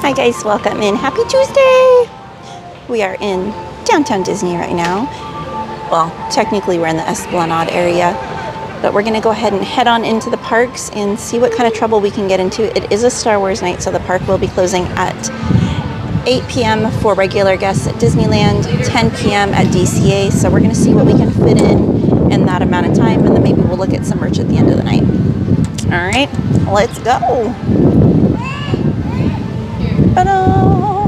Hi guys, welcome in. Happy Tuesday! We are in downtown Disney right now. Well, technically we're in the Esplanade area, but we're gonna go ahead and head on into the parks and see what kind of trouble we can get into. It is a Star Wars night, so the park will be closing at 8 p.m. for regular guests at Disneyland, 10 p.m. at DCA, so we're gonna see what we can fit in that amount of time, and then maybe we'll look at some merch at the end of the night. All right, let's go. Ta-da!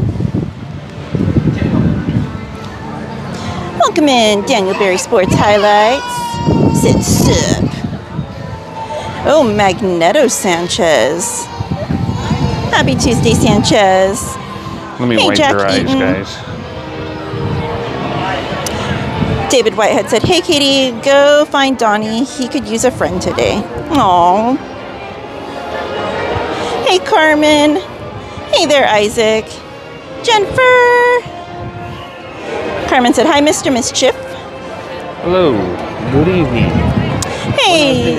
Welcome in, Daniel Berry Sports Highlights. Sit sup. Oh, Magneto Sanchez. Happy Tuesday, Sanchez. Let me wipe your eyes, guys. David Whitehead said, "Hey, Katie, go find Donnie. He could use a friend today." Aww. Hey, Carmen. Hey there, Isaac. Jennifer. Carmen said, "Hi, Mr. Mischief." Hello. Good evening. Hey.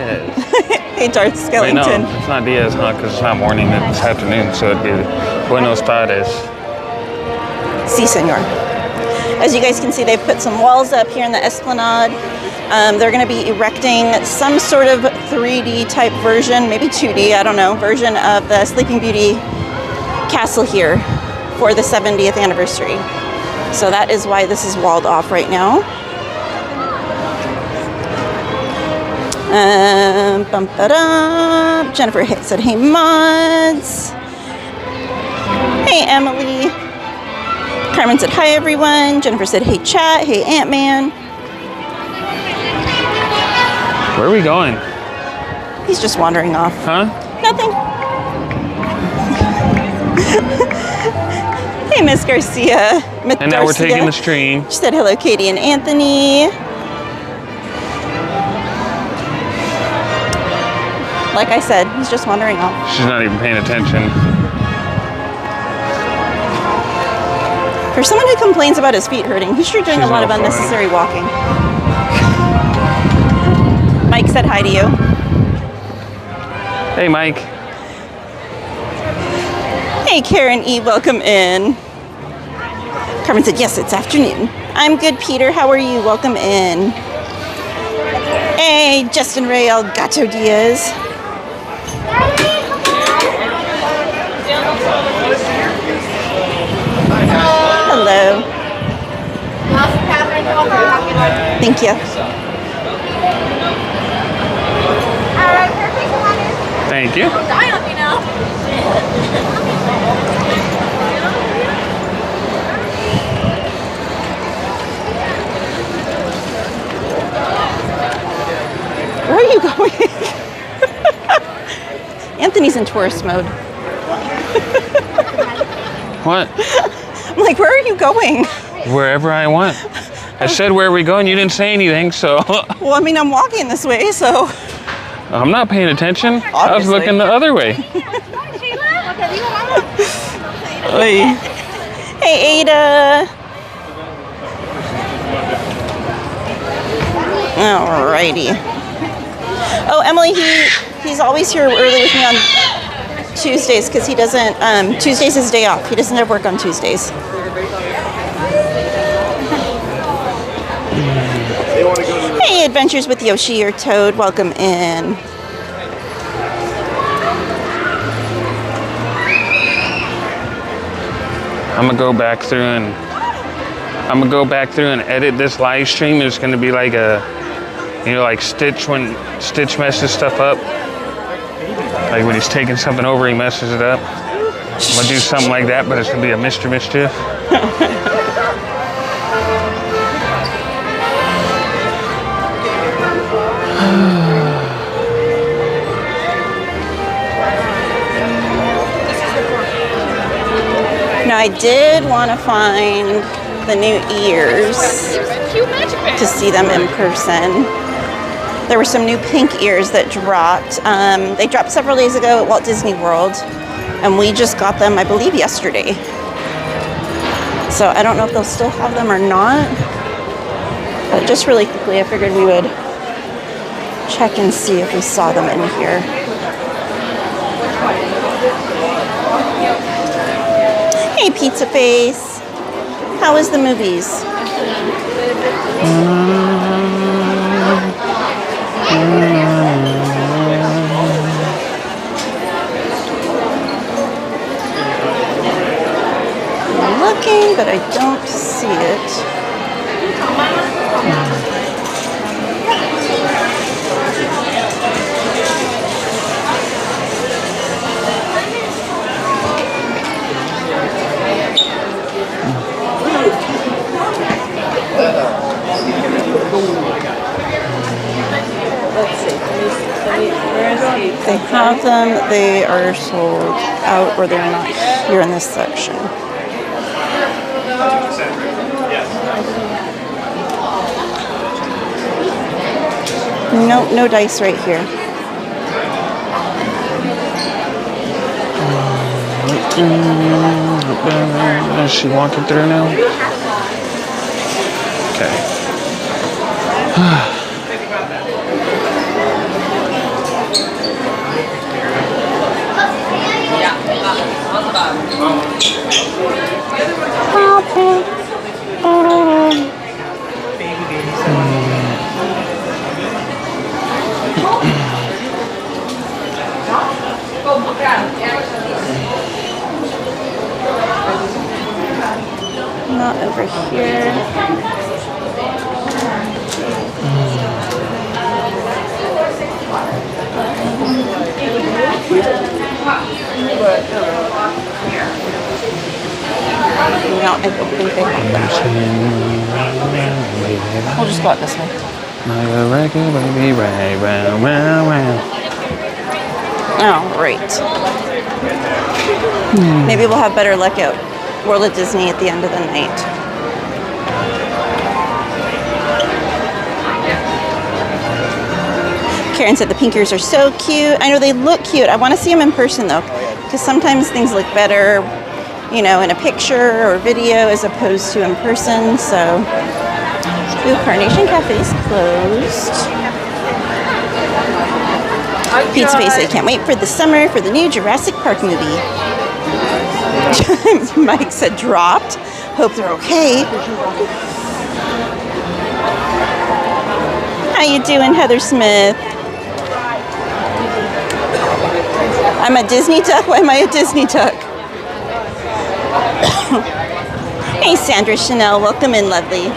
Hey, Darth Skellington. Wait, no, it's not Diaz, huh? Because it's not morning, it's afternoon, so it'd be Buenos tardes. Si, senor. As you guys can see, they've put some walls up here in the Esplanade. They're going to be erecting some sort of 3D type version, maybe 2D, I don't know, version of the Sleeping Beauty castle here for the 70th anniversary. So that is why this is walled off right now. Jennifer said, "Hey, mods." Hey, Emily. Carmen said, "Hi, everyone." Jennifer said, "Hey, chat." Hey, Ant-Man. Where are we going? He's just wandering off. Huh? Nothing. Hey, Miss Garcia. And now we're taking the stream. She said, "Hello, Katie and Anthony." Like I said, he's just wandering off. She's not even paying attention. For someone who complains about his feet hurting, he's sure doing a lot of unnecessary walking. Mike said hi to you. Hey, Mike. Hey, Karen E., welcome in. Carmen said, "Yes, it's afternoon." I'm good, Peter. How are you? Welcome in. Hey, Justin Ray Elgato Diaz. Hello. Thank you. Thank you. Where are you going? Anthony's in tourist mode. What? I'm like, where are you going? Wherever I want. I said, "Where are we going?" You didn't say anything, so. Well, I mean, I'm walking this way, so. I'm not paying attention. Obviously. I was looking the other way. Hey, Ada. Alrighty. Oh, Emily, he's always here early with me on Tuesdays because he doesn't, Tuesdays is his day off. He doesn't have work on Tuesdays. Hey, Adventures with Yoshi or Toad, welcome in. I'm gonna go back through and edit this live stream. It's gonna be like a, like Stitch when Stitch messes stuff up. Like when he's taking something over, he messes it up. I'm gonna do something like that, but it's gonna be a Mr. Mischief. Now, I did want to find the new ears to see them in person. There were some new pink ears that dropped. They dropped several days ago at Walt Disney World, and we just got them, I believe, yesterday. So I don't know if they'll still have them or not. But just really quickly, I figured we would check and see if we saw them in here. Hey, Pizza Face. How was the movies? I'm looking, but I don't see it. They have them, they are sold out, or they're not here in this section. Nope, no dice right here. Is she walking through now? Okay. Not over here. No, I don't think they have that. We'll just go out this way. Oh, right. Maybe we'll have better luck at World of Disney at the end of the night. Karen said the pink ears are so cute. I know they look cute. I want to see them in person though, because sometimes things look better, you know, in a picture or video as opposed to in person. So, ooh, Carnation Cafe's closed. Pizza Face said, can't wait for the summer for the new Jurassic Park movie. Mike said dropped. Hope they're okay. How you doing, Heather Smith? I'm a Disney duck? Why am I a Disney duck? Hey, Sandra Chanel. Welcome in, lovely.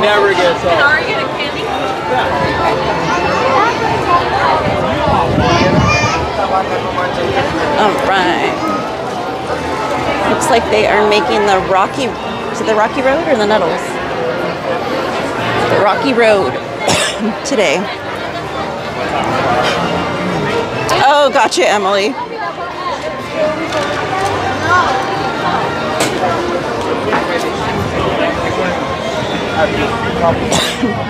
Never gets old. Are you gonna candy? All right. Looks like they are making the Rocky, is it the Rocky Road or the Nettles? The Rocky Road today. Oh, gotcha, Emily.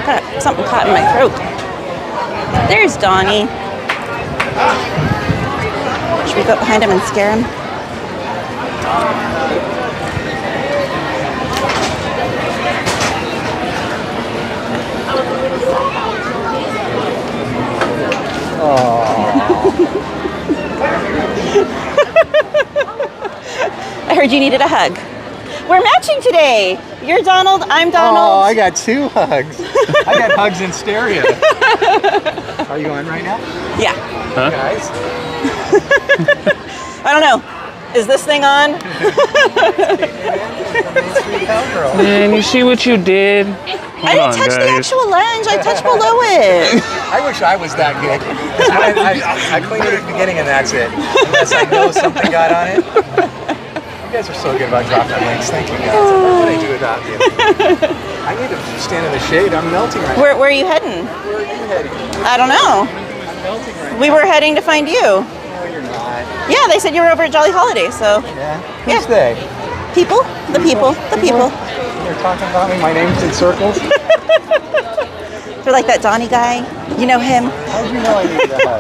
Got something caught in my throat. There's Donnie. Should we go behind him and scare him? I heard you needed a hug. We're matching today. You're Donald, I'm Donald. Oh, I got two hugs. I got hugs in stereo. Are you on right now? Yeah. Huh? Guys? I don't know. Is this thing on? MainStCowgirl. Man, you see what you did? I didn't touch the actual lens. I touched below it. I wish I was that good. I clean it at the beginning and that's it. Unless I know something got on it. You guys are so good about dropping links. Thank you guys. What would I do without you? I need to stand in the shade. I'm melting right now. Where are you heading? Where are you heading? I don't know. I'm melting right now. We were heading to find you. No, you're not. Yeah, they said you were over at Jolly Holiday, so. Yeah? Yeah. Who's they? People? The people. The people. They're talking about me. My name's in circles. They're like that Donnie guy. You know him? How did you know I needed a hug?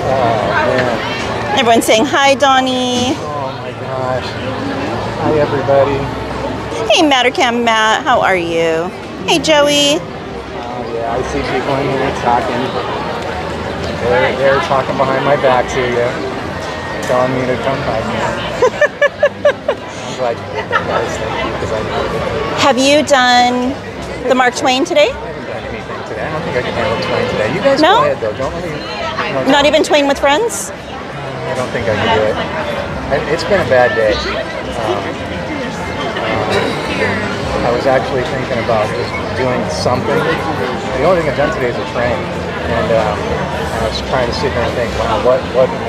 Oh, man. Everyone's saying hi, Donnie. Oh, my gosh. Hi, everybody. Hey, Mattercam Matt, how are you? Hey, Joey. Oh, yeah, I see people in here talking. They're talking behind my back to you, telling me to come hug me. I'm glad you did that, guys. Thank you, because I needed it. Have you done the Mark Twain today? I haven't done anything today. I don't think I can handle Twain today. You guys No? go ahead, though. Don't let me... Not even Twain with friends? I don't think I can do it. It's been a bad day. I was actually thinking about just doing something. The only thing I've done today is a train. And I was trying to sit here and think, wow, what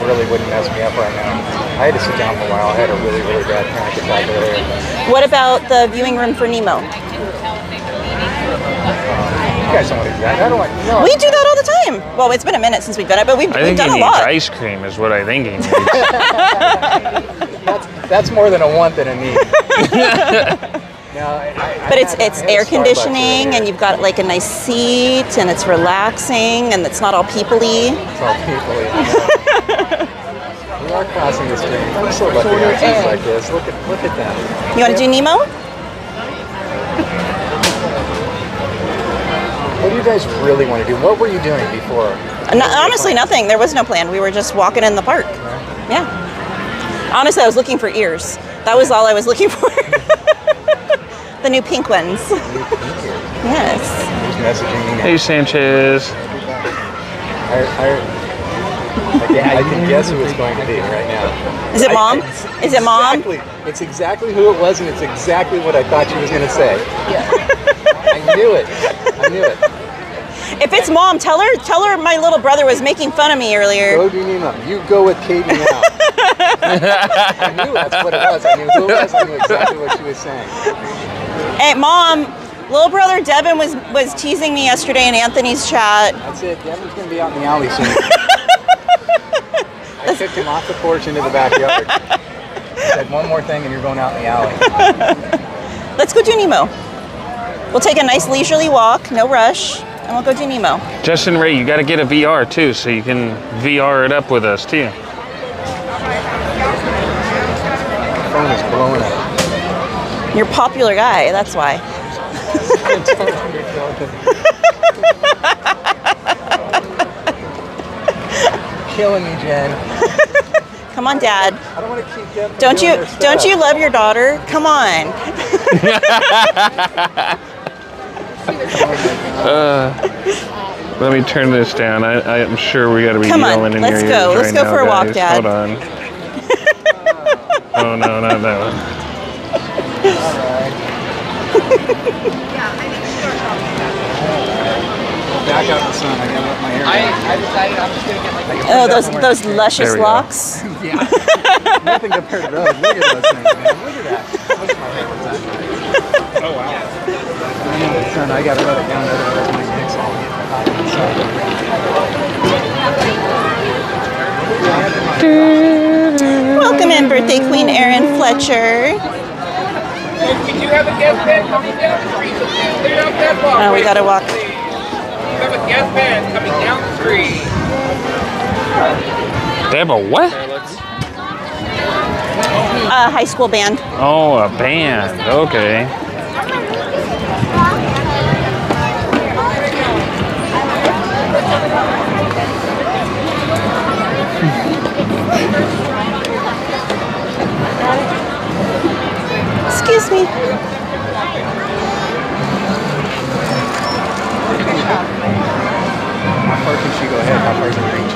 really wouldn't mess me up right now? I had to sit down for a while. I had a really, really bad panic attack earlier. What about the viewing room for Nemo? You guys don't want to do that. I don't want, no. We do that all the time. Well, it's been a minute since we've done it, but we've I think done he a needs lot. ice cream is what I think he needs. That's more than a want than a need. No, But it's air conditioning, and you've got like a nice seat, and it's relaxing, and it's not all people-y. It's all people. We are crossing the stream. I'm so lucky to have things like this. Look at that. You want to do Nemo? What do you guys really want to do? What were you doing before? Honestly, nothing. There was no plan. We were just walking in the park. Yeah. Honestly, I was looking for ears. That was all I was looking for. The new pink ones. Yes. Who's messaging me? Hey, Sanchez. I can guess who it's going to be right now. Is it Mom? Is it Mom? Exactly. It's exactly who it was, and it's exactly what I thought she was going to say. Yeah. I knew it. If it's Mom, tell her my little brother was making fun of me earlier. Go do Nemo. You go with Katie now. I knew that's what it was. I knew who it was. I knew exactly what she was saying. Hey, Mom, little brother Devin was teasing me yesterday in Anthony's chat. That's it. Devin's going to be out in the alley soon. I took him off the porch into the backyard. Said one more thing and you're going out in the alley. Let's go do Nemo. We'll take a nice leisurely walk, no rush, and we'll go do Nemo. Justin Ray, you got to get a VR too, so you can VR it up with us too. My phone is blowing up. You're a popular guy, that's why. Killing me, Jen. Come on, Dad. I don't want to keep Jen from Don't doing her stuff. don't you love your daughter? Come on. Let me turn this down. I'm sure we got to be Come on, yelling in let's your go. ears Let's right go for a now, walk, guys. Dad. Hold on. Oh, no, not that one. Back out the sun. I gotta let my hair down. I decided I'm just gonna get like Oh, those luscious There we go. locks. Yeah. Nothing compared to those. Look at those things, man. Look at that. What's my hair was that? Oh, wow. I know the sun. I gotta let it down. Otherwise, my neck's all hot inside. Welcome in, birthday queen Erin Fletcher. We do have a guest band coming down the street, so please clear out that block. Oh, we gotta walk. We have a guest band coming down the street. They have a what? High school band. Oh, a band. Okay. Excuse me. How far can she go ahead? How far can she reach?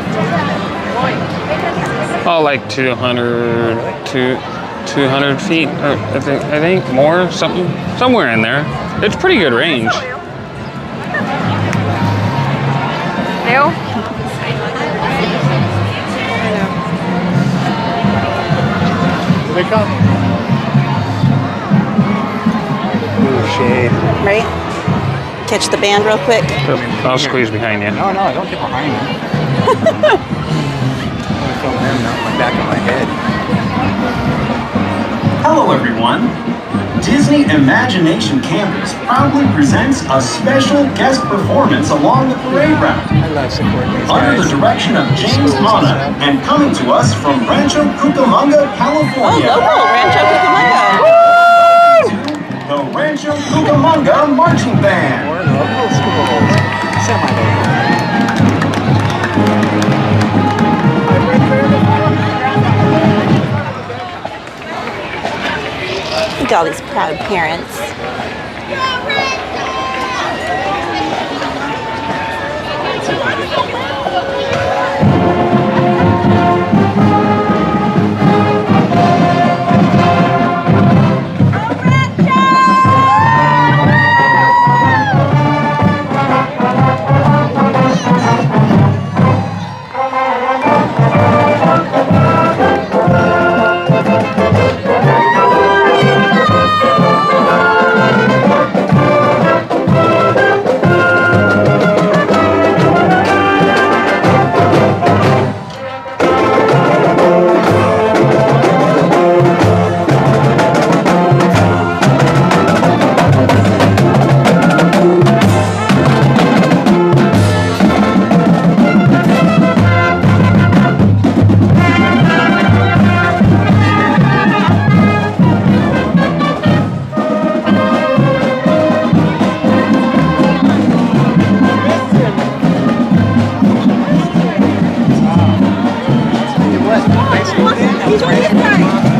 Oh, like 200 feet. Or I think more, somewhere in there. It's pretty good range. New? Here they come. Ooh, shade. Right? Catch the band real quick. I'll squeeze behind you. No, don't get behind me. I'm gonna film them, not my back of my head. Hello everyone. Disney Imagination Campus proudly presents a special guest performance along the parade route. I love supporting these Under guys. the direction of James Hanna and coming to us from Rancho Cucamonga, Oh, California. local Rancho Cucamonga. The Rancho Cucamonga Marching Band. Or local schools. Semi-local. Look at all these proud parents.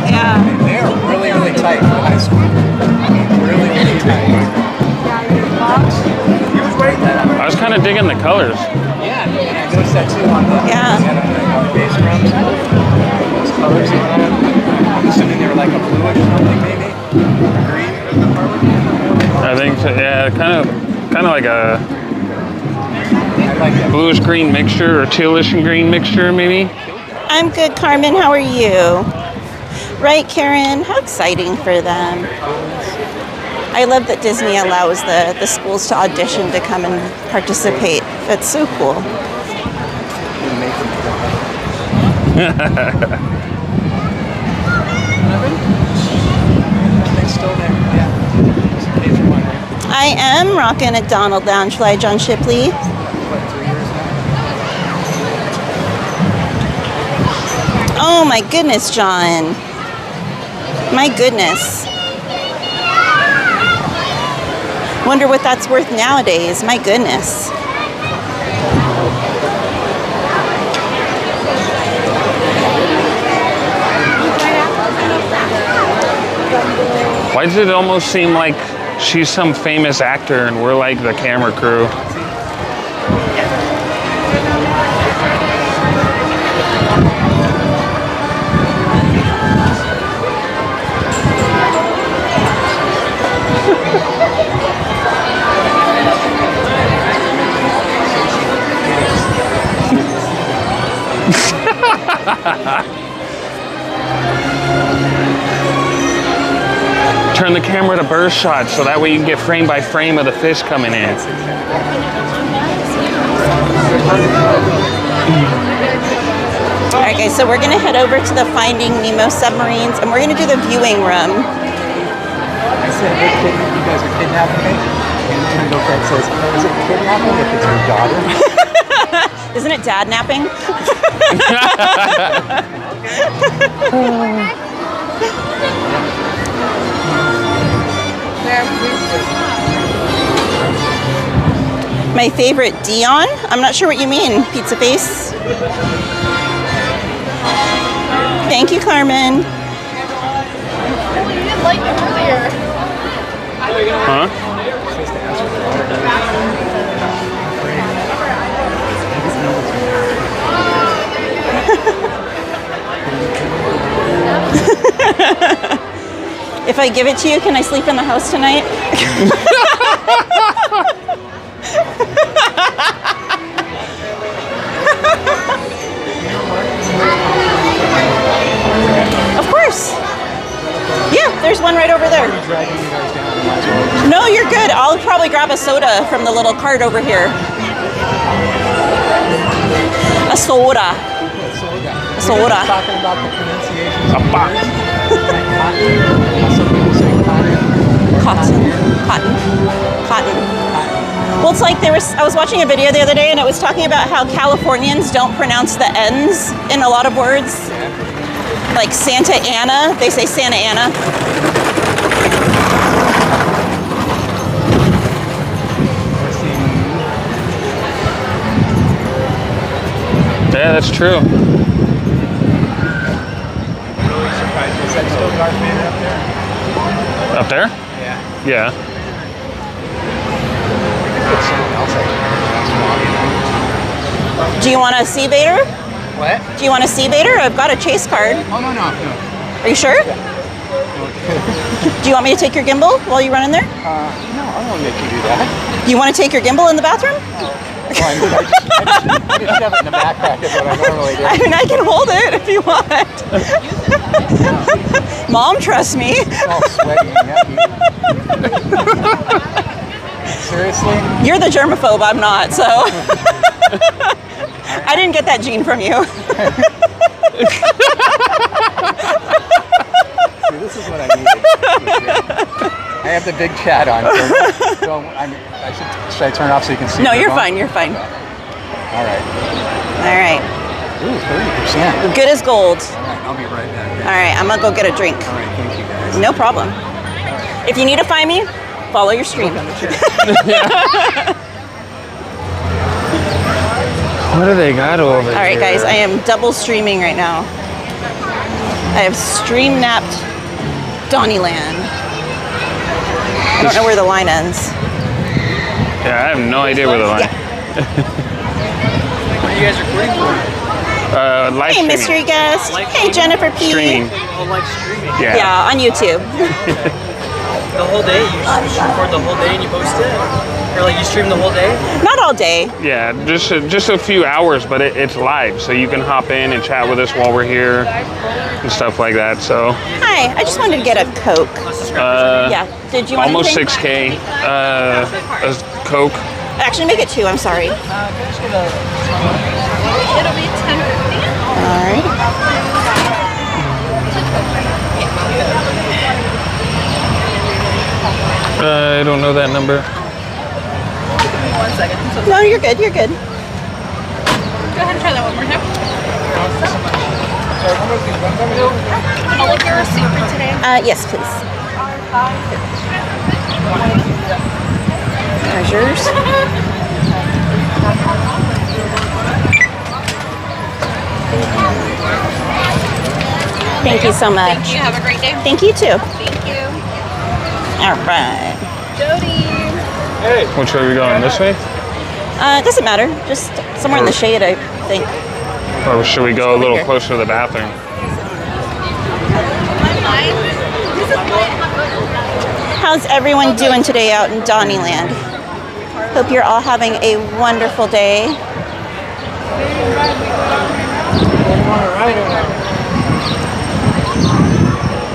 Yeah. They're really, really tight for high school. I mean, really, really tight. He was wearing that. I was kind of digging the colors. Yeah, and I noticed that too on the, Yeah. on the bass drums. Those colors on it. I'm assuming they were like a bluish something maybe? Or green? I think so, yeah, kind of like a I like that. bluish green mixture or tealish and green mixture maybe. I'm good, Carmen. How are you? Right, Karen? How exciting for them. I love that Disney allows the schools to audition to come and participate. That's so cool. They're still there, yeah. Just in case you're wondering. I am rocking a Donald Lounge Fly, John Shipley. What, 3 years now? Oh my goodness, John. My goodness. Wonder what that's worth nowadays. My goodness. Why does it almost seem like she's some famous actor and we're like the camera crew? Turn the camera to burst shots so that way you can get frame by frame of the fish coming in. All right, guys, so we're going to head over to the Finding Nemo submarines, and we're going to do the viewing room. I said, you guys are kidnapping me? And my friend says, is it kidnapping if it's your daughter? Isn't it dad napping? My favorite, Dion? I'm not sure what you mean, pizza face. Thank you, Carmen. You didn't like it earlier. Huh? If I give it to you, can I sleep in the house tonight? Of course. Yeah, there's one right over there. No, you're good. I'll probably grab a soda from the little cart over here. A soda. A soda. Talking about the pronunciation. A box. Also, people say cotton. Cotton. Well, it's like I was watching a video the other day and it was talking about how Californians don't pronounce the N's in a lot of words. Like Santa Ana, they say Santa Ana. Yeah, that's true. Really surprised. Is that still Darth Vader up there? Up there? Yeah. Yeah. Put something else up there. Do you want to see Vader? What? Do you want to see Vader? I've got a chase card. Oh, no. Are you sure? Do you want me to take your gimbal while you run in there? No, I don't want to make you do that. Do you want to take your gimbal in the bathroom? I just shove it in the backpack is what I normally do. I mean, I can hold it if you want. Mom trusts me. It's all sweaty and yucky. Seriously? You're the germaphobe, I'm not, so. I didn't get that gene from you. See, this is what I needed. I have the big chat on. Should I turn it off so you can see? No, you're fine, you're fine. All right. All right. Ooh, 30%. Good as gold. All right, I'll be right back. All right, I'm gonna go get a drink. All right, thank you guys. No problem. If you need to find me, follow your stream. What do they got over here? All right, guys, I am double streaming right now. I have stream napped Donnieland. I don't know where the line ends. Yeah, I have no idea where the line. What are you guys recording for? Live Hey, streaming. mystery guest. Hey, Jennifer P. Streaming. Oh, like streaming. Yeah. On YouTube. The whole day? You record the whole day and you post it? Or like you stream the whole day? Not all day. Yeah, just a few hours, but it's live, so you can hop in and chat with us while we're here and stuff like that. So. Hi, I just wanted to get a Coke. Yeah. Did you want Almost anything? 6K. A Coke. Actually, make it 2. I'm sorry. It'll be $10.50. All right. I don't know that number. 1 second. So No, you're good. You're good. go ahead and try that one more time. I'll look your receipt for today. Yes, please. There's yours. Thank you so much. Thank you. Have a great day. Thank you too. Thank you. All right. Jody. Which way are we going? This way? It doesn't matter. Just somewhere in the shade, I think. Or should we go a over little here. closer to the bathroom? How's everyone doing today out in Donnieland? Hope you're all having a wonderful day.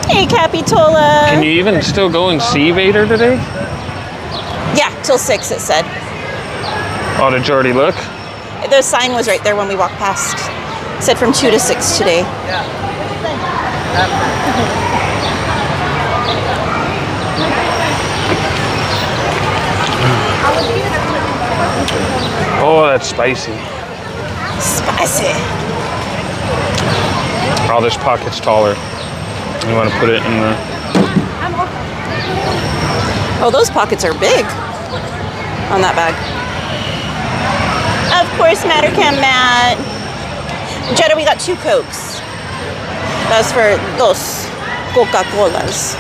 Hey, Capitola. Can you even still go and see Vader today? Yeah, till 6 it said. Oh, did you already look? The sign was right there when we walked past. It said from 2 to 6 today. Oh, that's spicy. Spicy. Oh, this pocket's taller. You want to put it in the... Oh, those pockets are big on that bag. Of course, Mattercam Matt. Jetta, we got 2 Cokes. That's for dos Coca-Colas.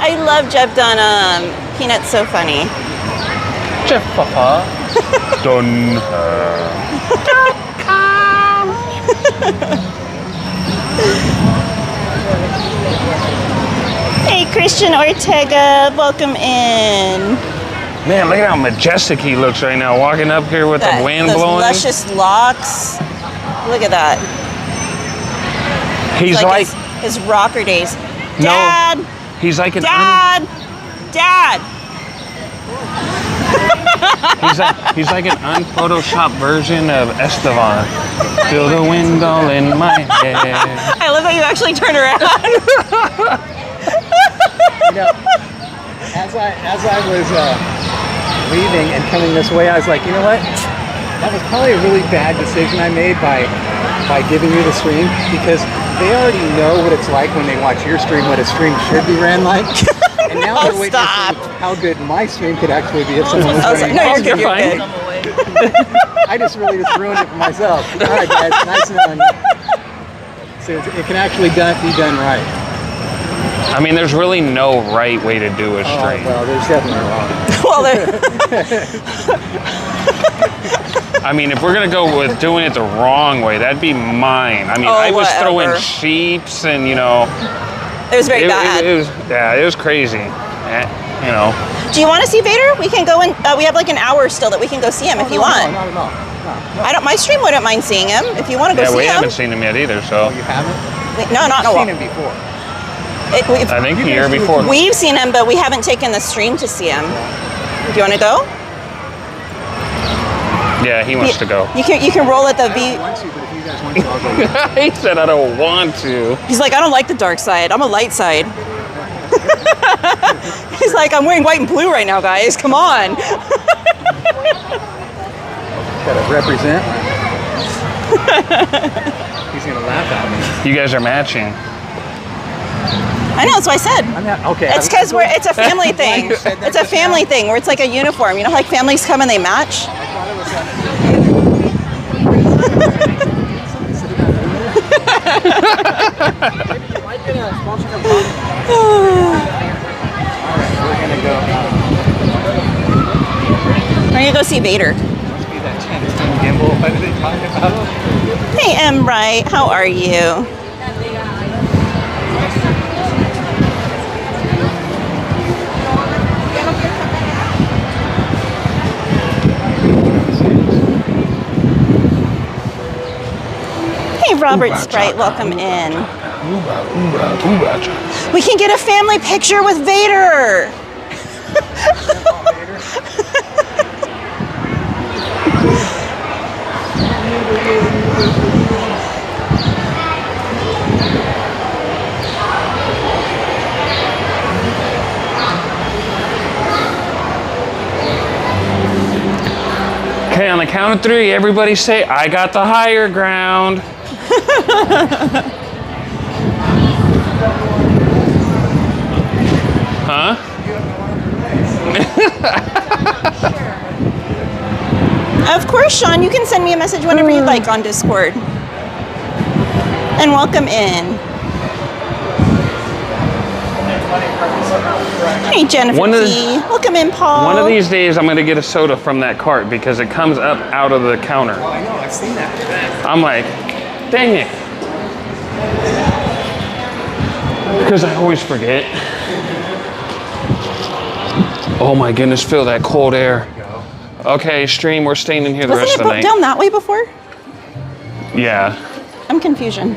I love Jeff Dunham. Peanut's so funny. Jeff Papa. Done. Hey, Christian Ortega, welcome in. Man, look at how majestic he looks right now, walking up here with the wind those blowing. luscious locks. Look at that. He's like his rocker days. No. Dad, he's like an Dad, Dad. he's like an unphotoshopped version of Estevan. Feel the wind all in my hair. I love that you actually turn around. You know, as I was leaving and coming this way, I was like, you know what? That was probably a really bad decision I made by giving you the stream, because they already know what it's like when they watch your stream, what a stream should be ran like. And now they're waiting to see how good my stream could actually be if someone was running. No, you're fine. I just really just ruined it for myself. All right, guys, nice knowing you. So it can actually be done right. I mean, there's really no right way to do a stream. Well, there's definitely wrong. Well, I mean, if we're gonna go with doing it the wrong way, that'd be mine. I mean, I was throwing sheeps and, you know. it was very bad. It was crazy. You know. Do you want to see Vader? We can go in. We have like an hour still that we can go see him if you want. No, not at all. No. I don't. My stream wouldn't mind seeing him if you want to go see him. Yeah, we haven't seen him yet either, so. Oh, you haven't? No, not in a I've while. seen him before. I think the year before. We've seen him, but we haven't taken the stream to see him. Do you want to go? Yeah, he wants to go. You can roll at the V. I don't want to, but if you guys want to, I'll go. He said, I don't want to. He's like, I don't like the dark side. I'm a light side. He's like, I'm wearing white and blue right now, guys. Come on. Gotta represent. He's gonna laugh at me. You guys are matching. I know, that's what I said. Okay. It's because it's a family thing. It's a family thing where it's like a uniform. You know, like families come and they match. We're gonna go. We're gonna go see Vader. Must be that 10 gimbal. What are they talking about? Hey, M. Wright, how are you? Hey, Robert Sprite, welcome in. We can get a family picture with Vader. Okay, on the count of 3, everybody say, I got the higher ground. Huh? Of course, Sean, you can send me a message whenever you'd like on Discord. And welcome in. Hey, Jennifer T. Welcome in, Paul. One of these days, I'm going to get a soda from that cart because it comes up out of the counter. Oh, I know. I've seen that. I'm like, dang it. Because I always forget. Oh my goodness, feel that cold air. Okay, stream, we're staying in here the rest of the night. Wasn't it down that way before? Yeah. I'm confusion.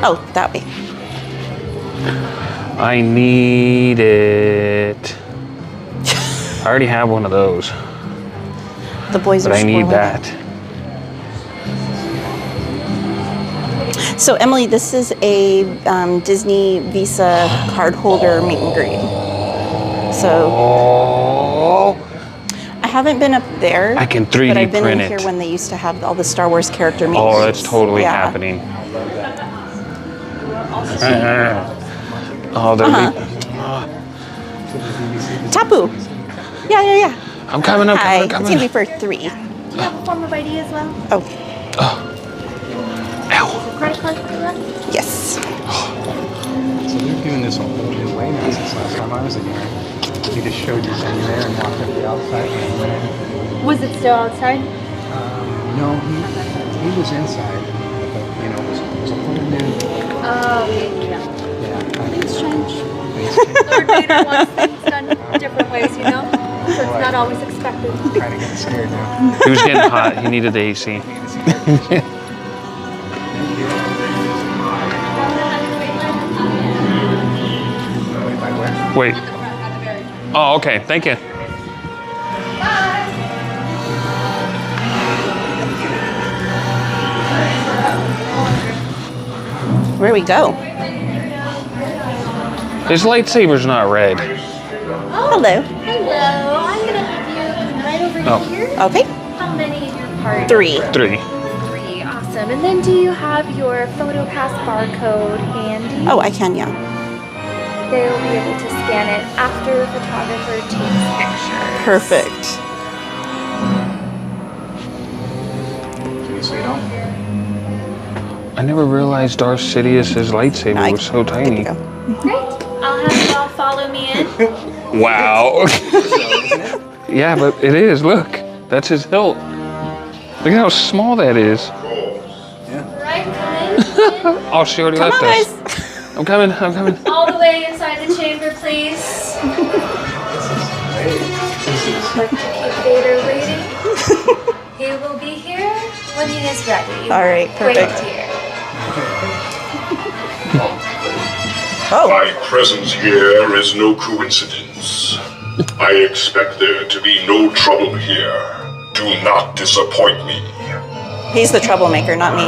Oh, that way. I need it. I already have one of those. The boys But are I need spoiling that. it. So, Emily, this is a Disney Visa card holder meet and greet. So, I haven't been up there. I can 3D but I've been in print here it. when they used to have all the Star Wars character meet and Oh, greets. that's totally Yeah. happening. Oh, there'll be. Tapu. Yeah. I'm coming up. Hi. I'm It's coming. gonna be for 3. Do you have a form of ID as well? Oh, Ow. Credit card for that? yes. So they're doing this a whole new way now since last time I was in here. You just showed your thing there and walked up the outside. Was it still outside? No, he was inside. But, you know, it was a whole new. Oh, okay, yeah. Yeah. Things change. Lord Vader wants things done different ways, you know? So it's not always expected. I'm kind of getting scared now. He was getting hot. He needed the AC. Wait. Oh, okay. Thank you. where we go? His lightsaber's not red. Hello. Hello. I'm going to have you right over Oh. here. Okay. How many in your party? 3. 3. 3. Awesome. And then do you have your PhotoPass barcode handy? Oh, I can, yeah. They will be able to scan it after the photographer takes pictures. Perfect. I never realized Darth Sidious's lightsaber No, was so good tiny. to go. Great. I'll have you all follow me in. Wow. Yeah, but it is. Look, that's his hilt. Look at how small that is. Right, come in. Oh, she already Come left on, us. guys. I'm coming. All the way inside the chamber, please. Like to keep Vader waiting. He will be here when he is ready. All right, perfect. Wait here. Oh, My presence here is no coincidence. I expect there to be no trouble here. Do not disappoint me. he's the troublemaker, not me.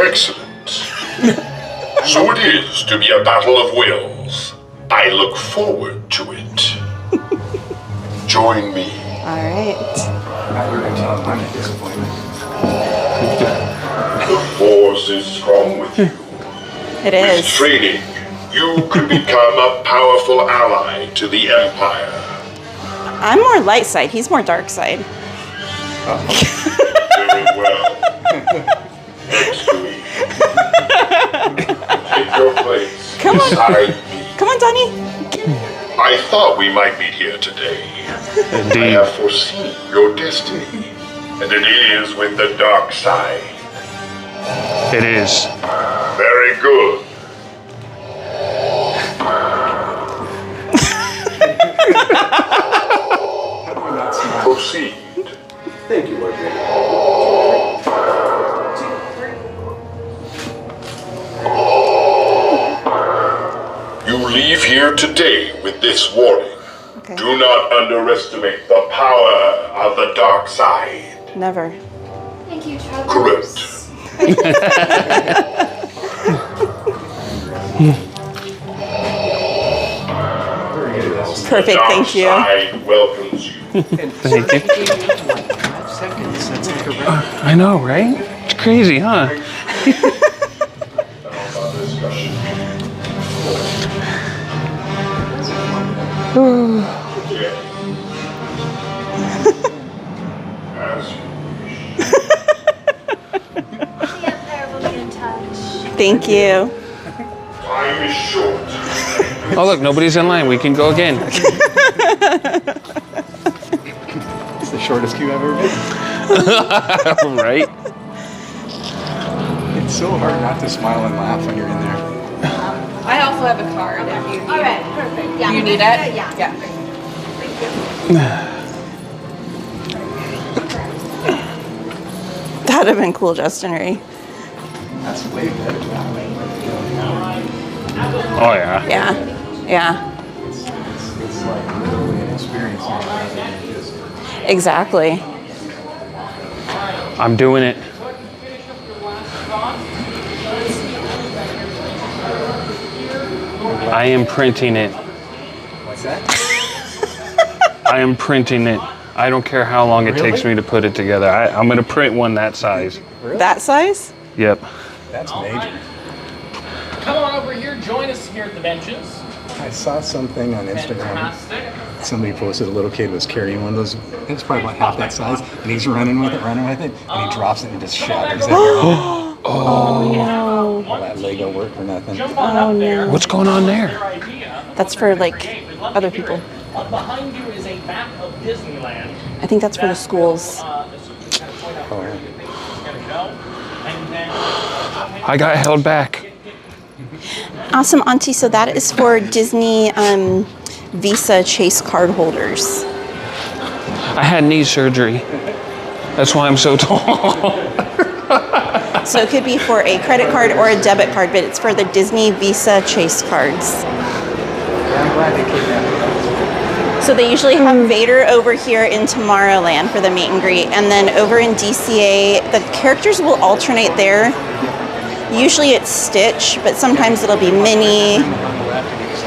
Excellent. So it is to be a battle of wills. I look forward to it. Join me. All right. I'm a disappointment. The force is strong with you. It With is. training, you could become a powerful ally to the Empire. I'm more light side. He's more dark side. Very well. Next to me. Take your place Come on. beside me. Come on, Donnie. I thought we might meet here today. I Indeed. have foreseen your destiny, and it is with the dark side. It is. Very good. Proceed. Thank you, Lord Vader. You leave here today with this warning. Okay. Do not underestimate the power of the dark side. Never. Thank you, Travis. Correct. Perfect. Dark Thank you. side welcomes you. Thank you. 5 seconds, that's incorrect. I know, right? It's crazy, huh? As you The Empire will be in touch. Thank you. time is short. Oh, look, nobody's in line. We can go again. It's the shortest queue I've ever been. Right? It's so hard not to smile and laugh when you're in there. I also have a card if you need All right, perfect. Yeah. You need it? Yeah. Yeah. That would have been cool, Justin Ray. That's way better that way. Oh, yeah. Yeah. Yeah. It's like really an experience now rather than just Exactly. I'm doing it. I am printing it. What's that? I am printing it. I don't care how long it takes me to put it together. I'm going to print one that size. Really? That size? Yep. That's major. Come on over here, join us here at the benches. I saw something on Instagram. Fantastic. Somebody posted a little kid was carrying one of those. It's probably about half that size, and he's running with it, and he drops it and just shatters it. All that Lego work for nothing. Jump on up there. What's going on there? Your idea. That's for like other people. Behind you is a map of Disneyland. I think that's for the schools. Oh, yeah. I got held back. Awesome, Auntie. So that is for Disney Visa Chase card holders. I had knee surgery. That's why I'm so tall. So it could be for a credit card or a debit card, but it's for the Disney Visa Chase cards. Yeah, I'm glad they kidnapped me. So they usually have Vader over here in Tomorrowland for the meet and greet, and then over in DCA, the characters will alternate there. Usually it's Stitch, but sometimes it'll be Minnie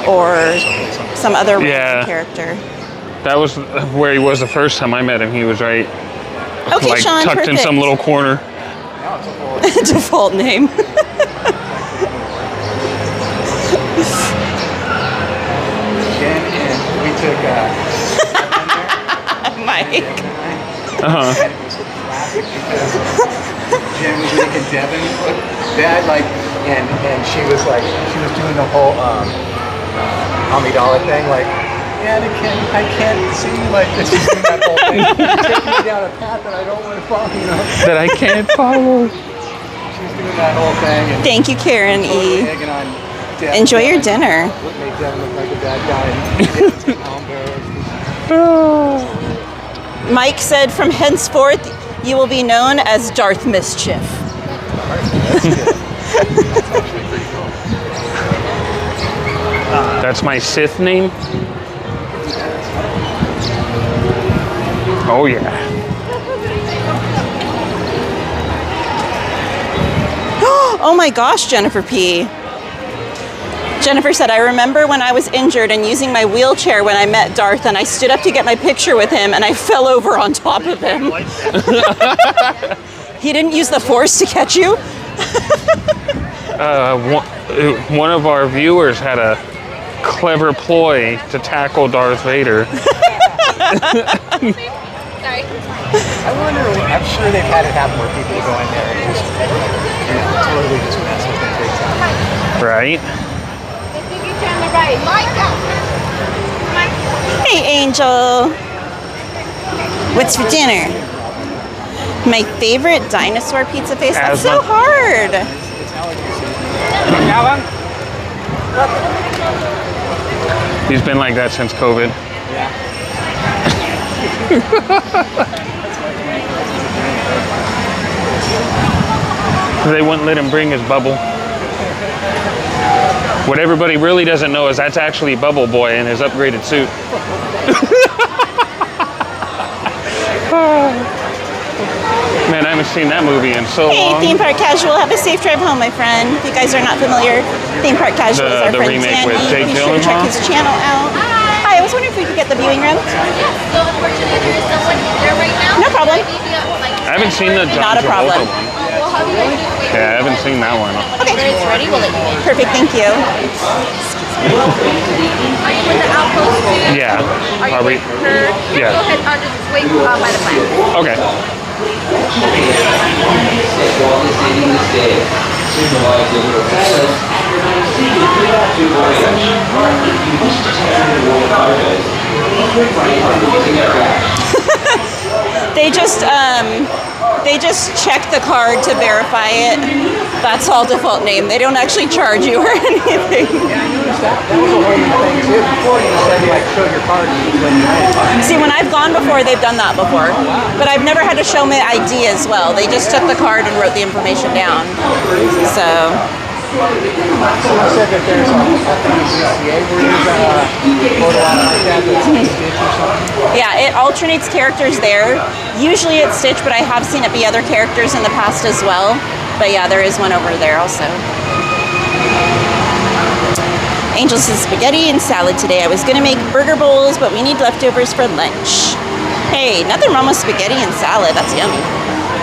or some other random character. That was where he was the first time I met him. He was right, Okay, like Sean, tucked in perfect. some little corner. Default name. Jen and we took Mike. Uh-huh. and it was classic because Jen was making Devin look bad, like, and she was doing the whole Amidala thing, like, Anakin, I can't see you like this. She's doing that whole thing. She's taking me down a path that I don't want to follow, you know. That I can't follow. She's doing that whole thing. And Thank you, Karen E. egging on Devin. Enjoy your dinner. What made Devin look like a bad guy? And Devin's getting all embarrassed. Mike said, from henceforth, you will be known as Darth Mischief. That's my Sith name? Oh, yeah. Oh my gosh, Jennifer P. Jennifer said, I remember when I was injured and using my wheelchair when I met Darth, and I stood up to get my picture with him and I fell over on top of him. He didn't use the Force to catch you? One of our viewers had a clever ploy to tackle Darth Vader. Sorry. I wonder, I'm sure they've had it happen where people go in there and just, totally just mess with it big time. Right? Turn the right. Hey, Angel. What's for dinner? My favorite dinosaur pizza face. That's so hard. He's been like that since COVID. They wouldn't let him bring his bubble. What everybody really doesn't know is that's actually Bubble Boy in his upgraded suit. Man, I haven't seen that movie in so Hey, long. Theme Park Casual, have a safe drive home, my friend. If you guys are not familiar, Theme Park Casual is our The friend remake Danny. with Jake Be sure to check Gyllenhaal? his channel out. Hi, I was wondering if we could get the viewing room. So unfortunately, there is someone there right now. No problem. I haven't seen the John Not a problem. Travolta one. We'll have you guys wait. Yeah, I haven't seen that one. Okay. When it's ready, we'll let you in. Perfect, thank you. Are you with the outpost too? Yeah. Are you Are we? waiting for her? Yeah. Go ahead, just wait by the plant. Okay. They just check the card to verify it. That's all default name. They don't actually charge you or anything. Yeah, I noticed that. That was a whole new thing too. Before you said like show your card and you let you in. See, when I've gone before, they've done that before. But I've never had to show my ID as well. They just took the card and wrote the information down. So. So you said that there's a thing in DCA where there's a photo op like that that's like Stitch or something? Yeah, it alternates characters there. Usually it's Stitch, but I have seen it be other characters in the past as well. But yeah, there is one over there also. Angel says spaghetti and salad today. I was gonna make burger bowls, but we need leftovers for lunch. Hey, nothing wrong with spaghetti and salad. That's yummy.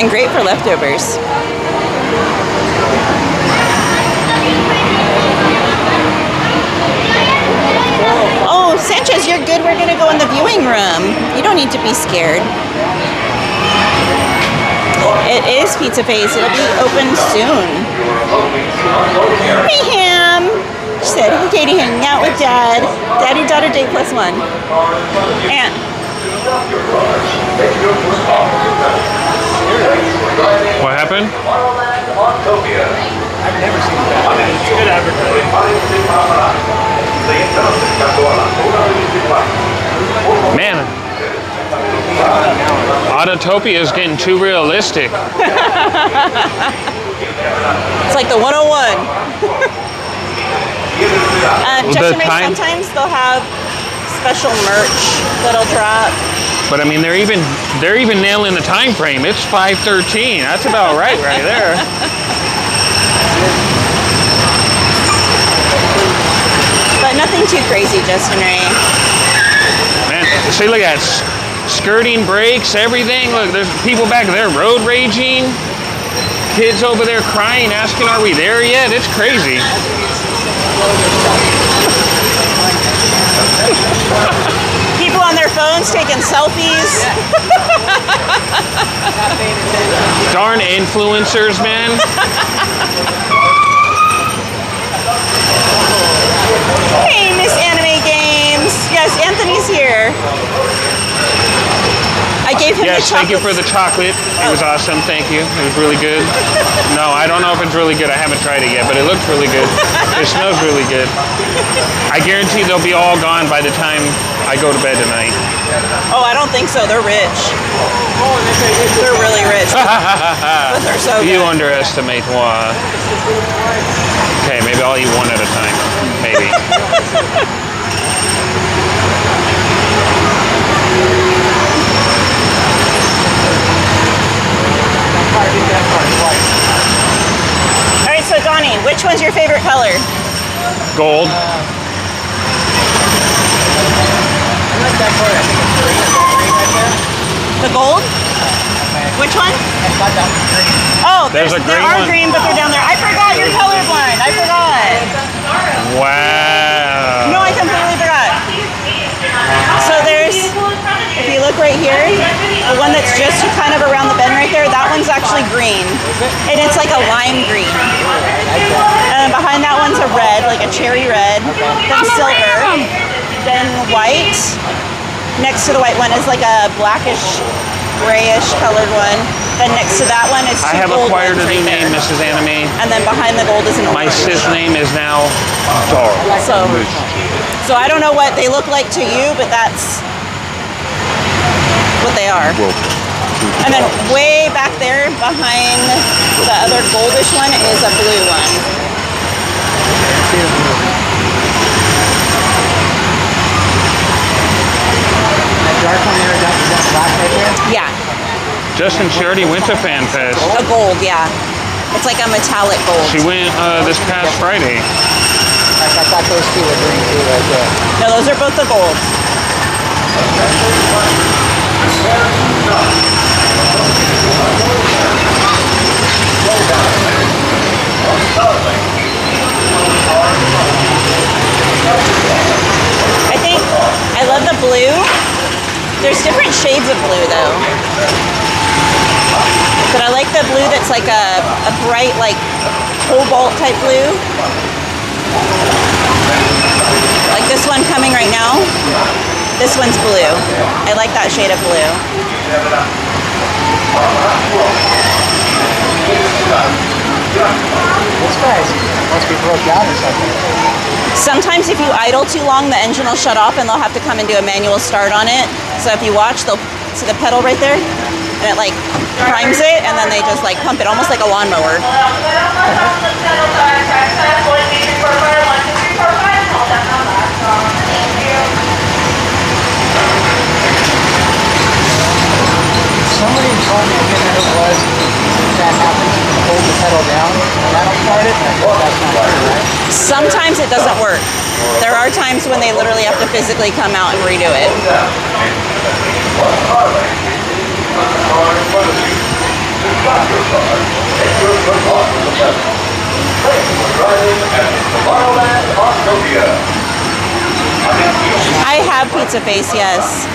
And great for leftovers. Oh, Sanchez, you're good. We're gonna go in the viewing room. You don't need to be scared. It is Pizza Face. It'll be open soon. Hey, Ham. She said, hey, Katie, hanging out with Dad. Daddy, daughter, date +1. And What happened? I've never seen that. It's good advertising. Man, Autotopia is getting too realistic. it's like the 101. Just time- sometimes they'll have special merch that'll drop. But I mean, they're even nailing the time frame. It's 5:13. That's about right there. But nothing too crazy, Justin Ray. Man, see, look at that. Skirting, brakes, everything. Look, there's people back there road raging. Kids over there crying, asking, are we there yet? It's crazy. People on their phones taking selfies. Darn influencers, man. Hey, Miss Anime Games. Yes, Anthony's here. I gave him Yes, the thank you for chocolates. the chocolate. It was awesome. Thank you. It was really good. No, I don't know if it's really good. I haven't tried it yet, but it looks really good. It smells really good. I guarantee they'll be all gone by the time I go to bed tonight. Oh, I don't think so. They're rich. They're really rich. But they're so You good. underestimate moi. Okay, maybe I'll eat one at a time. Maybe. All right, so Donnie, which one's your favorite color? Gold. The gold? Which one? Oh, There's a there green are one. green, but they're down there. I forgot you're colorblind. I forgot. Wow. No, I completely forgot. So there's, if you look right here, the one that's just kind of around the bend right there, that one's actually green. And it's like a lime green. And behind that one's a red, like a cherry red. Then silver. Then white. Next to the white one is like a blackish, grayish colored one. Then next to that one is two I have gold acquired a ones new right name, there. Mrs. Anime. And then behind the gold is an My orange. sis name is now Darth. So I don't know what they look like to you, but that's what they are. And then way back there behind the other goldish one is a blue one. Dark one there, is that black right there? Yeah, Justin, she already went to Fan Fest. a gold, yeah. It's like a metallic gold. She went this past Friday. I thought those two were green too right there. No, those are both the golds. I think I love the blue. There's different shades of blue though. But I like the blue that's like a bright like cobalt type blue. Like this one coming right now. This one's blue. I like that shade of blue. This guy's must be broke down or something. Sometimes if you idle too long, the engine will shut off and they'll have to come and do a manual start on it. So if you watch, they'll see the pedal right there and it like primes it and then they just like pump it almost like a lawnmower. Somebody told me, I can't remember who it was, that happens, you hold the pedal down, and that'll start it, and I guess that's not true, right? Sometimes it doesn't work. There are times when they literally have to physically come out and redo it. I have pizza face, yes.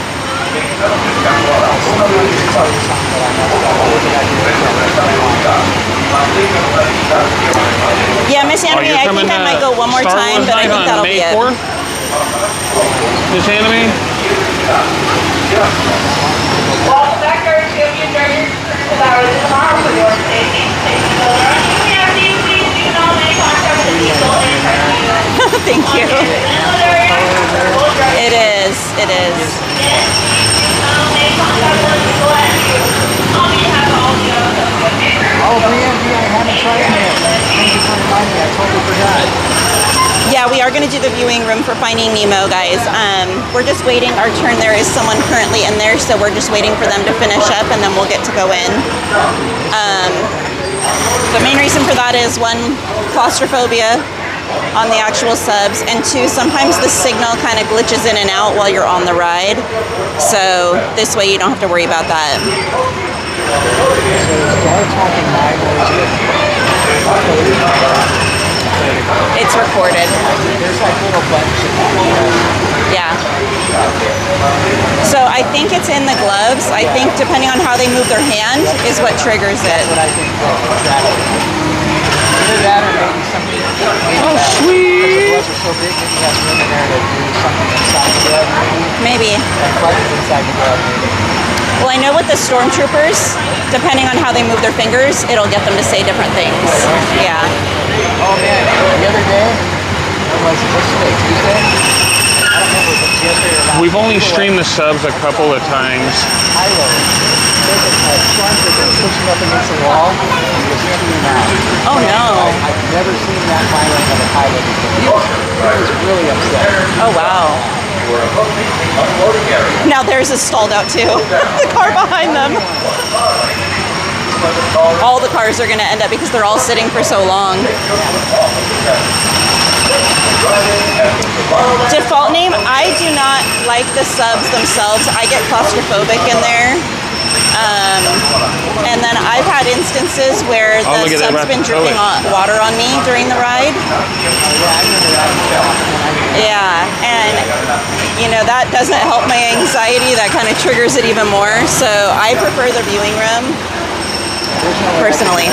Yeah, Miss Anime, you're I coming think I to might go one more Star time, Wars but I night think on that'll May be it. 4th? Miss Anime? Well, the back door is going to be adjourned for hours tomorrow for your safety. If you have these, please do not make contact with the people and try to do it. Thank you. It is. It is. Oh, BMD, I haven't tried it yet. Thank you for reminding me, I totally forgot. Yeah, we are going to do the viewing room for Finding Nemo, guys. We're just waiting our turn. There is someone currently in there, so we're just waiting for them to finish up, and then we'll get to go in. The main reason for that is one, claustrophobia on the actual subs, and two, sometimes the signal kind of glitches in and out while you're on the ride. So this way you don't have to worry about that. It's recorded. There's like little buttons. Yeah. So I think it's in the gloves. I think depending on how they move their hand is what triggers it. What I think. Either that or maybe something. Oh, sweet. Because the gloves are so big, maybe you have room in there to do something inside the glove. Maybe. And buttons inside the glove. Well, I know with the stormtroopers, depending on how they move their fingers, it'll get them to say different things. Yeah. Oh man, the other day, what's today, Tuesday? I don't remember if it was yesterday or last. We've only streamed the subs a couple of times. Hilo. There's a stormtrooper pushing up against the wall and he was screaming out. Oh no. I've never seen that violent of a pilot before. He was really upset. Oh wow. Now theirs is stalled out too. The car behind them. All the cars are going to end up because they're all sitting for so long. Default name, I do not like the subs themselves. I get claustrophobic in there. And then I've had instances where the sub's been dripping water on me during the ride. Yeah, and you know, that doesn't help my anxiety. That kind of triggers it even more. So I prefer the viewing room, personally.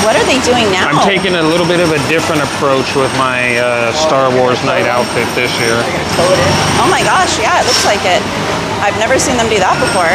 What are they doing now? I'm taking a little bit of a different approach with my Star Wars night outfit this year. Oh my gosh, yeah, it looks like it. I've never seen them do that before.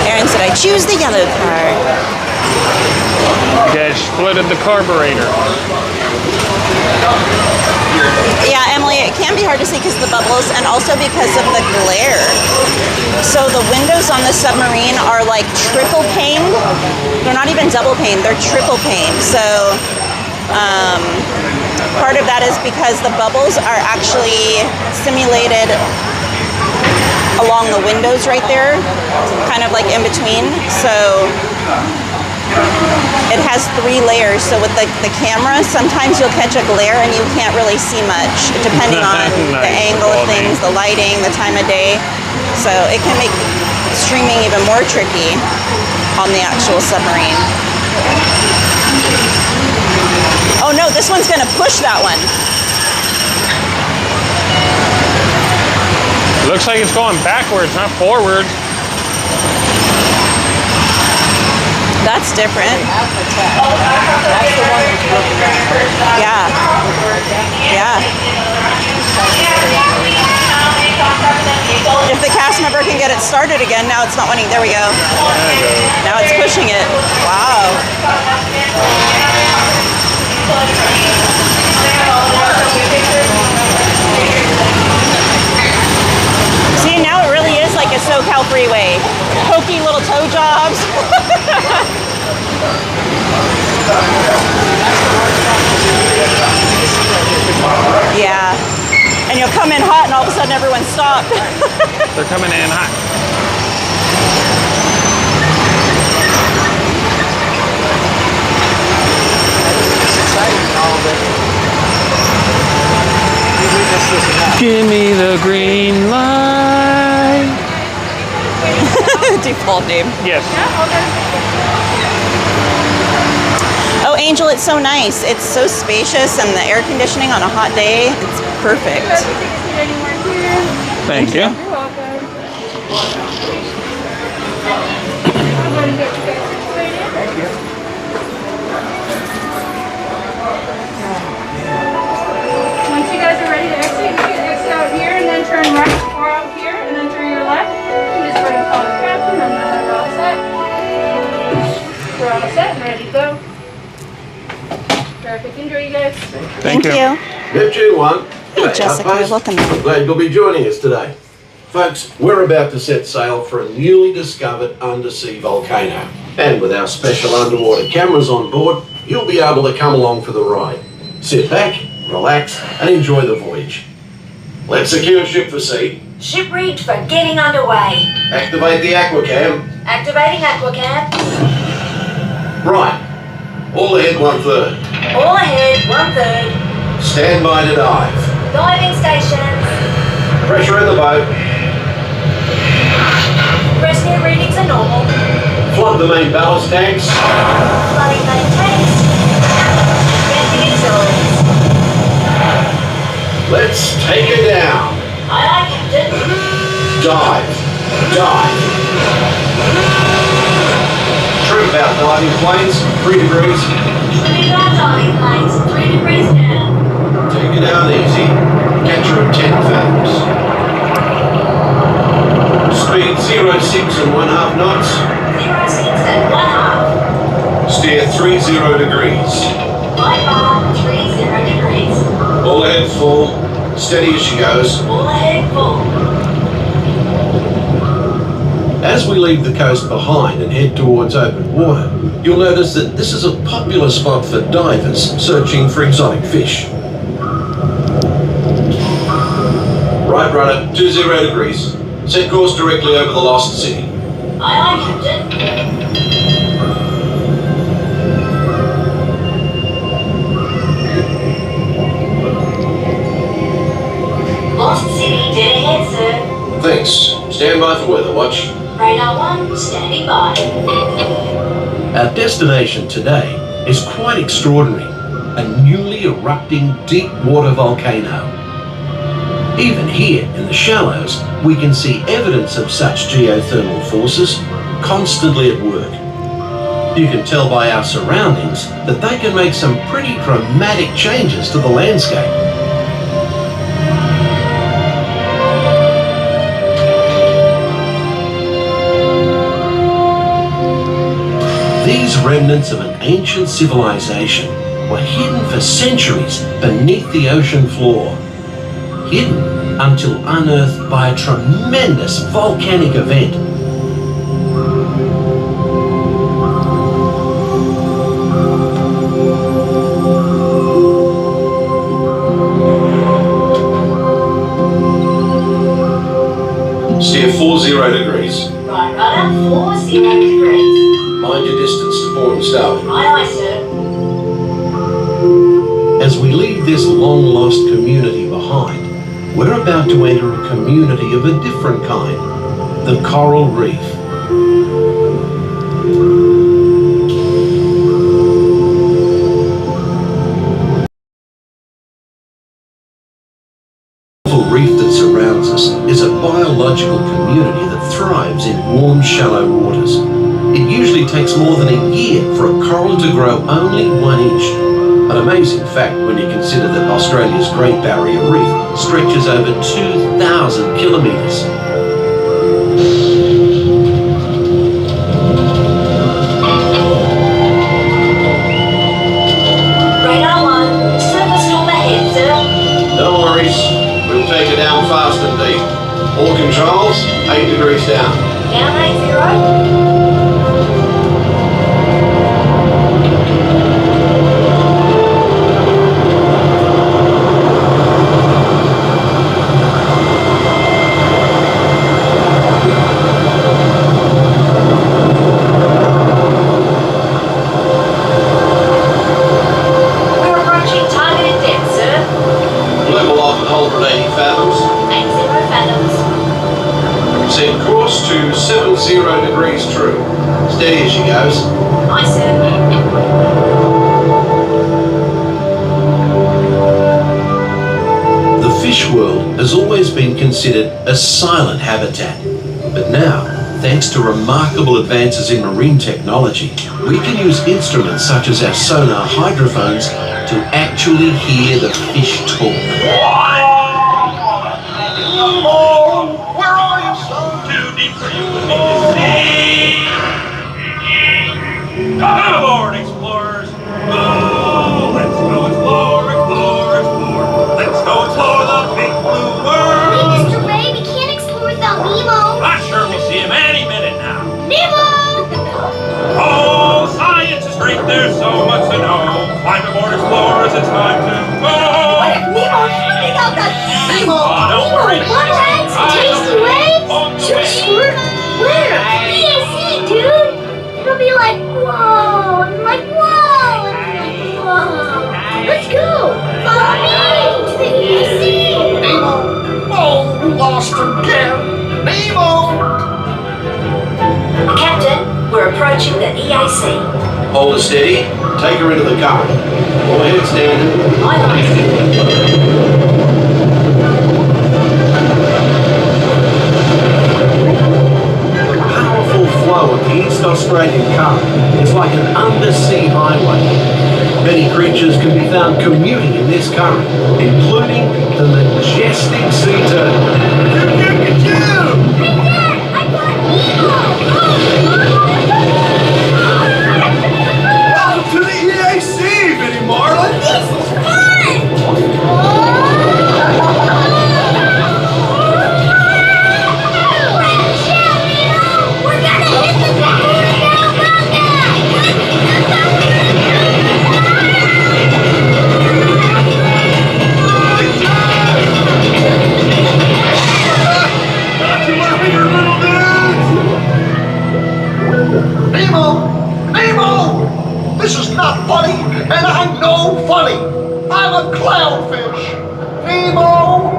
Aaron said, I choose the yellow car. You guys splitted the carburetor. Yeah, Emily, it can be hard to see because of the bubbles and also because of the glare. So the windows on the submarine are like triple paned. They're not even double paned, they're triple paned. So part of that is because the bubbles are actually simulated along the windows right there, kind of like in between. So it has 3 layers. So with the camera, sometimes you'll catch a glare and you can't really see much, depending on the angle of things, the lighting, the time of day. So it can make streaming even more tricky on the actual submarine. Oh no, this one's gonna push that one. Looks like it's going backwards, not forward. That's different. Yeah. Yeah. If the cast member can get it started again, now it's not wanting. There we go. Now it's pushing it. Wow. See, now it really is like a SoCal freeway. Hokey little tow jobs. Yeah. And you'll come in hot and all of a sudden everyone's stopped. They're coming in hot. Give me the green light. Default name. Yes. Oh, Angel, it's so nice. It's so spacious and the air conditioning on a hot day, it's perfect. Thank you. You're welcome. Thank you. Once you guys are ready to exit, you can exit out here and then turn right, or out here and then turn your left. You just go to call the captain and then we're all set. We're all set and ready to go. Perfect. Enjoy, you guys. Thank you. Neptune 1. Hey, Jessica, welcome. I'm glad you'll be joining us today. Folks, we're about to set sail for a newly discovered undersea volcano. And with our special underwater cameras on board, you'll be able to come along for the ride. Sit back, relax, and enjoy the voyage. Let's secure ship for sea. Ship rigged for getting underway. Activate the aquacam. Activating aquacam. Right. All ahead 1/3. All ahead 1/3. Stand by to dive. Diving stations. Pressure in the boat. Press near readings are normal. Flood the main ballast tanks. Flooding main tanks. Venting auxiliaries. Let's take her down. Aye, aye, Captain. Dive. Dive. Trim about diving planes, 3 degrees. Trimming our diving planes, 3 degrees down. Take it down easy. Catch her at 10 fathoms. Speed 06 and 1/2 knots. 06 and 1/2. Steer 30 degrees. Right bar, 30 degrees. All ahead full. Steady as she goes. All ahead full. As we leave the coast behind and head towards open water, you'll notice that this is a popular spot for divers searching for exotic fish. Right rudder, 20 degrees. Set course directly over the lost city. Aye, aye, Captain. Lost City, dead ahead, sir. Thanks. Stand by for weather watch. Radar 1, standing by. Our destination today is quite extraordinary. A newly erupting deep water volcano. Even here in the shallows, we can see evidence of such geothermal forces constantly at work. You can tell by our surroundings that they can make some pretty dramatic changes to the landscape. These remnants of an ancient civilization were hidden for centuries beneath the ocean floor. Hidden until unearthed by a tremendous volcanic event. Steer 40 degrees. Right rudder, 40 degrees. Mind your distance to port and starboard. Aye, aye, sir. As we leave this long-lost community behind, we're about to enter a community of a different kind, the coral reef. The reef that surrounds us is a biological community that thrives in warm, shallow waters. It usually takes more than a year for a coral to grow only 1 inch. An amazing fact when you consider that Australia's Great Barrier Reef stretches over 2,000 kilometres. Radar 1, surface storm ahead, sir. No worries, we'll take it down fast and deep. All controls, 8 degrees down. Down 80. Set course to 70 degrees true. Steady as she goes. Aye, sir. The fish world has always been considered a silent habitat. But now, thanks to remarkable advances in marine technology, we can use instruments such as our sonar hydrophones to actually hear the fish talk. Come aboard, explorers! Oh, let's go explore, explore, explore. Let's go explore the big blue world! Wait, Mr. Ray, we can't explore without Let's go! Follow me to the EAC! Nemo! Oh, lost again! Nemo! Captain, we're approaching the EAC. Hold her steady. Take her into the car. Go ahead, Stan. Aye, aye. The powerful flow of the East Australian Current is like an undersea highway. Many creatures can be found commuting in this current, including the majestic sea turtle. Welcome to the EAC, Minnie Marlin! This is fun! We're gonna hit the Nemo! Nemo! This is not funny, and I'm no funny! I'm a clownfish! Nemo!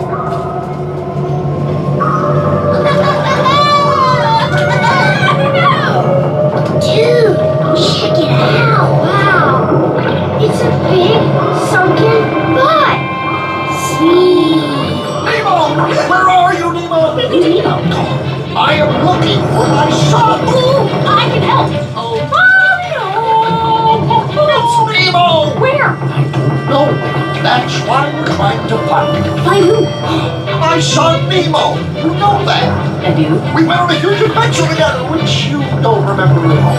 Dude, check it out! Wow! It's a big sunken butt! Sweet! Nemo! Where are you, Nemo? Nemo! I am looking for my son! Ooh, I can help! Oh, It's Nemo! where? I don't know. That's why we're trying to find him. By who? My son Nemo! You know that! I do. We went on a huge adventure together, which you don't remember at all.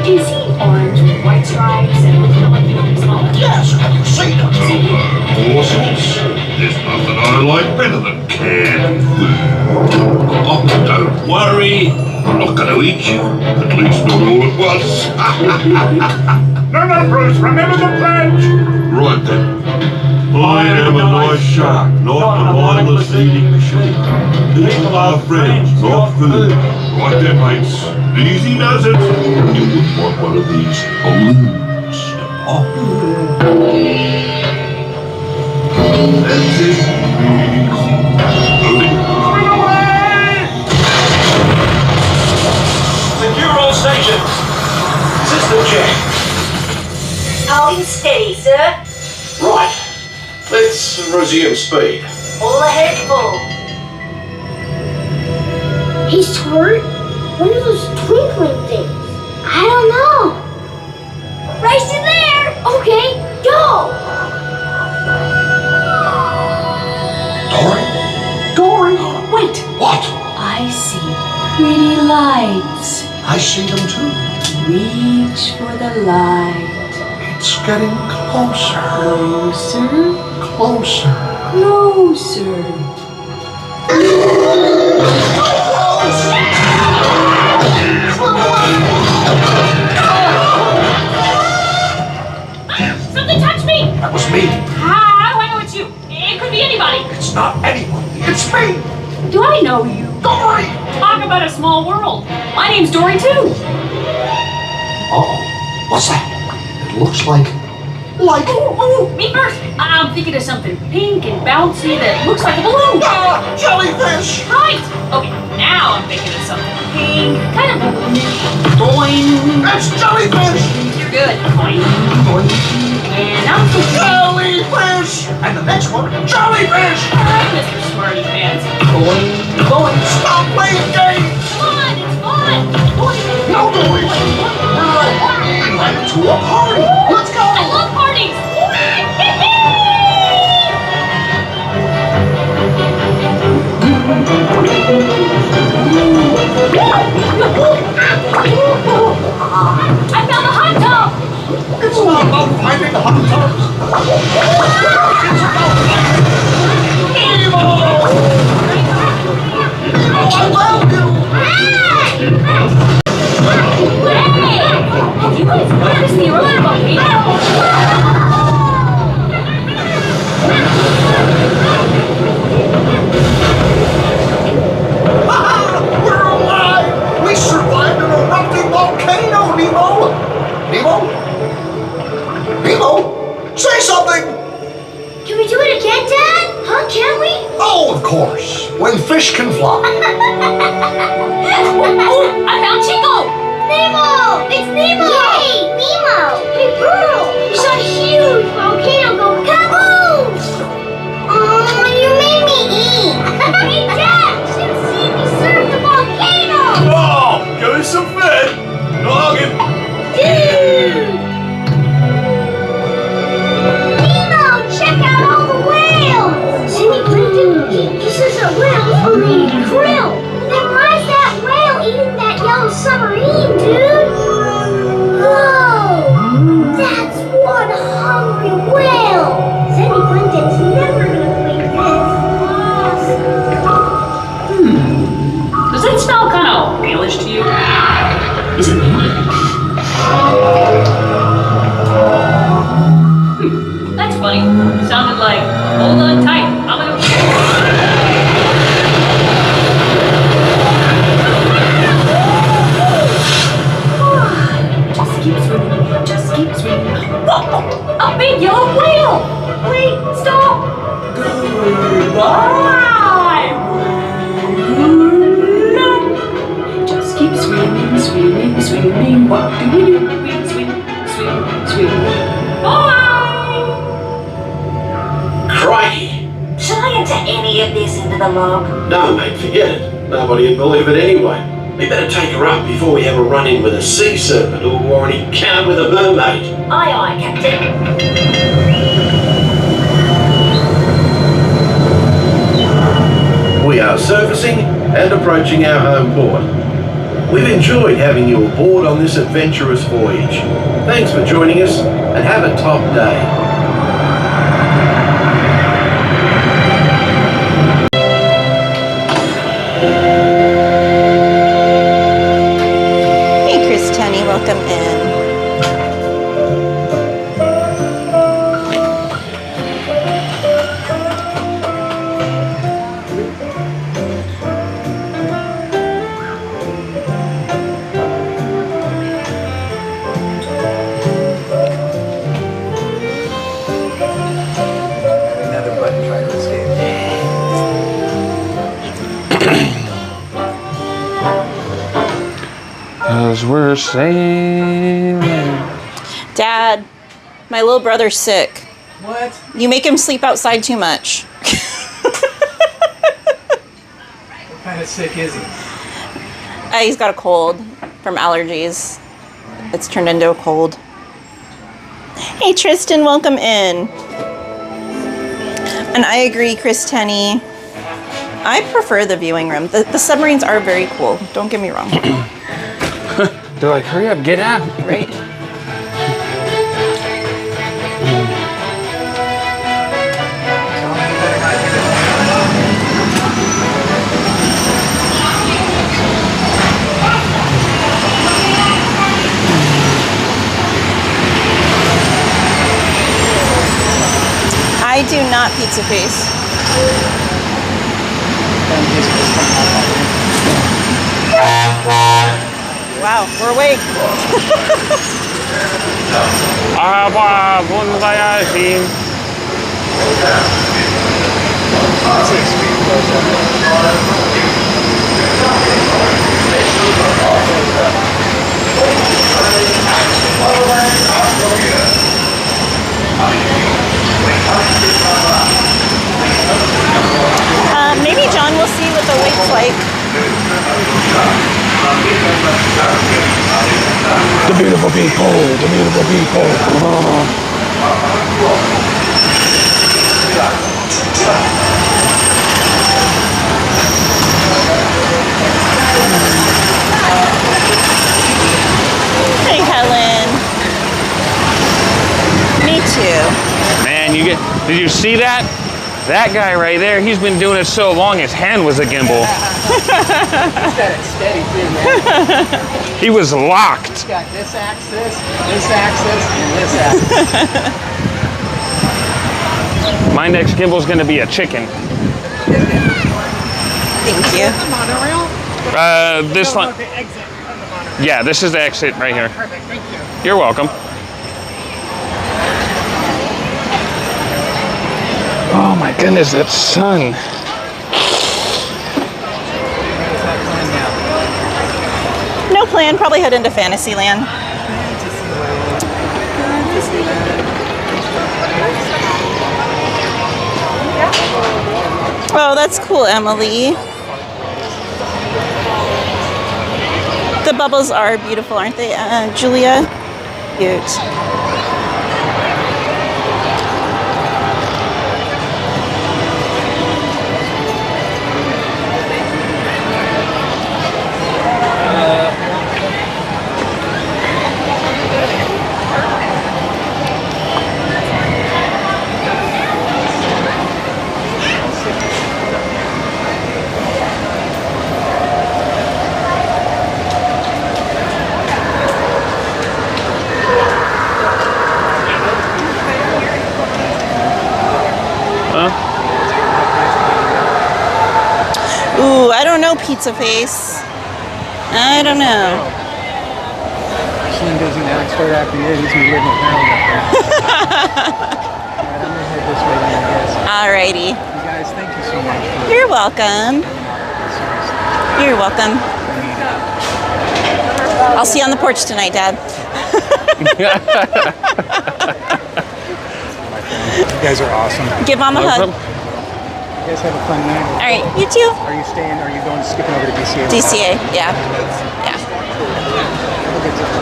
Is he orange with white stripes and looking like really small? Yes, have you seen him? Morsels. There's nothing I like better than canned food. Oh, don't worry. I'm not going to eat you. At least not all at once. No, Bruce, remember the pledge! Right then. I am a nice shark, not a mindless eating machine. People are friends, not food. Right then, mates. Easy does it. You would want one of these balloons. That's it. Easy. Run away! Secure all stations. System check. Holding steady, sir. Right. Let's resume speed. All ahead full. Hey, Squirt. What are those twinkling things? I don't know. Race in there. Okay, go. Dory? Wait, What? I see pretty lights. I see them too. Reach for the light. It's getting closer. Closer, Closer. something touched me! That was me. How do I know it's you? It could be anybody. It's not anyone. It's me. Do I know you? Dory! Talk about a small world. My name's Dory too. Uh-oh. What's that? It looks like... Ooh, me first. I'm thinking of something pink and bouncy that looks like a balloon. Ah, jellyfish! Right. Okay, now I'm thinking of something pink, kind of balloonish. Boing. That's jellyfish! You're good. Boing. Boing. And now I'm thinking... Jellyfish! And the next one, jellyfish! All right, Mr. Smarty Pants. Boing. Boing. Stop playing games! Come on, it's fun. Boing. No, Dory! We're invited to a party! Let's go! I love parties. I found a hot tub. It's not about finding the hot tubs. It's about finding Nemo! Oh, I love you! Hey! You guys noticed the earlier volcano? Say something! Can we do it again, Dad? Huh? Can we? Oh, of course. When fish can fly. Oh, I found Chico! Nemo! It's Nemo! Yay! Nemo! Hey, Pearl! We saw a huge volcano go kaboom! Oh, you made me eat! Hey, Dad! You should have seen me surf the volcano! Oh, give us some food. Noggin. Dude! Nemo! Check out all the whales! Cindy Clinton, he says that whales are made of krill. Then why's that whale eating that yellow submarine, dude? Whoa! That's one hungry whale! Cindy Clinton's never gonna believe this. Does that smell kind of whalish to you? Is it me? That's funny. It sounded like, hold on tight. I'm gonna... Just keep swimming. Just keep swimming. Whoa! A big yellow whale! Wait, stop! Goodbye! Just keep swimming, swimming, swimming. What do we do? We swim, swim, swim. Bye! Crikey! Should I enter any of this into the log? No, mate, forget it. Nobody would believe it anyway. We better take her up before we have a run-in with a sea serpent or any encounter with a mermaid. Aye, aye, Captain. We are surfacing and approaching our home port. We've enjoyed having you aboard on this adventurous voyage. Thanks for joining us and have a top day. Welcome in. Another button trying to escape. Cause we're sailing. Dad, my little brother's sick. What? You make him sleep outside too much. What kind of sick is he? He's got a cold from allergies. It's turned into a cold. Hey Tristan, welcome in. And I agree, Chris Tenney. I prefer the viewing room. The submarines are very cool. Don't get me wrong. They're like, hurry up, get out. Right? I do not pizza face. Wow, we're awake. Bon voyage. Maybe John will see what the wait's like. The beautiful people, the beautiful people. Hey, Helen. Me too. Man, did you see that? That guy right there, he's been doing it so long, his hand was a gimbal. He's got it steady too, man. He was locked. He's got this axis, and this axis. My next gimbal's gonna be a chicken. Thank you. This one. Yeah, this is the exit right here. Perfect, thank you. You're welcome. Oh my goodness, that sun. No plan. Probably head into Fantasyland. Oh, that's cool, Emily. The bubbles are beautiful, aren't they, Julia? Cute. Ooh, I don't know, Pizza Face. I don't know. Slim doesn't start acting it. He's gonna live in Maryland up there. Alright, I'm gonna head this way then, I guess. Alrighty. You guys, thank you so much. You're welcome. You're welcome. I'll see you on the porch tonight, Dad. You guys are awesome. Give Mom a hug. You guys have a fun night. All right, you too. Are you staying? Are you going skipping over to DCA? DCA, yeah.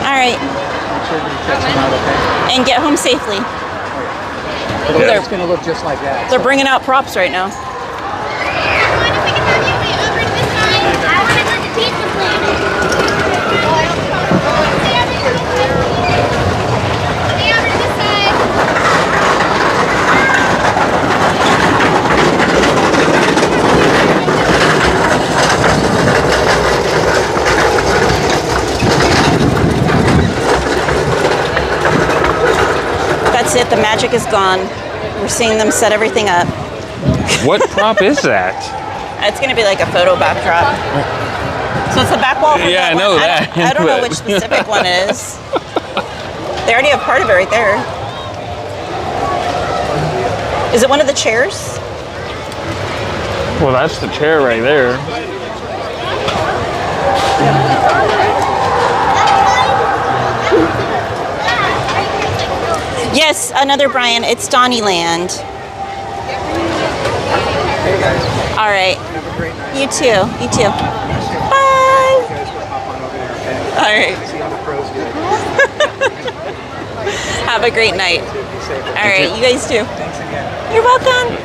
All right. Make sure you check them out, okay? And get home safely. It's going to look just like that. They're bringing out props right now. That's it, the magic is gone. We're seeing them set everything up. What prop is that? It's gonna be like a photo backdrop. So it's the back wall for Yeah, that I know one. that. I don't know which specific one it is. They already have part of it right there. Is it one of the chairs? Well, that's the chair right there. Yes, another Brian. It's Donnieland. Hey guys. All right. Have a great night. You too. You too. Bye. You guys will hop on over there, okay? All right. See how the pros do. Have a great night. Be safe. All right, you guys too. Thanks again. You're welcome.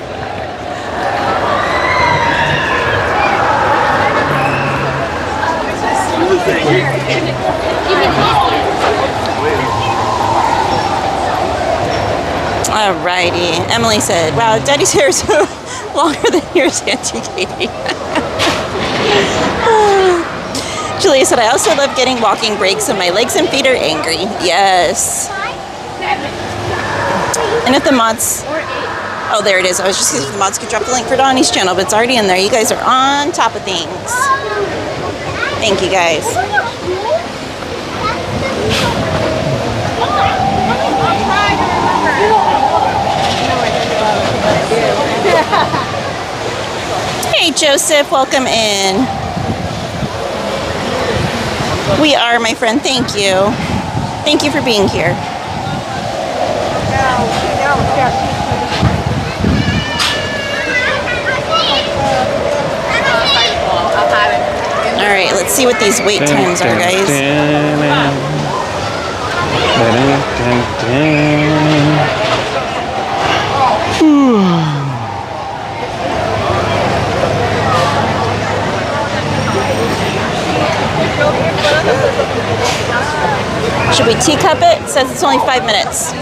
Alrighty. Emily said, wow, Daddy's hair is longer than yours, Auntie Katie. Julia said, I also love getting walking breaks when my legs and feet are angry. Yes. And if the mods... Oh, there it is. I was just if the mods could drop the link for Donnie's channel, but it's already in there. You guys are on top of things. Thank you, guys. Hey, Joseph. Welcome in. We are, my friend. Thank you. Thank you for being here. All right, let's see what these wait times are, guys. Should we teacup it? It says it's only 5 minutes.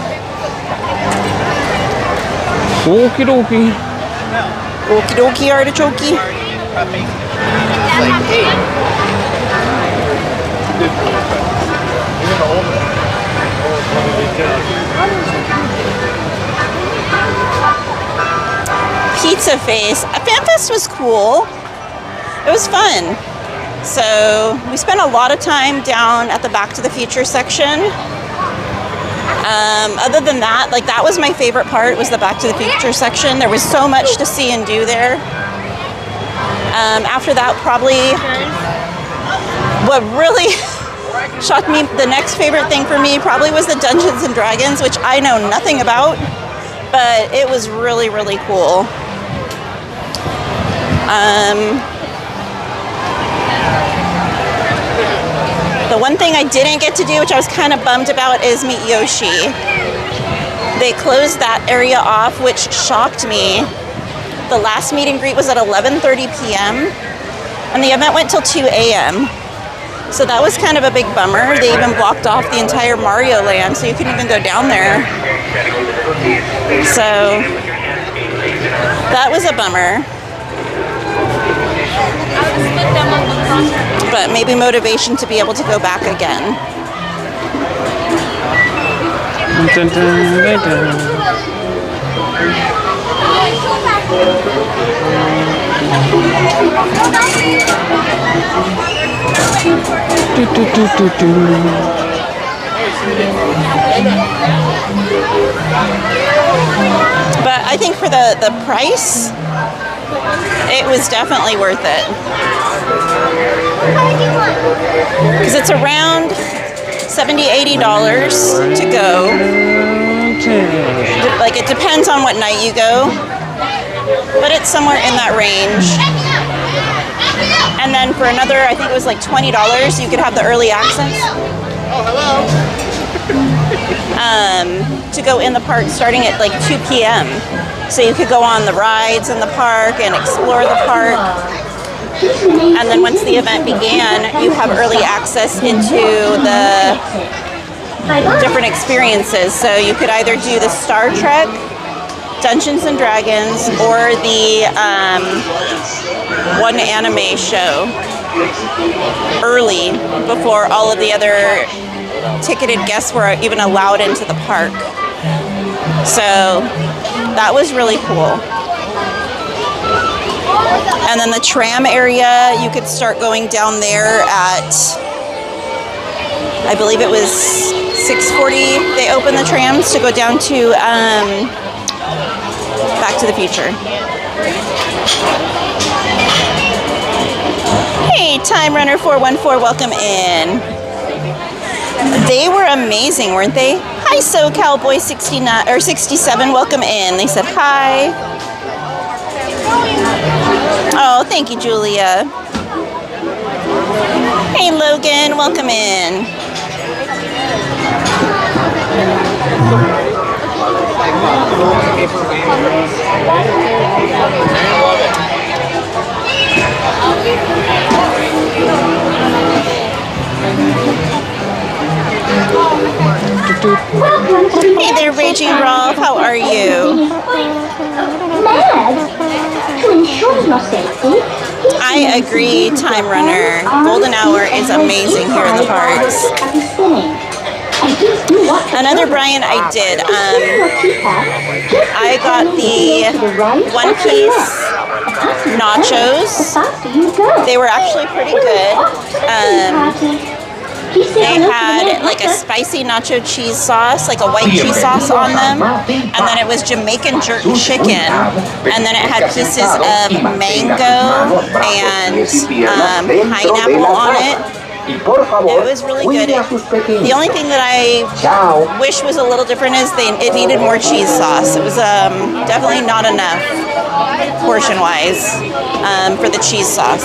Okie dokie. Okie dokie, artichoke. Pizza Face. FanFest was cool. It was fun. So we spent a lot of time down at the Back to the Future section. Other than that, like that was my favorite part, was the Back to the Future section. There was so much to see and do there. After that, probably what really shocked me, the next favorite thing for me probably was the Dungeons and Dragons, which I know nothing about, but it was really, really cool. The one thing I didn't get to do, which I was kind of bummed about, is meet Yoshi. They closed that area off, which shocked me. The last meet and greet was at 11:30 p.m. and the event went till 2 a.m. So that was kind of a big bummer. They even blocked off the entire Mario Land, so you couldn't even go down there. So that was a bummer. But maybe motivation to be able to go back again. Dun, dun, dun, dun. Do, do, do, do, do. But I think for the price, it was definitely worth it. Because it's around $70–80 to go. Like, it depends on what night you go, but it's somewhere in that range. And then for another, I think it was like $20, you could have the early access. Oh, hello. To go in the park starting at like 2 p.m. So you could go on the rides in the park and explore the park. And then once the event began, you have early access into the different experiences. So you could either do the Star Trek, Dungeons and Dragons, or the one anime show early before all of the other ticketed guests were even allowed into the park. So that was really cool. And then the tram area, you could start going down there at, I believe it was 6:40. They opened the trams to go down to Back to the Future. Hey, Time Runner 414, welcome in. They were amazing, weren't they? Hi, SoCal Boy 69 or 67, welcome in. They said hi. Oh, thank you, Julia. Hey, Logan, welcome in. Hey there, Raging Rolf, how are you? I agree, Time Runner. Golden Hour is amazing here in the parks. Another Brian I did. I got the One Piece nachos. They were actually pretty good. They had like a spicy nacho cheese sauce, like a white cheese sauce on them, and then it was Jamaican jerk chicken, and then it had pieces of mango and pineapple on it. It was really good. The only thing that I wish was a little different is it needed more cheese sauce. It was definitely not enough portion-wise for the cheese sauce.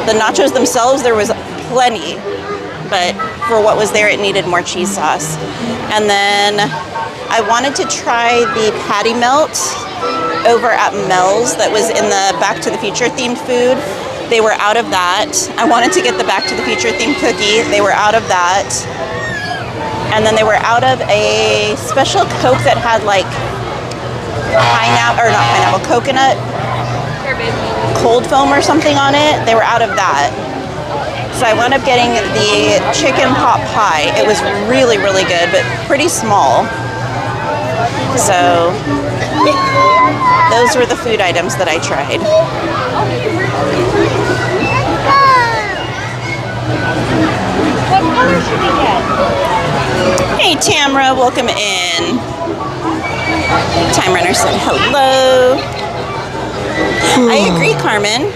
The nachos themselves, there was plenty, but for what was there, it needed more cheese sauce. And then I wanted to try the patty melt over at Mel's that was in the Back to the Future themed food. They were out of that. I wanted to get the Back to the Future themed cookie. They were out of that. And then they were out of a special Coke that had like coconut cold foam or something on it. They were out of that. So I wound up getting the chicken pot pie. It was really, really good, but pretty small. So those were the food items that I tried. What color should we get? Hey Tamra, welcome in. Time Runner said hello. I agree, Carmen.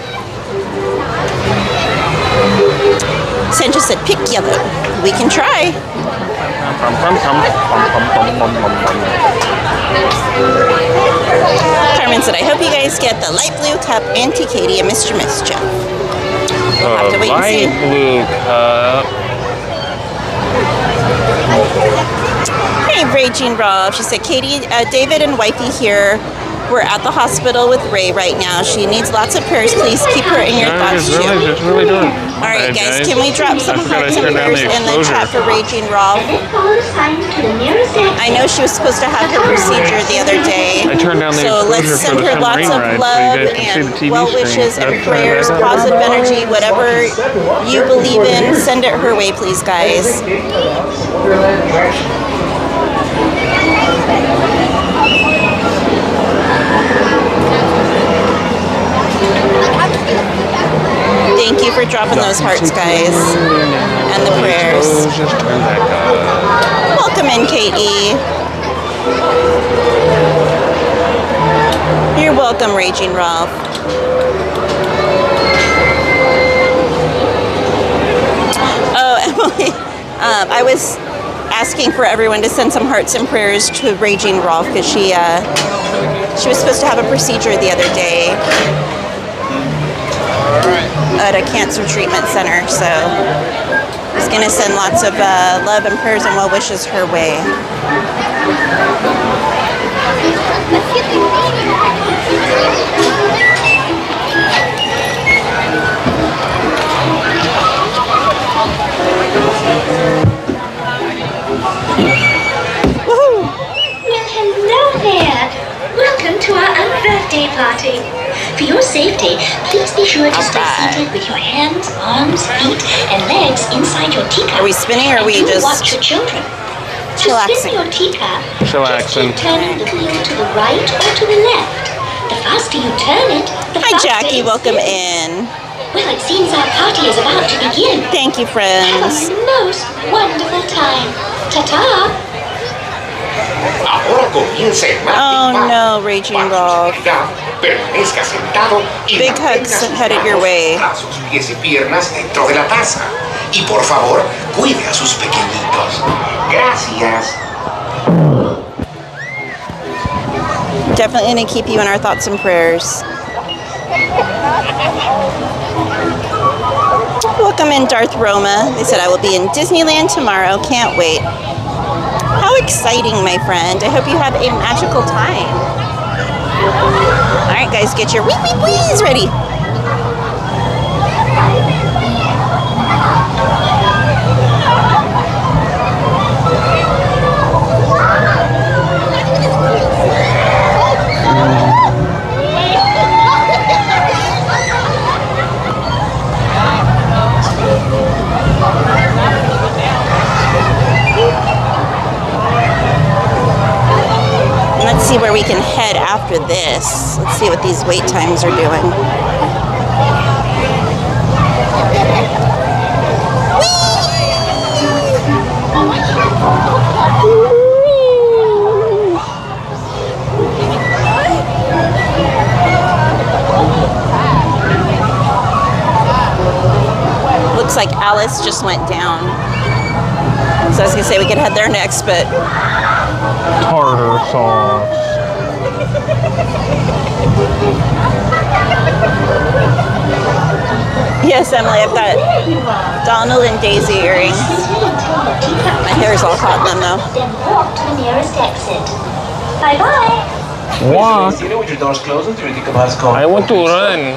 Sandra said pick yellow. We can try. Carmen said, I hope you guys get the light blue cup, Auntie Katie, and Mr. Mischief. We'll have to wait and see. Light blue cup. Hey, Raging Rob. She said, Katie, David and wifey here. We're at the hospital with Ray right now. She needs lots of prayers. Please keep her in your thoughts too. It's really good. All right, guys, can we drop some hearts and prayers in the chat for Raging Rob? I know she was supposed to have her procedure the other day. I turned down the so let's send her lots of love and well wishes and prayers, positive energy, whatever you believe in. Send it her way, please, guys. Thank you for dropping those hearts, guys, and the prayers. Welcome in, Katie. You're welcome, Raging Ralph. Oh, Emily, I was asking for everyone to send some hearts and prayers to Raging Ralph because she was supposed to have a procedure the other day at a cancer treatment center, so I was going to send lots of love and prayers and well wishes her way. Well, hello there. Welcome to our birthday party. For your safety, please be sure to stay seated with your hands, arms, feet, and legs inside your teacup. Are we spinning or are we just watch your children? chillaxing? To spin your teacup, Chillaxing. just keep turning the wheel to the right or to the left. The faster you turn it, the Hi, faster Jackie. it Welcome spins. in. Well, it seems our party is about to begin. Thank you, Have friends. a most wonderful time. Ta-ta! Ahora comienza el más Oh no, Raging Ralph. Permanezca sentado y Big mantenga hugs sus headed your manos, way. brazos, pies y piernas dentro de la taza. Y por favor, cuide a sus pequeñitos. Gracias. Definitely going to keep you in our thoughts and prayers. Welcome in, Darth Roma. They said I will be in Disneyland tomorrow. Can't wait. How exciting, my friend. I hope you have a magical time. All right, guys, get your wee-wee-wees ready. Let's see where we can head after this. Let's see what these wait times are doing. Looks like Alice just went down. So I was gonna say we could head there next, but Tartar sauce. yes, Emily, I've got Donald and Daisy earrings. My hair's all caught in them though. Then walk to the nearest exit. Bye-bye. Walk. You know when your door's closing, do you think about it? I want to run.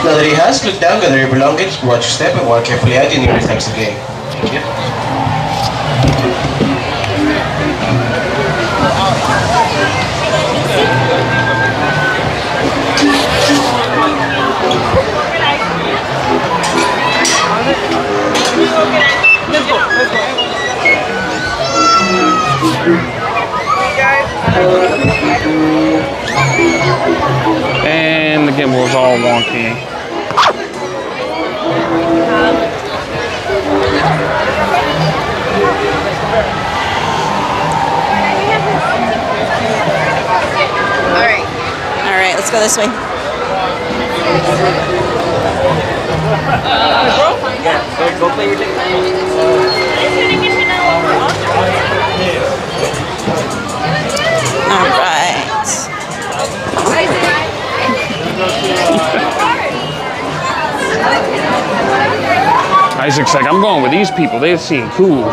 Now that he has, look down, gather your belongings, watch your step, and walk carefully out your nearest exit gate. Thank you. And the gimbal is all wonky. go this way. Yeah, go play your game. All right. Isaac's like, I'm going with these people. They seem cool.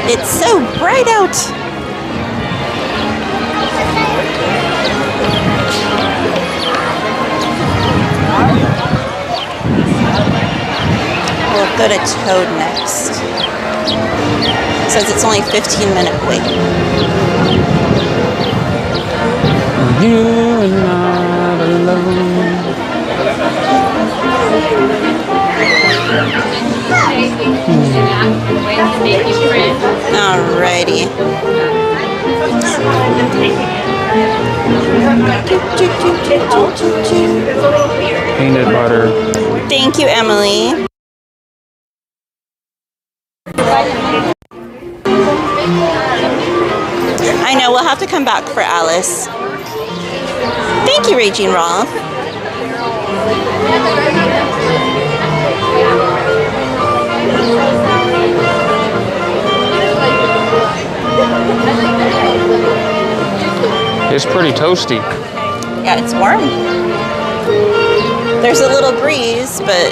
It's so bright out. We'll go to Toad next. It says it's only a 15-minute wait. You're not alone. Alrighty. Peanut butter. Thank you, Emily. I know, we'll have to come back for Alice. Thank you, Raging Rolf. It's pretty toasty. Yeah, it's warm. There's a little breeze, but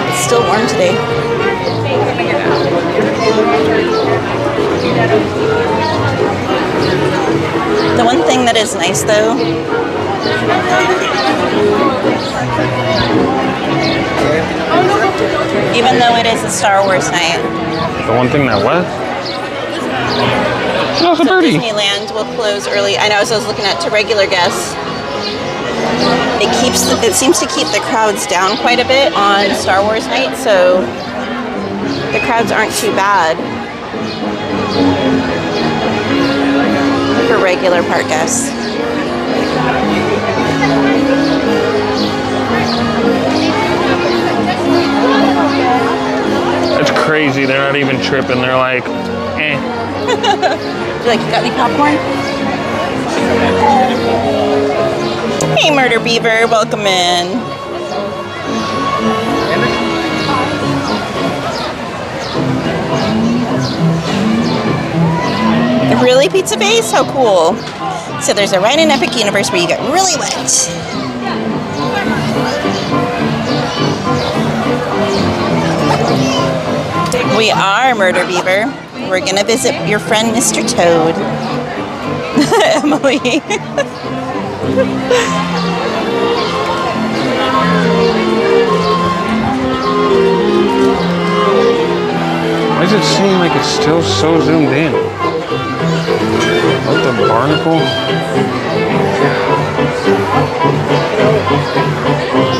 it's still warm today. The one thing that is nice, though, even though it is a Star Wars night, The one thing that what? No, it's a birdie. Disneyland will close early. I know, as I was looking at to regular guests, it seems to keep the crowds down quite a bit on Star Wars night, so the crowds aren't too bad for regular park guests. It's crazy. They're not even tripping. They're like, eh. You like, got any popcorn? Hey, Murder Beaver, welcome in. Really, Pizza Face? How cool. So there's a ride in Epic Universe where you get really wet. We are, Murder Beaver. We're gonna visit your friend, Mr. Toad. Emily. Why does it seem like it's still so zoomed in? What the barnacle?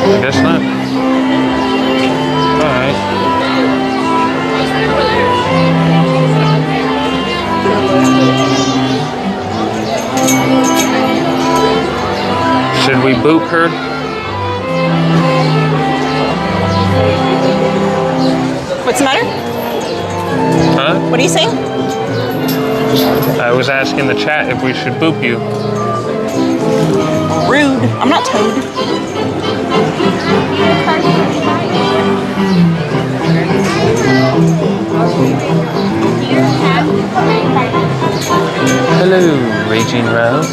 I guess not. Alright. Should we boop her? What's the matter? Huh? What are you saying? I was asking the chat if we should boop you. Rude. I'm not Toad. Hello, Raging Ralph.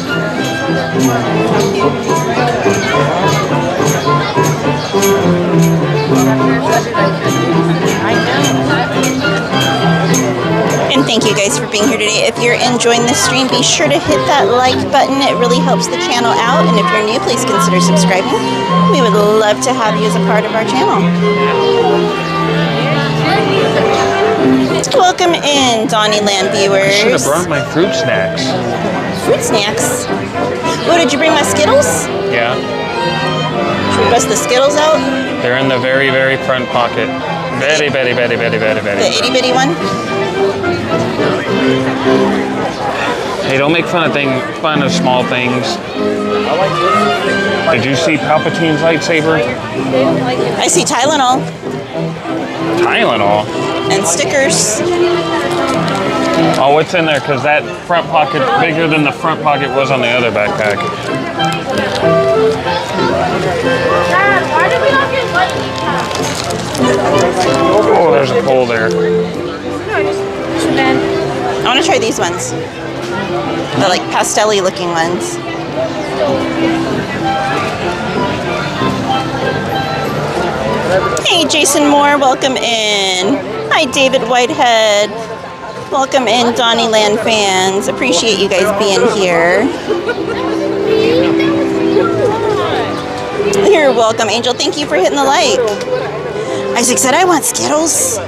And thank you guys for being here today. If you're enjoying this stream, be sure to hit that like button. It really helps the channel out. And if you're new, please consider subscribing. We would love to have you as a part of our channel. Welcome in, Donnie Land viewers. I should have brought my fruit snacks. Fruit snacks? Oh, did you bring my Skittles? Yeah. Should we bust the Skittles out? They're in the very, very front pocket. Very, very, very, very, very, very. The itty bitty one? Hey, don't make fun of small things. Did you see Palpatine's lightsaber? I see Tylenol. Tylenol? And stickers. Oh, what's in there? Because that front pocket bigger than the front pocket was on the other backpack. Dad, why did we not get what? Oh, there's a pole there. No, just then. I want to try these ones. The like pastel-y looking ones. Hey, Jason Moore, welcome in. Hi, David Whitehead. Welcome in, Donnieland fans. Appreciate you guys being here. You're welcome, Angel. Thank you for hitting the like. Isaac said, I want Skittles.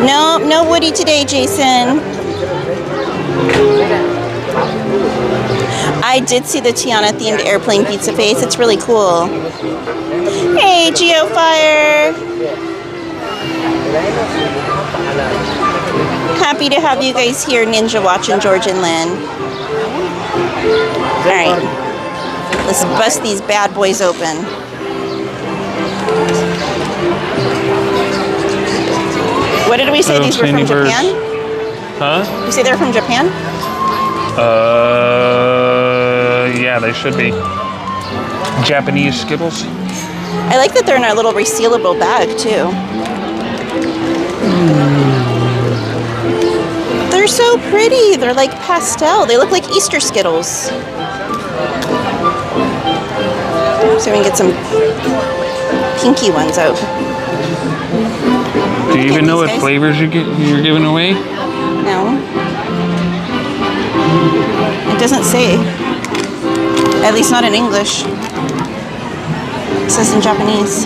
No, no Woody today, Jason. I did see the Tiana themed airplane pizza face. It's really cool. Hey, GeoFire. Happy to have you guys here, Ninja Watch and George and Lynn. All right, let's bust these bad boys open. What did we say these were from Japan? Huh? You say they're from Japan? Yeah, they should be. Japanese Skittles. I like that they're in a little resealable bag, too. They're so pretty. They're like pastel. They look like Easter Skittles. So we can get some pinky ones out. Do you even know what flavors you're giving away? No. It doesn't say. At least not in English. It says in Japanese.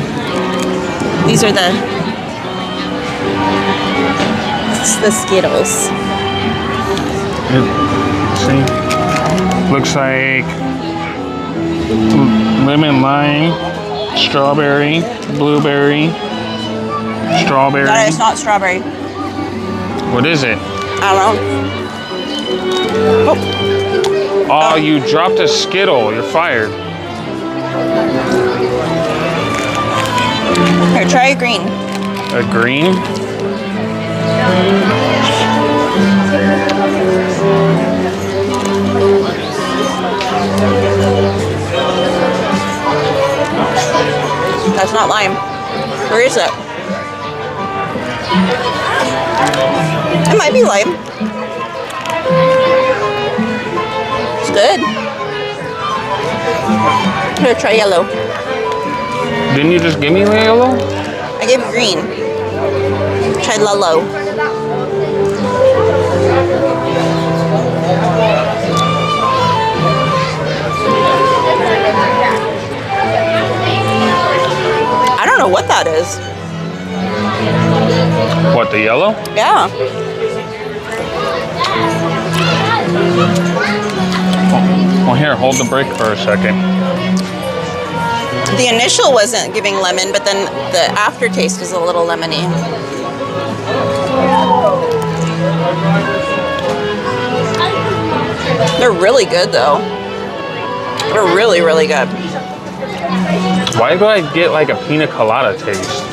These are the Skittles. See? Looks like lemon, lime, strawberry, blueberry, strawberry. No, it's not strawberry. What is it? I don't know. Oh, you dropped a Skittle. You're fired. Here, try a green. A green? That's not lime. Where is it? It might be lime. It's good. Here, try yellow. Didn't you just give me yellow? I gave you green. Try Lolo. I don't know what that is. What, the yellow? Yeah. Well, here, hold the brick for a second. The initial wasn't giving lemon, but then the aftertaste is a little lemony. They're really good, though. They're really, really good. Why do I get like a pina colada taste?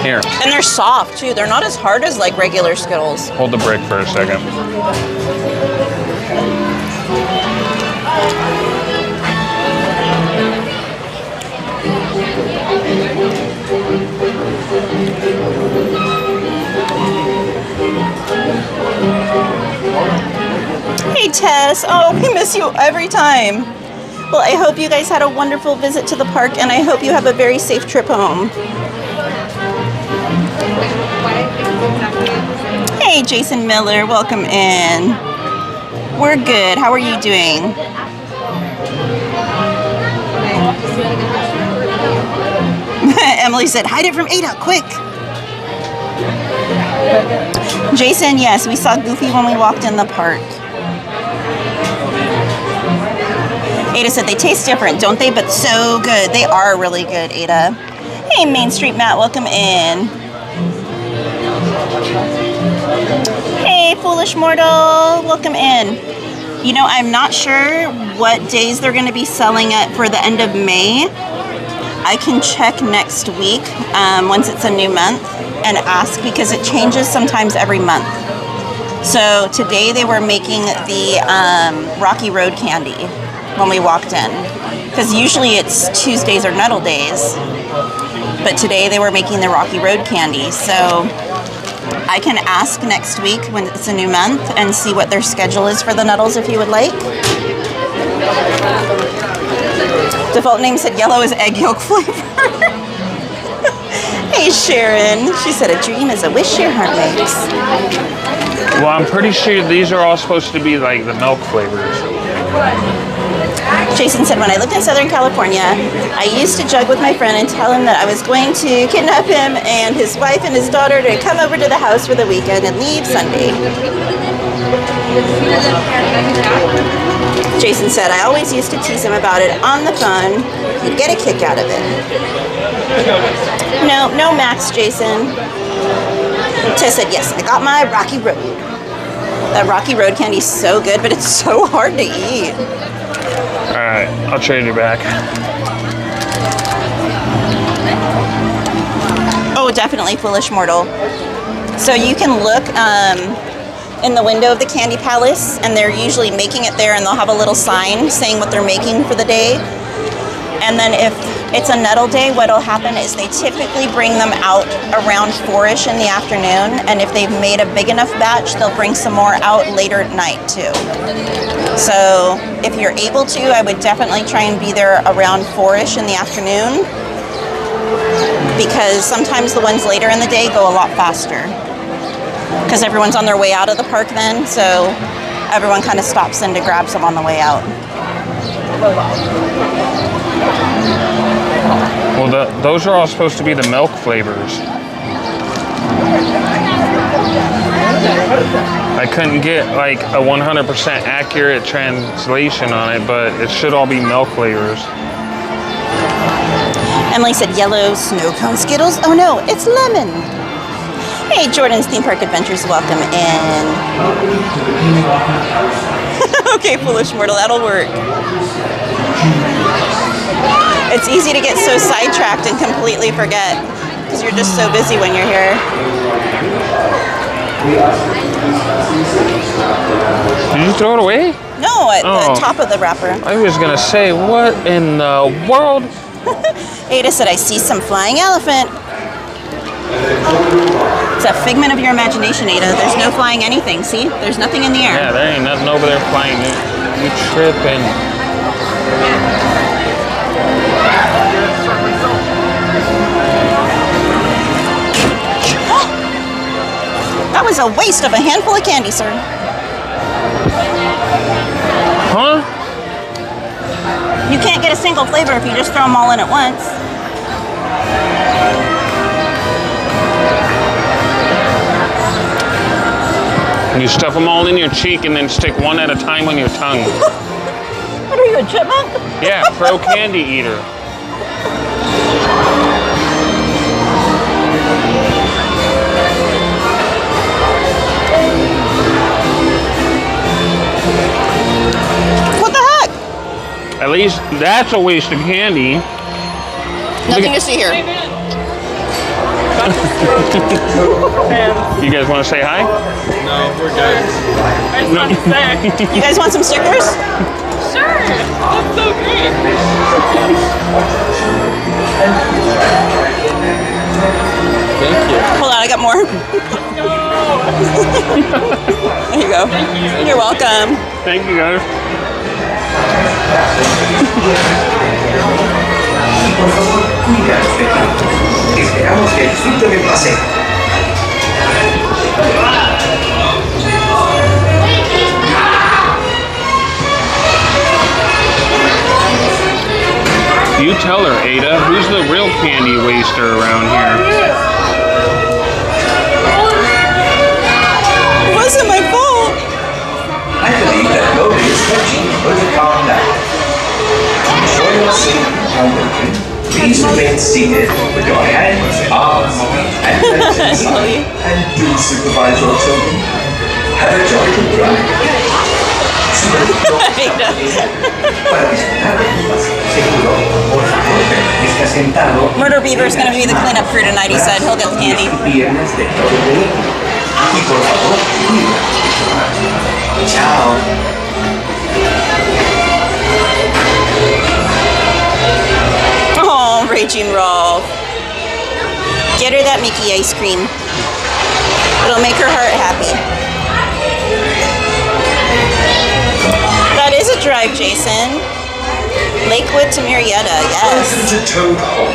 Here. And they're soft, too. They're not as hard as like regular Skittles. Hold the brick for a second. Hey, Tess. Oh, we miss you every time. Well, I hope you guys had a wonderful visit to the park, and I hope you have a very safe trip home. Hey, Jason Miller. Welcome in. We're good. How are you doing? Emily said, hide it from Ada, quick. Jason, yes, we saw Goofy when we walked in the park. Ada said, they taste different, don't they? But so good. They are really good, Ada. Hey, Main Street Matt, welcome in. Hey, foolish mortal, welcome in. You know, I'm not sure what days they're going to be selling it for the end of May. I can check next week once it's a new month and ask because it changes sometimes every month. So today they were making the Rocky Road candy when we walked in. Because usually it's Tuesdays or Nuddle days. But today they were making the Rocky Road candy. So I can ask next week when it's a new month and see what their schedule is for the Nuddles if you would like. Default name said yellow is egg yolk flavor. Hey Sharon, she said a dream is a wish your heart makes. Well, I'm pretty sure these are all supposed to be like the milk flavors. Jason said, when I lived in Southern California, I used to jug with my friend and tell him that I was going to kidnap him and his wife and his daughter to come over to the house for the weekend and leave Sunday. Jason said, I always used to tease him about it on the phone. He'd get a kick out of it. No Max, Jason. Tess said, yes, I got my Rocky Road. That Rocky Road candy's so good, but it's so hard to eat. Alright, I'll trade you back. Oh, definitely foolish mortal. So you can look in the window of the Candy Palace, and they're usually making it there, and they'll have a little sign saying what they're making for the day. And then if it's a Nuddle day, what'll happen is they typically bring them out around 4-ish in the afternoon, and if they've made a big enough batch, they'll bring some more out later at night too. So if you're able to, I would definitely try and be there around 4-ish in the afternoon, because sometimes the ones later in the day go a lot faster because everyone's on their way out of the park then, so everyone kind of stops in to grab some on the way out. Well, those are all supposed to be the milk flavors. I couldn't get like a 100% accurate translation on it, but it should all be milk flavors. Emily said yellow snow cone Skittles. Oh no, it's lemon. Hey, Jordan's Theme Park Adventures, welcome in. Okay, foolish mortal, that'll work. It's easy to get so sidetracked and completely forget because you're just so busy when you're here. Did you throw it away? No, at the top of the wrapper. I was gonna say, what in the world? Ada said, I see some flying elephant. It's a figment of your imagination, Ada. There's no flying anything. See? There's nothing in the air. Yeah, there ain't nothing over there flying. You tripping. That was a waste of a handful of candy, sir. Huh? You can't get a single flavor if you just throw them all in at once. You stuff them all in your cheek and then stick one at a time on your tongue. What are you, a chipmunk? Yeah, pro candy eater. What the heck? At least that's a waste of candy. Nothing to see here. You guys want to say hi? No, we're good. I just want to say. You guys want some stickers? Sure. That's so great. Thank you. Hold on, I got more. There you go. Thank you. You're welcome. Thank you, guys. Por favor, cuida a su pequeño. Esperamos que disfruten el paseo. You tell her, Ada, who's the real candy waster around here? It wasn't my fault. I believe that nobody is touching but the calm down. Enjoy your scene, children. Be Please remain seated with your hands, arms, and legs inside. And do supervise your children. Have a joyful drive. Murder Beaver's gonna be the cleanup crew tonight, he said. He'll get the candy. Ciao. Oh, Raging Rolf. Get her that Mickey ice cream. It'll make her heart happy. That is a drive, Jason. Lakewood to Marietta, yes. Welcome to Toad Hall.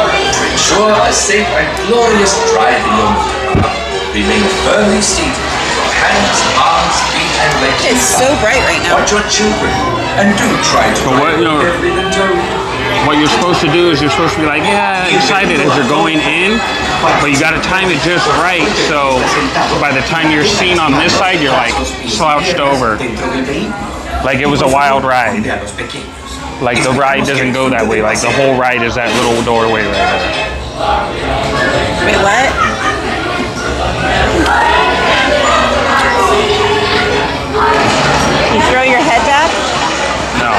To ensure a safe and glorious drive in your car, remain firmly seated. Your hands, arms, feet, and legs. It's so bright right now. Watch your children and do try to carefully the toad. What you're supposed to do is you're supposed to be like, yeah, excited as you're going in, but you got to time it just right. So by the time you're seen on this side, you're like slouched over, like it was a wild ride. Like the ride doesn't go that way. Like the whole ride is that little doorway right there. Wait, what? You throw your head back? No.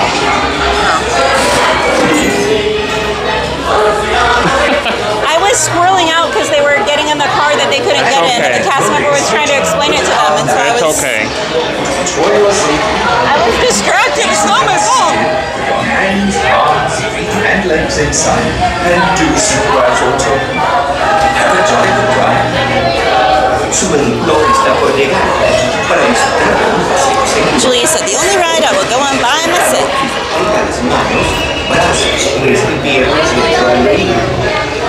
I was swirling out because they were getting in the car that they couldn't get in, and the cast member was trying to explain it to them, and so I was distracted. It's not my fault. Your hands, arms, feet, and legs inside, and do supervise your children. Have a joyful drive. Su vehículo está por llegar. Para disfrutar de un paseo seguro. Julia said, the only ride I will go on by myself. Manos, brazos, pies y piernas dentro del vehículo.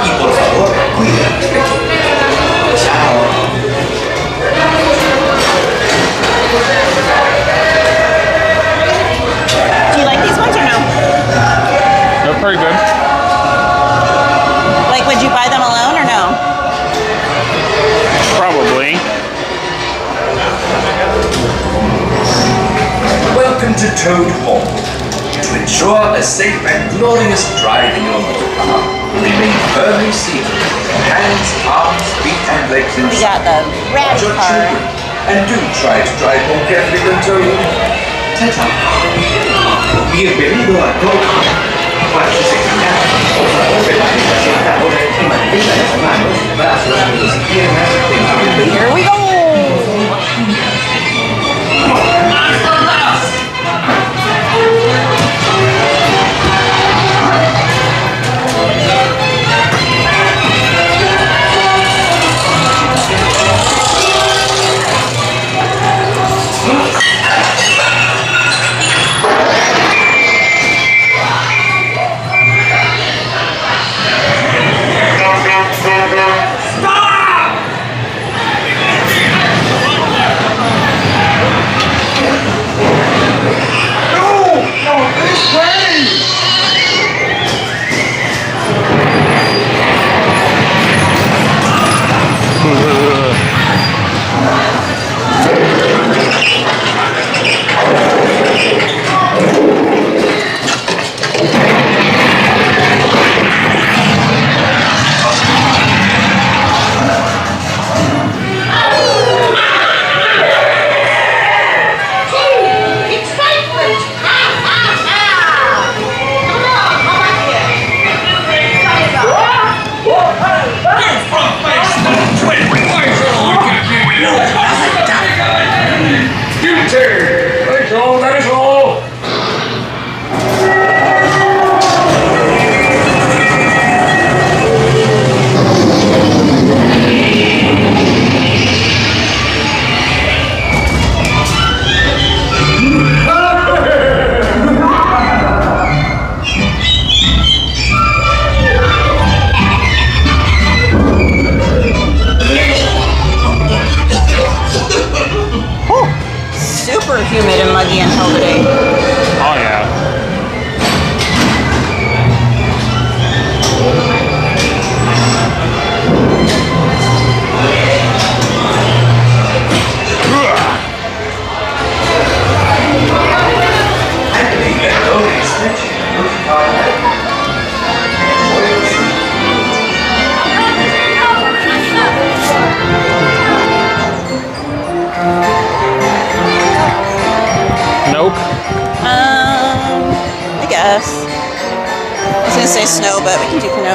Y por favor, cuida. Chao. Do you like these ones or no? They're pretty good. Like, would you buy them alone or no? Probably. Welcome to Toad Hall. To ensure a safe and glorious drive in your car, remain firmly seated. Hands, arms, feet, and legs inside. We got the rat Watch your car. children, and do try to drive more carefully than Toad. Ta-ta. Bienvenido a Toad Hall. Para su seguridad, por favor, permanezca sentado y mantenga las manos, brazos, pies y piernas dentro del vehículo. Here we go.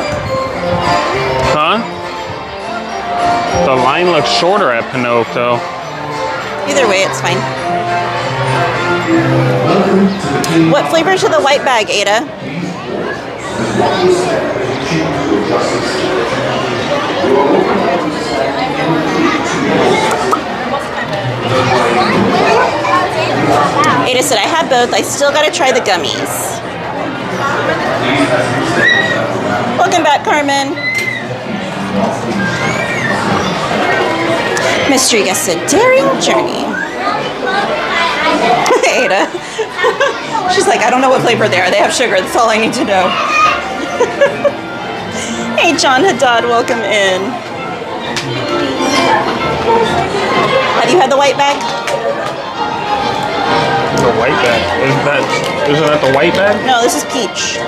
Pinocchio. Huh? The line looks shorter at Pinocchio, though. Either way, it's fine. What flavors are the white bag, Ada? Ada said, I had both. I still got to try the gummies. Welcome back, Carmen. Mystery guest said, daring journey. Ada. She's like, I don't know what flavor they are. They have sugar. That's all I need to know. Hey, John Haddad, welcome in. Have you had the white bag? The white bag? Isn't that the white bag? No, this is peach.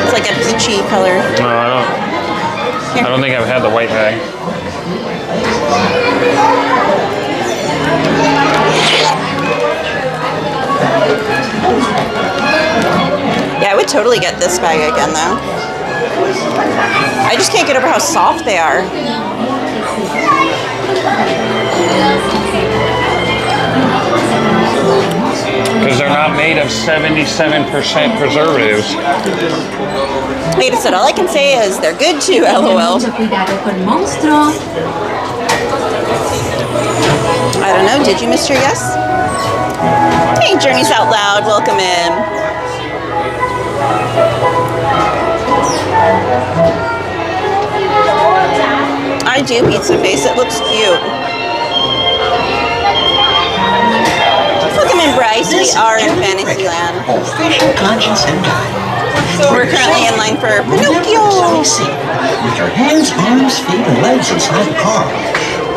It's like a peachy color. No, I don't think I've had the white bag. Yeah, I would totally get this bag again, though. I just can't get over how soft they are. Because they're not made of 77% preservatives. Ada said, all I can say is they're good too, LOL. I don't know, did you, Mr. Yes? Hey, Journeys Out Loud, welcome in. I do pizza face, it looks cute. Welcome in, Bryce, we are in Fantasyland. Official conscience and guide. We're currently in line for Pinocchio. With your hands, arms, feet, and legs inside the car.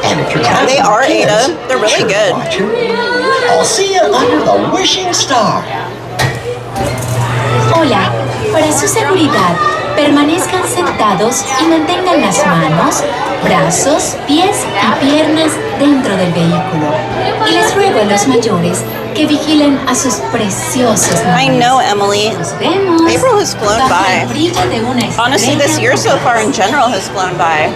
And if you're They are, Ada. They're really good. I'll see you under the wishing star. Hola, para su seguridad, permanezcan sentados y mantengan las manos, brazos, pies y piernas dentro del vehículo. Y les ruego a los mayores que vigilen a sus preciosos niños. I know, Emily. April has flown by. Honestly, this year so far in general has flown by.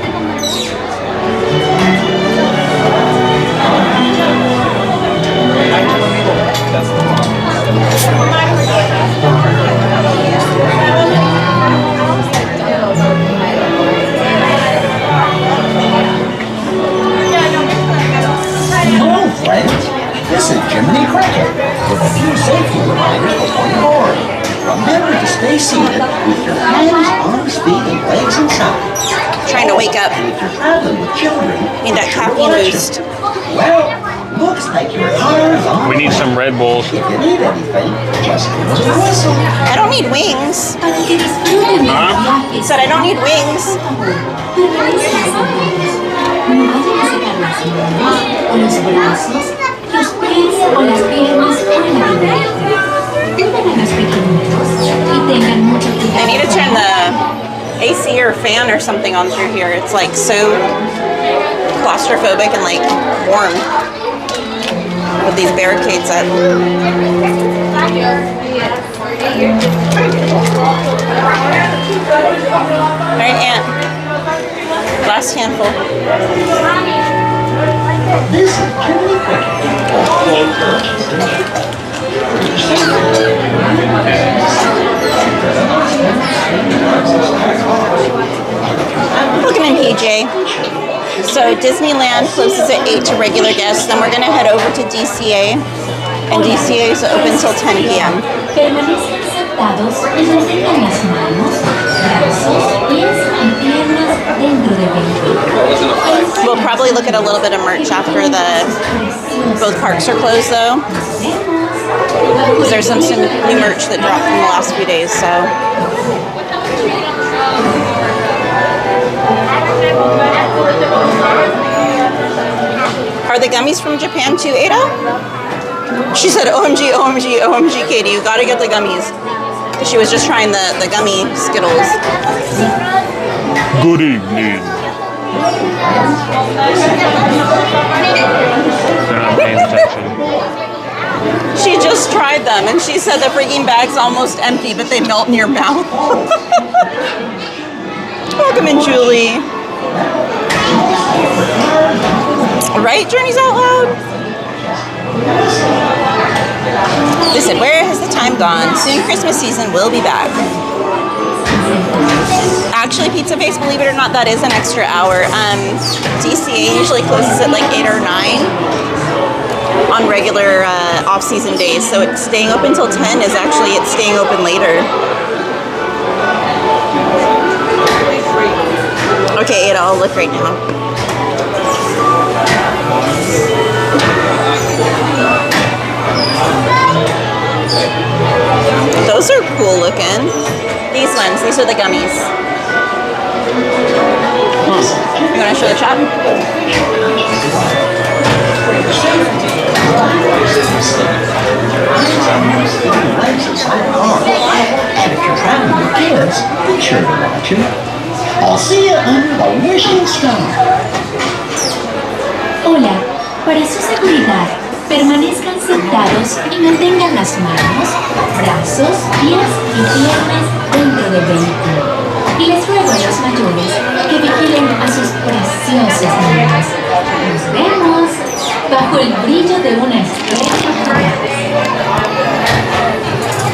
Hello, friends. This is Jiminy Cricket with a few safety reminders before you board. Remember to stay seated with your hands, arms, feet, and legs inside. Trying to wake up. And if you're traveling with children, need that caffeine boost. Well, looks like your car is on. We need some Red Bulls. If you need anything, just give us a whistle. I don't need wings. Huh? Said I don't need wings. I need to turn the AC or fan or something on through here. It's like so claustrophobic and like warm with these barricades up. Alright, Aunt. Last handful. This is Jiminy Welcome in, PJ. So Disneyland closes at 8 to regular guests. Then we're going to head over to DCA. And DCA is open till 10 p.m. Permanezcan sentados y mantengan las manos, brazos, pies y piernas dentro del vehículo. We'll probably look at a little bit of merch after both parks are closed, though. Because there's some new merch that dropped in the last few days, so. Are the gummies from Japan too, Ada? She said, OMG, OMG, OMG, Katie, you gotta get the gummies. She was just trying the gummy Skittles. Good evening. They're not paying attention. She just tried them and she said the freaking bag's almost empty, but they melt in your mouth. Welcome in, Julie. Right, Journeys Out Loud? Listen, where has the time gone? Soon Christmas season will be back. Actually, Pizza Face, believe it or not, that is an extra hour. DCA usually closes at like 8 or 9 on regular off-season days, so it's staying open till 10 is actually it's staying open later. Okay, Ada, I'll look right now. Those are cool looking. These ones, these are the gummies. You want to show the shop? And if you're traveling with kids, be sure to watch it. I'll see you under the wishing star. Hola, para su seguridad, permanezcan sentados y mantengan las manos, brazos, pies y piernas dentro del vehículo. Y les ruego a los mayores que vigilen a sus preciosos niños. Nos vemos bajo el brillo de una estrella.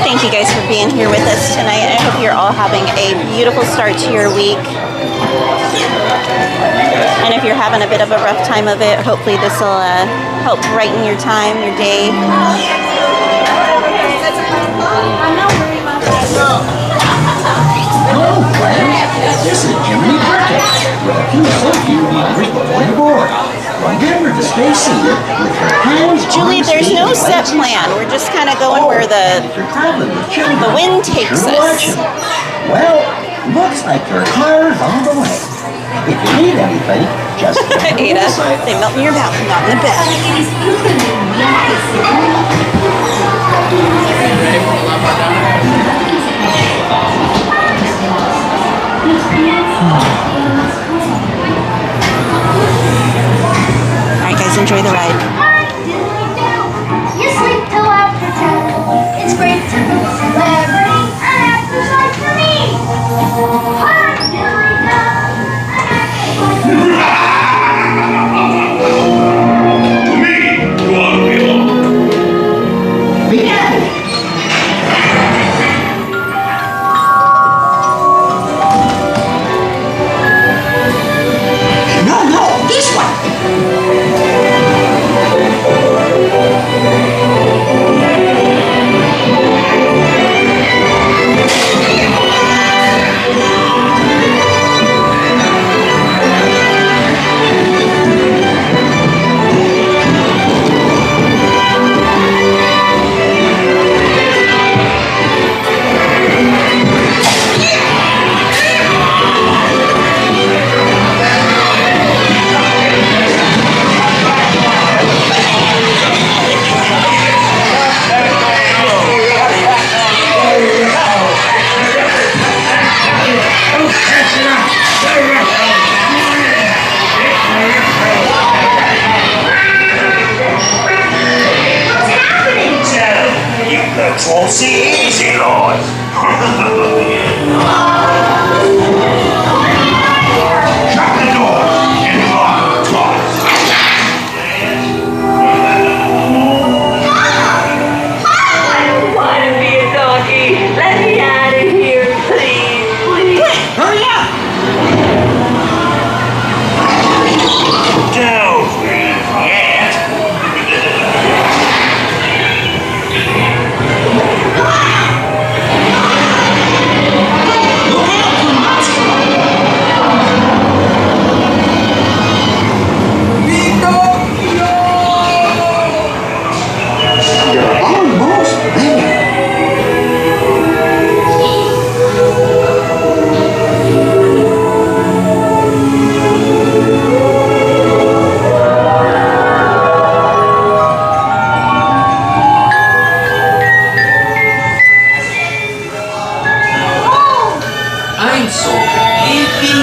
Thank you guys for being here with us tonight. I hope you're all having a beautiful start to your week. And if you're having a bit of a rough time of it, hopefully this will help brighten your time, your day. Hello, friends. This is Jiminy Cricket with a few safety reminders before you board. Remember to stay seated with your hands Julie, there's no set plan. We're just kind of going where the wind takes us. Well, looks like your car's on the way. If you need anything, just Ada, they melt in your mouth, not in the bed. Alright guys, enjoy the ride. You sleep till after 10. It's great to be a celebrity and exercise for me. Hi, Dilly To me, you ought to belong. Be careful. No, this one. Control C easy, Lord. Shut the door and lock the doors. I don't want to be a donkey. Let me out of here, please. Please. Hurry up. Don't leave yet. You're almost there. I'm so happy.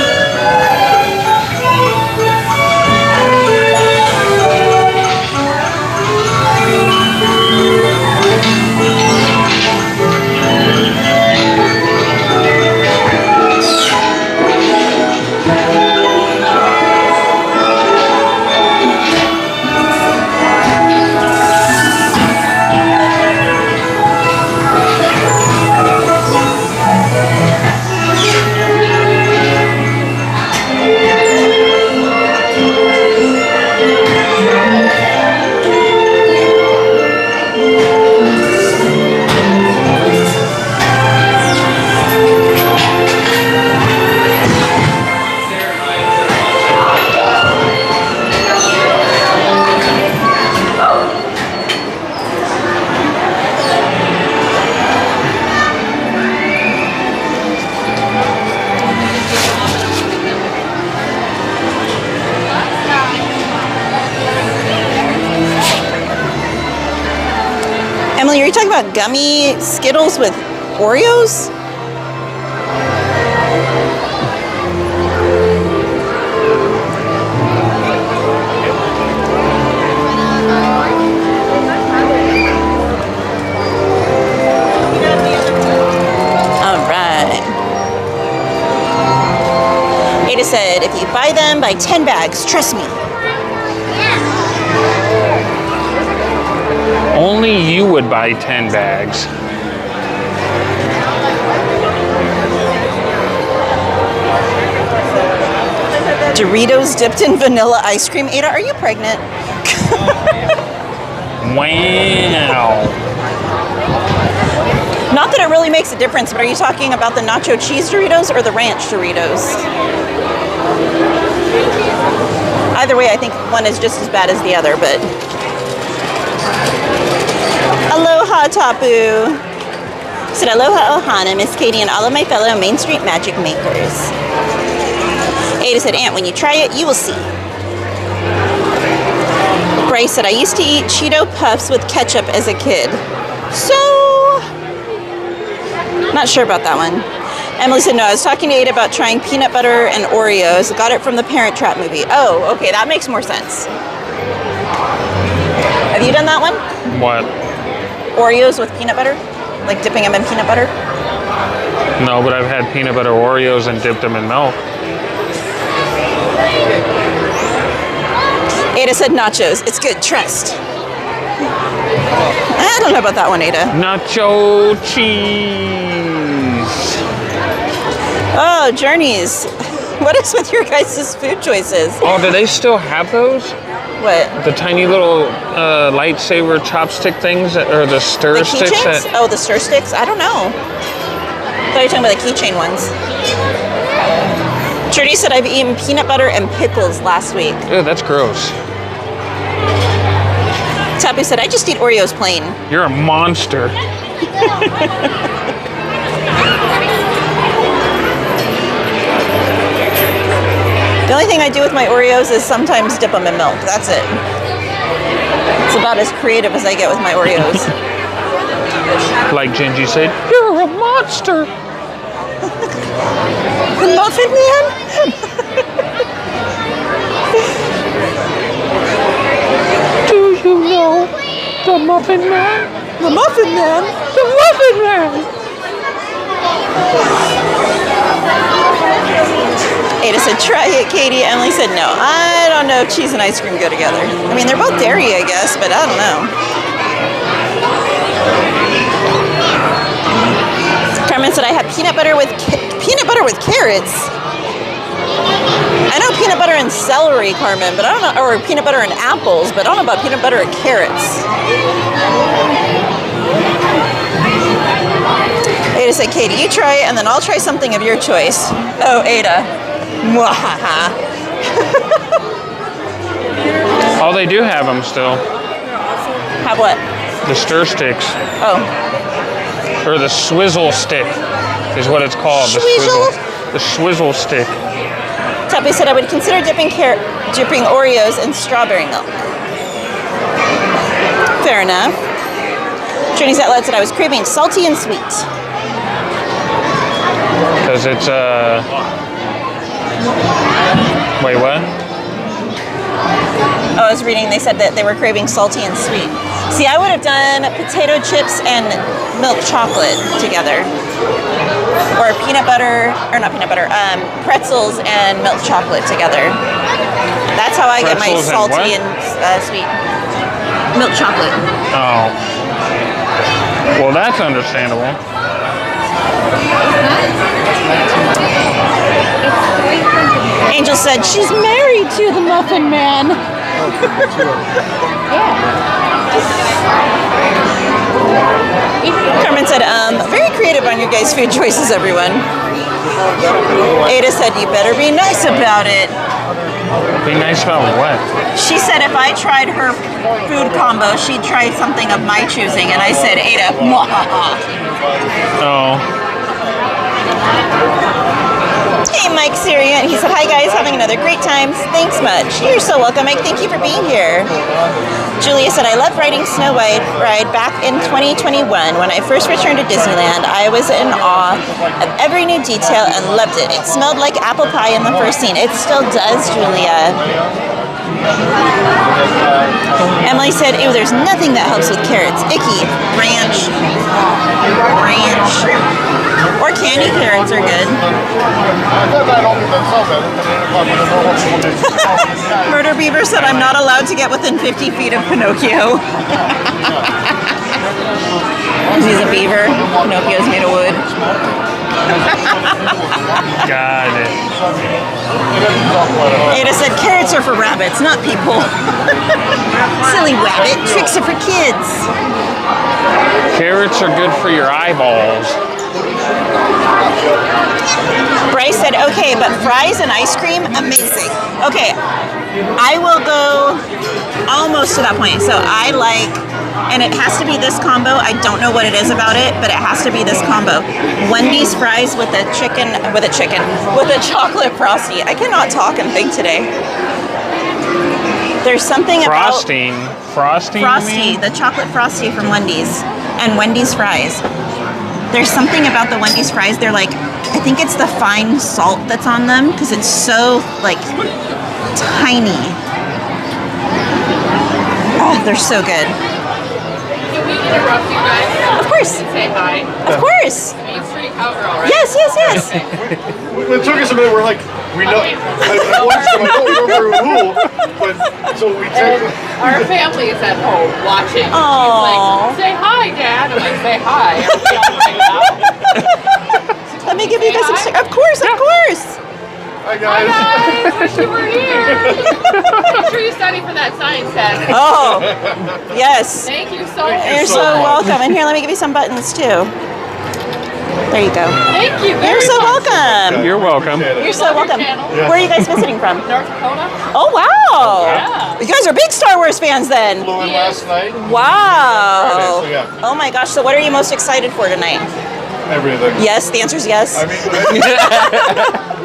got gummy Skittles with Oreos? Ada said, if you buy them, buy 10 bags. Trust me. Only you would buy 10 bags. Doritos dipped in vanilla ice cream. Ada, are you pregnant? Wow. Not that it really makes a difference, but are you talking about the nacho cheese Doritos or the ranch Doritos? Either way, I think one is just as bad as the other, but... Aloha, Tapu. Said, aloha, Ohana, Miss Katie, and all of my fellow Main Street magic makers. Ada said, Aunt, when you try it, you will see. Bryce said, I used to eat Cheeto Puffs with ketchup as a kid. So... Not sure about that one. Emily said, no, I was talking to Ada about trying peanut butter and Oreos. Got it from the Parent Trap movie. Oh, okay, that makes more sense. Have you done that one? What? Oreos with peanut butter? Like dipping them in peanut butter? No, but I've had peanut butter Oreos and dipped them in milk. Ada said nachos. It's good, trust. I don't know about that one, Ada. Nacho cheese. Oh, Journeys. What is with your guys' food choices? Oh, do they still have those? What? The tiny little lightsaber chopstick things, or the stir sticks? Oh, the stir sticks? I don't know. I thought you were talking about the keychain ones. Trudy said I've eaten peanut butter and pickles last week. Ew, that's gross. Tapu said, I just eat Oreos plain. You're a monster. The only thing I do with my Oreos is sometimes dip them in milk. That's it. It's about as creative as I get with my Oreos. Like Gingy said, you're a monster. The Muffin Man? Do you know the Muffin Man? The Muffin Man? The Muffin Man! Ada said, try it, Katie. Emily said, no. I don't know if cheese and ice cream go together. I mean, they're both dairy, I guess, but I don't know. Carmen said, I had peanut butter with carrots. I know peanut butter and celery, Carmen, but I don't know, or peanut butter and apples, but I don't know about peanut butter and carrots. Ada said, Katie, you try it, and then I'll try something of your choice. Oh, Ada. Mwahaha. Oh, they do have them still. Have what? The stir sticks. Oh. Or the swizzle stick is what it's called. The swizzle stick. Tappy said I would consider dipping Oreos in strawberry milk. Fair enough. Trinity's Outlet said I was craving salty and sweet. Because it's wait, what? Oh, I was reading, they said that they were craving salty and sweet. See, I would have done potato chips and milk chocolate together. Or peanut butter, or not peanut butter, pretzels and milk chocolate together. That's how I get my salty and sweet. Milk chocolate. Oh. Well, that's understandable. Angel said she's married to the Muffin Man. Carmen said, very creative on your guys' food choices, everyone. Ada said, you better be nice about it. Be nice about what? She said if I tried her food combo, she'd try something of my choosing. And I said, Ada, mwahaha. Oh. Hey, Mike C. Syrian. He said, hi guys, having another great time. Thanks much. You're so welcome, Mike. Thank you for being here. Julia said, I love riding Snow White ride back in 2021. When I first returned to Disneyland, I was in awe of every new detail and loved it. It smelled like apple pie in the first scene. It still does, Julia. Emily said, ew, there's nothing that helps with carrots. Icky. Ranch. Or candy carrots are good. Murder Beaver said, I'm not allowed to get within 50 feet of Pinocchio. He's a beaver. Pinocchio's made of wood. Got it. Ada said, carrots are for rabbits, not people. Silly rabbit. Tricks are for kids. Carrots are good for your eyeballs. Bryce said, okay, but fries and ice cream, amazing. Okay, I will go almost to that point. So I like, and it has to be this combo. I don't know what it is about it, but it has to be this combo. Wendy's fries with a chocolate frosty. I cannot talk and think today. There's something Frosty, the chocolate frosty from Wendy's, and Wendy's fries. There's something about the Wendy's fries. They're like, I think it's the fine salt that's on them because it's so like tiny. Oh, they're so good. Can we interrupt you guys? Of course. And say hi. Of course. MainStCowgirl, right? Yes. It took us a minute. We're like, we know. I watched them. I don't remember who, but so we took. Our family is at home watching. Aww. She's like, say hi, Dad. I'm like, say hi. Are we all hanging out? Let me give you guys some. Of course. Hi guys. Hi guys. Wish you were here. Make sure you study for that science test. Oh, yes. Thank you so much. You're so welcome. And here, let me give you some buttons too. There you go. Thank you. You're so welcome. You're welcome. You're so welcome. Where are you guys visiting from? North Dakota. Oh, wow. Yeah. You guys are big Star Wars fans then. Flew in last night. Wow. Friday, so yeah. Oh my gosh. So what are you most excited for tonight? Everything. Yes, the answer is yes. I mean,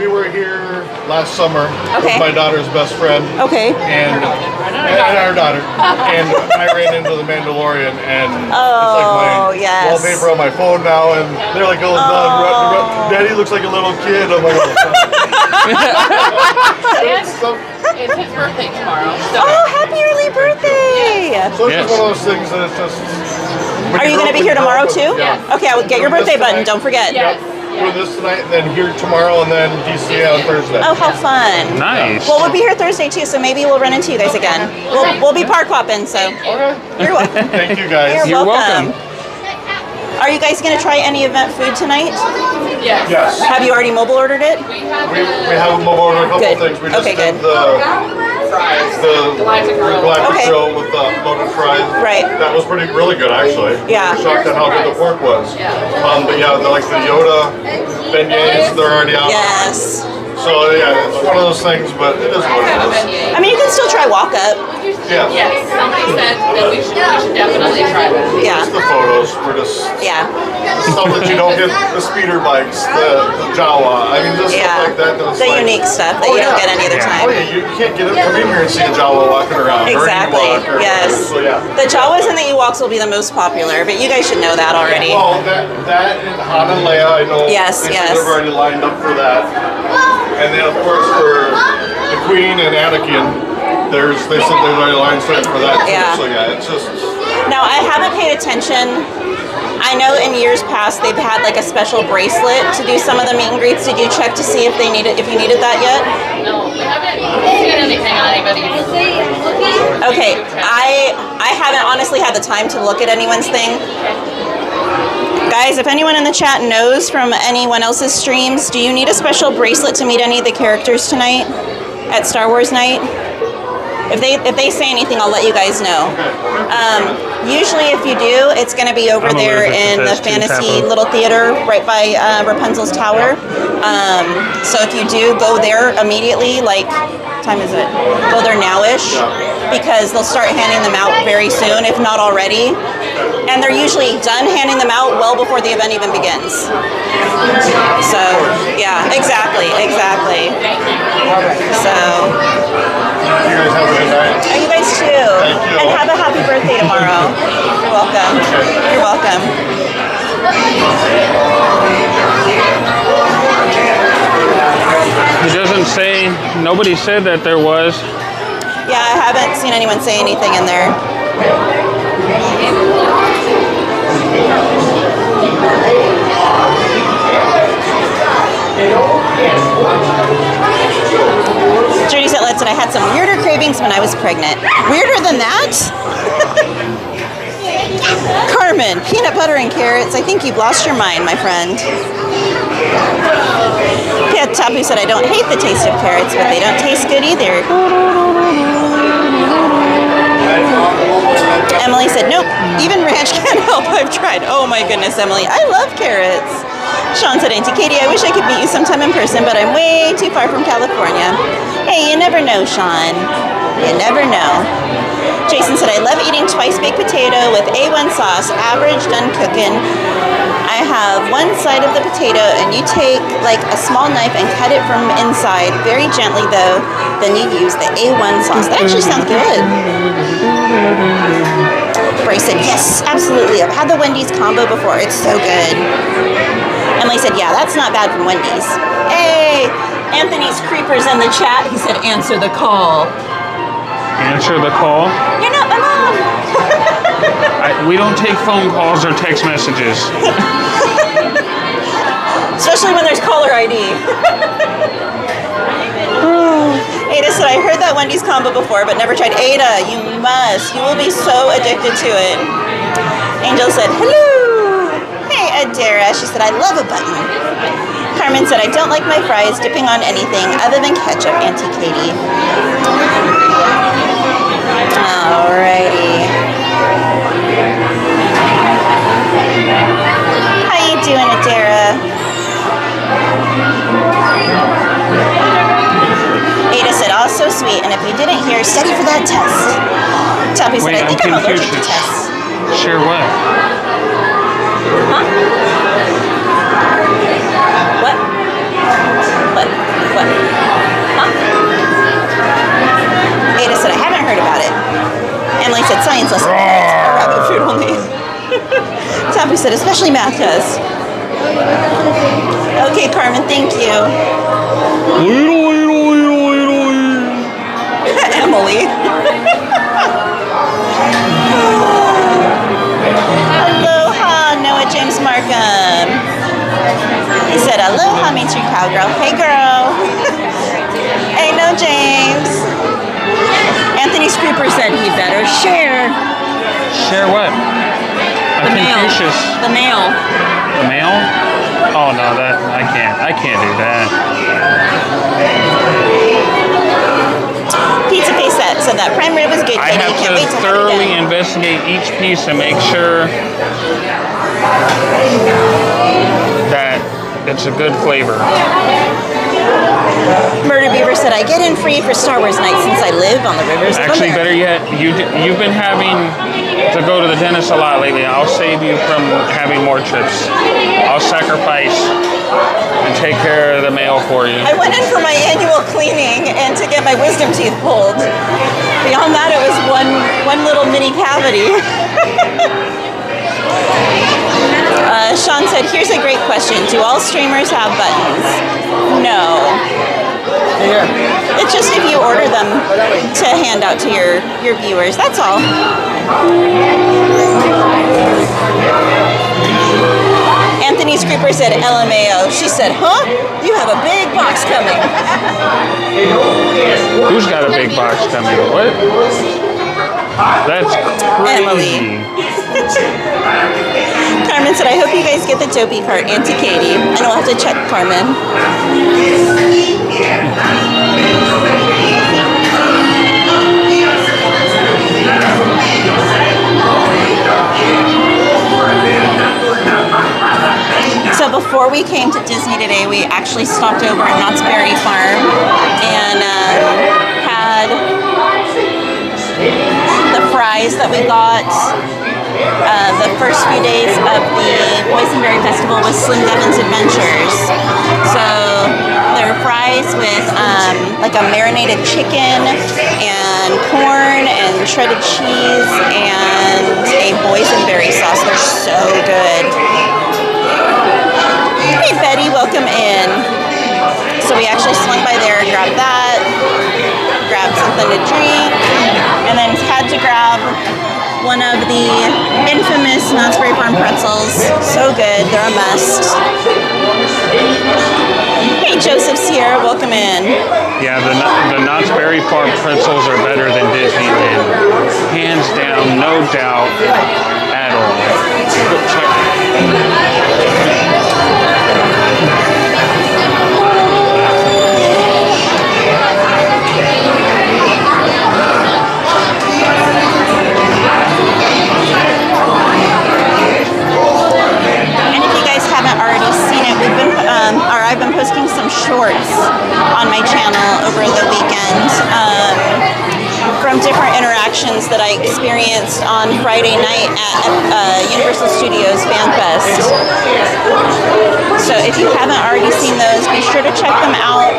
we were here last summer Okay. with my daughter's best friend. Okay. And our daughter. And I ran into the Mandalorian, and it's like my yes. wallpaper on my phone now, and they're like, oh, God, Daddy looks like a little kid. I'm like, It's his birthday tomorrow. So. Oh, happy early birthday! So it's just one of those things that it's just. Are you going to be here tomorrow too? Yeah. Okay, I will get your birthday button. Don't forget. Yes. Doing this tonight, and then here tomorrow, and then DC on Thursday. Oh, how fun! Nice. Well, we'll be here Thursday too, so maybe we'll run into you guys again. We'll be park hopping, so. You're welcome. Thank you guys. You're welcome. Are you guys going to try any event food tonight? Yes. Have you already mobile ordered it? We have mobile ordered a couple Good. things. We just Okay, did good. the Galactic Grill with loaded fries. Right. That was really good actually. Yeah. We were shocked at how good the pork was. But yeah, the Yoda beignets, they're already out. Yes. So yeah, it's one of those things, but it is what it is. I mean, you can still try walk up. Yeah. Yes. Somebody said that we should definitely try that. Yeah. Just the photos. We're just stuff that you don't get, the speeder bikes, the Jawa. I mean, just stuff like that. The unique stuff that you don't get any other time. Oh yeah, you can't come in here and see a Jawa walking around. Exactly. Or an Ewok Yes. So yeah. The Jawas and the Ewoks will be the most popular, but you guys should know that already. Well, that and Han and Leia, I know. Yes, they yes. said they've already lined up for that. And then of course for the Queen and Anakin, they said they've already lined up for that too. Yeah. So yeah, it's just. Now, I haven't paid attention. I know in years past they've had like a special bracelet to do some of the meet and greets. Did you check to see if you needed that yet? No, we haven't seen anything on anybody's. Okay, I haven't honestly had the time to look at anyone's thing. Guys, if anyone in the chat knows from anyone else's streams, do you need a special bracelet to meet any of the characters tonight at Star Wars night? If they say anything, I'll let you guys know. Usually if you do, it's going to be over there in the Fantasy Little Theater right by Rapunzel's Tower. So if you do, go there immediately, like, what time is it? Go there now-ish, because they'll start handing them out very soon, if not already. And they're usually done handing them out well before the event even begins. So, yeah, exactly. guys have a good night. And you guys too. Thank you. And have a happy birthday tomorrow. You're welcome. You're welcome. He doesn't say, nobody said that there was. Yeah, I haven't seen anyone say anything in there. Judy said, "Let's," and I had some weirder cravings when I was pregnant. Weirder than that? Carmen, peanut butter and carrots. I think you've lost your mind, my friend. Yeah, Tapu said, "I don't hate the taste of carrots, but they don't taste good either." Emily said, "Nope, even ranch can't help. I've tried." Oh my goodness, Emily, I love carrots. Sean said, "Auntie Katie, I wish I could meet you sometime in person, but I'm way too far from California." Hey, you never know, Sean. You never know. Jason said, "I love eating twice baked potato with A1 sauce, average done cooking. I have one side of the potato and you take like a small knife and cut it from inside, very gently though. Then you use the A1 sauce." That actually sounds good. Bryce said, "Yes, absolutely. I've had the Wendy's combo before. It's so good." Emily said, "Yeah, that's not bad from Wendy's." Hey, Anthony's creepers in the chat. He said, "Answer the call." Answer the call. You're not my mom. We don't take phone calls or text messages. Especially when there's caller ID. Ada said, "I heard that Wendy's combo before, but never tried." Ada, you must. You will be so addicted to it. Angel said, "Hello." Hey, Adara. She said, "I love a button." Carmen said, "I don't like my fries dipping on anything other than ketchup, Auntie Katie." Alrighty. How you doing, Adara? Ada said, "Oh, so sweet. And if you didn't hear, study for that test." Tappy said, "I think I'm allergic to tests." Sure what? Huh? What? What? What? Huh? Ada said, "I haven't heard about it." Emily said, "Science lesson. Rabbit food only." Tappy said, "Especially math tests." Okay, Carmen, thank you. Emily. Aloha, Noah James Markham. He said, "Aloha, MainStCowgirl. Hey, girl." Hey, no, James. Anthony Screeper said he better share. Share what? The mail. Confucius. The mail. The mail? Oh no, that I can't do that. Pizza Face said that prime rib was good. I have can't wait to to thoroughly investigate each piece and make sure that it's a good flavor. Murder Beaver said, "I get in free for Star Wars night since I live on the rivers of Actually, America." better yet, you've been having to go to the dentist a lot lately. I'll save you from having more trips. I'll sacrifice and take care of the mail for you. I went in for my annual cleaning and to get my wisdom teeth pulled. Beyond that, it was one little mini cavity. Sean said, "Here's a great question. Do all streamers have buttons?" No. It's just if you order them to hand out to your viewers. That's all. Anthony Screeper said, "LMAO." She said, "Huh? You have a big box coming." Who's got a big box coming? What? That's crazy. Emily. Carmen said, "I hope you guys get the Dopey cart, Auntie Katie." And we'll have to check Carmen. So before we came to Disney today, we actually stopped over at Knott's Berry Farm and had the fries that we got the first few days of the Boysenberry Festival with Slim Devin's Adventures. So there were fries with like a marinated chicken and and corn and shredded cheese and a boysenberry sauce. They're so good. Hey Betty, welcome in. So we actually swung by there, grabbed that, grabbed something to drink, and then had to grab one of the infamous Knott's Berry Farm pretzels. So good, they're a must. Hey Joseph Sierra, welcome in. Yeah, the Knott's Berry Farm pretzels are better than Disneyland. Hands down, no doubt at all. I've been posting some shorts on my channel over the weekend from different interactions that I experienced on Friday night at Universal Studios Fan Fest. So if you haven't already seen those, be sure to check them out.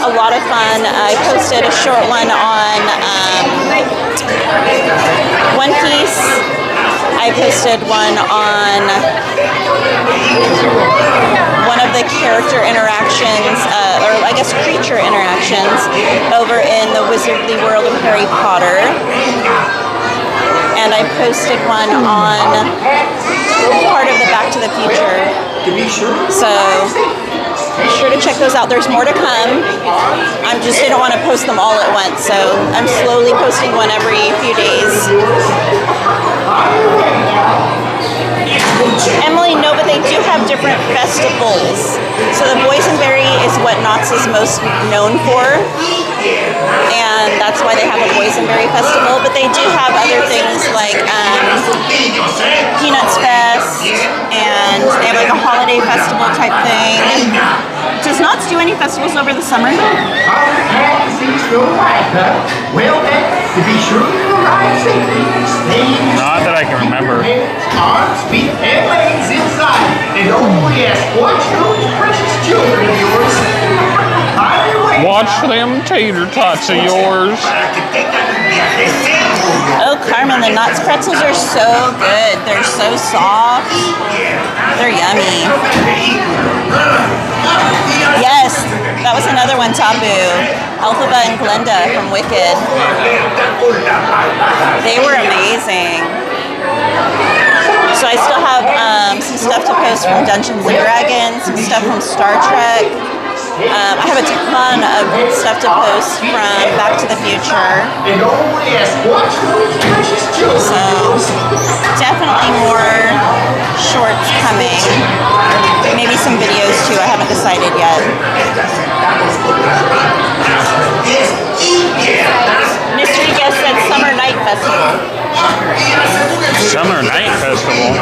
A lot of fun. I posted a short one on One Piece. I posted one on one of the character interactions, or I guess creature interactions, over in the Wizardly World of Harry Potter. And I posted one on part of the Back to the Future. So be sure to check those out. There's more to come. I just didn't want to post them all at once, so I'm slowly posting one every few days. Emily, no, but they do have different festivals. So the Boysenberry is what Knott's is most known for, and that's why they have a Boysenberry festival. But they do have other things like Peanuts Fest, and they have like a holiday festival type thing. Does Knott's do any festivals over the summer? Well, then, to be sure you arrive safely, not that I can remember. Arms, feet, and legs inside, and only ask watch those precious children of yours. Watch them tater tots of yours. Oh, Carmen, the Knott's pretzels are so good. They're so soft. They're yummy. Yes, that was another one, Tabu. Elphaba and Glenda from Wicked. They were amazing. So I still have some stuff to post from Dungeons & Dragons, some stuff from Star Trek. I have a ton of stuff to post from Back to the Future. So definitely more shorts coming. Maybe some videos too, I haven't decided yet. Mystery guest said Summer Night Festival. Summer Night Festival?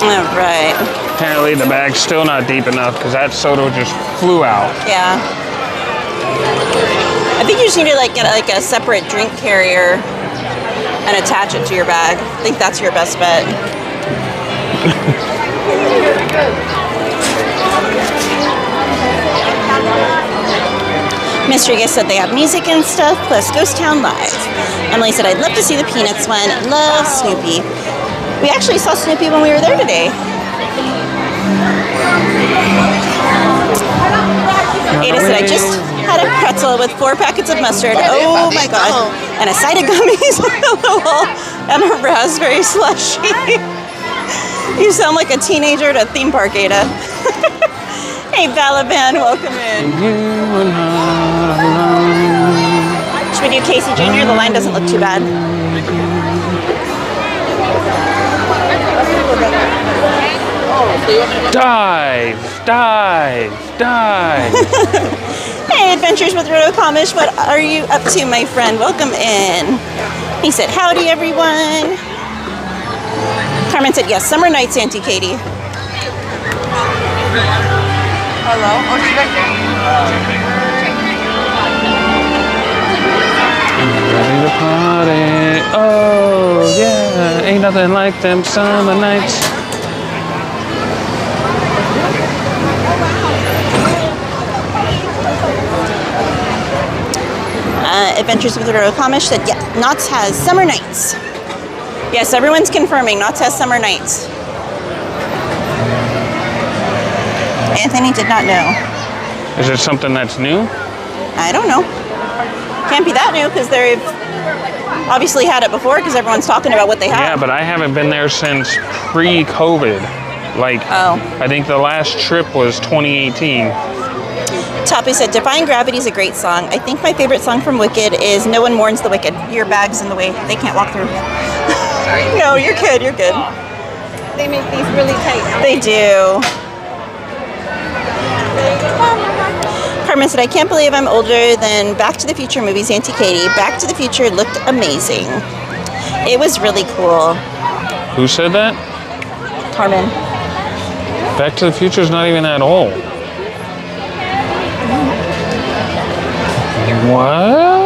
Alright. Apparently the bag's still not deep enough because that soda just flew out. Yeah. I think you just need to like get like a separate drink carrier and attach it to your bag. I think that's your best bet. Mystery Guest said they have music and stuff, plus Ghost Town Live. Emily said, I'd love to see the Peanuts one. Love Snoopy. We actually saw Snoopy when we were there today. Ada said, I just had a pretzel with 4 packets of mustard. Oh my god. And a side of gummies and a raspberry slushie. You sound like a teenager at a theme park, Ada. Hey, Balaban, welcome in. Should we do Casey Jr.? The line doesn't look too bad. Dive, dive, dive. Hey, Adventures with Roto Comish, what are you up to, my friend? Welcome in. He said, howdy, everyone. Carmen said, yes, summer nights, Auntie Katie. Hello? Oh, she's back there. Ready to party. Oh, yeah. Ain't nothing like them summer nights. Adventures with Roto Comish said, yeah, Knott's has summer nights. Yes, everyone's confirming Knott's has summer nights. Anthony did not know. Is it something that's new? I don't know. Can't be that new because they've obviously had it before because everyone's talking about what they have. Yeah, but I haven't been there since pre-COVID. Like, I think the last trip was 2018. Toppy said, Defying Gravity is a great song. I think my favorite song from Wicked is No One Mourns the Wicked. Your bag's in the way. They can't walk through. Sorry. No, you're good. You're good. They make these really tight. They do. Carmen said, I can't believe I'm older than Back to the Future movies, Auntie Katie. Back to the Future looked amazing. It was really cool. Who said that? Carmen. Back to the Future is not even that old. What?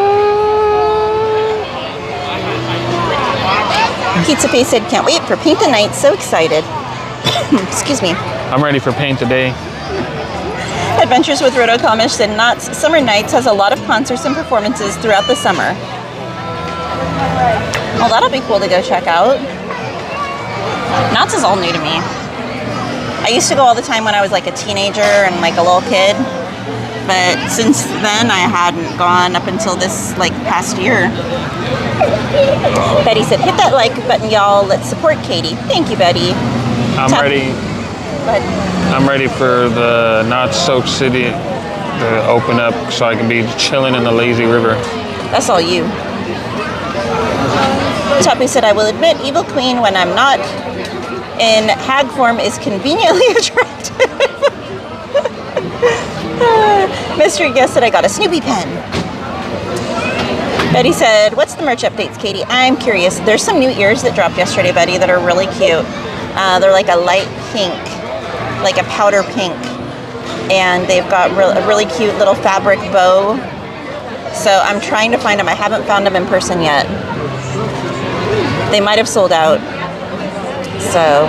Pizza Face said, can't wait for Paint the Night. So excited. Excuse me. I'm ready for Paint the Day. Adventures with Roto Comish said, Knott's Summer Nights has a lot of concerts and performances throughout the summer. Well, that'll be cool to go check out. Knott's is all new to me. I used to go all the time when I was like a teenager and like a little kid. But since then, I hadn't gone up until this like past year. Betty said, hit that like button, y'all. Let's support Katie. Thank you, Betty. I'm ready. I'm ready for the Not Soak City to open up so I can be chilling in the lazy river. That's all you. Toppy said, I will admit, Evil Queen, when I'm not in hag form, is conveniently attractive. Mystery guest said I got a Snoopy pen. Betty said, what's the merch updates, Katie? I'm curious. There's some new ears that dropped yesterday, Betty, that are really cute. They're like a light pink, like a powder pink. And they've got a really cute little fabric bow. So I'm trying to find them. I haven't found them in person yet. They might have sold out. So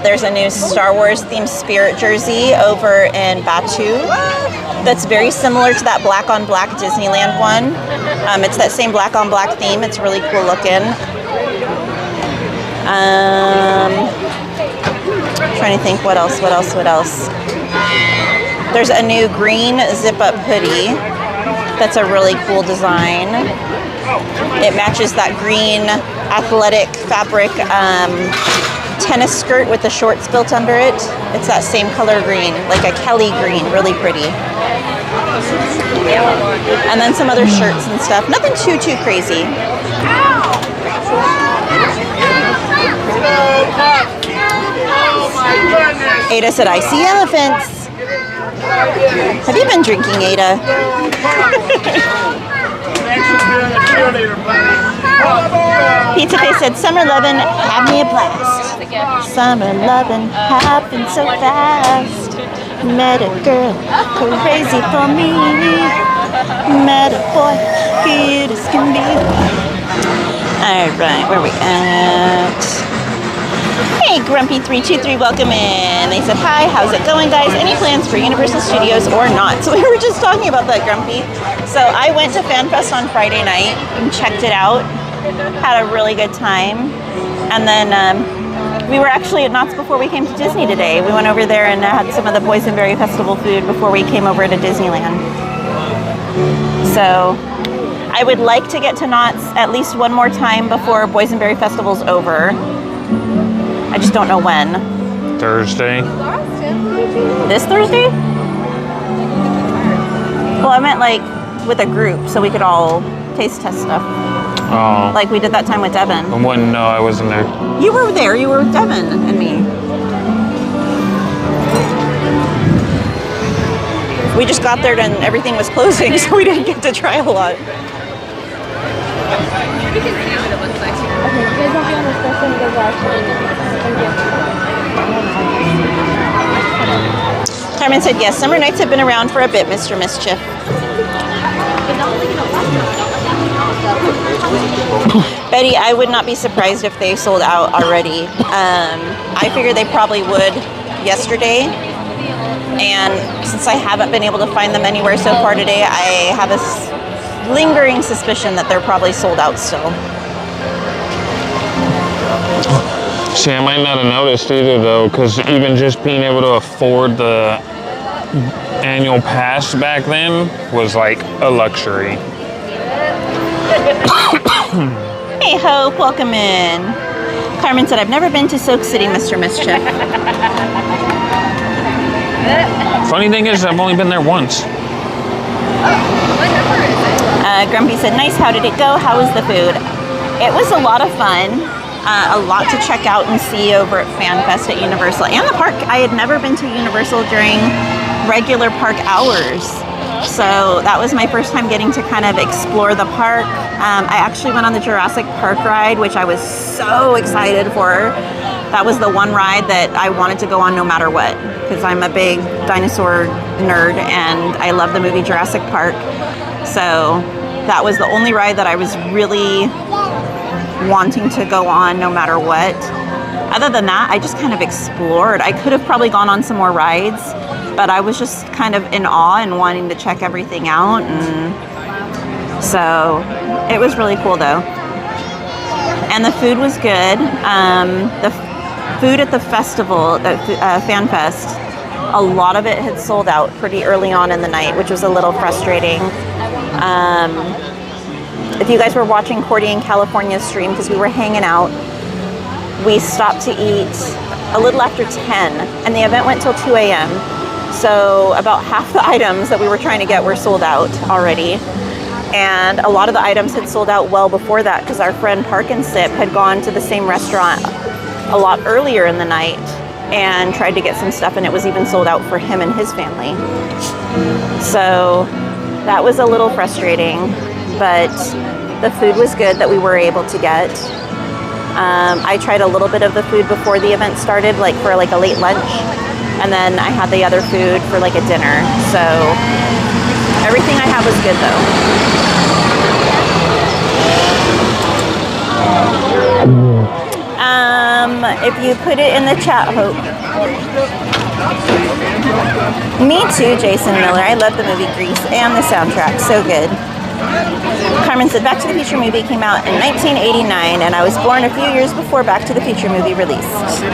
there's a new Star Wars themed Spirit jersey over in Batu that's very similar to that black on black Disneyland one. It's that same black on black theme. It's really cool looking. Trying to think what else. There's a new green zip up hoodie. That's a really cool design. It matches that green athletic fabric tennis skirt with the shorts built under it. It's that same color green, like a Kelly green, really pretty. And then some other shirts and stuff. Nothing too crazy. Ada said, I see elephants. Have you been drinking, Ada? Pizza Face said, Summer Lovin', have me a blast. Summer Lovin' happened so fast. Met a girl crazy for me. Met a boy cute as can be. Alright, where are we at? Hey, Grumpy323, welcome in. They said, hi, how's it going, guys? Any plans for Universal Studios or not? So we were just talking about that, Grumpy. So I went to FanFest on Friday night and checked it out. Had a really good time. And then we were actually at Knott's before we came to Disney today. We went over there and had some of the Boysenberry Festival food before we came over to Disneyland. So I would like to get to Knott's at least one more time before Boysenberry Festival's over. I just don't know when. Thursday. This Thursday? Well, I meant like with a group so we could all taste test stuff. Oh. Like we did that time with Devin. No, I wasn't there. You were there. You were with Devin and me. We just got there and everything was closing, so we didn't get to try a lot. We can see what it looks like here. Okay, you guys won't be on this first one, you guys are actually. Carmen said, yes, summer nights have been around for a bit, Mr. Mischief. Betty, I would not be surprised if they sold out already. I figured they probably would yesterday. And since I haven't been able to find them anywhere so far today, I have a lingering suspicion that they're probably sold out still. See, I might not have noticed either, though, because even just being able to afford the annual pass back then was like a luxury. Hey, Hope, welcome in. Carmen said, I've never been to Soak City, Mr. Mischief. Funny thing is, I've only been there once. Grumpy said, nice, how did it go? How was the food? It was a lot of fun. A lot to check out and see over at FanFest at Universal and the park. I had never been to Universal during regular park hours. So that was my first time getting to kind of explore the park. I actually went on the Jurassic Park ride, which I was so excited for. That was the one ride that I wanted to go on no matter what, because I'm a big dinosaur nerd and I love the movie Jurassic Park. So that was the only ride that I was really wanting to go on no matter what. Other than that, I just kind of explored. I could have probably gone on some more rides, but I was just kind of in awe and wanting to check everything out. And so it was really cool though. And the food was good. The food at the festival, FanFest, a lot of it had sold out pretty early on in the night, which was a little frustrating. If you guys were watching Cordy in California's stream, because we were hanging out, we stopped to eat a little after 10, and the event went till 2 a.m. So about half the items that we were trying to get were sold out already. And a lot of the items had sold out well before that, because our friend Park and Sip had gone to the same restaurant a lot earlier in the night and tried to get some stuff, and it was even sold out for him and his family. So that was a little frustrating, but the food was good that we were able to get. I tried a little bit of the food before the event started, like for like a late lunch, and then I had the other food for like a dinner. So everything I had was good though. If you put it in the chat, Hope. Me too, Jason Miller. I love the movie Grease and the soundtrack. So good. Carmen said Back to the Future movie came out in 1989, and I was born a few years before Back to the Future movie released.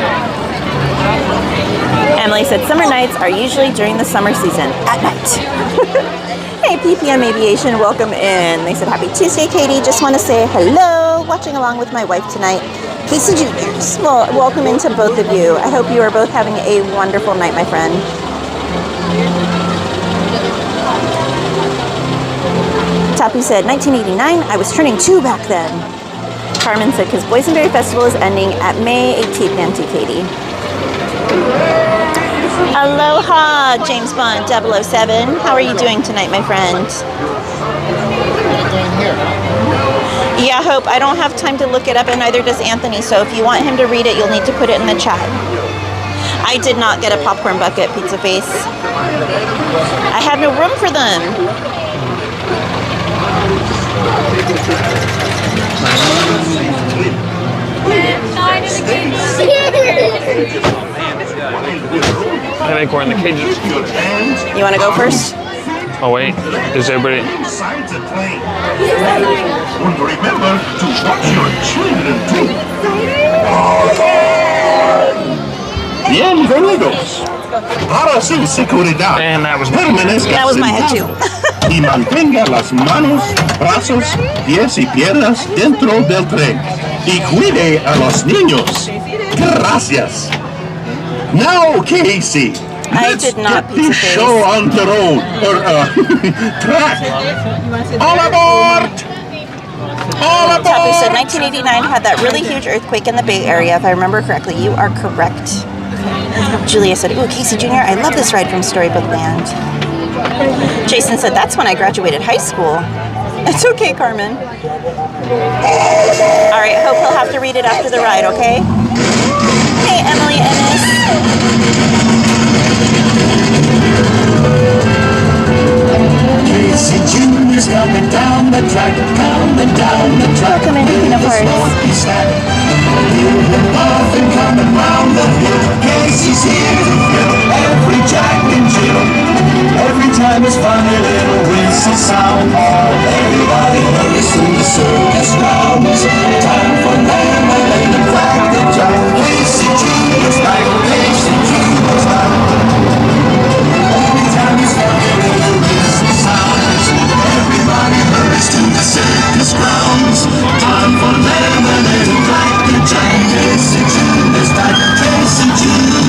Emily said summer nights are usually during the summer season, at night. Hey, PPM Aviation, welcome in. They said happy Tuesday, Katie. Just want to say hello. Watching along with my wife tonight, Casey Juniors. Well, welcome into both of you. I hope you are both having a wonderful night, my friend. Tapu said 1989. I was turning 2 back then. Carmen said because Boysenberry Festival is ending at May 18th, Auntie Katie. Aloha, James Bond 007. How are you doing tonight, my friend? Yeah, Hope, I don't have time to look it up, and neither does Anthony, so if you want him to read it, you'll need to put it in the chat. I did not get a popcorn bucket, Pizza Face. I had no room for them. I think we're in the cages. You want to go first? Oh wait, is everybody? Remember to watch your children too. Bienvenidos. Para su seguridad. And that was my head too. Y mantenga las manos, brazos, pies y piernas dentro del tren. Y cuide a los niños. Gracias. Now, Casey. I did not get this show on the road or track. All aboard! All aboard! Tapu said 1989 had that really huge earthquake in the Bay Area, if I remember correctly. You are correct. Julia said, ooh, Casey Jr., I love this ride from Storybook Land. Jason said, that's when I graduated high school. It's okay, Carmen. All right, Hope he'll have to read it after the ride, okay? Hey, Emily Ennis. Casey Jr.'s coming down the track, coming down the track. Welcome in, Queen of Hearts. Nothing coming round the hill. Casey's here to fill every Jack and Jill. Every time it's funny little whistle sound. Everybody hurries to the circus grounds. Time for lemonade and Cracker Jack. Casey Jr.'s back. Casey Jr.'s back. Every time it's funny little whistle sounds. Everybody hurries to the circus grounds. Time for lemonade and Cracker Jack. Casey Jr.'s back. Casey Jr.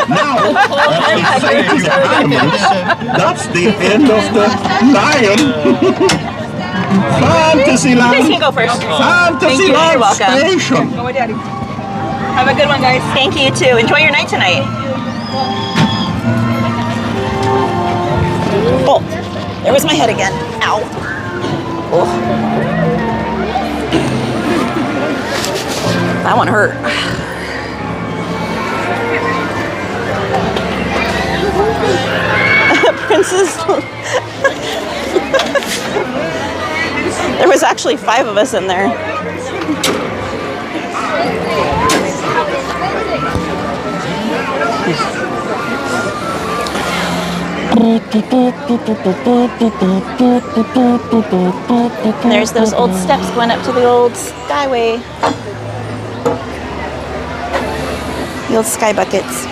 Now, let's say to you animals, that's the end of the lion. Fantasyland. You guys can go first. Thank you. You're Fantasyland welcome. Station. Go with Daddy. Have a good one, guys. Thank you too. Enjoy your night tonight. Oh, there was my head again. Ow. Oh. That one hurt. Princess. There was actually 5 of us in there. And there's those old steps going up to the old skyway. The old sky buckets.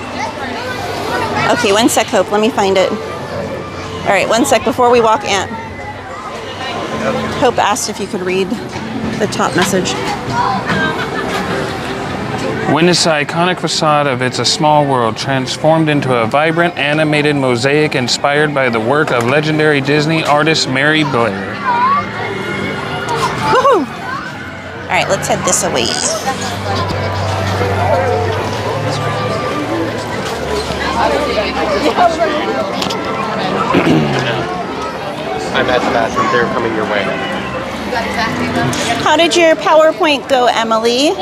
Okay, one sec, Hope. Let me find it. All right, one sec before we walk in. Hope asked if you could read the top message. Witness the iconic facade of It's a Small World transformed into a vibrant animated mosaic inspired by the work of legendary Disney artist Mary Blair. Woohoo! All right, let's head this way. I'm at the bathroom. They're coming your way. How did your PowerPoint go, Emily?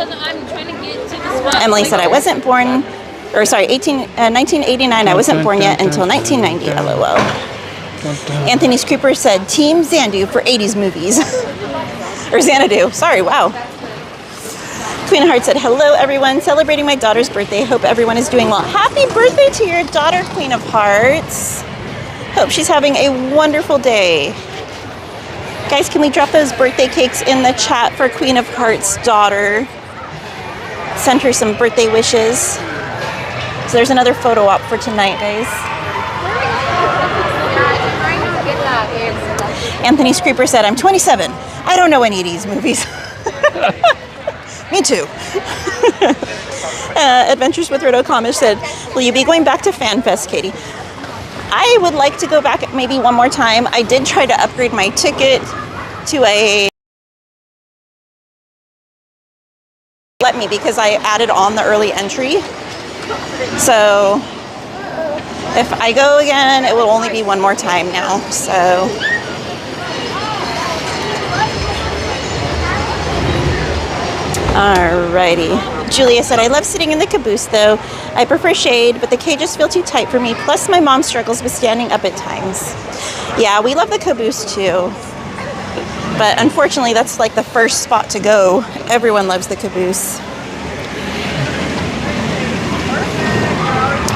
Emily said I wasn't born, or sorry, 1989, I wasn't born yet until 1990, LOL. Anthony Scooper said, Team Xanadu for 80s movies. Or Xanadu, sorry, wow. Queen of Hearts said, hello everyone, celebrating my daughter's birthday. Hope everyone is doing well. Happy birthday to your daughter, Queen of Hearts. Hope she's having a wonderful day. Guys, can we drop those birthday cakes in the chat for Queen of Hearts' daughter? Send her some birthday wishes. So there's another photo op for tonight, guys. Anthony Screeper said, I'm 27. I don't know any of these movies. Me too. Adventures with Roto Comish said, will you be going back to FanFest, Katie? I would like to go back maybe one more time. I did try to upgrade my ticket to a... let me because I added on the early entry. So if I go again, it will only be one more time now. So alrighty. Julia said, I love sitting in the caboose though. I prefer shade, but the cages feel too tight for me. Plus my mom struggles with standing up at times. Yeah, we love the caboose too. But unfortunately, that's like the first spot to go. Everyone loves the caboose.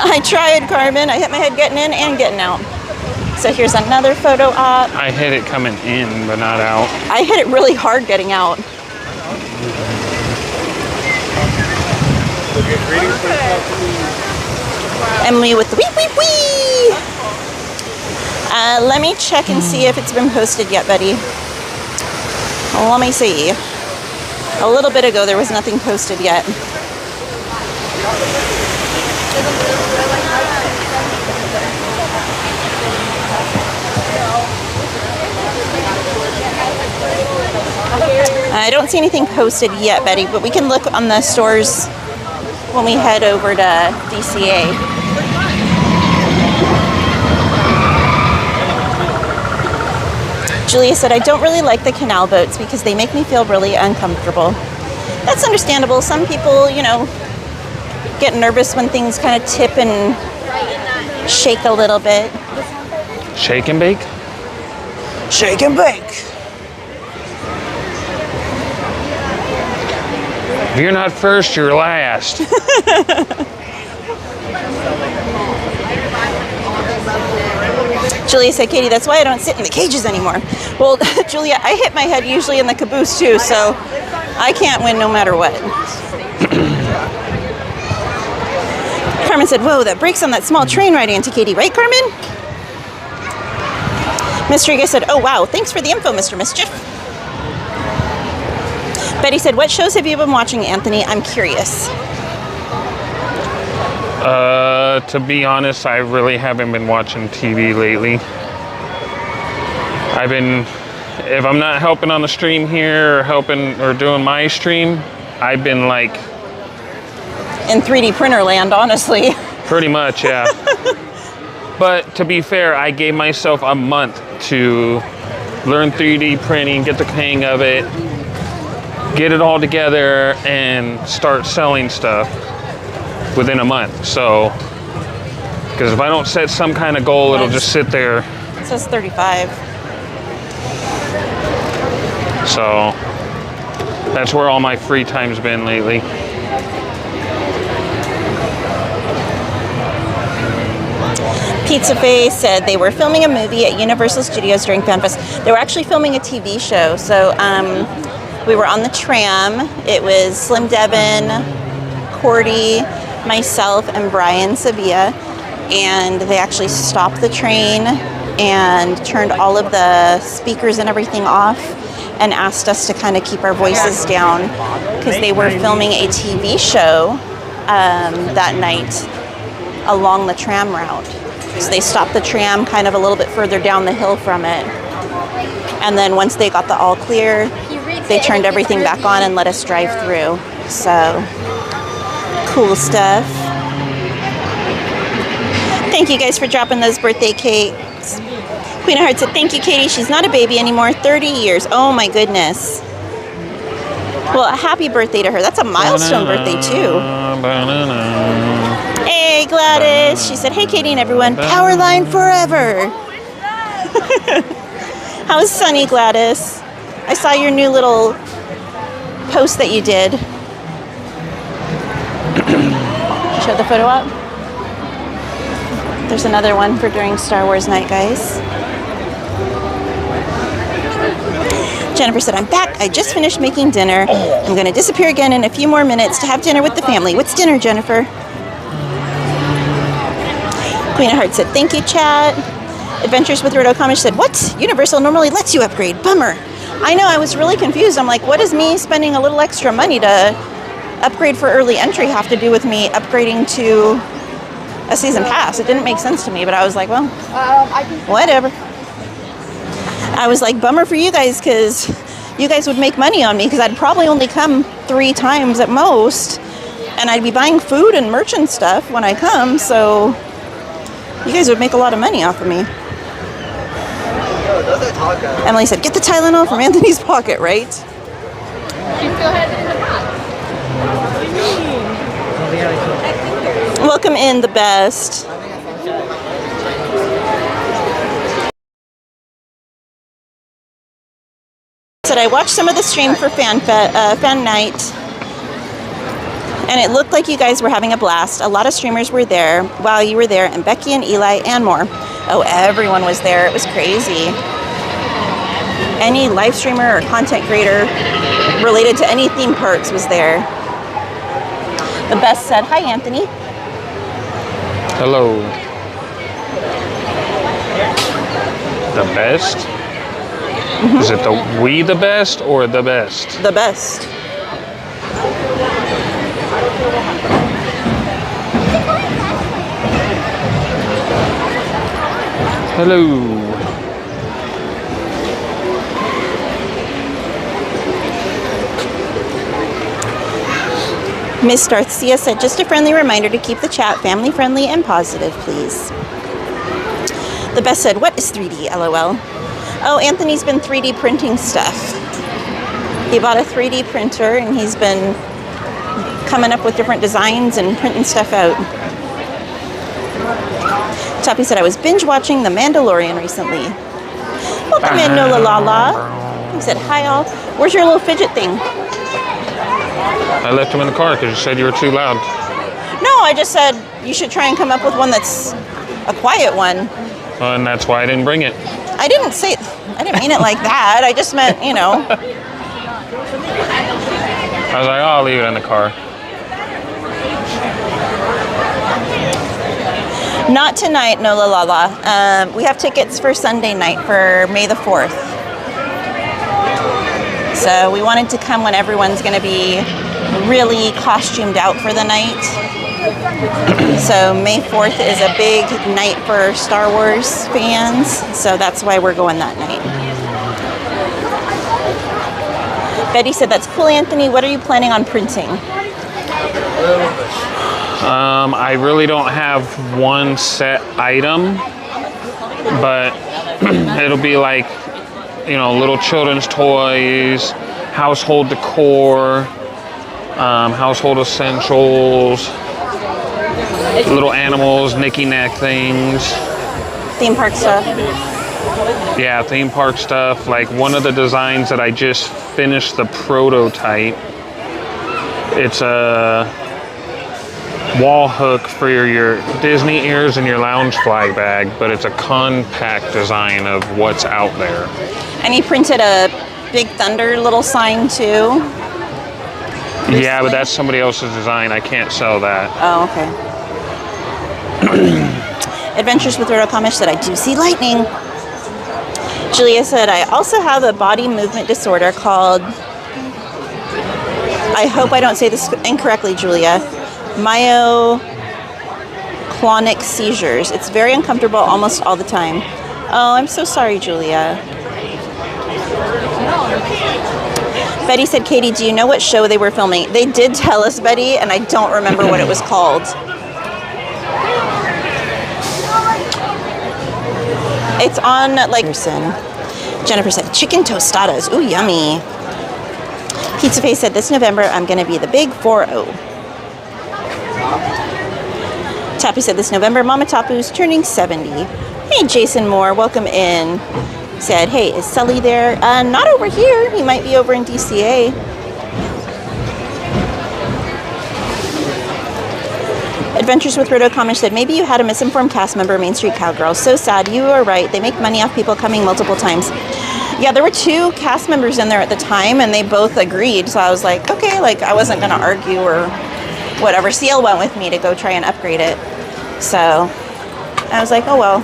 I tried, Carmen. I hit my head getting in and getting out. So here's another photo op. I hit it coming in, but not out. I hit it really hard getting out. Emily with the wee wee wee. Let me check and see if it's been posted yet, Betty. Let me see. A little bit ago, there was nothing posted yet. I don't see anything posted yet, Betty, but we can look on the stores when we head over to DCA. Julia said, I don't really like the canal boats because they make me feel really uncomfortable. That's understandable. Some people, you know, get nervous when things kind of tip and shake a little bit. Shake and bake? Shake and bake. If you're not first, you're last. Julia said, Katie, that's why I don't sit in the cages anymore. Well, Julia, I hit my head usually in the caboose too, so I can't win no matter what. Carmen said, whoa, that brakes on that small train ride, Auntie Katie, right, Carmen? Mr. Riga said, oh, wow, thanks for the info, Mr. Mischief. Betty said, what shows have you been watching, Anthony? I'm curious. To be honest, I really haven't been watching TV lately. If I'm not helping on the stream here or helping or doing my stream, I've been like... in 3D printer land, honestly. Pretty much, yeah. But to be fair, I gave myself a month to learn 3D printing, get the hang of it, get it all together, and start selling stuff within a month. So, because if I don't set some kind of goal, it'll just sit there. It says 35. So, that's where all my free time's been lately. Pizza Face said they were filming a movie at Universal Studios during FanFest. They were actually filming a TV show. So we were on the tram. It was Slim Devin, Cordy, myself, and Brian Sevilla. And they actually stopped the train and turned all of the speakers and everything off and asked us to kind of keep our voices down because they were filming a TV show that night along the tram route. So they stopped the tram kind of a little bit further down the hill from it. And then once they got the all clear, they turned everything back on and let us drive through. So, cool stuff. Thank you guys for dropping those birthday cakes. Queen of Hearts said, thank you, Katie. She's not a baby anymore, 30 years. Oh my goodness. Well, a happy birthday to her. That's a milestone birthday too. Hey, Gladys. She said, hey, Katie and everyone. Powerline forever. How's sunny, Gladys? I saw your new little post that you did. Show the photo up. There's another one for during Star Wars night, guys. Jennifer said, I'm back. I just finished making dinner. I'm going to disappear again in a few more minutes to have dinner with the family. What's dinner, Jennifer? Queen of Hearts said, thank you, chat. Adventures with Roto Comics said, what? Universal normally lets you upgrade. Bummer. I know, I was really confused. I'm like, what does me spending a little extra money to upgrade for early entry have to do with me upgrading to a season pass? It didn't make sense to me, but I was like, well, whatever. I was like, bummer for you guys, because you guys would make money on me, because I'd probably only come 3 times at most, and I'd be buying food and merch and stuff when I come, so you guys would make a lot of money off of me. Emily said, get the Tylenol from Anthony's pocket, right? She still has it in the box. Welcome in, the best. Said I watched some of the stream for fan night, and it looked like you guys were having a blast. A lot of streamers were there while you were there, and Becky and Eli and more. Oh, everyone was there. It was crazy. Any live streamer or content creator related to any theme parks was there. The best said, hi, Anthony. Hello. The best? Mm-hmm. Is it the best or the best? The best. Hello. Miss Darcia said, just a friendly reminder to keep the chat family friendly and positive, please. The best said, what is 3D, LOL? Oh, Anthony's been 3D printing stuff. He bought a 3D printer and he's been coming up with different designs and printing stuff out. Choppy said, I was binge watching The Mandalorian recently. Welcome in, Nola Lala. He said, hi all. Where's your little fidget thing? I left him in the car because you said you were too loud. No, I just said you should try and come up with one that's a quiet one. And that's why I didn't bring it. I didn't mean it like that. I just meant, you know. I was like, oh, I'll leave it in the car. Not tonight, no la la la. We have tickets for Sunday night for May the 4th. So we wanted to come when everyone's going to be really costumed out for the night. So May 4th is a big night for Star Wars fans, so that's why we're going that night. Betty said, that's cool, Anthony. What are you planning on printing? I really don't have one set item, but it'll be like, you know, little children's toys, household decor, household essentials, little animals, knicky-knack things. Theme park stuff. Yeah, theme park stuff. Like one of the designs that I just finished the prototype. It's a wall hook for your Disney ears and your lounge fly bag, but it's a compact design of what's out there. And he printed a Big Thunder little sign too. Yeah, but that's somebody else's design. I can't sell that. Oh, okay. Adventures with Rotokamish said, I do see lightning. Julia said, I also have a body movement disorder called, I hope I don't say this incorrectly, Julia, myoclonic seizures. It's very uncomfortable almost all the time. Oh, I'm so sorry, Julia. Betty said, Katie, do you know what show they were filming? They did tell us, Betty, and I don't remember what it was called. It's on, like, Jennifer said, chicken tostadas. Ooh, yummy. Pizza Face said, this November, I'm going to be the big 4-0. Tappy said, this November, Mama Tapu's turning 70. Hey, Jason Moore, welcome in. Said, hey, is Sully there? Not over here. He might be over in DCA. Adventures with Rotokamish said, maybe you had a misinformed cast member, Main Street Cowgirl. So sad. You are right. They make money off people coming multiple times. Yeah, there were 2 cast members in there at the time, and they both agreed. So I was like, okay, like I wasn't going to argue or whatever. CL went with me to go try and upgrade it. So I was like, oh, well.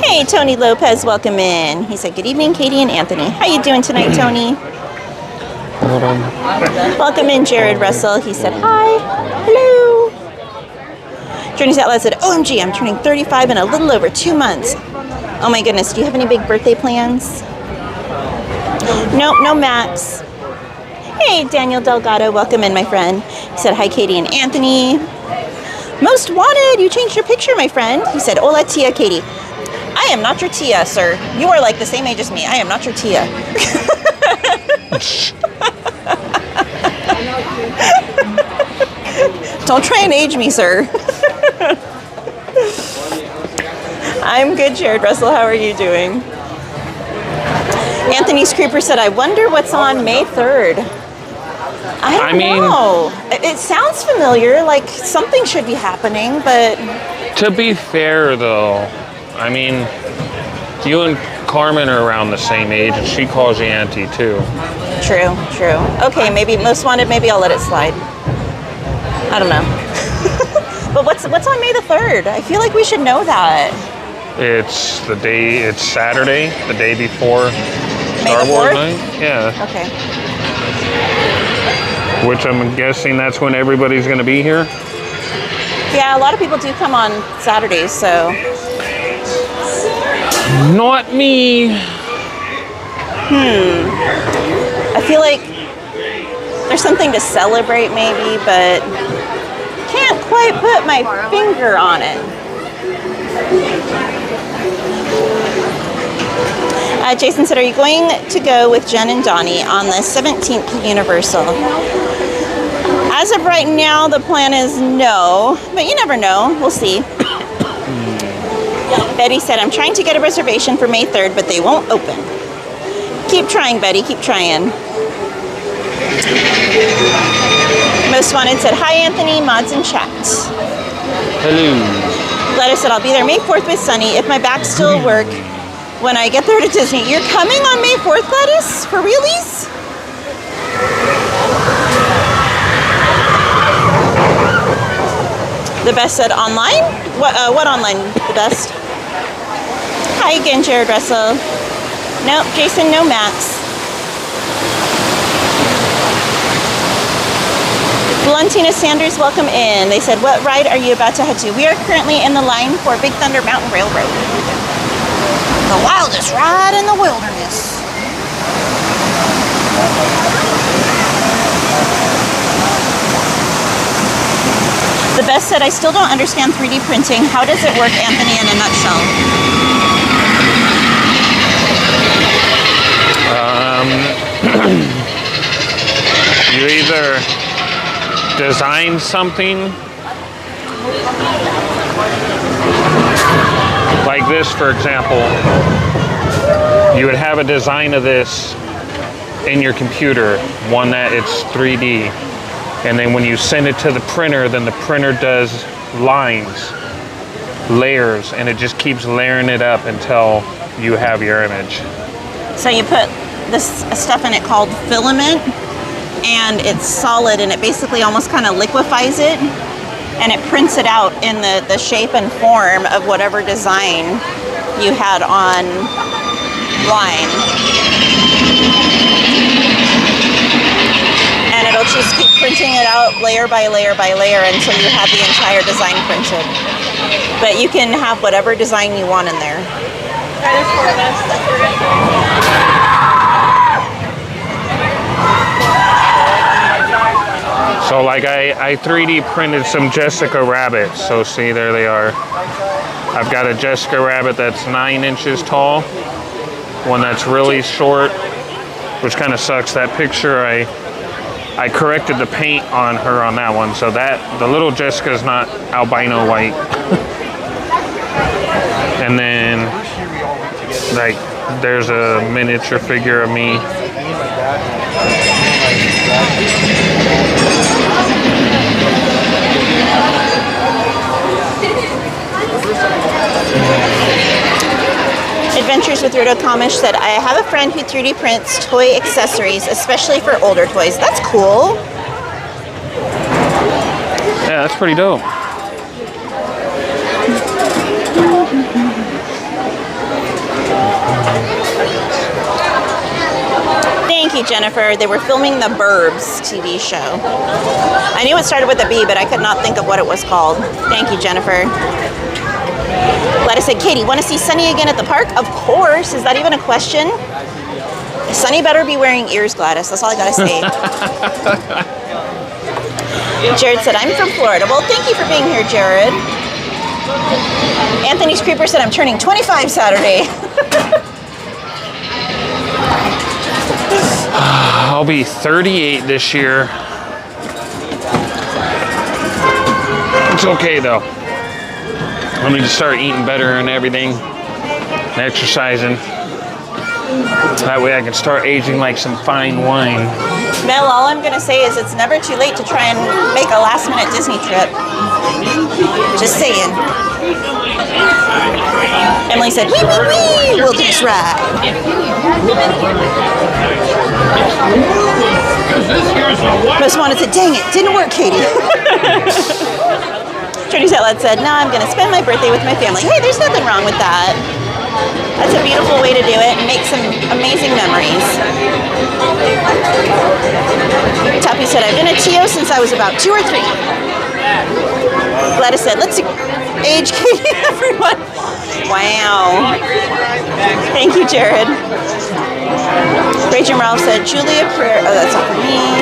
Hey, Tony Lopez, welcome in. He said, good evening, Katie and Anthony. How you doing tonight, Tony? Welcome in, Jared Russell. He said, hi. Hello. Journey's Out Loud said, OMG, I'm turning 35 in a little over 2 months. Oh my goodness, do you have any big birthday plans? Nope, no Max. Hey, Daniel Delgado, welcome in, my friend. He said, hi, Katie and Anthony. Most wanted, you changed your picture, my friend. He said, hola, tia, Katie. I am not your tia, sir. You are like the same age as me. I am not your tia. Don't try and age me, sir. I'm good, Jared Russell. How are you doing? Anthony's Creeper said, I wonder what's on May 3rd. I don't know. It sounds familiar, like something should be happening, but... To be fair, though, I mean, you and Carmen are around the same age, and she calls you auntie, too. True, true. Okay, maybe Most Wanted, maybe I'll let it slide. I don't know. But what's on May the 3rd? I feel like we should know that. It's Saturday, the day before Star Wars night. Yeah. Okay. Which I'm guessing that's when everybody's going to be here. Yeah, a lot of people do come on Saturdays, so. Not me. I feel like there's something to celebrate maybe, but can't quite put my finger on it. Jason said, are you going to go with Jen and Donnie on the 17th Universal? As of right now, the plan is no, but you never know. We'll see. Betty said, I'm trying to get a reservation for May 3rd, but they won't open. Keep trying, Betty. Keep trying. Most Wanted said, hi, Anthony. Mods in chat. Hello. Gladys said, I'll be there May 4th with Sunny if my back still work when I get there to Disney. You're coming on May 4th, Gladys? For realies? The best said online? What online? The best? Hi again, Jared Russell. Nope, Jason, no Max. Valentina Sanders, welcome in. They said, what ride are you about to head to? We are currently in the line for Big Thunder Mountain Railroad. The wildest ride in the wilderness. The Best said, I still don't understand 3D printing. How does it work, Anthony, in a nutshell? You either design something like this, for example. You would have a design of this in your computer, one that it's 3D. And then when you send it to the printer, then the printer does lines, layers, and it just keeps layering it up until you have your image. So you put this stuff in it called filament, and it's solid, and it basically almost kind of liquefies it, and it prints it out in the shape and form of whatever design you had online. And it'll just keep printing it out layer by layer by layer until you have the entire design printed. But you can have whatever design you want in there. So like I 3D printed some Jessica rabbits. So see, there they are. I've got a Jessica rabbit that's 9 inches tall, one that's really short, which kind of sucks. That picture, I corrected the paint on her on that one, so that the little Jessica is not albino white. And then like there's a miniature figure of me. Adventures with Roto Kamish said, I have a friend who 3D prints toy accessories, especially for older toys. That's cool. Yeah, that's pretty dope. Thank you, Jennifer. They were filming the Burbs TV show. I knew it started with a B, but I could not think of what it was called. Thank you, Jennifer. Gladys said, Katie, want to see Sunny again at the park? Of course. Is that even a question? Sunny better be wearing ears, Gladys. That's all I gotta say. Jared said, I'm from Florida. Well, thank you for being here, Jared. Anthony's Creeper said, I'm turning 25 Saturday. I'll be 38 this year. It's okay though. I need to start eating better and everything, and exercising. That way I can start aging like some fine wine. Mel, all I'm gonna say is it's never too late to try and make a last-minute Disney trip. Just saying. Emily said, wee, wee, wee, wilderness ride. Most wanted to, dang it, didn't work, Katie. Trudy's Outlet said, no, I'm going to spend my birthday with my family. Hey, there's nothing wrong with that. That's a beautiful way to do it and make some amazing memories. Tappy said, I've been a TO since I was about 2 or 3. Gladys said, let's age Katie, everyone. Wow. Thank you, Jared. Rachel Ralph said, Julia Prayer. Oh, that's not for me.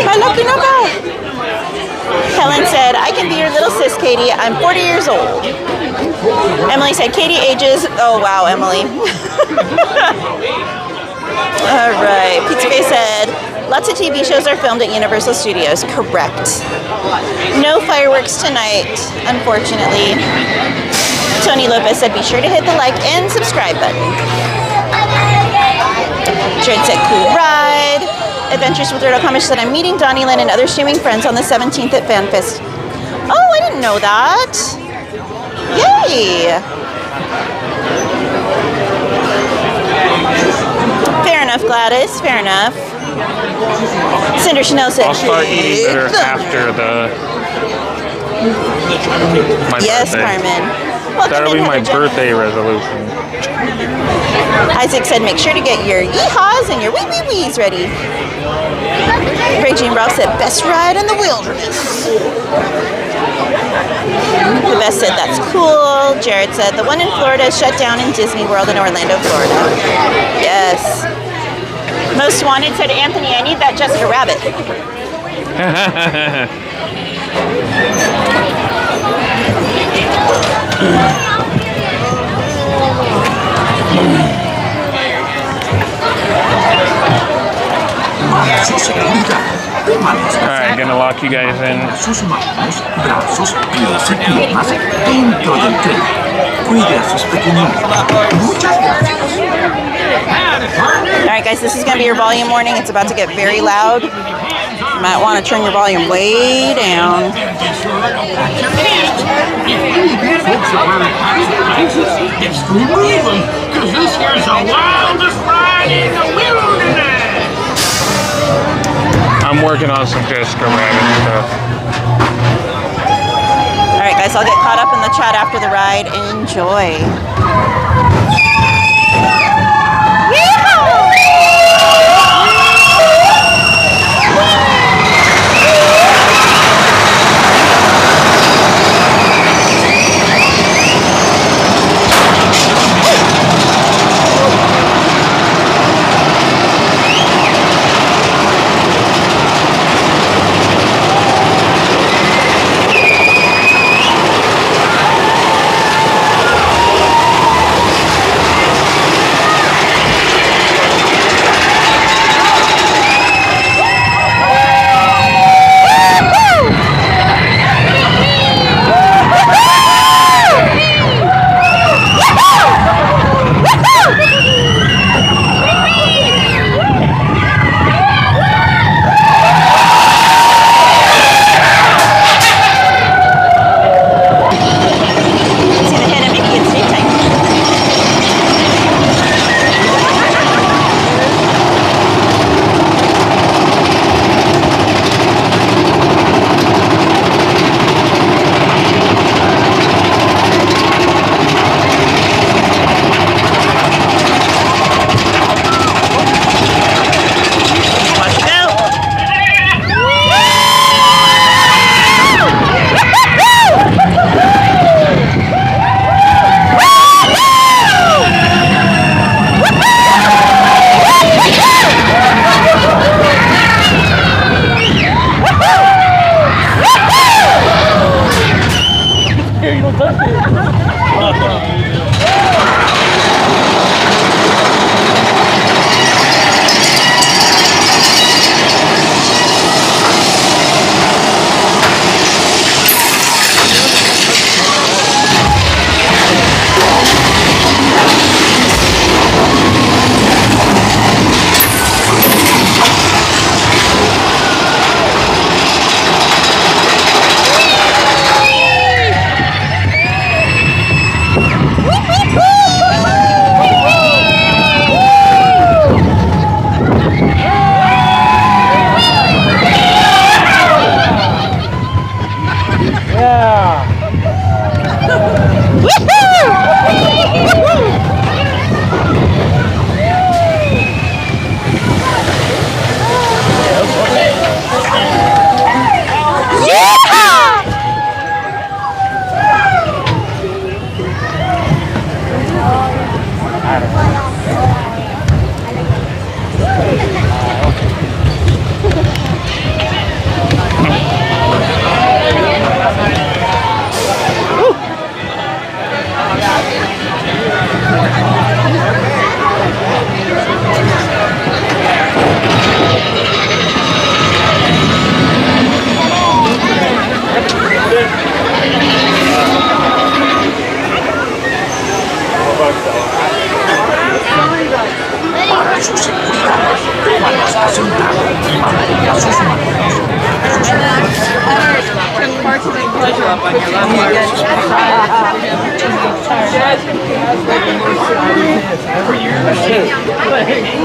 My lucky number. Helen said, I can be your little sis, Katie. I'm 40 years old. Emily said, Katie ages. Oh, wow, Emily. All right. Pizza Bay said, lots of TV shows are filmed at Universal Studios. Correct. No fireworks tonight, unfortunately. Tony Lopez said, be sure to hit the like and subscribe button. Jared said, cool ride. Adventures with Roto Kamish said, I'm meeting Donnie, Lynn, and other streaming friends on the 17th at FanFest. Oh, I didn't know that. Yay. Fair enough, Gladys. Fair enough. Cinder Chanel said, I'll start eating better after my yes, birthday. Carmen. Welcome That'll in, be my Heather birthday resolution. Isaac said make sure to get your yeehaws and your wee-wee-wees ready. Reggie and Ralph said best ride in the wilderness. The best said that's cool. Jared said the one in Florida is shut down in Disney World in Orlando, Florida. Yes. Most wanted said Anthony, I need that Jessica Rabbit. Alright, gonna lock you guys in. Sus manos, brazos, pies y piernas dentro del tren. Cuide a sus pequeñitos. Muchas gracias. Alright guys, this is going to be your volume warning. It's about to get very loud. You might want to turn your volume way down. Extreme moving, because this here's the wildest ride in the wilderness. I'm working on some Jessica Rabbit stuff. Alright guys, I'll get caught up in the chat after the ride. Enjoy.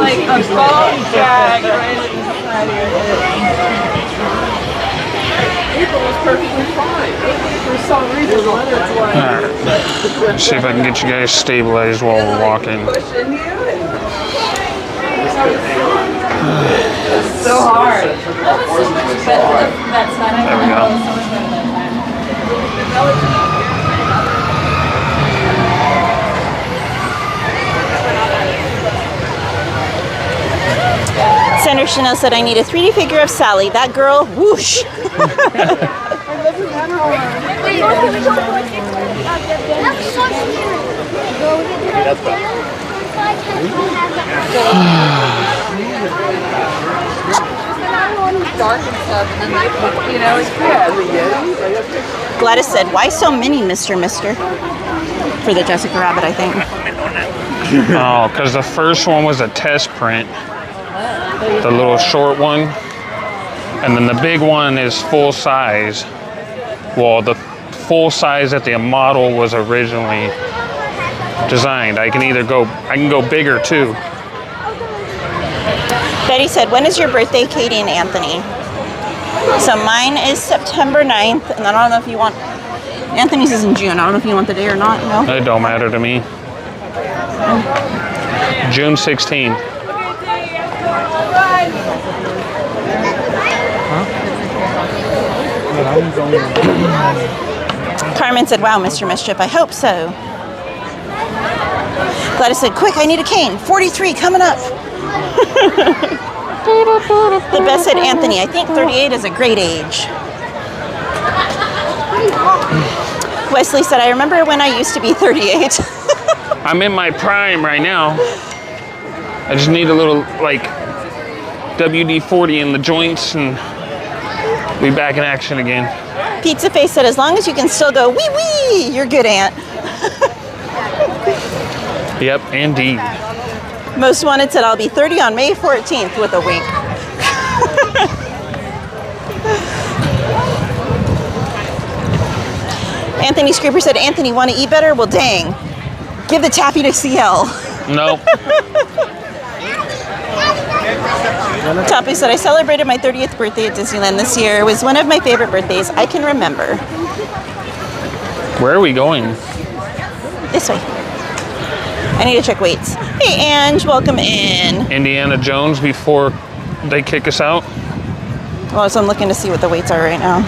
Like a bone jag right inside your head. April was perfectly fine. For some reason, when it's like See if I can get you guys stabilized while we're walking. So hard. There we go. Senator Chanel said, I need a 3D figure of Sally. That girl, whoosh. Dark and stuff, and then you know, it's good. Gladys said, why so many Mr. For the Jessica Rabbit, I think. Oh, because the first one was a test print. The little short one. And then the big one is full size. Well, the full size that the model was originally designed. I can go bigger too. Betty said, when is your birthday, Katie and Anthony? So mine is September 9th, and I don't know if you want, Anthony's is in June. I don't know if you want the day or not, no? It don't matter to me. June 16th. Carmen said, wow, Mr. Mischief, I hope so. Gladys said, quick, I need a cane. 43 coming up. The best said, Anthony, I think 38 is a great age. Wesley said, I remember when I used to be 38. I'm in my prime right now. I just need a little, like, WD-40 in the joints and be back in action again. Pizza Face said, as long as you can still go wee wee, you're good, Aunt. Yep, indeed. Most Wanted said, I'll be 30 on May 14th with a wink. Anthony Scooper said, Anthony, want to eat better? Well, dang. Give the taffy to CL. Nope. Taffy said, I celebrated my 30th birthday at Disneyland this year. It was one of my favorite birthdays I can remember. Where are we going? This way. I need to check weights. Hey, Ange, welcome in. Indiana Jones before they kick us out? Well, so I'm looking to see what the weights are right now.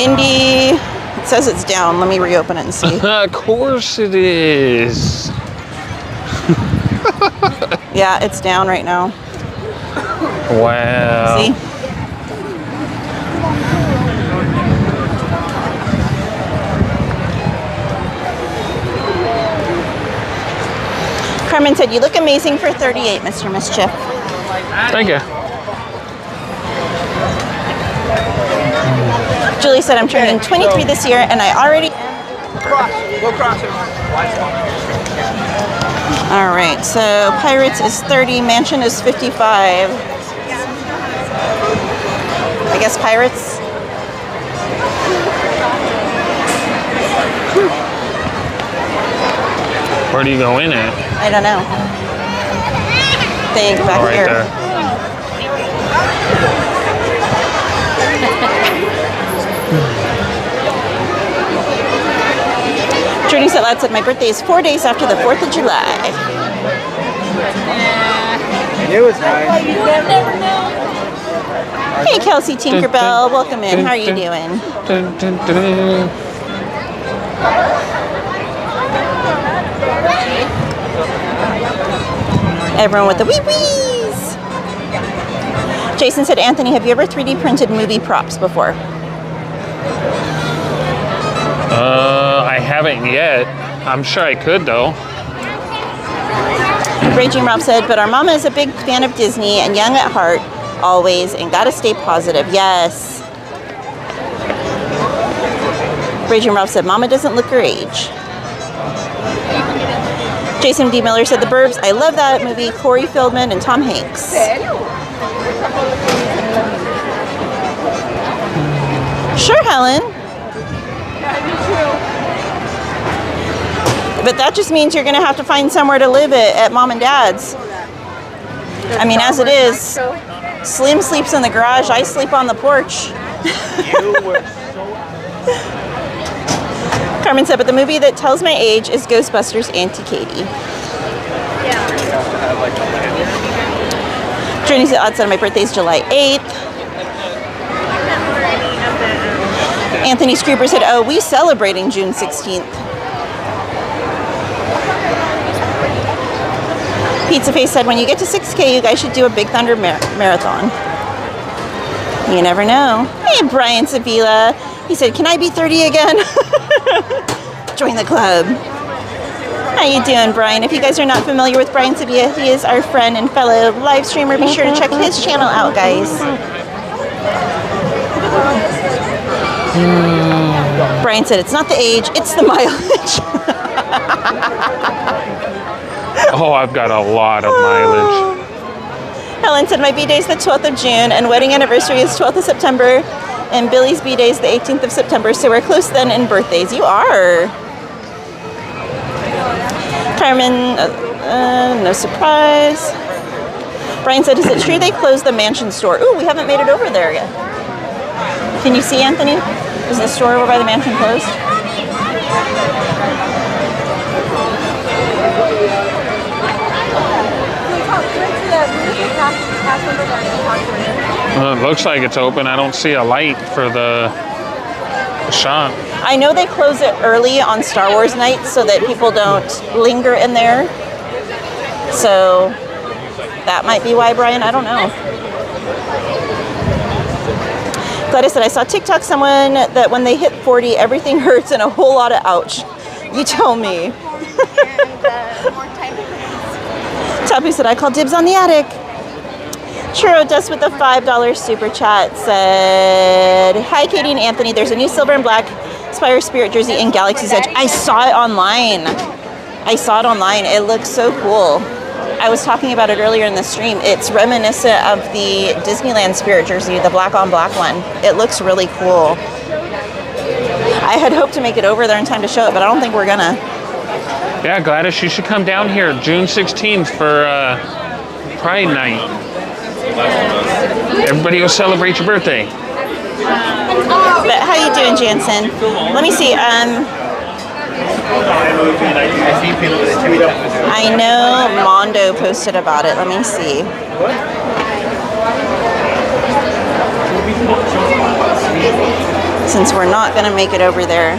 Indy, it says it's down. Let me reopen it and see. Of course it is. Yeah, it's down right now. Wow. See? Carmen said, you look amazing for 38, Mr. Mischief. Thank you. Julie said, I'm turning 23 this year, and I already... Go cross it. All right, so Pirates is 30, Mansion is 55. I guess Pirates. Where do you go in at? I don't know. Think back right here. There. Trudy said, lad said, my birthday is 4 days after the 4th of July. It was nice. You would never know. Hey, Kelsey Tinkerbell, welcome in. How are you doing? Everyone with the wee-wees. Jason said, Anthony, have you ever 3D printed movie props before? I haven't yet. I'm sure I could though. Raging Rob said, but our mama is a big fan of Disney and young at heart, always, and gotta stay positive. Yes. Raging Rob said, Mama doesn't look her age. Jason D. Miller said, The Burbs, I love that movie, Corey Feldman and Tom Hanks. Sure, Helen. But that just means you're going to have to find somewhere to live at Mom and Dad's. I mean, as it is, Slim sleeps in the garage, I sleep on the porch. Carmen said, but the movie that tells my age is Ghostbusters Auntie Katie. Journey said, odds on my birthday is July 8th. Anthony Scrooper said, oh, we celebrating June 16th. Pizza Face said, when you get to 6K, you guys should do a Big Thunder marathon. You never know. Hey, Brian Sevilla. He said, can I be 30 again? Join the club. How you doing, Brian? If you guys are not familiar with Brian Sevilla, he is our friend and fellow live streamer. Be sure to check his channel out, guys. Brian said, it's not the age, it's the mileage. Oh, I've got a lot of mileage. Helen said, my B-day is the 12th of June, and wedding anniversary is 12th of September, and Billy's B-day is the 18th of September, so we're close then in birthdays. You are. Carmen, no surprise. Brian said, is it true they closed the mansion store? Ooh, we haven't made it over there yet. Can you see, Anthony? Is the store over by the mansion closed? Well, it looks like it's open. I don't see a light for the shop. I know they close it early on Star Wars night so that people don't linger in there. So that might be why, Brian. I don't know. Gladys said, I saw TikTok someone that when they hit 40, everything hurts and a whole lot of ouch. You tell me. Tappy said, I call dibs on the attic. Churro Dust with the $5 super chat said, hi, Katie and Anthony. There's a new silver and black Spire Spirit jersey in Galaxy's Edge. I saw it online. It looks so cool. I was talking about it earlier in the stream. It's reminiscent of the Disneyland Spirit jersey, the black on black one. It looks really cool. I had hoped to make it over there in time to show it, but I don't think we're gonna. Yeah, Gladys, you should come down here June 16th for Pride Night. Everybody will celebrate your birthday. But how you doing, Jansen? Let me see. I know Mondo posted about it. Let me see. Since we're not going to make it over there.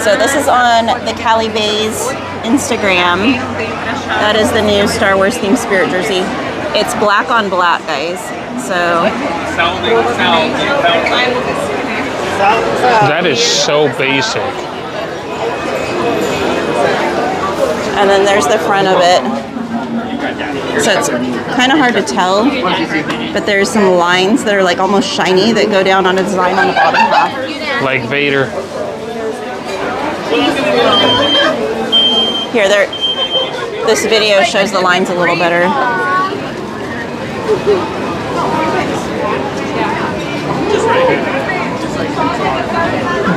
So this is on the Cali Bays Instagram. That is the new Star Wars themed Spirit jersey. It's black on black, guys. So that is so basic. And then there's the front of it. So it's kind of hard to tell, but there's some lines that are like almost shiny that go down on a design on the bottom half. Like Vader. Here, this video shows the lines a little better.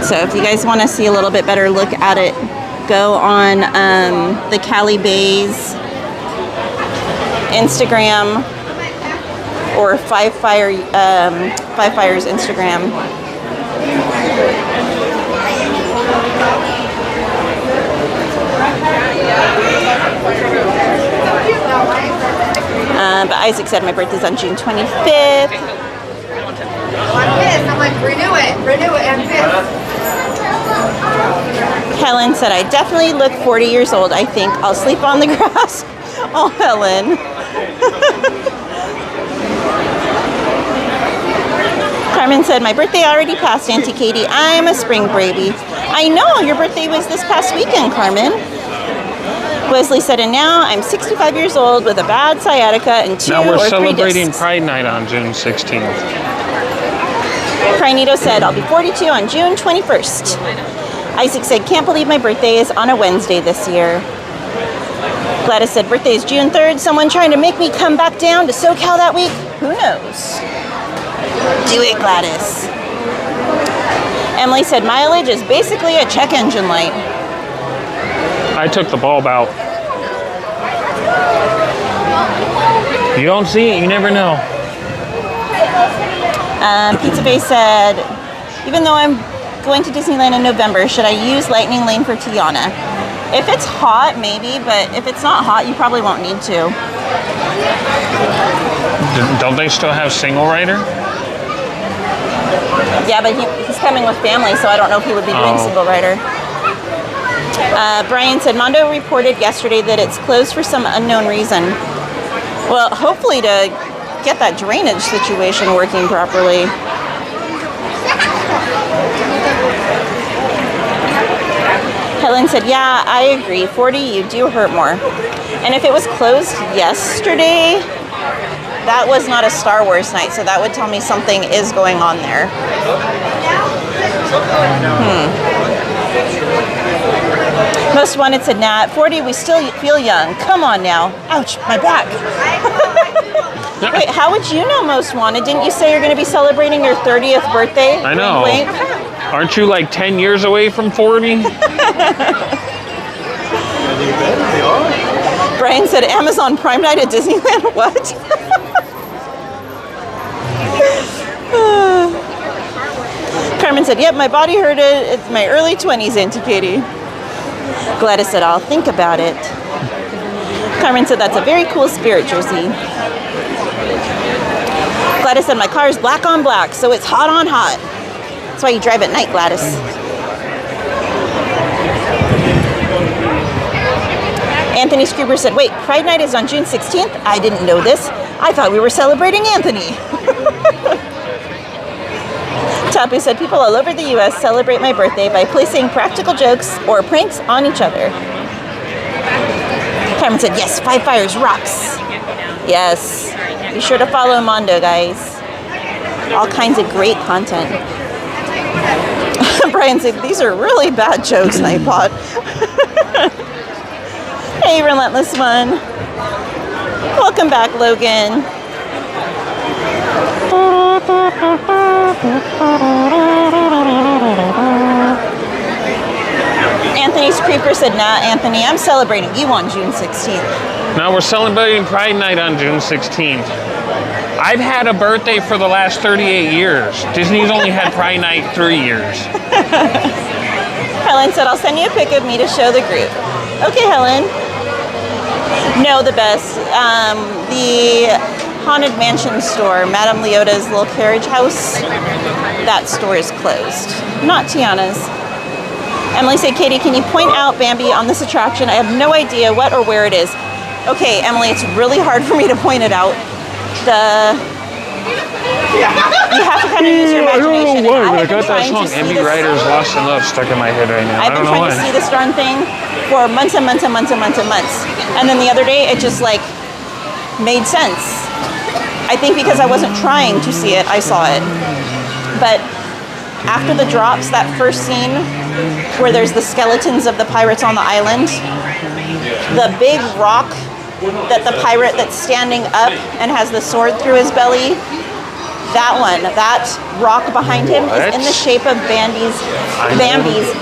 So if you guys want to see a little bit better look at it, go on the Cali Bays Instagram or Five Fire's Instagram. But Isaac said my birthday's on June 25th. I'm pissed. I'm like, renew it, I'm pissed. Helen said, I definitely look 40 years old. I think I'll sleep on the grass. Oh, Helen. Carmen said, my birthday already passed, Auntie Katie. I'm a spring baby. I know, your birthday was this past weekend, Carmen. Wesley said, and now I'm 65 years old with a bad sciatica and 2 or 3 discs. Now we're celebrating Pride Night on June 16th. Crinito said, I'll be 42 on June 21st. Isaac said, can't believe my birthday is on a Wednesday this year. Gladys said, birthday is June 3rd. Someone trying to make me come back down to SoCal that week? Who knows? Do it, Gladys. Emily said, mileage is basically a check engine light. I took the bulb out. You don't see it, you never know. Pizza Bay said, Even though I'm going to Disneyland in November, should I use Lightning Lane for Tiana? If it's hot, maybe, but if it's not hot, you probably won't need to. Don't they still have single rider? Yeah, but he's coming with family, so I don't know if he would be doing single rider. Brian said, Mondo reported yesterday that it's closed for some unknown reason. Well, hopefully to get that drainage situation working properly. Helen said, yeah, I agree. 40, you do hurt more. And if it was closed yesterday, that was not a Star Wars night, so that would tell me something is going on there. Most Wanted said, nah, at 40, we still feel young. Come on now. Ouch, my back. Wait, how would you know Most Wanted? Didn't you say you're going to be celebrating your 30th birthday? I know. Wink, wink. Aren't you like 10 years away from 40? Brian said, Amazon Prime Night at Disneyland? What? Carmen said, yep, my body hurt it. It's my early 20s, Auntie Katie. Gladys said, I'll think about it. Carmen said, that's a very cool Spirit jersey. Gladys said, my car is black on black, so it's hot on hot. That's why you drive at night, Gladys. Anthony Scruber said, wait, Pride Night is on June 16th? I didn't know this. I thought we were celebrating Anthony. Tapu said, people all over the U.S. celebrate my birthday by placing practical jokes or pranks on each other. Carmen said, yes, Five Fires rocks. Yes. Be sure to follow Mondo, guys. All kinds of great content. Brian said, these are really bad jokes, Nightbot. Hey, Relentless One. Welcome back, Logan. Anthony's Creeper said, nah, Anthony, I'm celebrating you on June 16th. No, we're celebrating Pride Night on June 16th. I've had a birthday for the last 38 years. Disney's only had Pride Night 3 years. Helen said, I'll send you a pic of me to show the group. Okay, Helen. No, the best. The Haunted Mansion store, Madame Leota's little carriage house, that store is closed. Not Tiana's. Emily said, Katie, can you point out Bambi on this attraction? I have no idea what or where it is. Okay, Emily, it's really hard for me to point it out. You have to kind of use your imagination. I don't know why, but I got that song, Emmy Rider's Lost in Love, stuck in my head right now. I've been trying to see this darn thing for months and months and months and months and months. And then the other day, it just like made sense. I think because I wasn't trying to see it, I saw it. But after the drops, that first scene where there's the skeletons of the pirates on the island, the big rock that the pirate that's standing up and has the sword through his belly, that one, that rock behind him is in the shape of Bambi's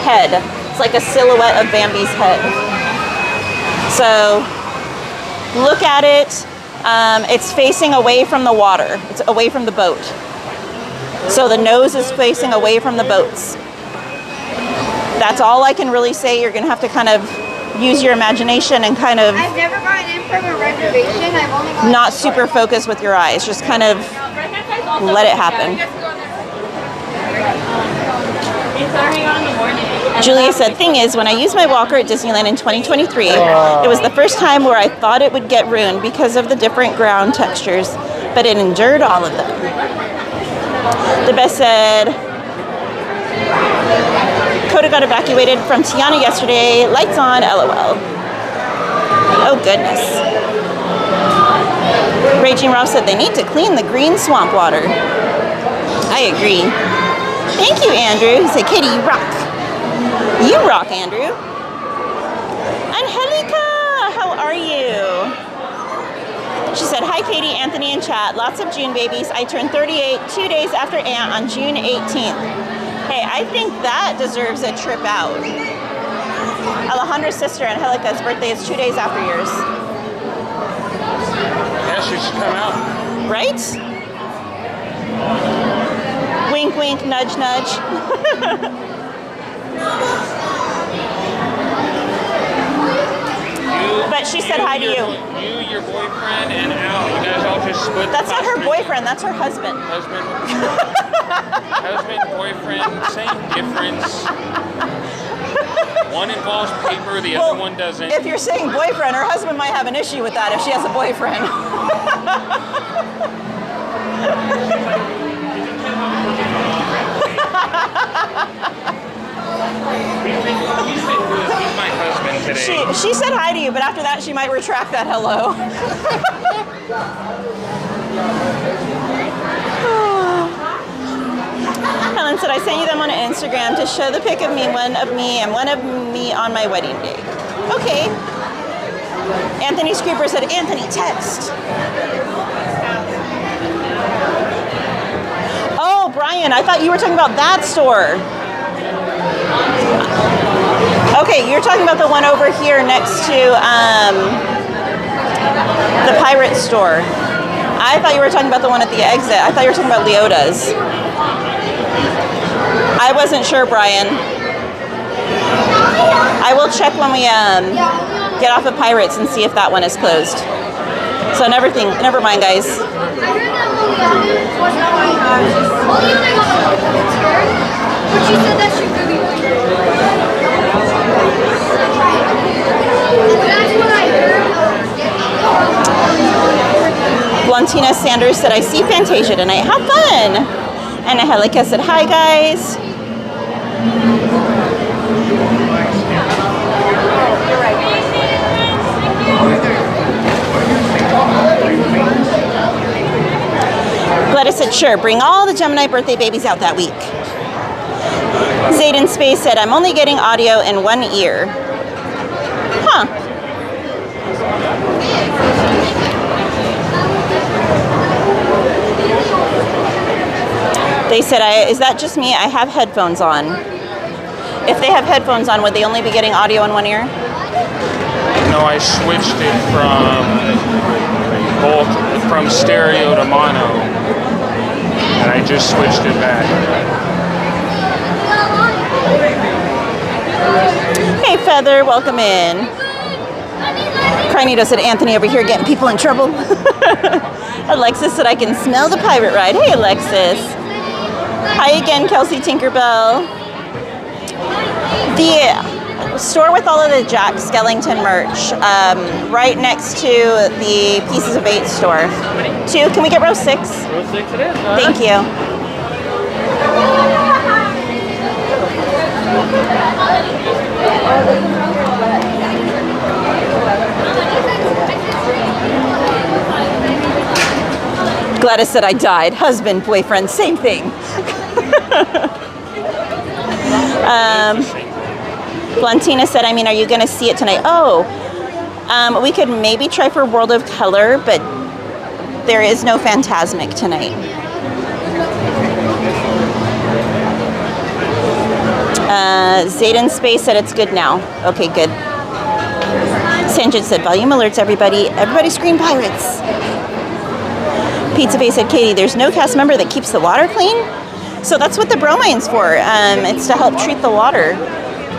head. It's like a silhouette of Bambi's head. So look at it. It's facing away from the water. It's away from the boat. So the nose is facing away from the boats. That's all I can really say. You're going to have to kind of use your imagination and kind of I've never gone in from a reservation. I've only gone not super focus with your eyes. Just kind of let it happen. Julia said, thing is, when I used my walker at Disneyland in 2023, it was the first time where I thought it would get ruined because of the different ground textures, but it endured all of them. The best said, Coda got evacuated from Tiana yesterday. Lights on, LOL. Oh, goodness. Raging Rob said they need to clean the green swamp water. I agree. Thank you, Andrew. He said, Katie, you rock. You rock, Andrew. Angelica, how are you? She said, hi, Katie, Anthony, and chat. Lots of June babies. I turned 38 2 days after Aunt on June 18th. Hey, I think that deserves a trip out. Alejandra's sister, Angelica's birthday is 2 days after yours. Yeah, she should come out. Right? Wink, wink, nudge, nudge. But she said hi to you. You, your boyfriend, and Al. You guys all just split. That's not her boyfriend. That's her husband. Husband. Husband, boyfriend, same difference. One involves paper, the other one doesn't. If you're saying boyfriend, her husband might have an issue with that if she has a boyfriend. He's my husband today. She said hi to you, but after that she might retract that hello. Helen said, I sent you them on Instagram to show the pic of me, one of me, and one of me on my wedding day. Okay. Anthony Screeper said, Anthony, text. Oh, Brian, I thought you were talking about that store. Okay, you're talking about the one over here next to the pirate store. I thought you were talking about the one at the exit. I thought you were talking about Leota's. I wasn't sure, Brian. I will check when we get off of Pirates and see if that one is closed. So never mind, guys. But she said that she really liked it. That's what I heard. Blantina Sanders said, I see Fantasia tonight. Have fun. And Angelica said, hi, guys. Gladys said, sure, bring all the Gemini birthday babies out that week. Zayden Space said, I'm only getting audio in one ear. Huh. They said, is that just me? I have headphones on. If they have headphones on, would they only be getting audio in one ear? No, I switched it from stereo to mono. And I just switched it back. Hey, Feather, welcome in. Crinito said, Anthony over here getting people in trouble. Alexis said, I can smell the pirate ride. Hey, Alexis. Hi again, Kelsey Tinkerbell. The store with all of the Jack Skellington merch, right next to the Pieces of 8 store. 2, can we get row 6? Row 6 it is. Thank you. Gladys said, I died. Husband, boyfriend, same thing. Blantina said, I mean, are you going to see it tonight? Oh, we could maybe try for World of Color, but there is no Phantasmic tonight. Zayden Space said it's good now. Okay, good. Sanjit said, volume alerts, everybody. Everybody scream pirates. Pizza Face said, Katie, there's no cast member that keeps the water clean? So that's what the bromine's for. It's to help treat the water.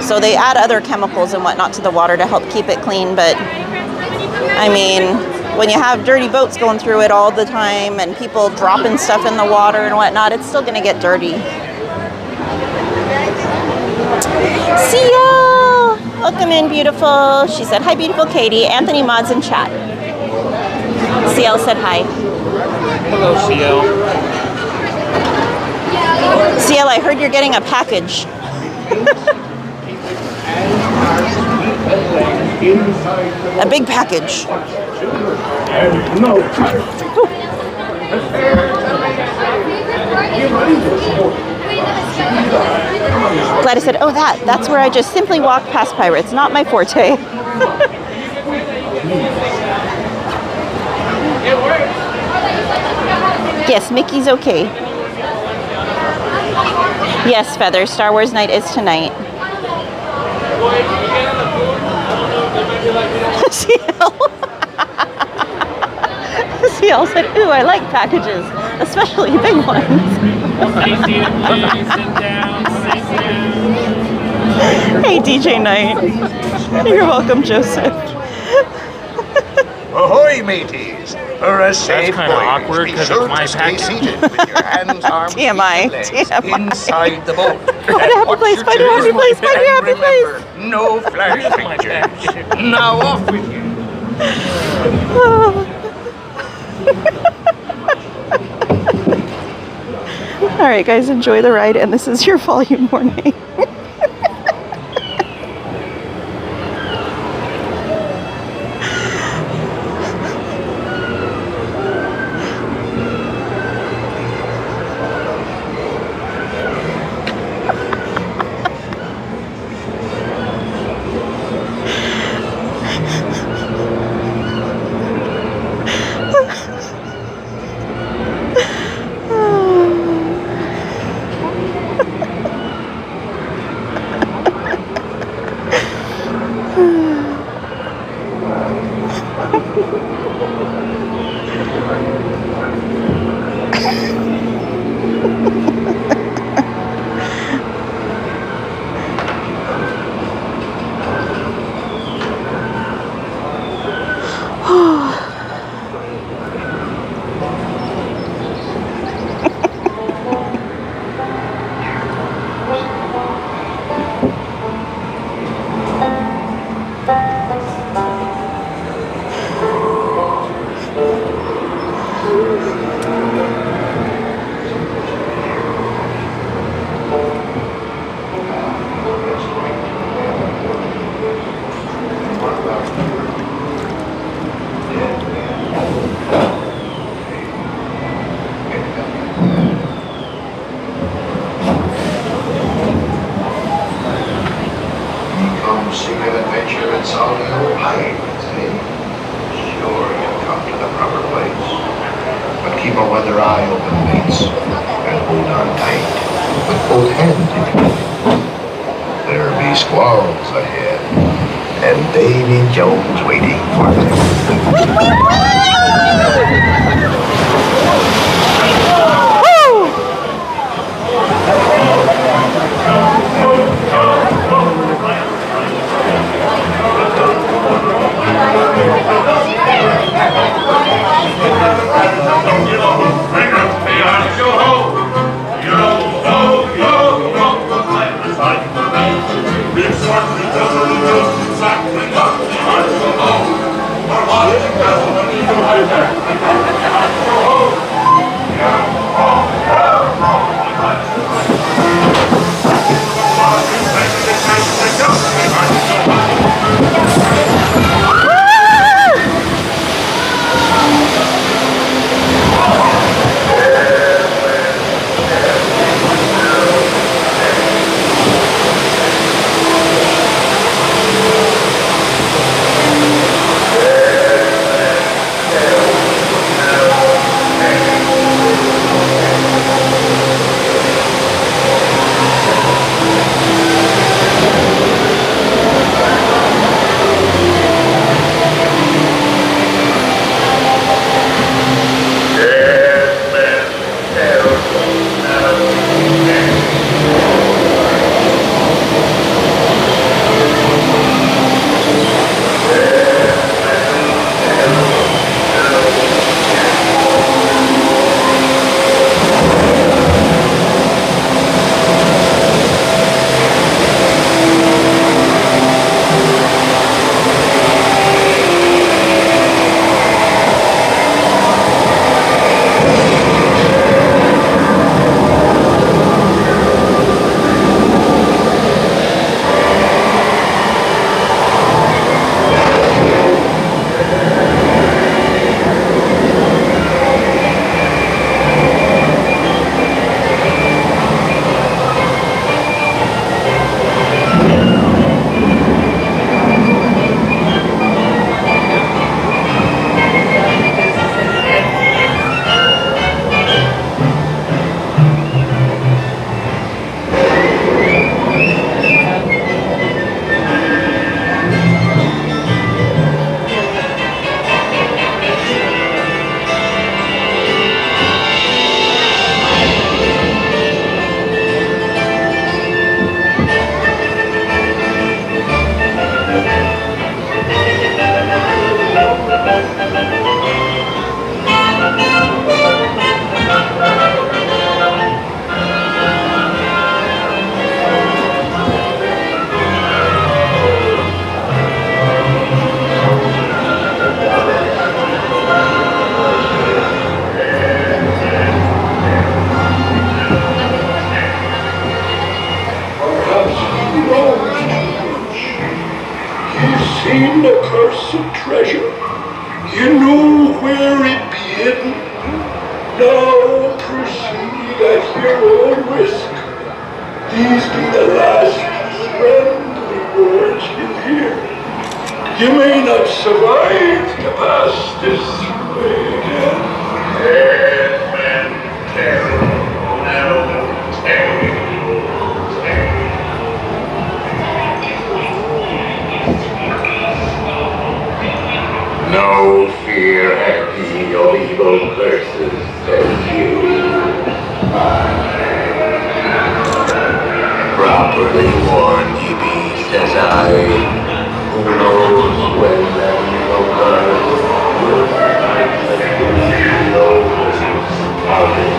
So they add other chemicals and whatnot to the water to help keep it clean. But, I mean, when you have dirty boats going through it all the time and people dropping stuff in the water and whatnot, it's still going to get dirty. See ya! Welcome in, beautiful. She said, hi, beautiful Katie. Anthony Mods in chat. CL said hi. Hello, CL. CL, I heard you're getting a package. A big package. Gladys said, oh, that's where I just simply walk past pirates. Not my forte. Yes, Mickey's okay. Yes, Feather, Star Wars night is tonight. CL said, ooh, I like packages, especially big ones. Hey, DJ Knight. You're welcome, Joseph. Ahoy, mateys! For a safe kinda voyage, awkward be 'cause sure it's my to stay packet. seated with your hands, arms, feet, TMI, and legs TMI. inside the boat. Find a happy place, find a happy place, find a happy place. Remember, no flash pictures. Now off with you. All right, guys, enjoy the ride, and this is your volume warning. Seek an adventure and solve your pirates, eh? Sure, you'll come to the proper place. But keep a weather eye open, mates, and hold on tight with both hands if you can. There'll be squalls ahead, and Davy Jones waiting for them. source of treasure. You know where it be hidden. Now proceed at your own risk. These be the last friendly words you'll hear. You may not survive to pass this way again. No fear, Happy, your evil curses, says you. Properly warned ye be, says I. Who knows when that evil curse will strike the knows how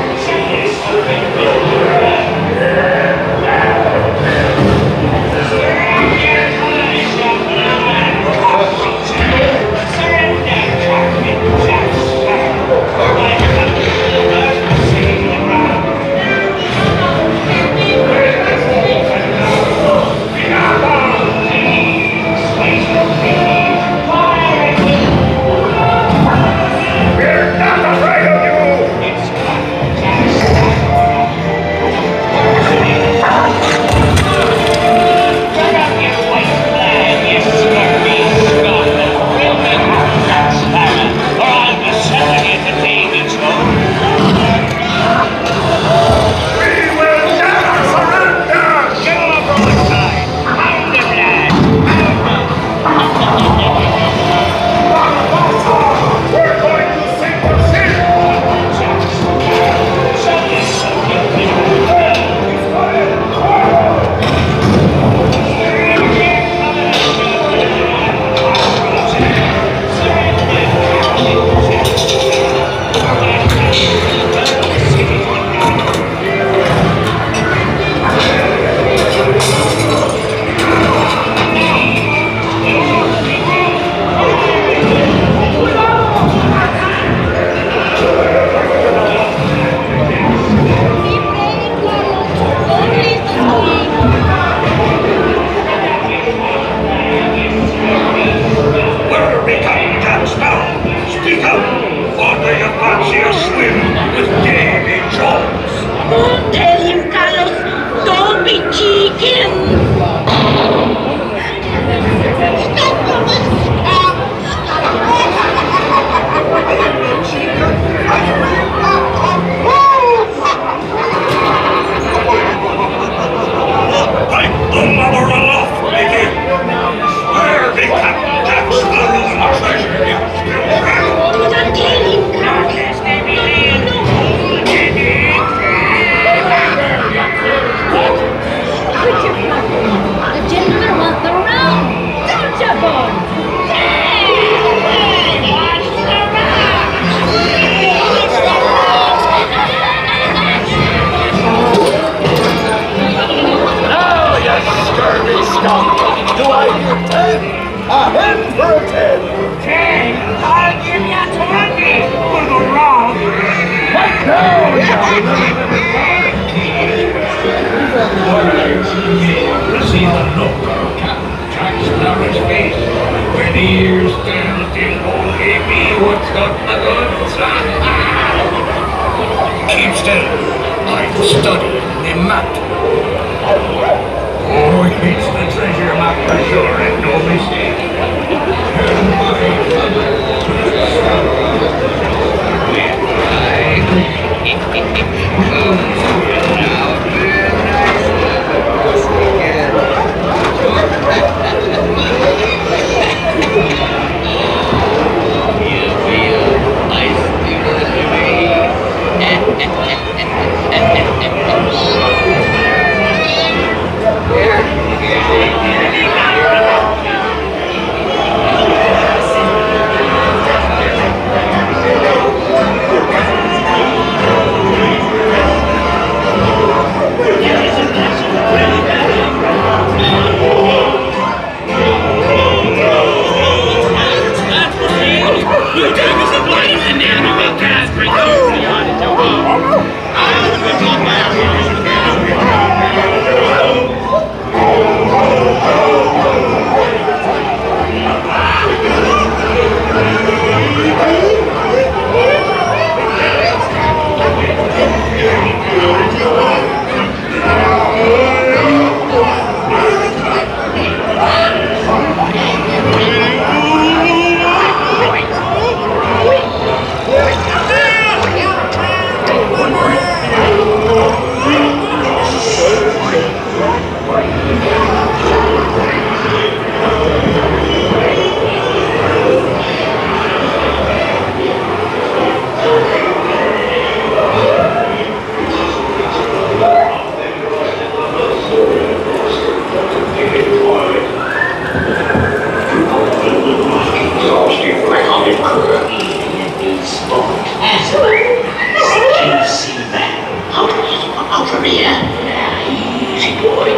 easy boy.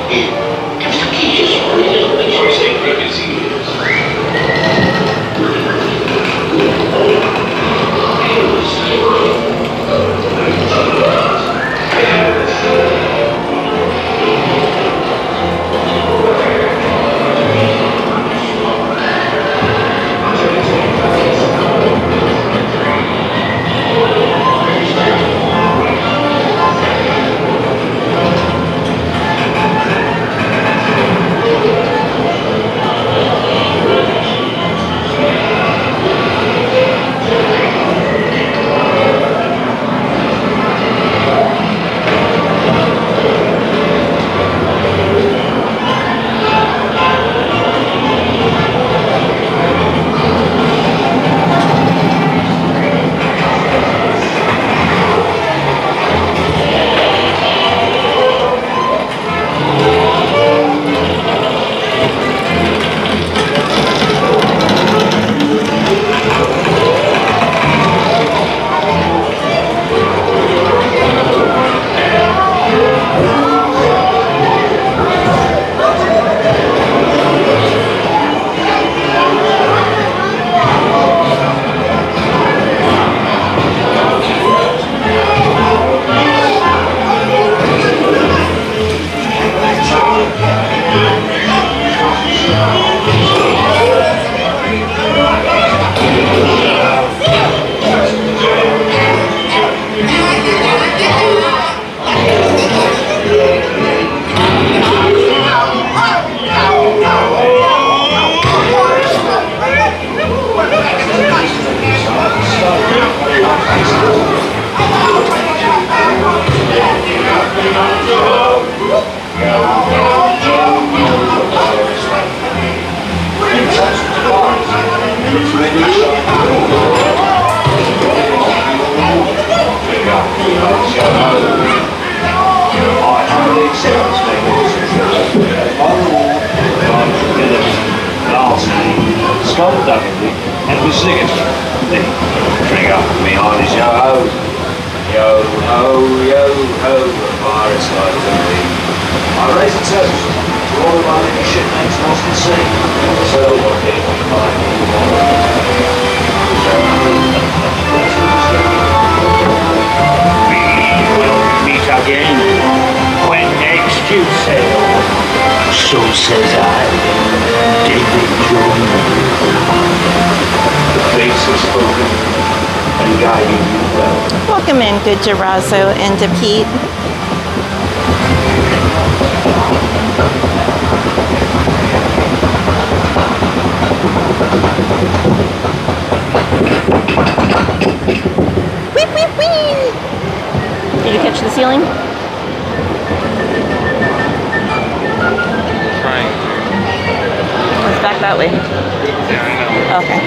Here, give the keys for a little bit. He's as crooked as he is. Skullduggery and the signature. Drink up with me, Harley's yo-ho. Yo-ho, yo-ho, the pirate's like to me. I raise a toast to all of my little shipmates lost at sea. So what did we find We will meet again when next you sail. So says I, David Jones. The fates have spoken and guiding you well. Welcome in, good Gerazo and Pete. Wee, wee, wee! Did you catch the ceiling? Trying. It's back that way. Yeah, I know. Okay.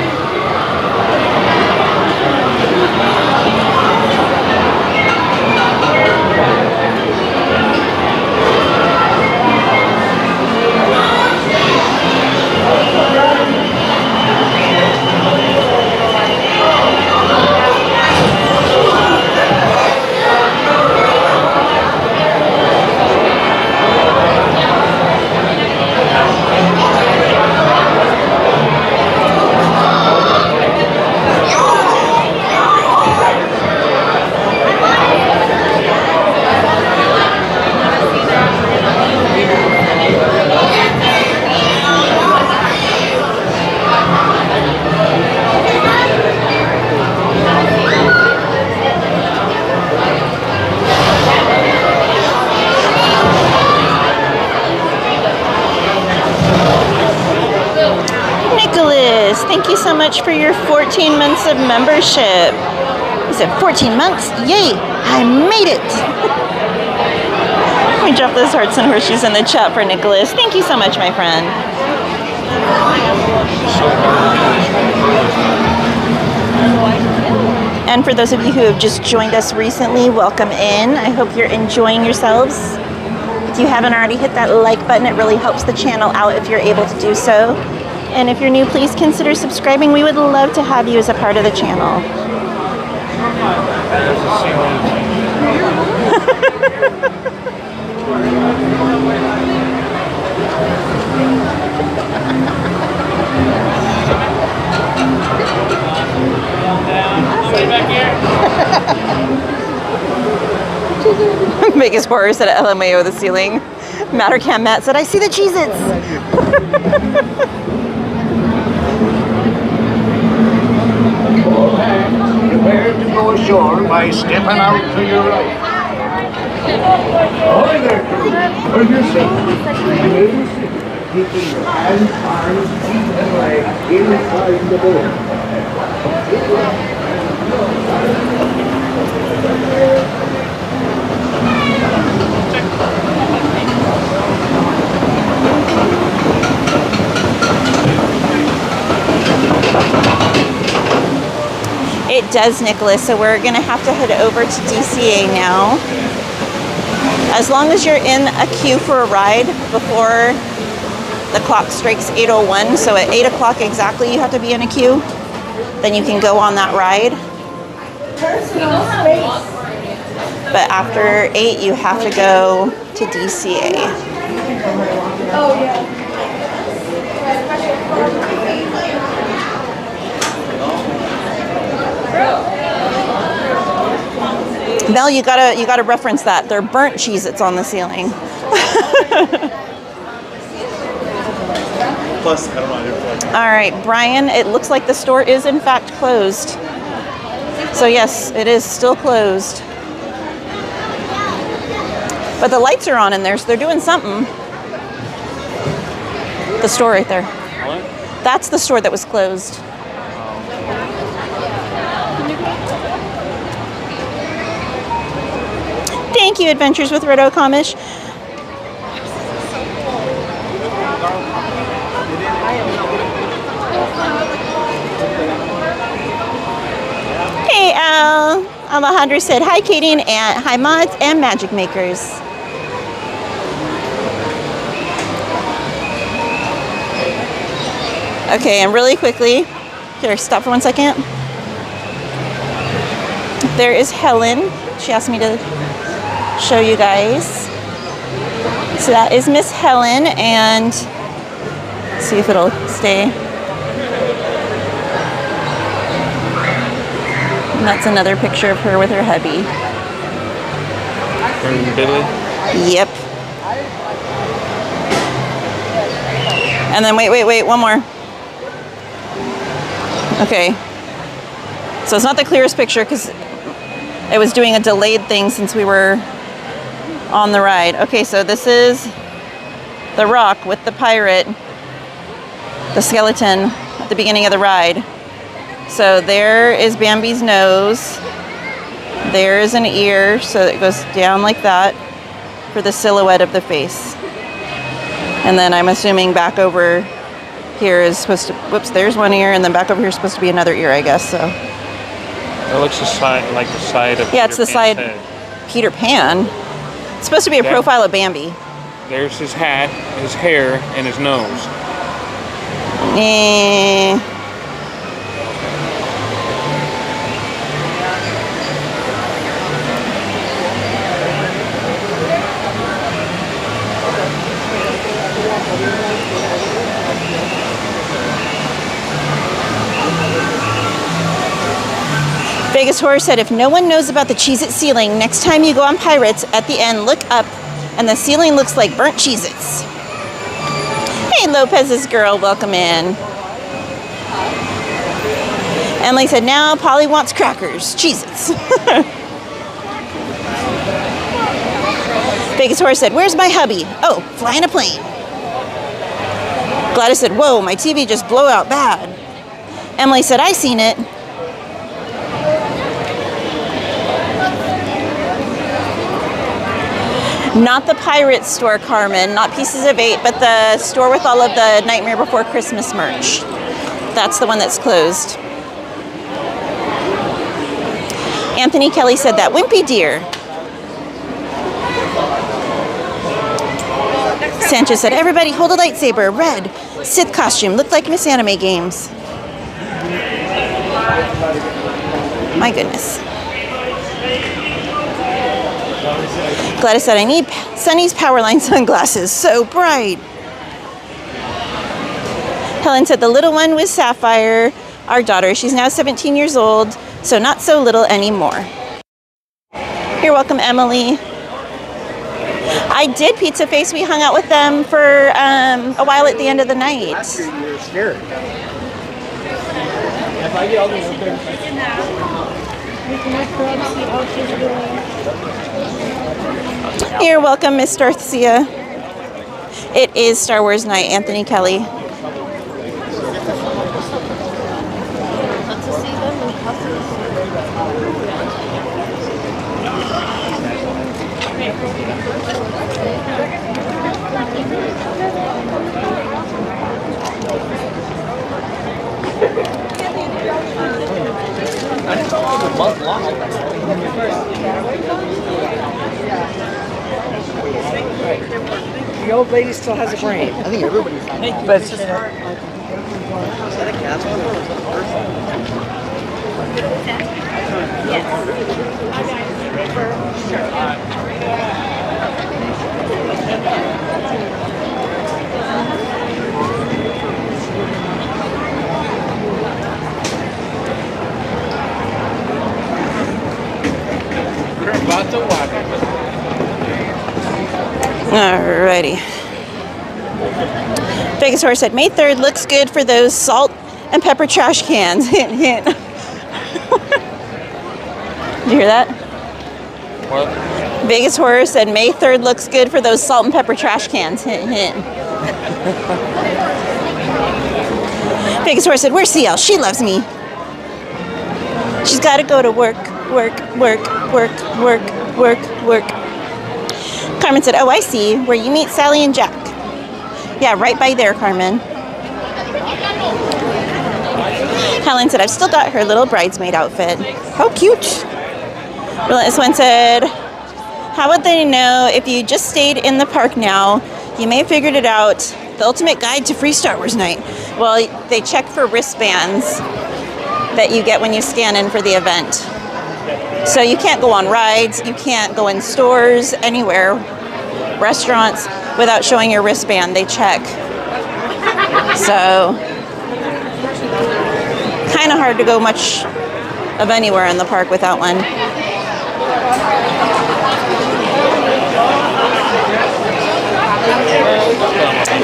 Thank you so much for your 14 months of membership. He said 14 months? Yay! I made it! We dropped those hearts and horseshoes in the chat for Nicholas. Thank you so much, my friend. And for those of you who have just joined us recently, welcome in. I hope you're enjoying yourselves. If you haven't already hit that like button, it really helps the channel out if you're able to do so. And if you're new, please consider subscribing. We would love to have you as a part of the channel. Biggest horror said at LMAO the ceiling. Mattercam Matt said, I see the Cheez-Its. All hands prepared to go ashore by stepping out to your right. Ahoy there, crew. Earn your seat. Remain seated, keeping your hands, arms, feet, and legs inside the boat. It does, Nicholas, so we're gonna have to head over to DCA now. As long as you're in a queue for a ride before the clock strikes 8:01, so at 8 o'clock exactly you have to be in a queue, then you can go on that ride. But after 8 you have to go to DCA. Oh, yeah. Mel, you gotta reference that. They're burnt Cheez-Its on the ceiling. Plus, I don't know. All right, Brian, it looks like the store is in fact closed. So yes, it is still closed. But the lights are on in there, so they're doing something. The store right there. What? That's the store that was closed. Thank you, Adventures with Roto Comish. Hey, Al. Alejandro said, hi, Katie and Aunt. Hi, mods and magic makers. Okay, and really quickly, here, stop for 1 second. There is Helen. She asked me to show you guys. So that is Miss Helen, and see if it'll stay. And that's another picture of her with her hubby. And Billy? Yep. And then wait, one more. Okay. So it's not the clearest picture because it was doing a delayed thing since we were on the ride. Okay, so this is the rock with the pirate, the skeleton at the beginning of the ride. So there is Bambi's nose. There is an ear, so it goes down like that for the silhouette of the face. And then I'm assuming back over here is supposed to, whoops, there's one ear, and then back over here is supposed to be another ear, I guess, so. It looks the side, like the side of Yeah, it's the Peter side, Pan's head. Peter Pan. It's supposed to be a profile of Bambi. There's his hat, his hair, and his nose. Vegas Horror said, if no one knows about the Cheez-It ceiling, next time you go on Pirates, at the end, look up, and the ceiling looks like burnt Cheez-Its. Hey, Lopez's girl, welcome in. Emily said, now Polly wants crackers, Cheez-Its. Vegas Horror said, where's my hubby? Oh, flying a plane. Gladys said, whoa, my TV just blew out bad. Emily said, I seen it. Not the Pirate store, Carmen, not Pieces of 8, but the store with all of the Nightmare Before Christmas merch. That's the one that's closed. Anthony Kelly said that. Wimpy deer. Sanchez said, everybody hold a lightsaber, red, Sith costume, looked like Miss Anime Games. My goodness. Gladys said, I need Sunny's Powerline sunglasses, so bright. Helen said, the little one was Sapphire, our daughter. She's now 17 years old, so not so little anymore. You're welcome, Emily. I did Pizza Face. We hung out with them for a while at the end of the night. Last year you were scared. You're welcome, Miss Darthcia. It is Star Wars night, Anthony Kelly. The old lady still has a brain. I think everybody's but it's just Alrighty. Vegasaur said May 3rd looks good for those salt and pepper trash cans. Hint, hint. Did you hear that? What? Vegas Horror said May 3rd looks good for those salt and pepper trash cans. Hint, hint. Vegas Horror said, where's CL? She loves me. She's got to go to work, work, work, work, work, work, work. Carmen said, oh, I see. Where you meet Sally and Jack. Yeah, right by there, Carmen. Helen said, I've still got her little bridesmaid outfit. How cute. Relentless One said, how would they know if you just stayed in the park now? You may have figured it out. The ultimate guide to free Star Wars night. Well, they check for wristbands that you get when you scan in for the event. So you can't go on rides, you can't go in stores, anywhere, restaurants, without showing your wristband. They check. So, kind of hard to go much of anywhere in the park without one.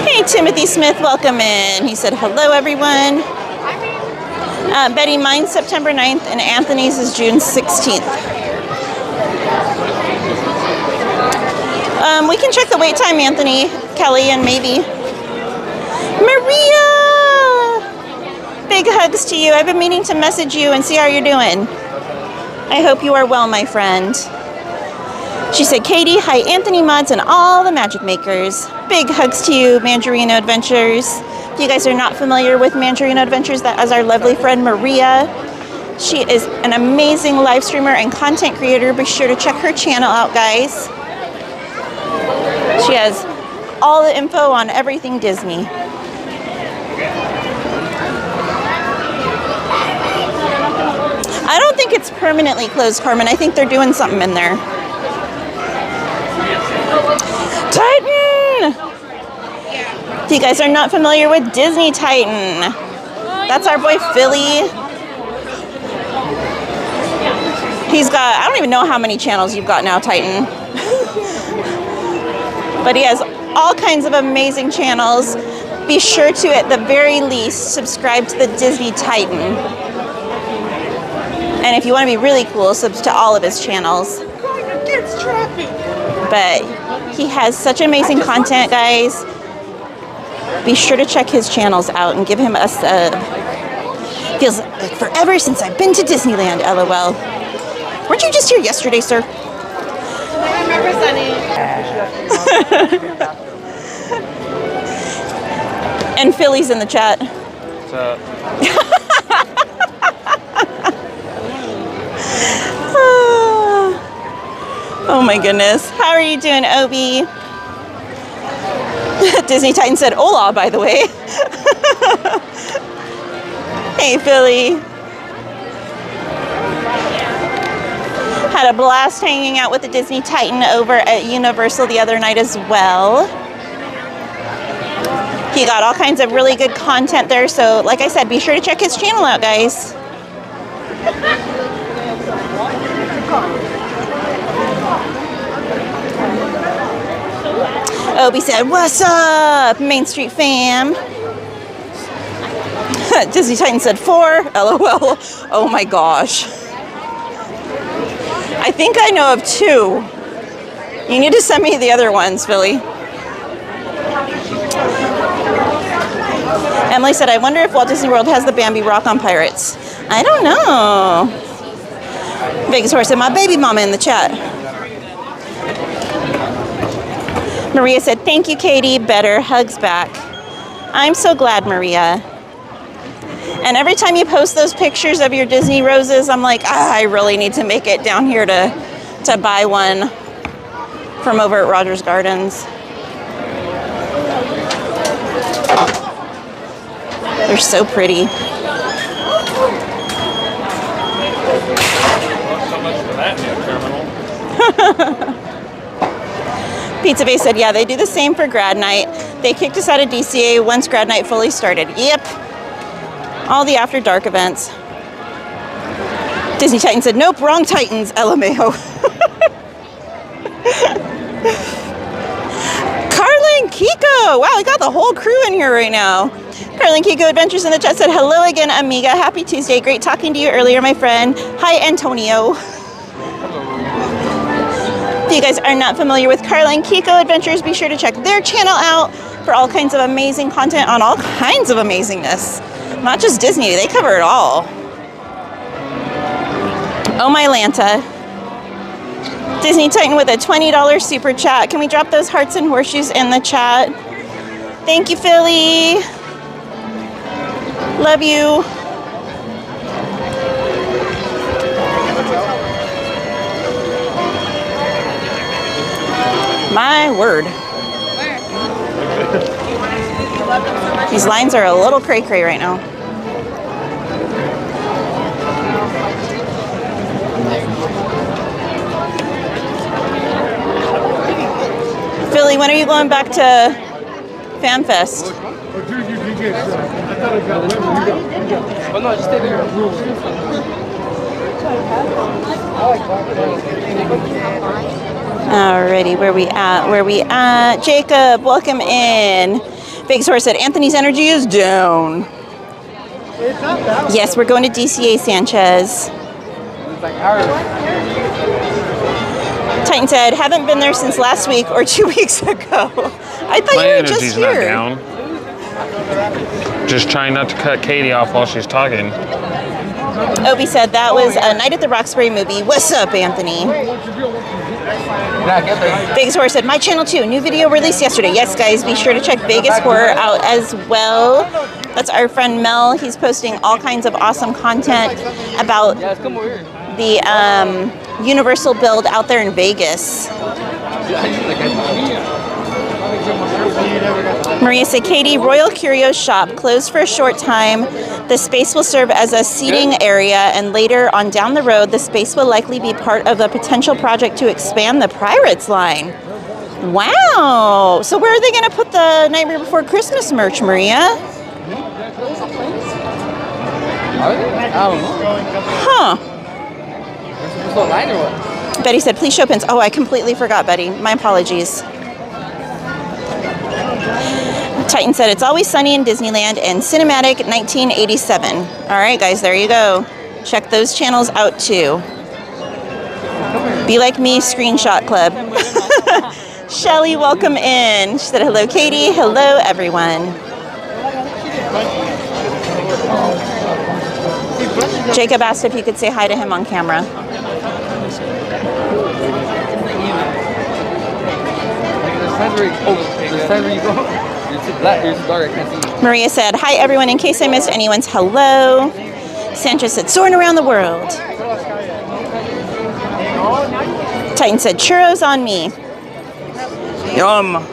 Hey, Timothy Smith, welcome in. He said, hello, everyone. Betty, mine's September 9th, and Anthony's is June 16th. We can check the wait time, Anthony, Kelly, and maybe. Maria! Big hugs to you. I've been meaning to message you and see how you're doing. I hope you are well, my friend. She said, Katie, hi, Anthony Mods, and all the magic makers. Big hugs to you, Mandarino Adventures. If you guys are not familiar with Mandarino Adventures, that is our lovely friend Maria. She is an amazing live streamer and content creator. Be sure to check her channel out, guys. She has all the info on everything Disney. I don't think it's permanently closed, Carmen. I think they're doing something in there. Titan! If you guys are not familiar with Disney Titan, that's our boy Philly. He's got, I don't even know how many channels you've got now, Titan. But he has all kinds of amazing channels. Be sure to, at the very least, subscribe to the Disney Titan. And if you want to be really cool, subscribe to all of his channels. But he has such amazing content, guys. Be sure to check his channels out and give him a sub. Feels like forever since I've been to Disneyland, LOL. Weren't you just here yesterday, sir? I remember Sunny. And Philly's in the chat. What's up? Oh my goodness. How are you doing, Obi? Disney Titan said hola, by the way. Hey, Philly. Had a blast hanging out with the Disney Titan over at Universal the other night as well. He got all kinds of really good content there, so like I said, be sure to check his channel out, guys. Obi said, "What's up, Main Street fam?" Disney Titan said 4. LOL. Oh my gosh. I think I know of 2. You need to send me the other ones, Philly. Emily said, "I wonder if Walt Disney World has the Bambi Rock on Pirates." I don't know. Vegas Horse said, "My baby mama" in the chat. Maria said, "Thank you, Katie. Better. Hugs back." I'm so glad, Maria. And every time you post those pictures of your Disney roses, I'm like, I really need to make it down here to buy one from over at Rogers Gardens. They're so pretty. Pizza Base said, "Yeah, they do the same for grad night. They kicked us out of DCA once grad night fully started." Yep. All the after dark events. Disney Titan said, "Nope, wrong Titans, LMAO." Carlin Kiko. Wow, we got the whole crew in here right now. Carlin Kiko Adventures in the chat said, "Hello again, amiga. Happy Tuesday. Great talking to you earlier, my friend. Hi, Antonio." If you guys are not familiar with Carlin Kiko Adventures, be sure to check their channel out for all kinds of amazing content on all kinds of amazingness. Not just Disney, they cover it all. Oh my Lanta. Disney Titan with a $20 super chat. Can we drop those hearts and horseshoes in the chat? Thank you, Philly. Love you. My word. These lines are a little cray-cray right now. Philly, when are you going back to FanFest? Alrighty, where we at? Jacob, welcome in. Big Horse said, "Anthony's energy is down." Yes, we're going to DCA, Sanchez. Titan said, "Haven't been there since last week or 2 weeks ago." I thought you were just here. Not down. Just trying not to cut Katie off while she's talking. Obi said, "That was a Night at the Roxbury movie. What's up, Anthony?" Vegas Horror said, "My channel too. New video released yesterday." Yes, guys, be sure to check Vegas Horror out as well. That's our friend Mel. He's posting all kinds of awesome content about the Universal build out there in Vegas. Maria said, "Katie, Royal Curio Shop closed for a short time. The space will serve as a seating area, and later on down the road, the space will likely be part of a potential project to expand the Pirates line." Wow. So where are they going to put the Nightmare Before Christmas merch, Maria? Huh. Betty said, "Please show pins." Oh, I completely forgot, Betty. My apologies. Titan said, "It's always sunny in Disneyland," and Cinematic 1987. All right, guys, there you go. Check those channels out too. Be like me, Screenshot Club. Shelly, welcome in. She said, "Hello, Katie. Hello, everyone." Jacob asked if you could say hi to him on camera. Maria said, "Hi, everyone. In case I missed anyone's hello." Sanchez said, "Soaring around the world." Titan said, "Churros on me." Yum.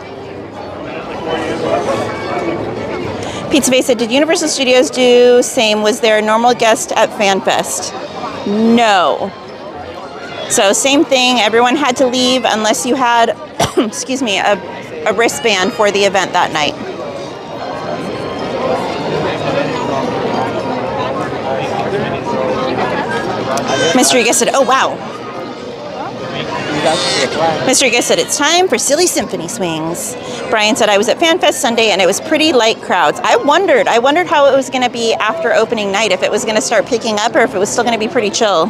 Pizza Bay said, "Did Universal Studios do same? Was there a normal guest at FanFest?" No. So same thing. Everyone had to leave unless you had, excuse me, a wristband for the event that night. Mystery guest said, "Oh, wow." Mr. Giss said it's time for Silly Symphony Swings. Brian said I was at FanFest Sunday and it was pretty light crowds. I wondered how it was going to be after opening night, if it was going to start picking up or if it was still going to be pretty chill.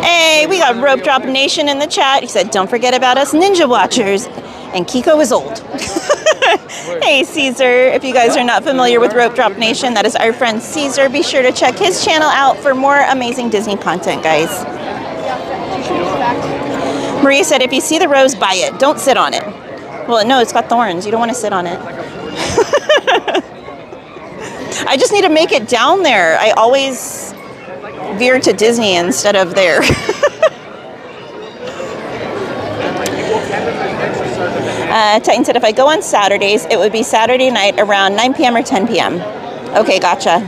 Hey, we got Rope Drop Nation in the chat. He said, don't forget about us Ninja Watchers. And Kiko is old. Hey, Caesar. If you guys are not familiar with Rope Drop Nation, that is our friend Caesar. Be sure to check his channel out for more amazing Disney content, guys. Maria said, if you see the rose, buy it. Don't sit on it. Well, no, it's got thorns. You don't want to sit on it. I just need to make it down there. I always veer to Disney instead of there. Titan said if I go on Saturdays, it would be Saturday night around 9 p.m. or 10 p.m. Okay, gotcha.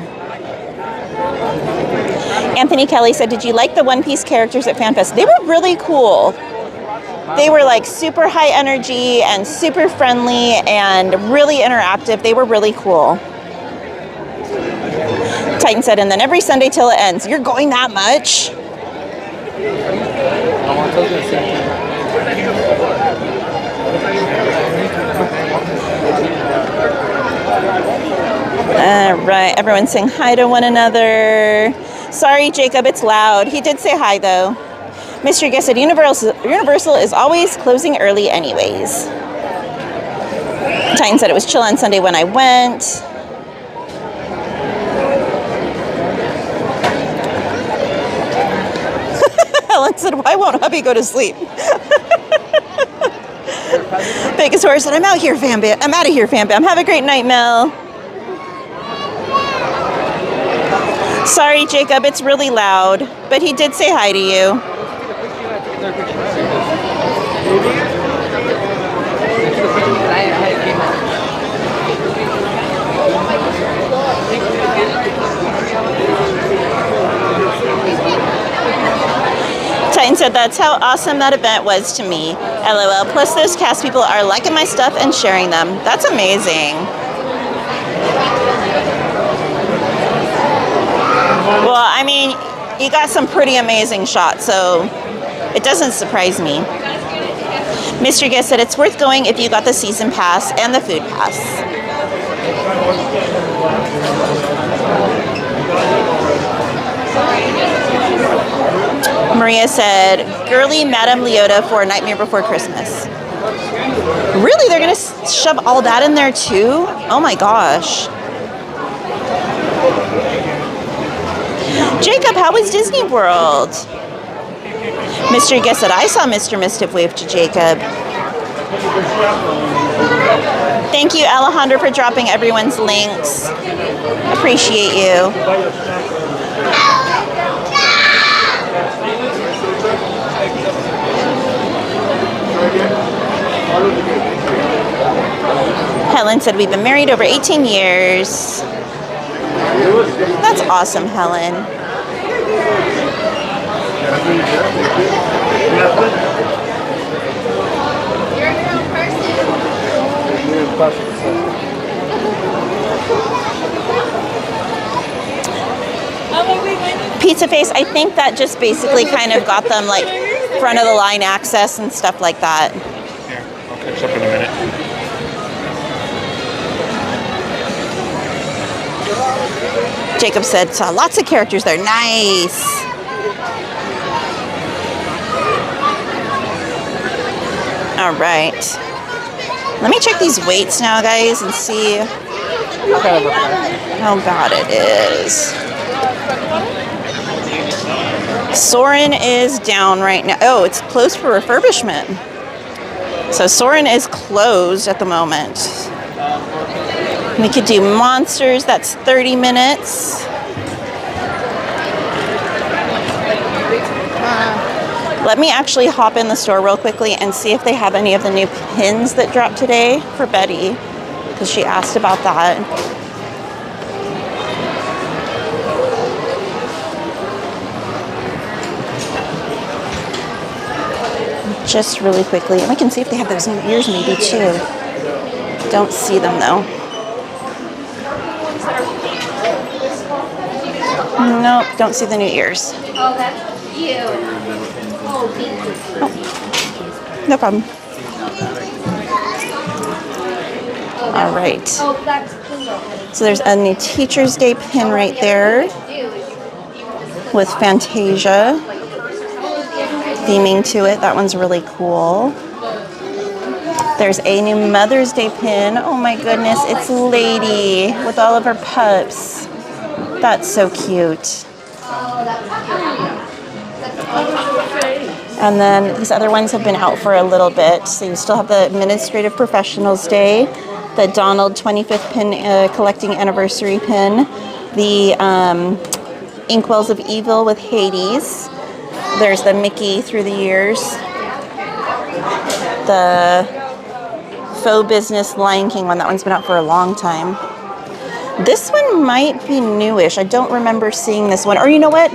Anthony Kelly said, did you like the One Piece characters at FanFest? They were really cool. They were like super high energy and super friendly and really interactive. They were really cool. Titan said, and then every Sunday till it ends. You're going that much? All right, everyone's saying hi to one another. Sorry, Jacob, it's loud. He did say hi, though. Mr. Guest said Universal is always closing early anyways. Titan said it was chill on Sunday when I went. Helen said, why won't hubby go to sleep? Vegasaur said, I'm out here, Fambam. I'm out of here, Fambam. Have a great night, Mel. Sorry, Jacob, it's really loud, but he did say hi to you. Titan said that's how awesome that event was to me. LOL. Plus those cast people are liking my stuff and sharing them. That's amazing. Well, I mean, you got some pretty amazing shots, so it doesn't surprise me. Mr. Guest said it's worth going if you got the season pass and the food pass. Maria said, girly Madame Leota for Nightmare Before Christmas. Really? They're going to shove all that in there too? Oh my gosh. Jacob, how was Disney World? Mr. Guess said, I saw Mr. Mischief wave to Jacob. Thank you, Alejandro, for dropping everyone's links. Appreciate you. Helen said, we've been married over 18 years. That's awesome, Helen. Pizza Face, I think that just basically kind of got them like front of the line access and stuff like that. Here, I'll catch up in a minute. Jacob said, saw lots of characters there. Nice. All right. Let me check these weights now, guys, and see how bad it is. Soarin' is down right now. Oh, it's closed for refurbishment. So Soarin' is closed at the moment. We could do Monsters, that's 30 minutes. Let me actually hop in the store real quickly and see if they have any of the new pins that dropped today for Betty, because she asked about that. Just really quickly. And we can see if they have those new ears maybe too. Don't see them though. Nope, don't see the new ears. No problem. All right. So there's a new Teacher's Day pin right there with Fantasia theming to it. That one's really cool. There's a new Mother's Day pin. Oh my goodness, it's Lady with all of her pups. That's so cute. And then these other ones have been out for a little bit. So you still have the Administrative Professionals Day, the Donald 25th pin collecting anniversary pin, the Inkwells of Evil with Hades. There's the Mickey Through the Years, the Faux Business Lion King one. That one's been out for a long time. This one might be newish. I don't remember seeing this one. Or you know what?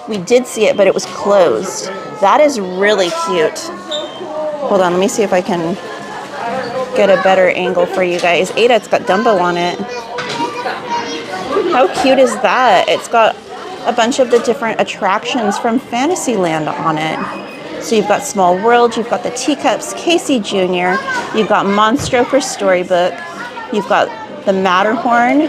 We did see it, but it was closed. That is really cute. Hold on, let me see if I can get a better angle for you guys. Ada, it's got Dumbo on it. How cute is that? It's got a bunch of the different attractions from Fantasyland on it. So you've got Small World, you've got the Teacups, Casey Jr., you've got Monstroker Storybook, you've got the Matterhorn,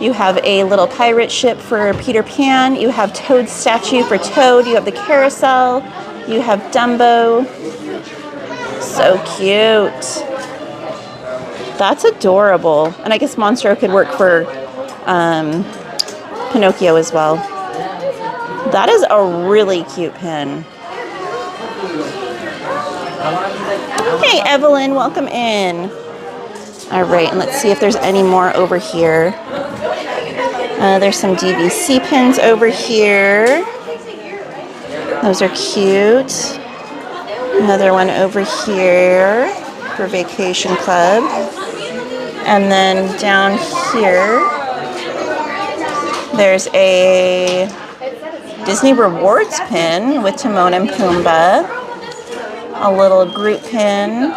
you have a little pirate ship for Peter Pan, you have Toad's statue for Toad, you have the carousel, you have Dumbo. So cute. That's adorable. And I guess Monstro could work for Pinocchio as well. That is a really cute pin. Hey, Evelyn, welcome in. All right, and let's see if there's any more over here. There's some DVC pins over here. Those are cute. Another one over here for Vacation Club. And then down here, there's a Disney Rewards pin with Timon and Pumbaa. A little Groot pin.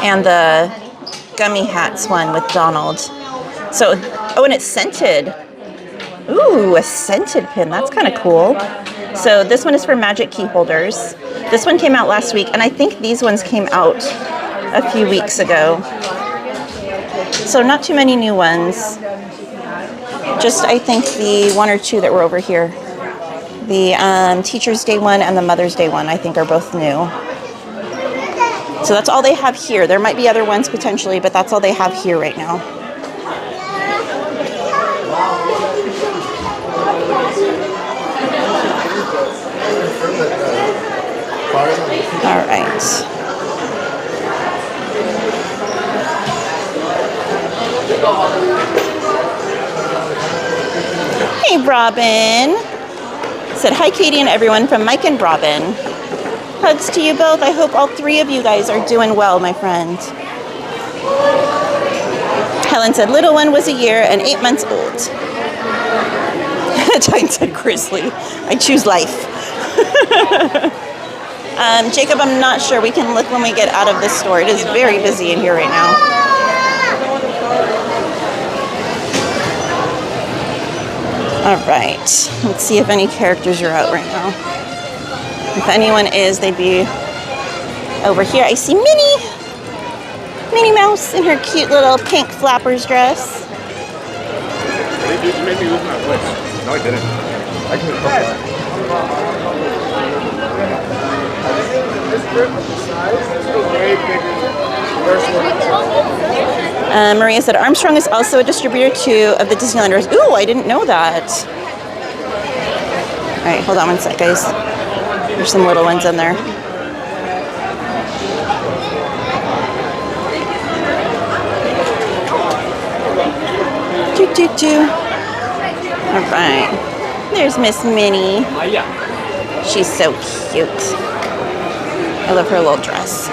And the Gummy Hats one with Donald. So, oh, and it's scented. Ooh, a scented pin. That's kind of cool. So this one is for Magic Key holders. This one came out last week, and I think these ones came out a few weeks ago. So not too many new ones. Just, I think, the one or two that were over here. The Teacher's Day one and the Mother's Day one, I think, are both new. So that's all they have here. There might be other ones potentially, but that's all they have here right now. All right. Hey, Robin. Said hi, Katie and everyone from Mike and Robin. Hugs to you both. I hope all three of you guys are doing well, my friend. Helen said little one was a year and 8 months old. Tyne said grizzly. I choose life. Jacob, I'm not sure. We can look when we get out of this store. It is very busy in here right now. All right. Let's see if any characters are out right now. If anyone is, they'd be over here. I see Minnie Mouse in her cute little pink flappers dress. You made me lose my voice. No, I didn't. I can put that. Maria said Armstrong is also a distributor too of the Disneylanders. Ooh, I didn't know that. All right, hold on one sec, guys. There's some little ones in there. All right. There's Miss Minnie. She's so cute. I love her little dress.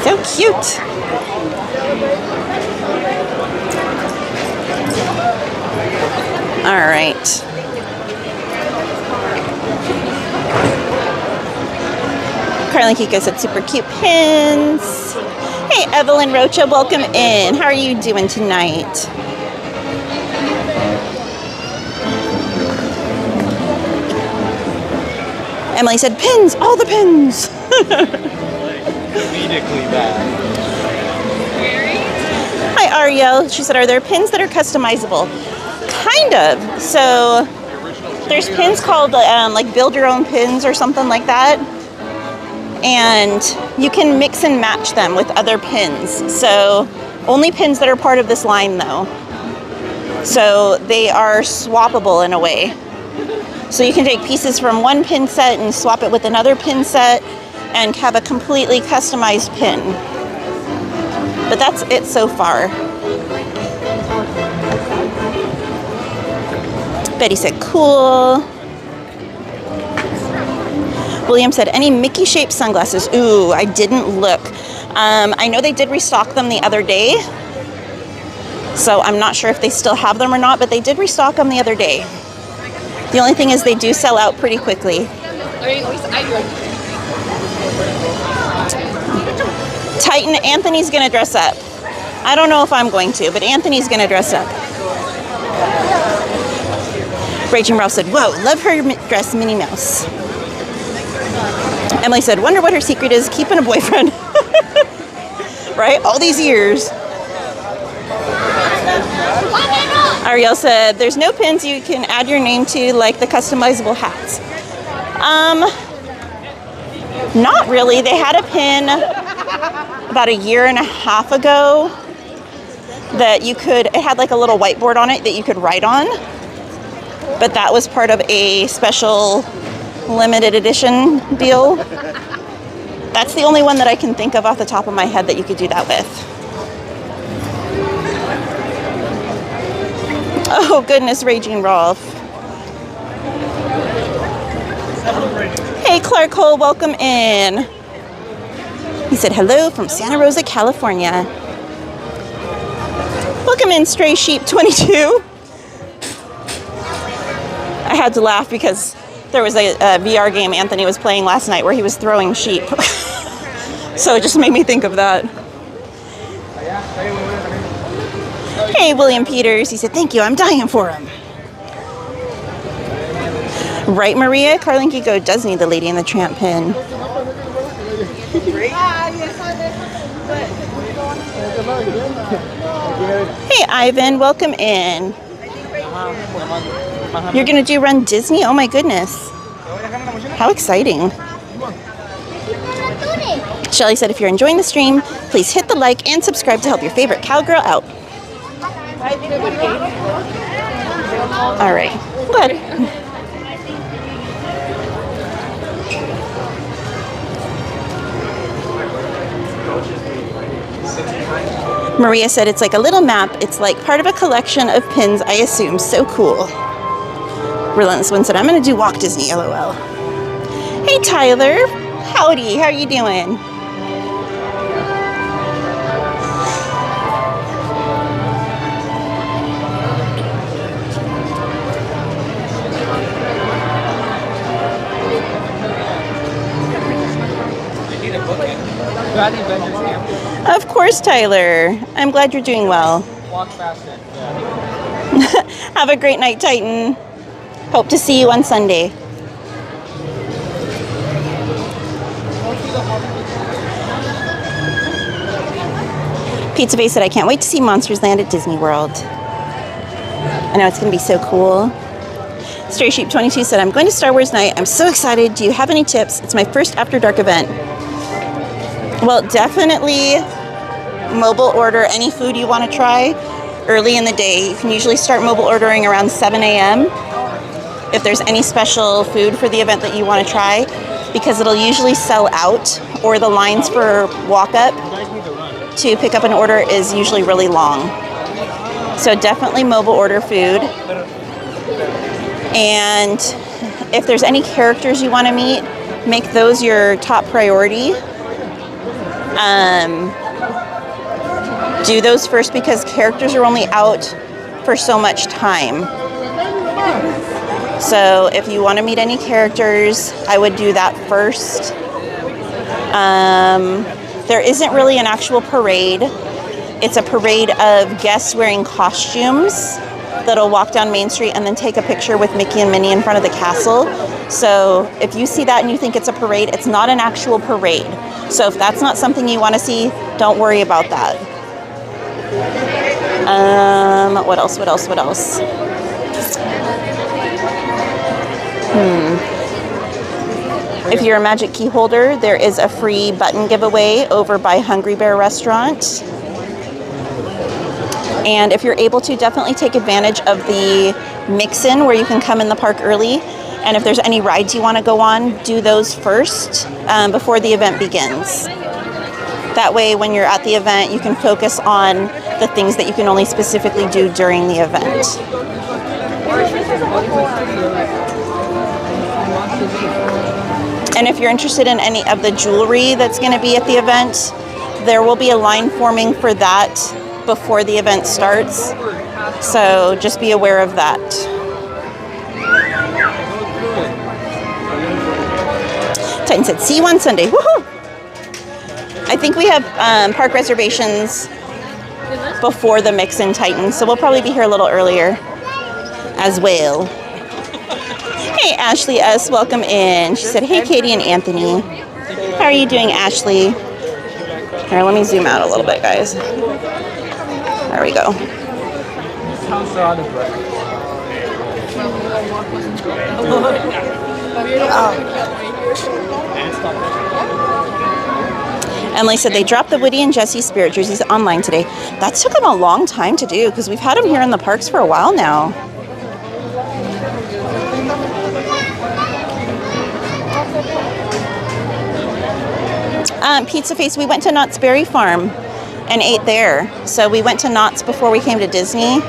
So cute. All right. Carlin Kiko said super cute pins. Hey, Evelyn Rocha, welcome in. How are you doing tonight? Emily said, pins, all the pins. Comedically bad. Hi, Ariel. She said, are there pins that are customizable? Kind of. So there's pins called like build your own pins or something like that. And you can mix and match them with other pins. So only pins that are part of this line though. So they are swappable in a way. So you can take pieces from one pin set and swap it with another pin set and have a completely customized pin. But that's it so far. Betty said, cool. William said, any Mickey-shaped sunglasses? Ooh, I didn't look. I know they did restock them the other day. So I'm not sure if they still have them or not, but they did restock them the other day. The only thing is they do sell out pretty quickly. Titan, Anthony's gonna dress up. I don't know if I'm going to, but Anthony's gonna dress up. Raging Ralph said, whoa, love her dress, Minnie Mouse. Emily said, wonder what her secret is, keeping a boyfriend. Right, all these years. Ariel said, there's no pins you can add your name to like the customizable hats. Not really. They had a pin about a year and a half ago that you could, it had like a little whiteboard on it that you could write on. But that was part of a special limited edition deal. That's the only one that I can think of off the top of my head that you could do that with. Oh goodness, Raging Rolf. Hey Clark Cole, welcome in. He said hello from Santa Rosa, California. Welcome in, Stray Sheep 22. I had to laugh because there was a VR game Anthony was playing last night where he was throwing sheep. So it just made me think of that. Hey, William Peters. He said, thank you. I'm dying for him. Right, Maria? Carlin Kiko does need the Lady and the Tramp pin. Hey, Ivan. Welcome in. You're going to do Run Disney? Oh, my goodness. How exciting. Shelly said, if you're enjoying the stream, please hit the like and subscribe to help your favorite cowgirl out. All right, good. Maria said it's like a little map. It's like part of a collection of pins, I assume. So cool. Relentless One said, I'm going to do Walk Disney, LOL. Hey, Tyler. Howdy. How are you doing? Of course, Tyler. I'm glad you're doing well. Walk faster. Have a great night, Titan. Hope to see you on Sunday. Pizza Bay said, I can't wait to see Monsters Land at Disney World. I know it's going to be so cool. Stray Sheep 22 said, I'm going to Star Wars night. I'm so excited. Do you have any tips? It's my first After Dark event. Well, definitely mobile order any food you want to try early in the day. You can usually start mobile ordering around 7 a.m. if there's any special food for the event that you want to try, because it'll usually sell out, or the lines for walk-up to pick up an order is usually really long. So definitely mobile order food. And if there's any characters you want to meet, make those your top priority. Do those first because characters are only out for so much time. So if you want to meet any characters, I would do that first. There isn't really an actual parade. It's a parade of guests wearing costumes that'll walk down Main Street and then take a picture with Mickey and Minnie in front of the castle. So if you see that and you think it's a parade, it's not an actual parade. So if that's not something you want to see, don't worry about that. What else? If you're a Magic Key holder, there is a free button giveaway over by Hungry Bear Restaurant. And if you're able to, definitely take advantage of the mix-in where you can come in the park early. And if there's any rides you want to go on, do those first before the event begins. That way, when you're at the event, you can focus on the things that you can only specifically do during the event. And if you're interested in any of the jewelry that's going to be at the event, there will be a line forming for that before the event starts. So just be aware of that. Titan said, see you on Sunday. Woohoo! I think we have park reservations before the mix-in, Titan, so we'll probably be here a little earlier as well. Hey, Ashley S., welcome in. She said, hey, Katie and Anthony. How are you doing, Ashley? Here, let me zoom out a little bit, guys. There we go. Emily said they dropped the Woody and Jesse Spirit jerseys online today. That took them a long time to do because we've had them here in the parks for a while now. Pizza Face, we went to Knott's Berry Farm and ate there. So we went to Knott's before we came to Disney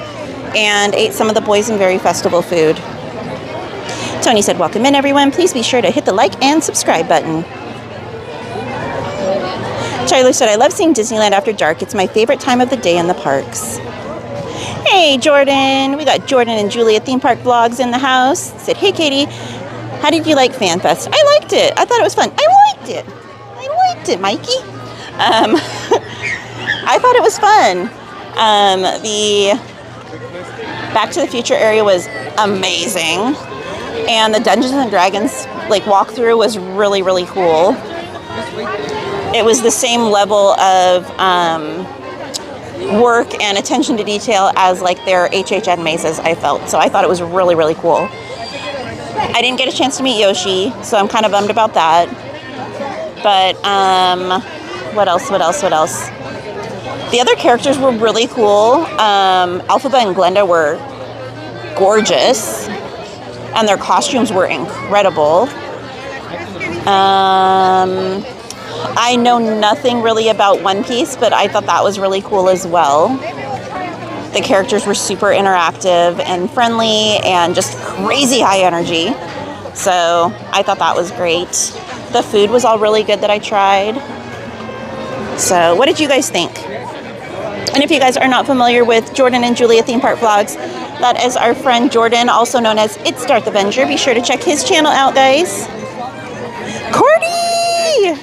and ate some of the Boysenberry Festival food. Tony said, welcome in, everyone. Please be sure to hit the like and subscribe button. Tyler said, I love seeing Disneyland after dark. It's my favorite time of the day in the parks. Hey, Jordan. We got Jordan and Julia Theme Park Vlogs in the house. Said, hey, Katie, how did you like FanFest? I liked it. I thought it was fun. I liked it, Mikey. I thought it was fun. The Back to the Future area was amazing. And the Dungeons and Dragons walkthrough was really, really cool. It was the same level of work and attention to detail as their HHN mazes, I felt. So I thought it was really, really cool. I didn't get a chance to meet Yoshi, so I'm kind of bummed about that. But what else? The other characters were really cool. Elphaba and Glenda were gorgeous, and their costumes were incredible. I know nothing really about One Piece, but I thought that was really cool as well. The characters were super interactive and friendly and just crazy high energy. So I thought that was great. The food was all really good that I tried. So what did you guys think? And if you guys are not familiar with Jordan and Julia Theme Park Vlogs, that is our friend Jordan, also known as It's Darth Avenger. Be sure to check his channel out, guys. Cordy!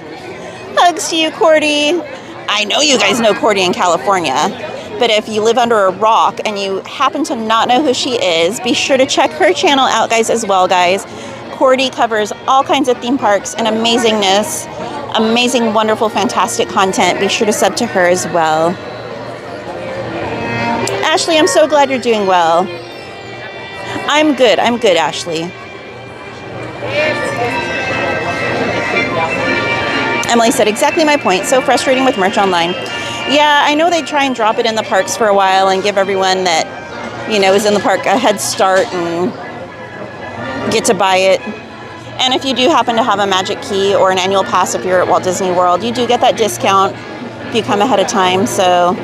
Hugs to you, Cordy. I know you guys know Cordy in California, but if you live under a rock and you happen to not know who she is, be sure to check her channel out, guys, as well, guys. Cordy covers all kinds of theme parks and amazingness, amazing, wonderful, fantastic content. Be sure to sub to her as well. Ashley, I'm so glad you're doing well. I'm good, Ashley. Emily said, exactly my point. So frustrating with merch online. Yeah, I know they try and drop it in the parks for a while and give everyone that, is in the park a head start and get to buy it. And if you do happen to have a Magic Key or an annual pass if you're at Walt Disney World, you do get that discount if you come ahead of time. So,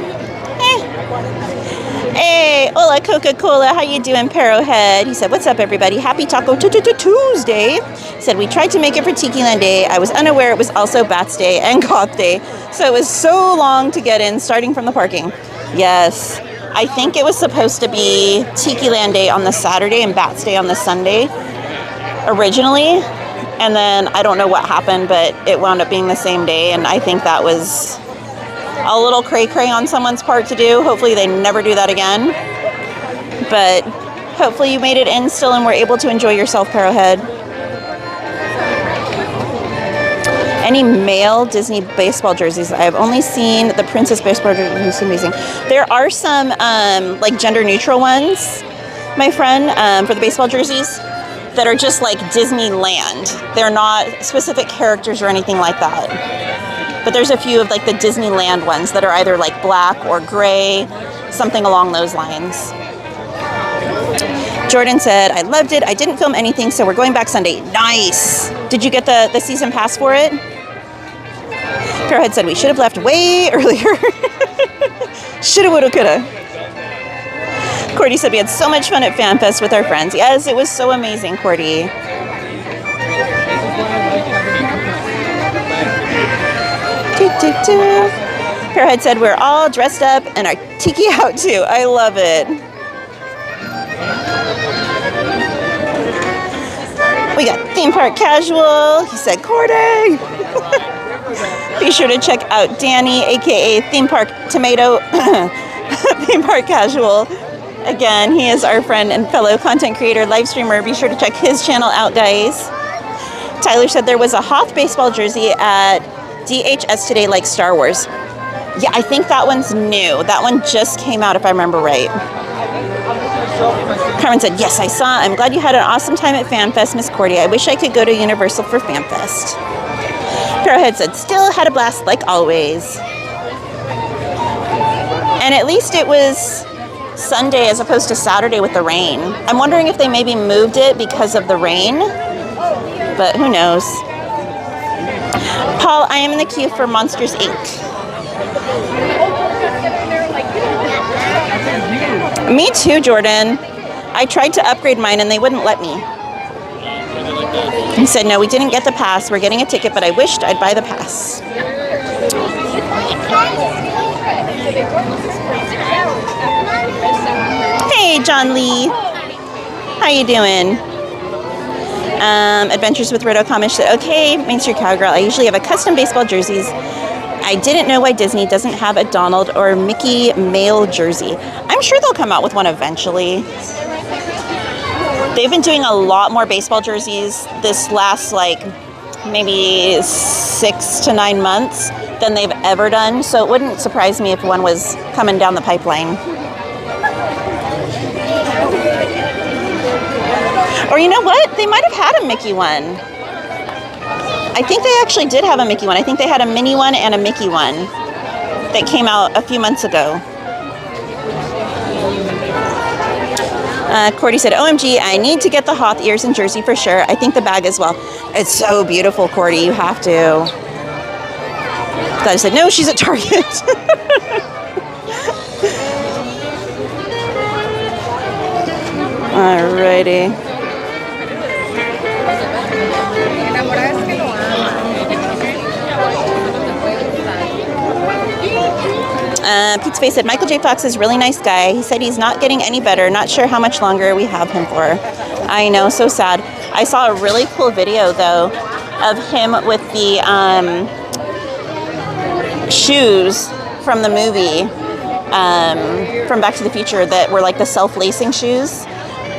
Hey, hola Coca-Cola, how you doing, Parohead? He said, what's up, everybody? Happy Taco Tuesday. He said, we tried to make it for Tikiland Day. I was unaware it was also Bats Day and Goth Day, so it was so long to get in, starting from the parking. Yes, I think it was supposed to be Tikiland Day on the Saturday and Bats Day on the Sunday, originally. And then I don't know what happened, but it wound up being the same day, and I think that was a little cray-cray on someone's part to do. Hopefully they never do that again. But hopefully you made it in still and were able to enjoy yourself, Arrowhead. Any male Disney baseball jerseys? I've only seen the Princess baseball jersey. It's amazing. There are some like gender neutral ones, my friend, for the baseball jerseys that are just like Disneyland. They're not specific characters or anything like that. But there's a few of like the Disneyland ones that are either like black or gray, something along those lines. Jordan said, I loved it. I didn't film anything, so we're going back Sunday. Nice. Did you get the season pass for it? Fairhead said we should have left way earlier. Shoulda, woulda, coulda. Cordy said we had so much fun at FanFest with our friends. Yes, it was so amazing, Cordy. Fairhead said we're all dressed up and our tiki out too. I love it. We got theme park casual. He said, Cordy. Be sure to check out Danny, aka Theme Park Tomato, Theme Park Casual. Again, he is our friend and fellow content creator, live streamer. Be sure to check his channel out, guys. Tyler said there was a Hoth baseball jersey at DHS today, like Star Wars. Yeah, I think that one's new. That one just came out, if I remember right. Carmen said, yes, I saw. I'm glad you had an awesome time at FanFest, Miss Cordy. I wish I could go to Universal for FanFest. Arrowhead said, still had a blast like always. And at least it was Sunday as opposed to Saturday with the rain. I'm wondering if they maybe moved it because of the rain, but who knows. Paul, I am in the queue for Monsters Inc. Me too, Jordan. I tried to upgrade mine and they wouldn't let me. He said, no, we didn't get the pass. We're getting a ticket, but I wished I'd buy the pass. Hey, John Lee. How you doing? Adventures with Rido Comish said, okay, MainStCowgirl. I usually have a custom baseball jerseys. I didn't know why Disney doesn't have a Donald or Mickey male jersey. I'm sure they'll come out with one eventually. They've been doing a lot more baseball jerseys this last, like, maybe 6 to 9 months than they've ever done. So it wouldn't surprise me if one was coming down the pipeline. Or you know what? They might have had a Mickey one. I think they actually did have a Mickey one. I think they had a mini one and a Mickey one that came out a few months ago. Cordy said, OMG, I need to get the Hoth ears and jersey for sure. I think the bag as well. It's so beautiful, Cordy. You have to. Glad I said, no, she's at Target. Alrighty. Pizza Face said, Michael J. Fox is a really nice guy. He said he's not getting any better. Not sure how much longer we have him for. I know, so sad. I saw a really cool video, though, of him with the shoes from the movie, from Back to the Future, that were like the self-lacing shoes.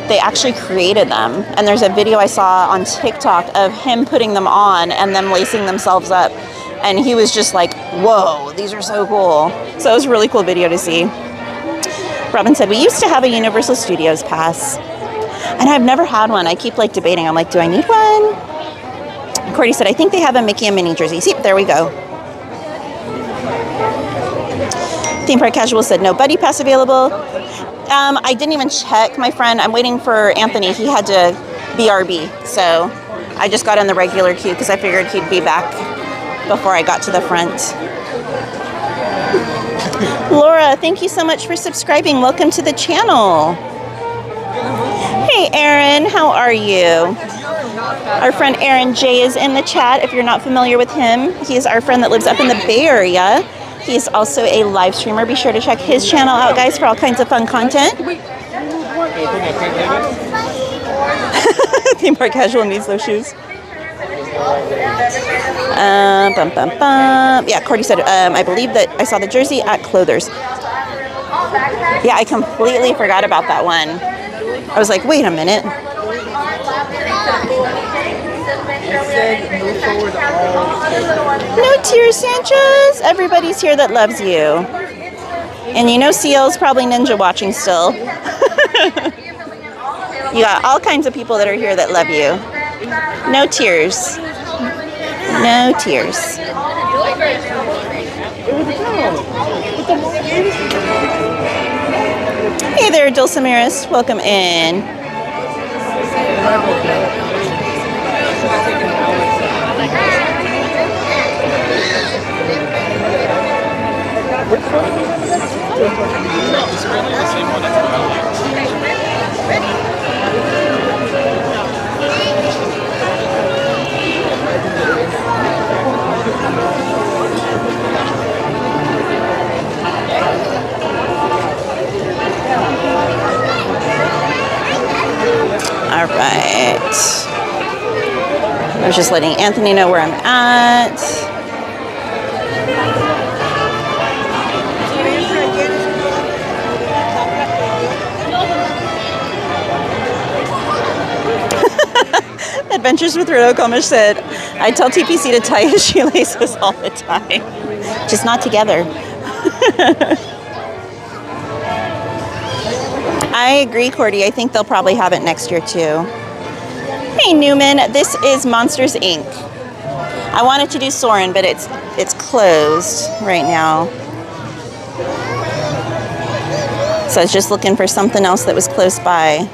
They actually created them. And there's a video I saw on TikTok of him putting them on and them lacing themselves up. And he was just like, whoa, these are so cool. So it was a really cool video to see. Robin said, we used to have a Universal Studios pass. And I've never had one. I keep like debating. I'm like, do I need one? Cordy said, I think they have a Mickey and Minnie jersey. See, there we go. Theme Park Casual said, no buddy pass available. I didn't even check, my friend. I'm waiting for Anthony. He had to BRB. So I just got in the regular queue because I figured he'd be back before I got to the front. Laura, thank you so much for subscribing. Welcome to the channel. Hey, Aaron, how are you? Our friend Aaron J is in the chat. If you're not familiar with him, he is our friend that lives up in the Bay Area. He's also a live streamer. Be sure to check his channel out, guys, for all kinds of fun content. Theme Park Casual needs those shoes. Bum, bum, bum. Yeah, Cordy said, I believe that I saw the jersey at Clothers. Yeah, I completely forgot about that one. I was like, wait a minute. No tears, Sanchez. Everybody's here that loves you. And you know CL's probably ninja watching still. You got all kinds of people that are here that love you. No tears. No tears. Hey there, Dulcimeris. Welcome in. All right. I was just letting Anthony know where I'm at. Adventures with Riddle Comish said, I tell TPC to tie his shoelaces all the time. Just not together. I agree, Cordy. I think they'll probably have it next year too. Hey Newman, this is Monsters Inc. I wanted to do Soarin', but it's closed right now. So I was just looking for something else that was close by.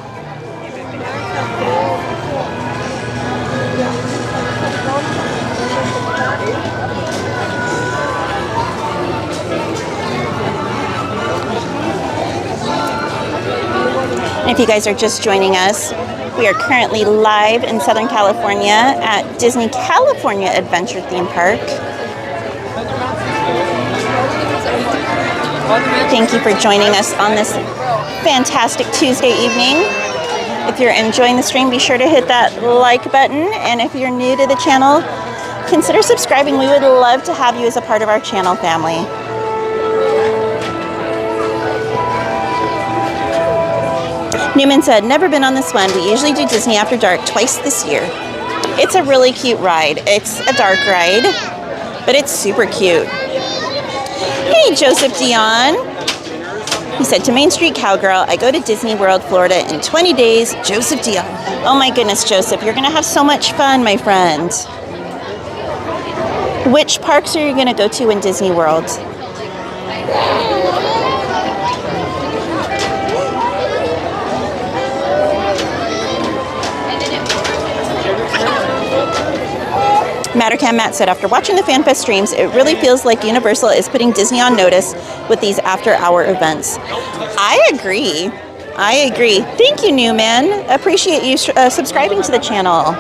If you guys are just joining us, we are currently live in Southern California at Disney California Adventure Theme Park. Thank you for joining us on this fantastic Tuesday evening. If you're enjoying the stream, be sure to hit that like button. And if you're new to the channel, consider subscribing. We would love to have you as a part of our channel family. Newman said, never been on this one. We usually do Disney After Dark twice this year. It's a really cute ride. It's a dark ride, but it's super cute. Hey, Joseph Dion. He said, to Main Street Cowgirl, I go to Disney World, Florida in 20 days. Joseph Dion. Oh my goodness, Joseph, you're going to have so much fun, my friend. Which parks are you going to go to in Disney World? Mattercam Matt said, after watching the FanFest streams, it really feels like Universal is putting Disney on notice with these after-hour events. I agree. I agree. Thank you, Newman. Appreciate you subscribing to the channel.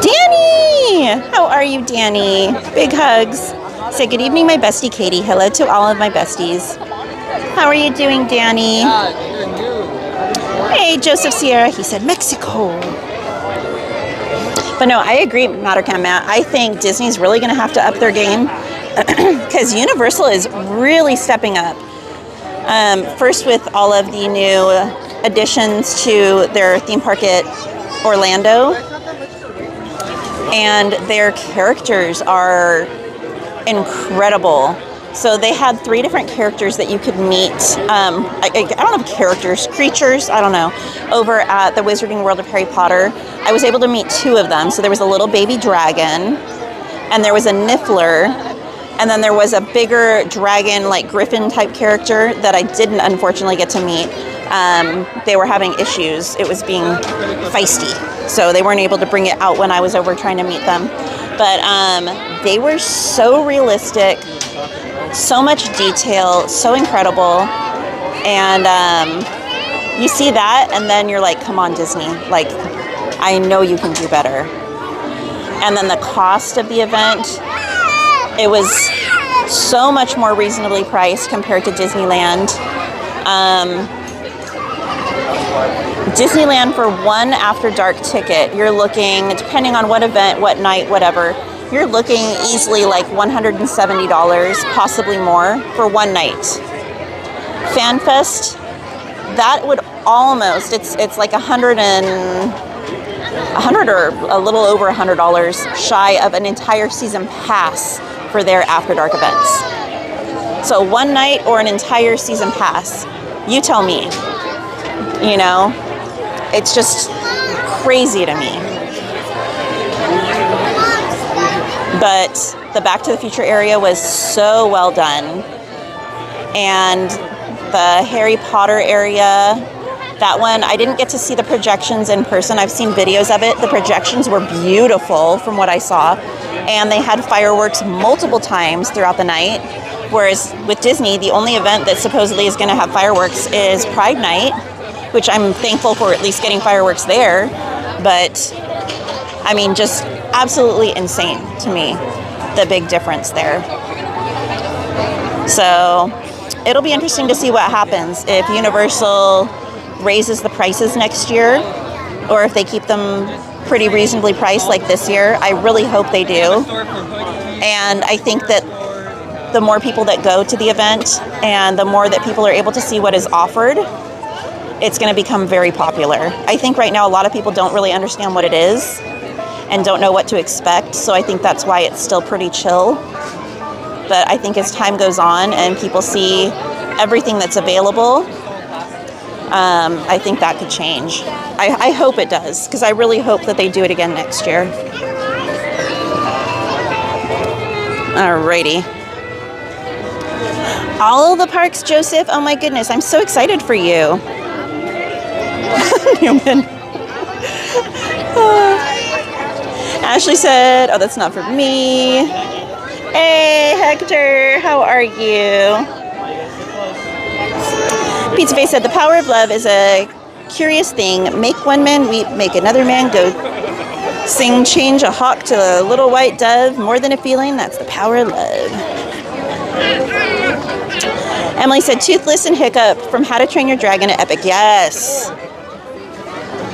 Danny! How are you, Danny? Big hugs. Say good evening, my bestie, Katie. Hello to all of my besties. How are you doing, Danny? Hey, Joseph Sierra. He said, Mexico. But no, I agree, Mattercam Matt. I think Disney's really going to have to up their game because Universal is really stepping up. First with all of the new additions to their theme park at Orlando. And their characters are incredible. So they had 3 different characters that you could meet. I don't know if characters, creatures, I don't know, over at the Wizarding World of Harry Potter. I was able to meet 2 of them. So there was a little baby dragon, and there was a Niffler, and then there was a bigger dragon, like Griffin type character that I didn't unfortunately get to meet. They were having issues. It was being feisty. So they weren't able to bring it out when I was over trying to meet them. But they were so realistic. So much detail, so incredible, and you see that and then you're like, come on, Disney, like, I know you can do better. And then the cost of the event, it was so much more reasonably priced compared to Disneyland. Disneyland for one after dark ticket, you're looking, depending on what event, what night, whatever, you're looking easily like $170, possibly more, for one night. FanFest, that would almost, it's like $100 or a little over $100 shy of an entire season pass for their after dark events. So one night or an entire season pass, you tell me. You know, it's just crazy to me. But the Back to the Future area was so well done. And the Harry Potter area, that one, I didn't get to see the projections in person. I've seen videos of it. The projections were beautiful from what I saw. And they had fireworks multiple times throughout the night. Whereas with Disney, the only event that supposedly is going to have fireworks is Pride Night, which I'm thankful for at least getting fireworks there. But, I mean, just absolutely insane to me, the big difference there. So, it'll be interesting to see what happens if Universal raises the prices next year, or if they keep them pretty reasonably priced like this year. I really hope they do. And I think that the more people that go to the event and the more that people are able to see what is offered, it's going to become very popular. I think right now a lot of people don't really understand what it is and don't know what to expect, so I think that's why it's still pretty chill. But I think as time goes on and people see everything that's available, I think that could change. I hope it does, because I really hope that they do it again next year. Alrighty. All the parks, Joseph. Oh my goodness, I'm so excited for you. Newman. Ashley said, oh, that's not for me. Hey, Hector, how are you? Pizza Face said, the power of love is a curious thing. Make one man weep, make another man go sing, change a hawk to a little white dove. More than a feeling, that's the power of love. Emily said, Toothless and Hiccup from How to Train Your Dragon at Epic. Yes.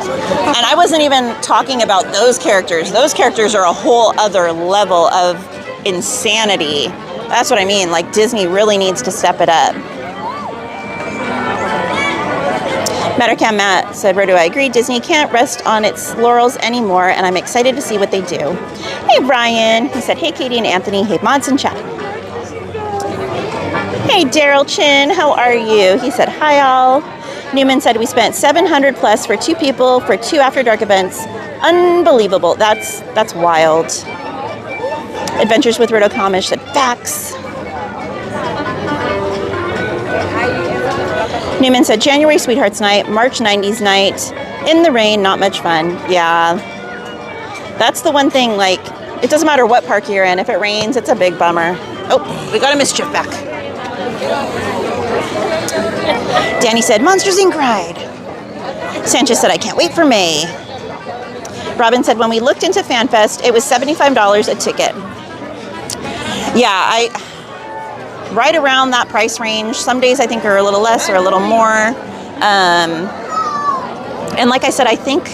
And I wasn't even talking about those characters. Those characters are a whole other level of insanity. That's what I mean. Like, Disney really needs to step it up. Mattercam Matt said, where do I agree? Disney can't rest on its laurels anymore, and I'm excited to see what they do. Hey, Brian. He said, hey, Katie and Anthony. Hey, mods and chat. Hey, Daryl Chin. How are you? He said, hi, all. Newman said, we spent $700 plus for 2 people for 2 After Dark events. Unbelievable. That's wild. Adventures with Roto Comish said, facts. Newman said, January Sweethearts Night, March 90s Night, in the rain, not much fun. Yeah. That's the one thing, like, it doesn't matter what park you're in. If it rains, it's a big bummer. Oh, we got a Mischief back. Danny said, Monsters Inc. ride. Sanchez said, I can't wait for May. Robin said, when we looked into FanFest, it was $75 a ticket. Yeah, right around that price range. Some days I think are a little less or a little more. And like I said, I think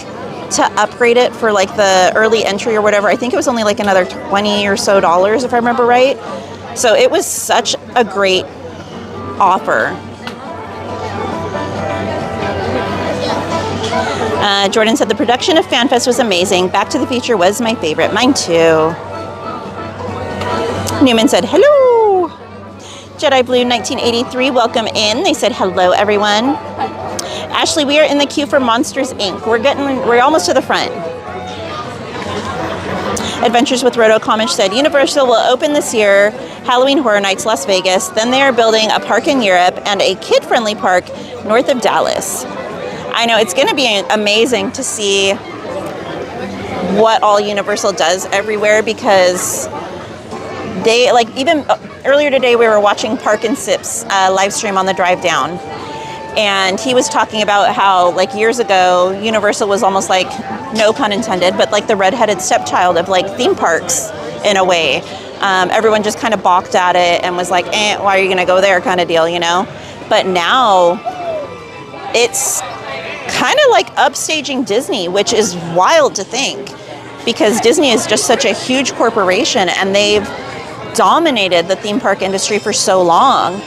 to upgrade it for like the early entry or whatever, I think it was only like another $20 or so if I remember right. So it was such a great offer. Jordan said the production of FanFest was amazing. Back to the Future was my favorite. Mine too. Newman said, hello. Jedi Blue 1983, welcome in. They said, hello, everyone. Ashley, we are in the queue for Monsters, Inc. We're almost to the front. Adventures with Roto Comish said, Universal will open this year, Halloween Horror Nights, Las Vegas. Then they are building a park in Europe and a kid-friendly park north of Dallas. I know, it's going to be amazing to see what all Universal does everywhere, because they, like, even earlier today we were watching Park and Sip's live stream on the drive down, and he was talking about how, like, years ago Universal was almost like, no pun intended, but like the redheaded stepchild of like theme parks in a way. Everyone just kind of balked at it and was like, why are you going to go there kind of deal, you know? But now it's kind of like upstaging Disney, which is wild to think because Disney is just such a huge corporation and they've dominated the theme park industry for so long.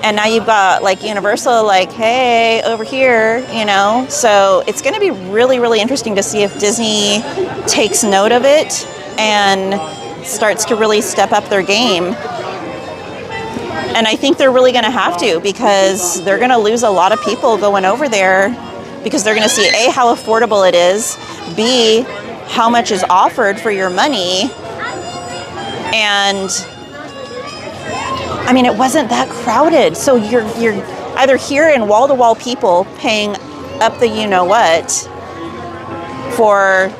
And now you've got like Universal, like, hey, over here, you know? So it's going to be really, really interesting to see if Disney takes note of it and starts to really step up their game. And I think they're really going to have to because they're going to lose a lot of people going over there because they're going to see A, how affordable it is, B, how much is offered for your money. And I mean, it wasn't that crowded. So you're either here in wall-to-wall people paying up the you-know-what for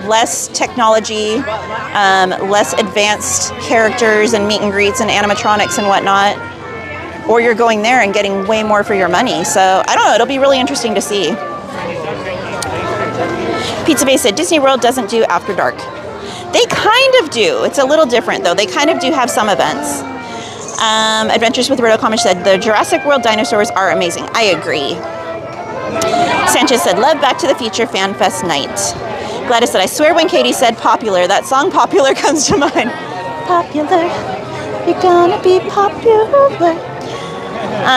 less technology, less advanced characters and meet and greets and animatronics and whatnot, or you're going there and getting way more for your money. So I don't know, it'll be really interesting to see. Pizza Bay said, Disney World doesn't do After Dark. They kind of do. It's a little different though. They kind of do have some events. Adventures with Roto Comics said, the Jurassic World dinosaurs are amazing. I agree. Sanchez said, love Back to the Future Fan Fest night. Gladys said, I swear when Katie said popular, that song Popular comes to mind. Popular, you're gonna be popular.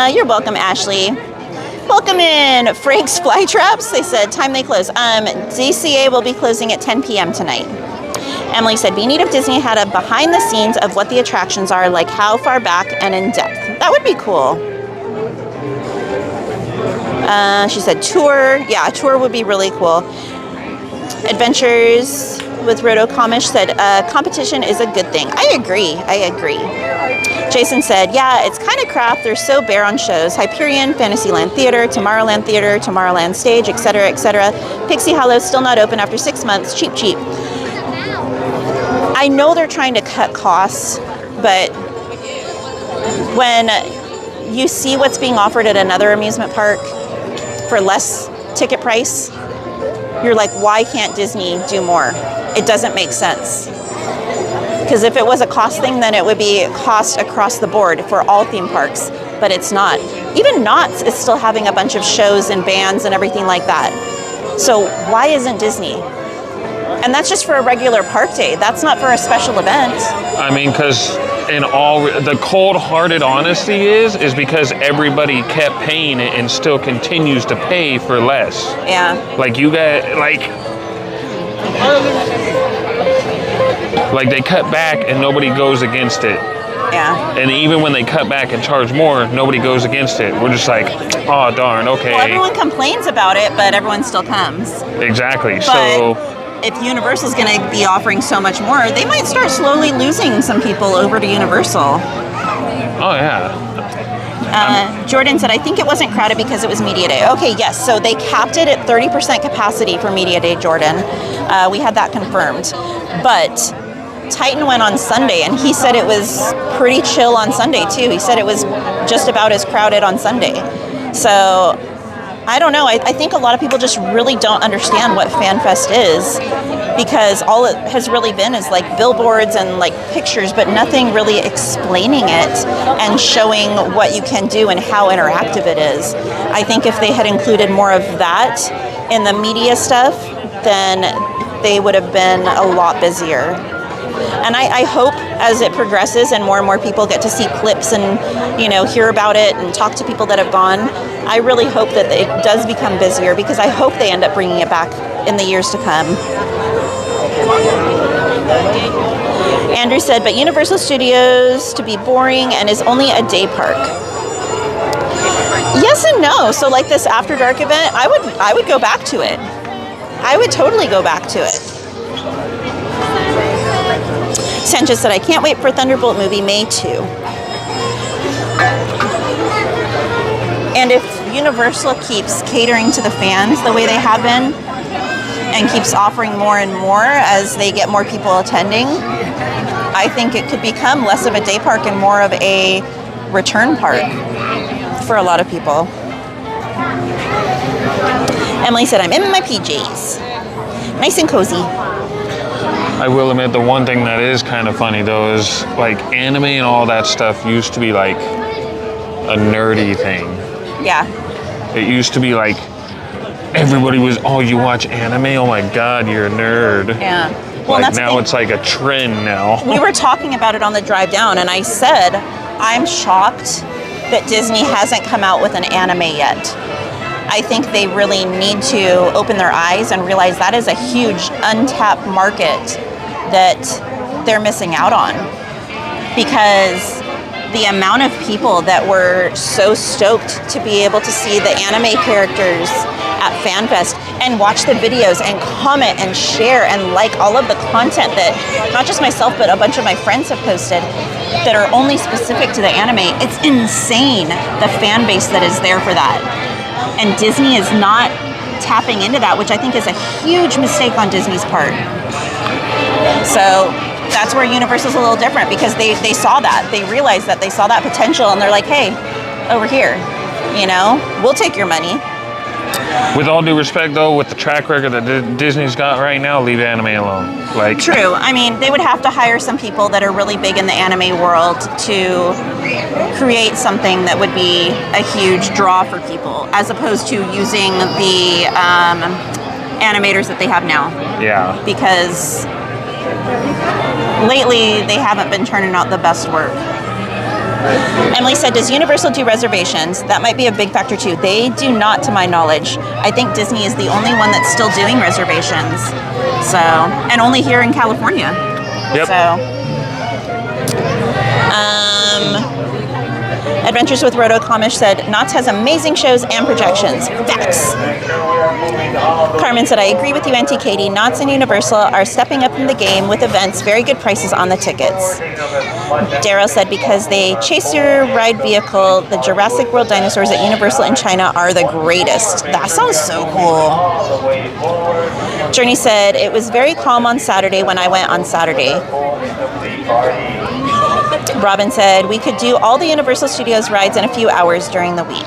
You're welcome, Ashley. Welcome in, Frank's Flytraps. They said, time they close. DCA will be closing at 10 p.m. tonight. Emily said, be neat if Disney had a behind the scenes of what the attractions are, like how far back and in depth. That would be cool. She said tour. Yeah, a tour would be really cool. Adventures with Roto Comish said, competition is a good thing. I agree. Jason said, yeah, it's kind of crap. They're so bare on shows. Hyperion, Fantasyland Theater, Tomorrowland Stage, etc., etc. Pixie Hollow still not open after 6 months. Cheap. I know they're trying to cut costs, but when you see what's being offered at another amusement park for less ticket price, you're like, why can't Disney do more? It doesn't make sense. Because if it was a cost thing, then it would be cost across the board for all theme parks, but it's not. Even Knott's is still having a bunch of shows and bands and everything like that. So why isn't Disney? And that's just for a regular park day. That's not for a special event. I mean, because in all, the cold-hearted honesty is because everybody kept paying it and still continues to pay for less. Yeah. Like you got, like they cut back and nobody goes against it. Yeah. And even when they cut back and charge more, nobody goes against it. We're just like, oh darn, okay. Well, everyone complains about it, but everyone still comes. Exactly. But so if Universal's going to be offering so much more, they might start slowly losing some people over to Universal. Oh, yeah. Jordan said, I think it wasn't crowded because it was Media Day. Okay, yes. So they capped it at 30% capacity for Media Day, Jordan. We had that confirmed. But Titan went on Sunday, and he said it was pretty chill on Sunday, too. He said it was just about as crowded on Sunday. So I don't know. I think a lot of people just really don't understand what FanFest is, because all it has really been is like billboards and like pictures, but nothing really explaining it and showing what you can do and how interactive it is. I think if they had included more of that in the media stuff, then they would have been a lot busier. And I hope as it progresses and more people get to see clips and, you know, hear about it and talk to people that have gone, I really hope that it does become busier, because I hope they end up bringing it back in the years to come. Andrew said, but Universal Studios to be boring and is only a day park. Yes and no. So like this After Dark event, I would go back to it. I would totally go back to it. Sanchez said, I can't wait for Thunderbolt movie May 2. And if Universal keeps catering to the fans the way they have been, and keeps offering more and more as they get more people attending, I think it could become less of a day park and more of a return park for a lot of people. Emily said, I'm in my PJs. Nice and cozy. I will admit, the one thing that is kind of funny though is like anime and all that stuff used to be like a nerdy thing. Yeah. It used to be like everybody was, oh, you watch anime? Oh my God, you're a nerd. Yeah. Well, Like that's the now thing. it's like a trend now. We were talking about it on the drive down, and I said, I'm shocked that Disney hasn't come out with an anime yet. I think they really need to open their eyes and realize that is a huge untapped market that they're missing out on. Because the amount of people that were so stoked to be able to see the anime characters at FanFest and watch the videos and comment and share and like all of the content that not just myself but a bunch of my friends have posted that are only specific to the anime. It's insane the fan base that is there for that. And Disney is not tapping into that, which I think is a huge mistake on Disney's part. So that's where Universal's a little different because they saw that. They realized that they saw that potential and they're like, hey, over here, you know, we'll take your money. With all due respect, though, with the track record that Disney's got right now, leave anime alone. Like, true. I mean, they would have to hire some people that are really big in the anime world to create something that would be a huge draw for people, as opposed to using the animators that they have now. Yeah. Because lately, they haven't been turning out the best work. Emily said, does Universal do reservations? That might be a big factor too. They do not, to my knowledge. I think Disney is the only one that's still doing reservations. So, and only here in California. Yep. So, Adventures with Roto Comish said, Knott's has amazing shows and projections. Facts. Carmen said, I agree with you, Auntie Katie. Knott's and Universal are stepping up in the game with events, very good prices on the tickets. Daryl said, because they chase your ride vehicle, the Jurassic World dinosaurs at Universal in China are the greatest. That sounds so cool. Journey said, it was very calm on Saturday when I went on Saturday. Robin said, we could do all the Universal Studios rides in a few hours during the week.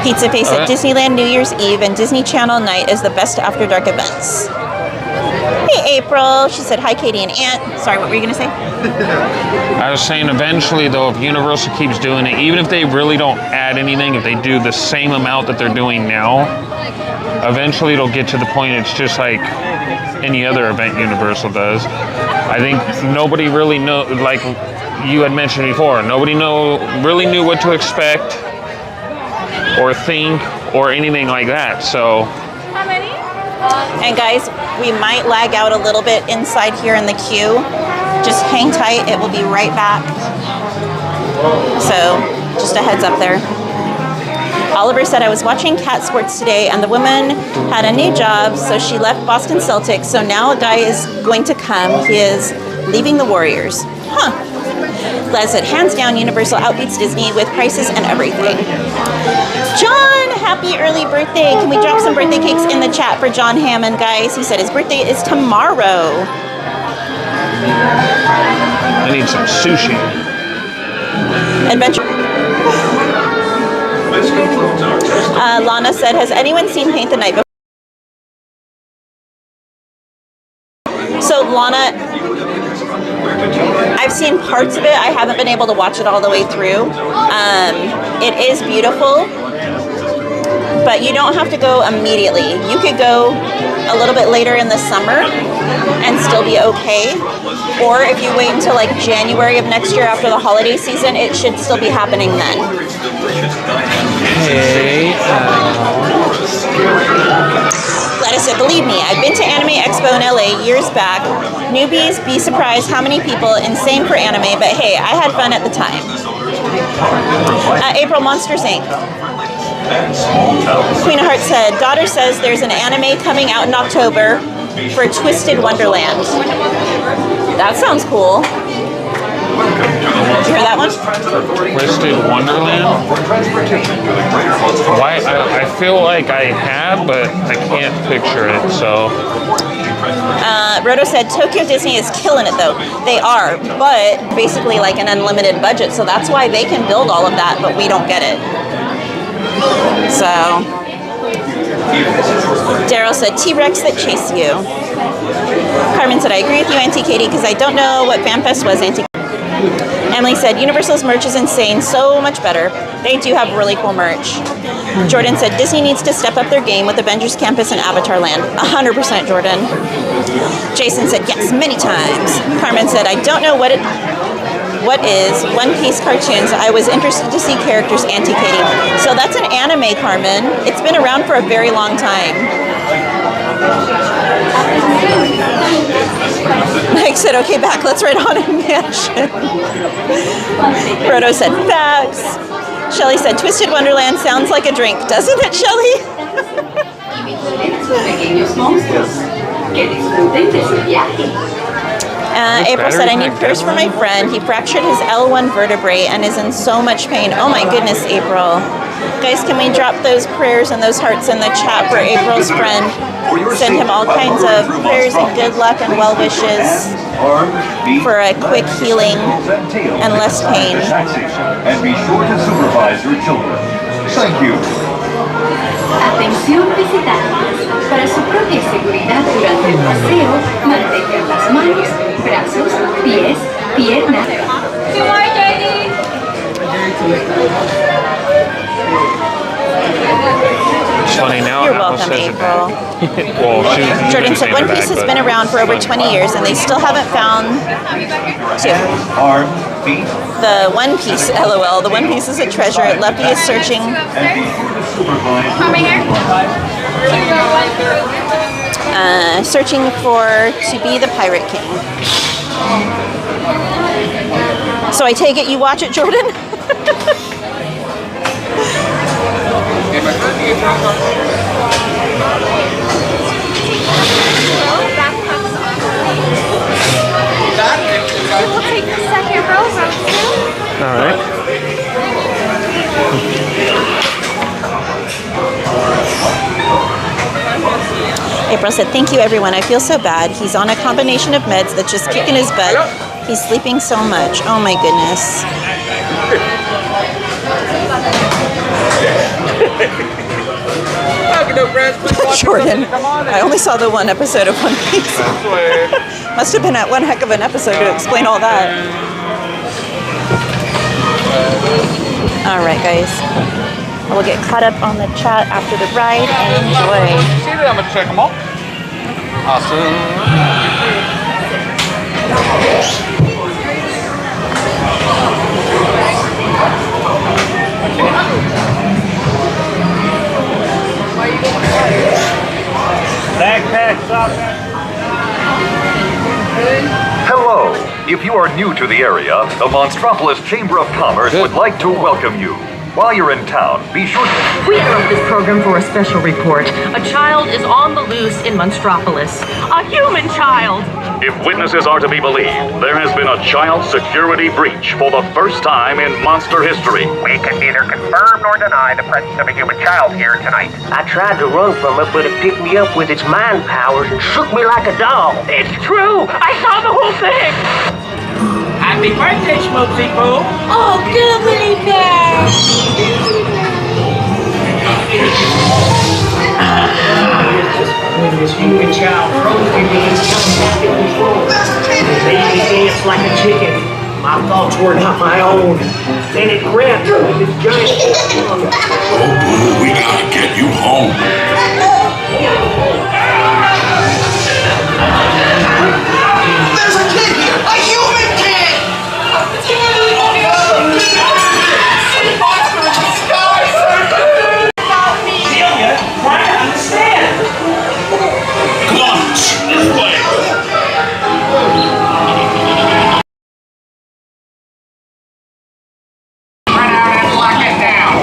Pizza Face said, Disneyland New Year's Eve and Disney Channel night is the best after dark events. Hey, April. She said, hi, Katie and Aunt. Sorry, what were you going to say? I was saying eventually, though, if Universal keeps doing it, even if they really don't add anything, if they do the same amount that they're doing now, eventually it'll get to the point it's just like any other event Universal does. I think nobody really like you had mentioned before, nobody really knew what to expect or think or anything like that. So, and guys, we might lag out a little bit inside here in the queue. Just hang tight, it will be right back. So, just a heads up there. Oliver said, I was watching Cat Sports today and the woman had a new job, so she left Boston Celtics. So now a guy is going to come. He is leaving the Warriors. Huh. Les said, hands down, Universal outbeats Disney with prices and everything. John, happy early birthday. Can we drop some birthday cakes in the chat for John Hammond, guys? He said his birthday is tomorrow. I need some sushi. Adventure. Lana said, has anyone seen Paint the Night before? So Lana, I've seen parts of it. I haven't been able to watch it all the way through. It is beautiful, but you don't have to go immediately. You could go a little bit later in the summer and still be okay. Or if you wait until like January of next year after the holiday season, it should still be happening then. Hey, Gladys said, believe me, I've been to Anime Expo in LA years back. Newbies, be surprised how many people, insane for anime, but hey, I had fun at the time. April Monsters Inc. Queen of Hearts said, daughter says there's an anime coming out in October for Twisted Wonderland. That sounds cool. Did you hear that one? Twisted Wonderland? Why? I feel like I have, but I can't picture it, so. Roto said, Tokyo Disney is killing it though. They are, but basically like an unlimited budget, so that's why they can build all of that, but we don't get it. So, Daryl said, T-Rex that chase you. Carmen said, I agree with you, Auntie Katie, because I don't know what FanFest was, Auntie. Emily said, Universal's merch is insane, so much better. They do have really cool merch. Jordan said Disney needs to step up their game with Avengers Campus and Avatar Land. 100%, Jordan. Jason said yes, many times. Carmen said, I don't know what is One Piece cartoons. I was interested to see characters antiquating. So that's an anime, Carmen. It's been around for a very long time. Mike said, okay, back, let's ride on in Mansion. Frodo said, facts. Shelly said, Twisted Wonderland sounds like a drink, doesn't it, Shelly? April said, I need prayers for my friend. He fractured his L1 vertebrae and is in so much pain. Oh my goodness, April. Guys, can we drop those prayers and those hearts in the chat for April's friend? Send him all kinds of prayers and good luck and well wishes for a quick healing and less pain. And be sure to supervise your children. Thank you. Atención visitantes. Para su propia seguridad durante el paseo, mantengan las manos, brazos, pies, piernas. Good morning, JD. It's funny now. You're welcome, April. Well, Jordan said One Piece has been around for over 20 years and they still haven't found the One Piece. LOL. The One Piece is a treasure. Luffy is searching. Searching to be the Pirate King. So I take it you watch it, Jordan? We'll take the second row from you. All right. April said, thank you, everyone. I feel so bad. He's on a combination of meds that's just kicking his butt. He's sleeping so much. Oh, my goodness. Jordan, I only saw the one episode of One Piece. Must have been one heck of an episode to explain all that. All right, guys. We'll get caught up on the chat after the ride and enjoy. See that? I'm gonna check them out. Hello. If you are new to the area, the Monstropolis Chamber of Commerce would like to welcome you. While you're in town, be sure to... We interrupt this program for a special report. A child is on the loose in Monstropolis. A human child! If witnesses are to be believed, there has been a child security breach for the first time in monster history. We can neither confirm nor deny the presence of a human child here tonight. I tried to run from it, but it picked me up with its mind powers and shook me like a dog. It's true! I saw the whole thing! Happy birthday, Schmoozy Poo! Oh, googly bear! When this human child froze me with his tongue out of control. It made me dance like a chicken. My thoughts were not my own. Then it grabbed me with its giant tongue. Oh, boo, we gotta get you home. There's a kid here! A human kid! Celia, try to understand. Come on, this way. Run out and lock it down!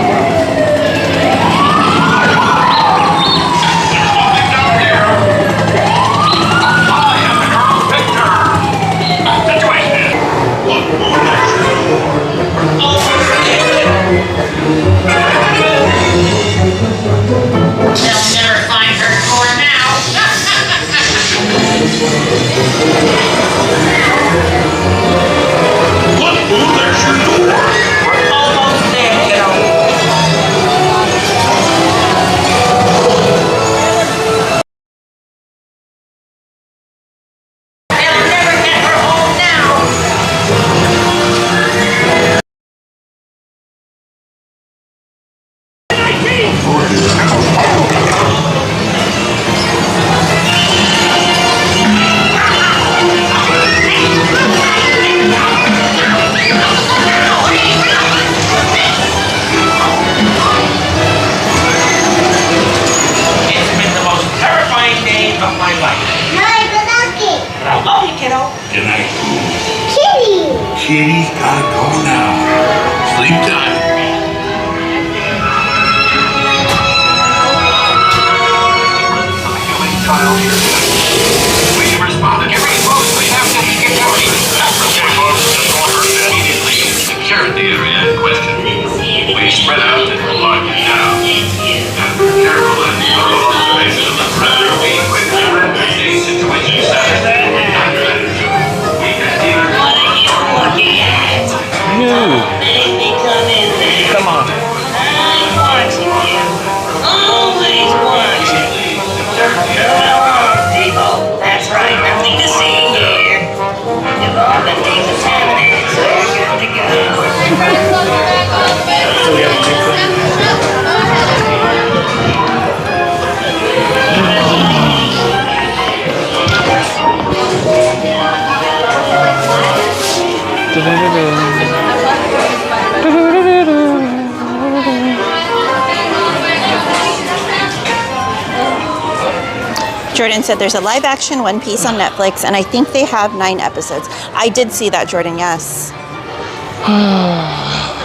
Jordan said there's a live action One Piece on Netflix, and I think they have 9 episodes. I did see that, Jordan, yes.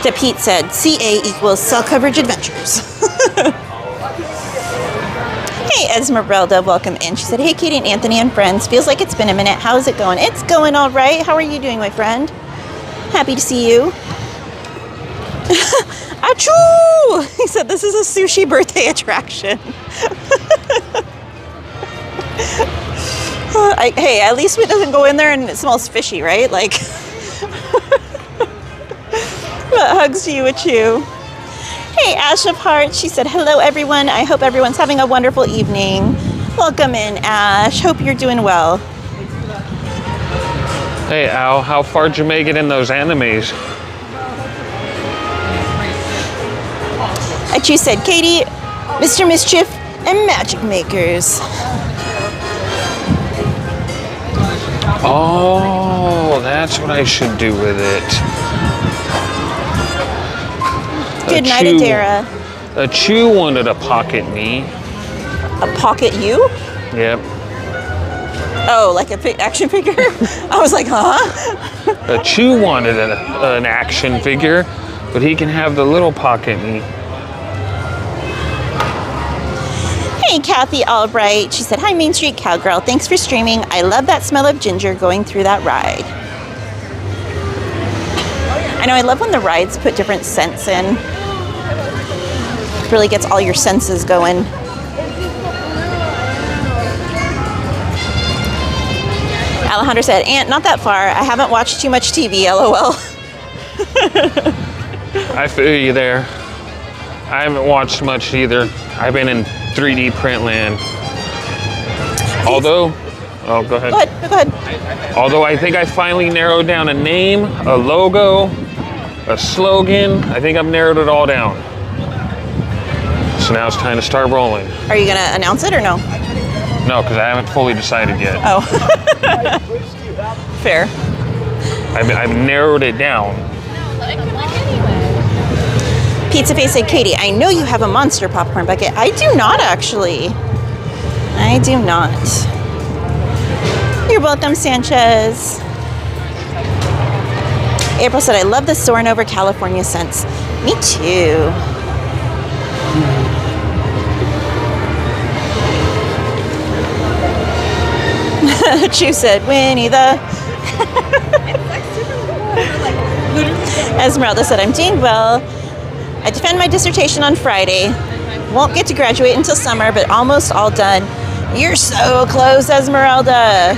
To Pete said, CA equals cell coverage adventures. Hey, Esmeralda, welcome in. She said, hey, Katie and Anthony and friends. Feels like it's been a minute. How's it going? It's going all right. How are you doing, my friend? Happy to see you. Achoo! He said, this is a sushi birthday attraction. Hey, at least it doesn't go in there and it smells fishy, right? Like, but hugs to you, Achoo. Hey, Ash of Heart, she said, hello, everyone. I hope everyone's having a wonderful evening. Welcome in, Ash. Hope you're doing well. Hey, Al, how far'd you make it in those animes? Achoo said, Katie, Mr. Mischief, and Magic Makers. Oh, that's what I should do with it. Good night, Adara. Achoo wanted to pocket me. A pocket you? Yep. Oh, like a action figure? I was like, huh? Achoo wanted an action figure, but he can have the little pocket me. Hey, Kathy Albright. She said, hi, Main Street Cowgirl. Thanks for streaming. I love that smell of ginger going through that ride. I know, I love when the rides put different scents in. Really gets all your senses going. Alejandro said, Aunt, not that far. I haven't watched too much TV, LOL. I feel you there. I haven't watched much either. I've been in 3D print land. Although, oh, go ahead. Go ahead. Although I think I finally narrowed down a name, a logo, a slogan. I think I've narrowed it all down. So now it's time to start rolling. Are you gonna announce it or no? No, because I haven't fully decided yet. Oh. Fair. I've narrowed it down. Pizza Face said, Katie, I know you have a monster popcorn bucket. I do not, actually. I do not. You're welcome, Sanchez. April said, I love the soaring over California scents. Me too. Chu said, Winnie the. Esmeralda said, I'm doing well. I defend my dissertation on Friday. Won't get to graduate until summer, but almost all done. You're so close, Esmeralda.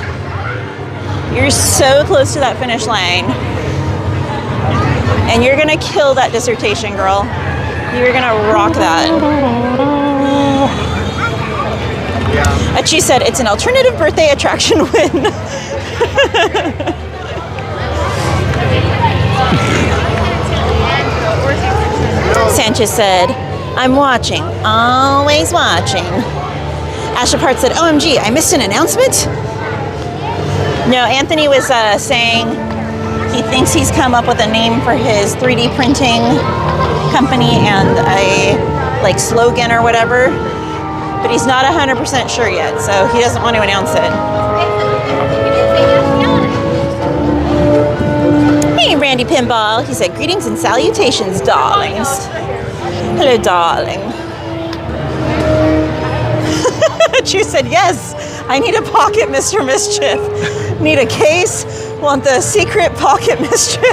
You're so close to that finish line. And you're gonna kill that dissertation, girl. You're gonna rock that. She said it's an alternative birthday attraction win. Sanchez said, I'm watching, always watching. Asha Part said, OMG, I missed an announcement? No, Anthony was saying he thinks he's come up with a name for his 3D printing company and a slogan or whatever, but he's not 100% sure yet, so he doesn't want to announce it. Hey, Randy Pinball. He said, greetings and salutations, darlings. Hello, darling. Chu said, yes, I need a pocket, Mr. Mischief. Need a case. Want the secret pocket mischief.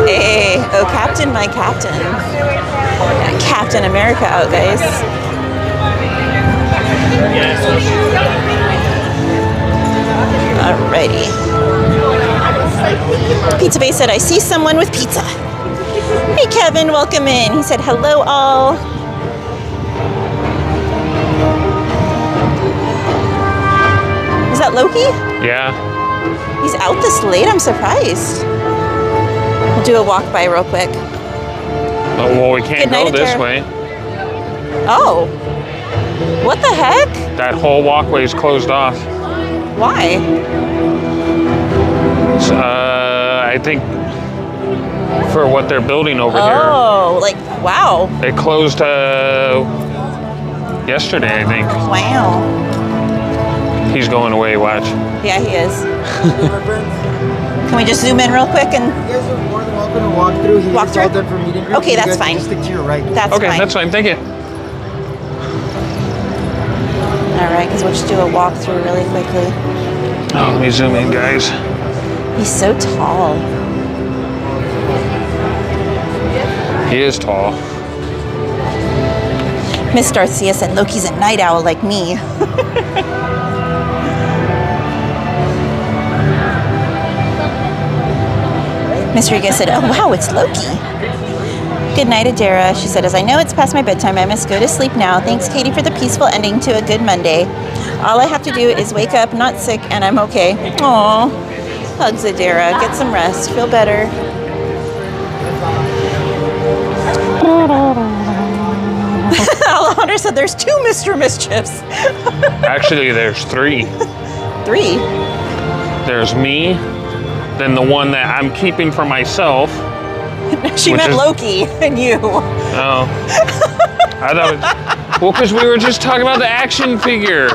Hey, oh, Captain, my Captain. Yeah, Captain America out, guys. Alrighty. Pizza Bay said, I see someone with pizza. Hey, Kevin, welcome in. He said, hello, all. Is that Loki? Yeah. He's out this late? I'm surprised. We'll do a walk by real quick. Oh, well, we can't go this way. Oh. What the heck? That whole walkway is closed off. Why? I think for what they're building over here. Oh, wow. It closed yesterday, I think. Wow. He's going away, watch. Yeah, he is. Can we just zoom in real quick and... You guys are more than welcome to walk through. He's Walk through? all done for meeting group. Okay, You that's guys can fine. Just stick to your right. That's Okay, fine. that's fine. Thank you. All right, because we'll just do a walkthrough really quickly. Oh, let me zoom in, guys. He's so tall. He is tall. Miss Darcia said Loki's a night owl like me. Miss Riga said, oh wow, it's Loki. Good night, Adara. She said, as I know it's past my bedtime, I must go to sleep now. Thanks, Katie, for the peaceful ending to a good Monday. All I have to do is wake up, not sick, and I'm okay. Aw. Hugs, Adara. Get some rest. Feel better. Alejandra said there's 2 Mr. Mischiefs. Actually, there's 3. 3? There's me, then the one that I'm keeping for myself. She which meant is- Loki and you. Oh. I thought it, well, because we were just talking about the action figure.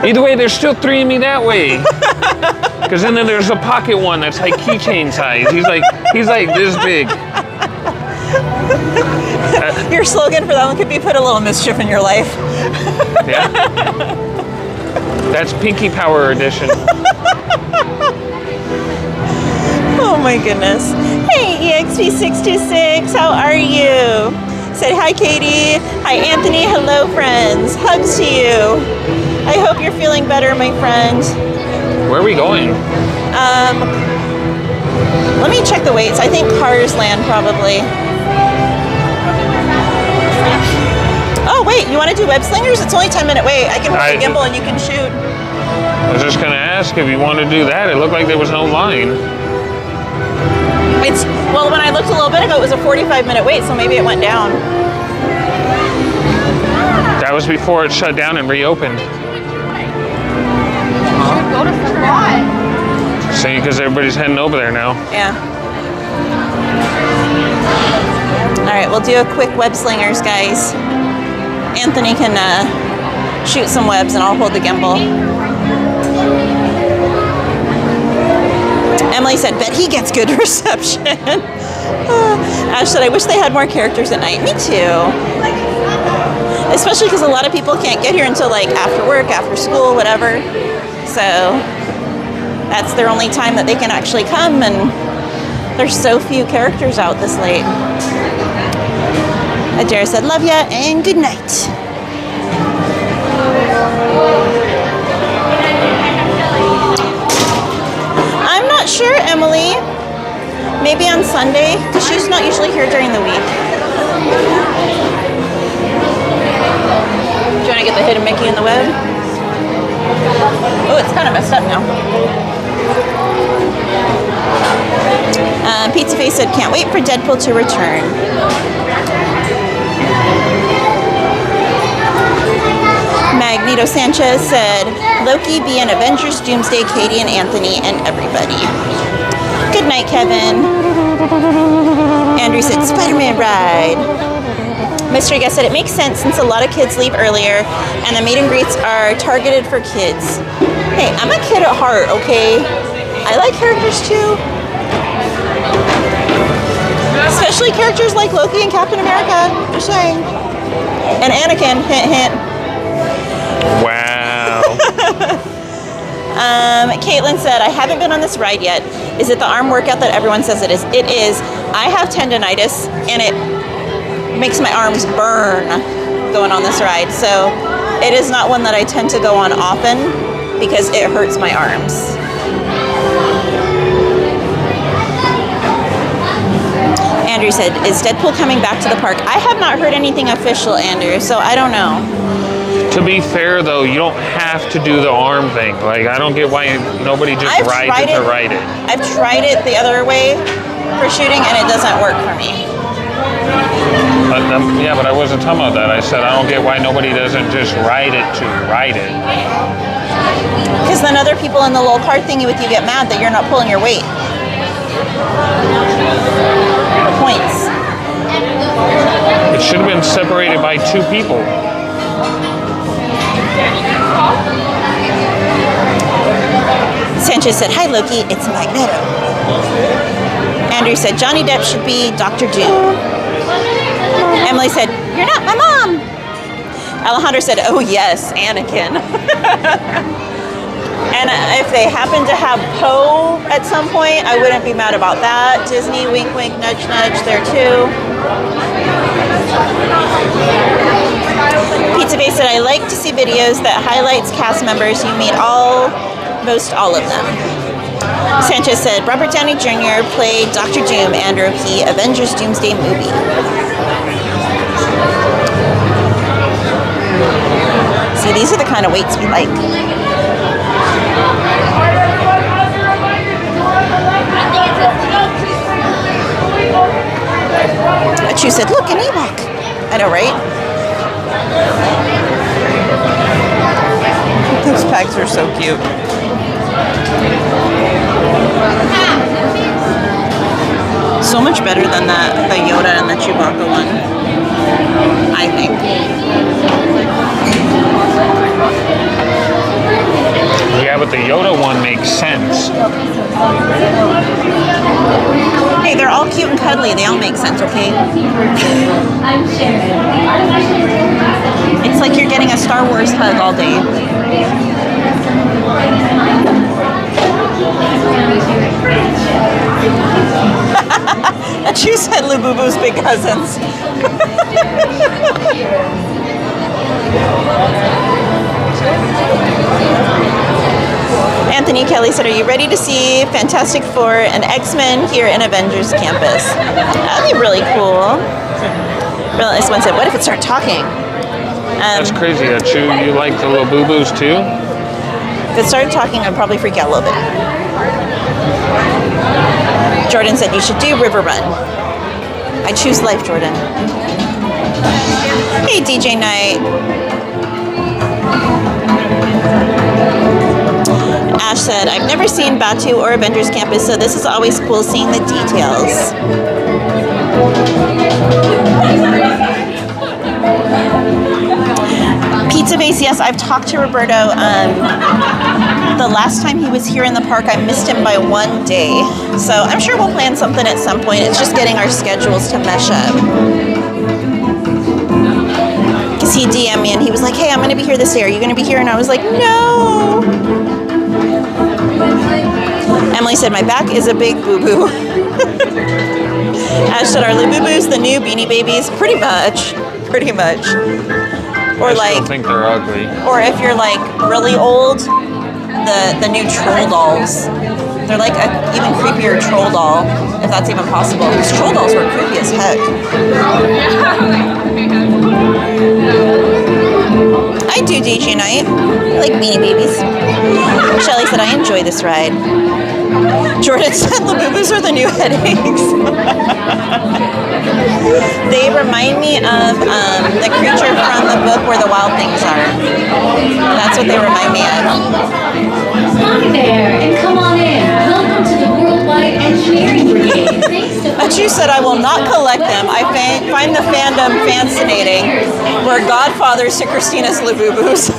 Either way, there's still 3 of me that way. Because then there's a pocket one that's like keychain size. He's like this big. Your slogan for that one could be put a little mischief in your life. Yeah. That's Pinky Power Edition. Oh my goodness. Hey, EXP626, how are you? Said hi, Katie. Hi, Anthony. Hello, friends. Hugs to you. I hope you're feeling better, my friend. Where are we going? Let me check the weights. I think Cars Land probably. Oh wait, you want to do web slingers? It's only 10-minute wait. I can hold the gimbal and you can shoot. I was just gonna ask if you want to do that. It looked like there was no line. Well, when I looked a little bit ago, it was a 45-minute wait, so maybe it went down. That was before it shut down and reopened. Go to Vermont. See, because everybody's heading over there now. Yeah. All right, we'll do a quick web slingers, guys. Anthony can shoot some webs and I'll hold the gimbal. Emily said, bet he gets good reception. Ash said, I wish they had more characters at night. Me too. Especially because a lot of people can't get here until like after work, after school, whatever. So that's their only time that they can actually come, and there's so few characters out this late. Adara said, love ya and good night. I'm not sure, Emily. Maybe on Sunday, because she's not usually here during the week. Do you want to get the hidden Mickey in the web? Oh, it's kind of messed up now. Pizza Face said, can't wait for Deadpool to return. Magneto Sanchez said, Loki be an Avengers, Doomsday, Katie and Anthony and everybody. Good night, Kevin. Andrew said, Spider-Man ride. Mystery Guest said, it makes sense since a lot of kids leave earlier and the meet and greets are targeted for kids. Hey, I'm a kid at heart, okay? I like characters too. Especially characters like Loki and Captain America, just saying. And Anakin, hint, hint. Wow. Caitlin said, I haven't been on this ride yet. Is it the arm workout that everyone says it is? It is. I have tendonitis and it makes my arms burn going on this ride. So it is not one that I tend to go on often because it hurts my arms. Andrew said, is Deadpool coming back to the park? I have not heard anything official, Andrew, so I don't know. To be fair, though, you don't have to do the arm thing. Like, I don't get why nobody just rides it to ride it. I've tried it the other way for shooting, and it doesn't work for me. Yeah, but I wasn't talking about that. I said I don't get why nobody doesn't just ride it to ride it. Because then other people in the little cart thingy with you get mad that you're not pulling your weight. Points. It should have been separated by 2 people. Sanchez said, "Hi Loki, it's Magneto." Andrew said, "Johnny Depp should be Dr. Doom." Emily said, "You're not my mom." Alejandro said, "Oh yes, Anakin." And if they happen to have Poe at some point, I wouldn't be mad about that. Disney, wink, wink, nudge, nudge, there too. Pizza Base said, "I like to see videos that highlights cast members. You meet most all of them." Sanchez said, "Robert Downey Jr. played Dr. Doom and the Avengers Doomsday movie." See, these are the kind of weights we like. Achu said, "Look, an Ewok." I know, right? Those bags are so cute. So much better than the Yoda and the Chewbacca one, I think. Yeah, but the Yoda one makes sense. Hey, they're all cute and cuddly. They all make sense, okay? It's like you're getting a Star Wars hug all day. Achu said Lububu's big cousins. Anthony Kelly said, "Are you ready to see Fantastic Four and X-Men here in Avengers Campus?" That'd be really cool. Really nice one said, "What if it started talking?" That's crazy. Achu, you like the little boo-boos too? If it started talking, I'd probably freak out a little bit. Jordan said, "You should do River Run." I choose life, Jordan. Hey, DJ Knight. Ash said, "I've never seen Batu or Avengers Campus, so this is always cool seeing the details." Pizza Base, yes, I've talked to Roberto. The last time he was here in the park, I missed him by 1 day. So I'm sure we'll plan something at some point. It's just getting our schedules to mesh up. Because he DM'd me and he was like, "Hey, I'm going to be here this day. Are you going to be here?" And I was like, "No." Emily said, "My back is a big boo-boo." Ash said, "Are Boo-boos the new Beanie Babies?" Pretty much. Pretty much. Or I like, still think they're ugly. or if you're like really old, the new troll dolls. They're like an even creepier troll doll, if that's even possible. Because troll dolls were creepy as heck. I do, DJ Knight. I like Beanie Babies. Shelly said, "I enjoy this ride." Jordan said, "Labubu's are the new headaches." They remind me of the creature from the book Where the Wild Things Are. That's what they remind me of. Hi there, and come on in. Welcome to the Worldwide Engineering Brigade. Thanks to Achu said, "I will not collect them. I find the fandom fascinating. We're godfathers to Christina's Labubus."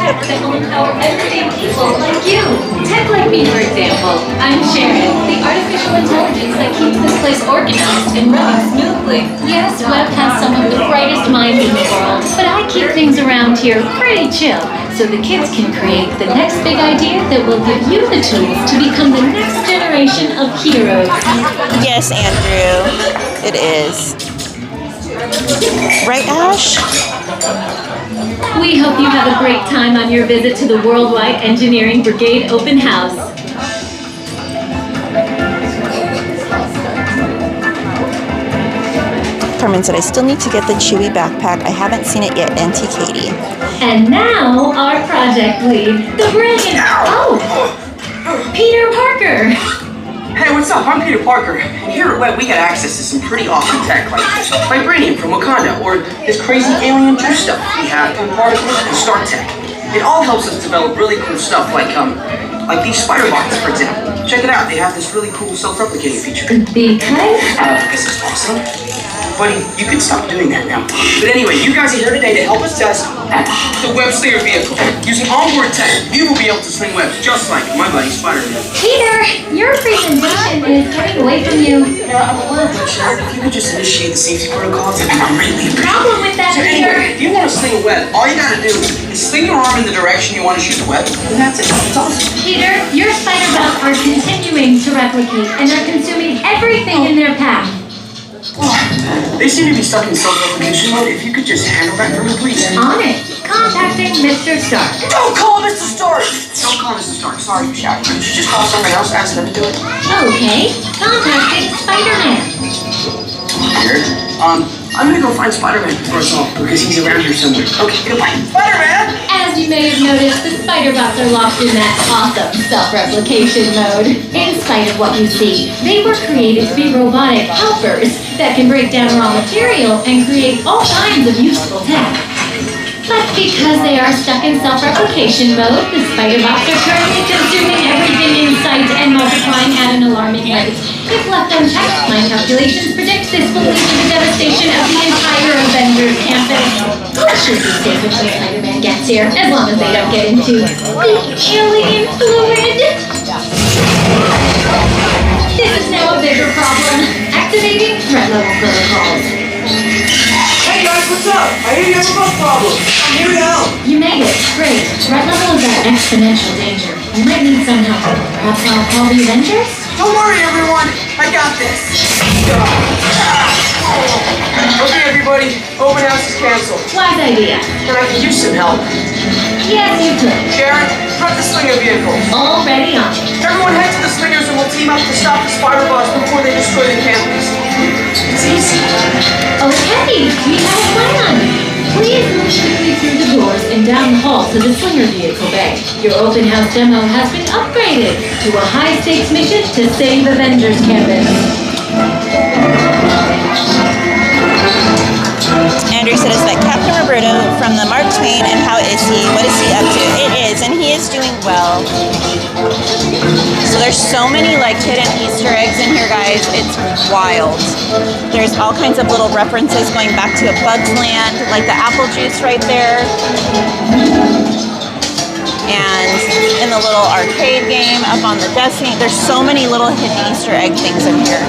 tech that will empower everyday people like you. Tech like me, for example. I'm Sharon, the artificial intelligence that keeps this place organized and running smoothly. Yes, Webb has some of the brightest minds in the world, but I keep things around here pretty chill, so the kids can create the next big idea that will give you the tools to become the next generation of heroes. Yes, Andrew, it is. Right, Ash? We hope you have a great time on your visit to the Worldwide Engineering Brigade Open House. Carmen said, "I still need to get the Chewy backpack. I haven't seen it yet, Auntie Katie." And now, our project lead, the brilliant... Oh! Peter Parker! Hey, what's up? I'm Peter Parker, and here at Webb we got access to some pretty awesome tech, like vibranium from Wakanda, or this crazy alien juice stuff we have from particles and Star Tech. It all helps us develop really cool stuff, like these spider bots, for example. Check it out, they have this really cool self-replicating feature. Because? Because it's awesome. Buddy, you can stop doing that now. But anyway, you guys are here today to help us test the web slinger vehicle. Using onboard tech, you will be able to sling webs just like my buddy Spider-Man. Peter, your presentation is getting away from you. Yeah, I'm aware, but Sharon, if you could just initiate the safety protocols, I'd greatly appreciate it. Problem with that, So Peter. anyway, if you want to sling a web, all you gotta do is sling your arm in the direction you want to shoot the web, and that's it. It's awesome. Peter, your spider bots are continuing to replicate and are consuming everything in their path. They seem to be stuck in self-replication mode. If you could just handle that for me, please. On it. Contacting Mr. Stark. Don't call Mr. Stark! Don't call Mr. Stark. Sorry for shouting. Could you just call someone else, ask them to do it? Okay. Contacting Spider-Man. Weird. I'm gonna go find Spider-Man for us all, because he's around here somewhere. Okay, goodbye. Spider-Man! As you may have noticed, the spider bots are locked in that awesome self-replication mode. In spite of what you see, they were created to be robotic helpers that can break down raw material and create all kinds of useful tech. But because they are stuck in self-replication mode, the spider bots are currently consuming everything in sight and multiplying at an alarming rate. If left unchecked, my calculations predict this will lead to the devastation of the entire Avengers campus. It should be safe until Spider-Man gets here, as long as they don't get into the alien fluid. This is now a bigger problem. Activating threat level protocols. Hey guys, what's up? I hear you have a bug problem. I'm here to help. You made it. Great. Threat level is at exponential danger. You might need some help. Perhaps I'll call the Avengers? Don't worry, everyone. I got this. Okay, everybody. Open house is canceled. Wise idea. And I can use some help. Yes, you could. Sharon, prep the slinger vehicle. Already on it. Everyone head to the slingers and we'll team up to stop the spider bots before they destroy the campus. It's easy. Okay, we have a plan. Please move quickly through the doors and down the hall to the slinger vehicle bay. Your open house demo has been upgraded to a high-stakes mission to save Avengers Campus. Andrew said, is that Captain Roberto from the Mark Twain, and how is he? What is he up to? It is, and he is doing well. So there's so many like hidden Easter eggs in here, guys. It's wild. There's all kinds of little references going back to A Bug's Land, like the apple juice right there. And in the little arcade game up on the Destiny, there's so many little hidden Easter egg things in here.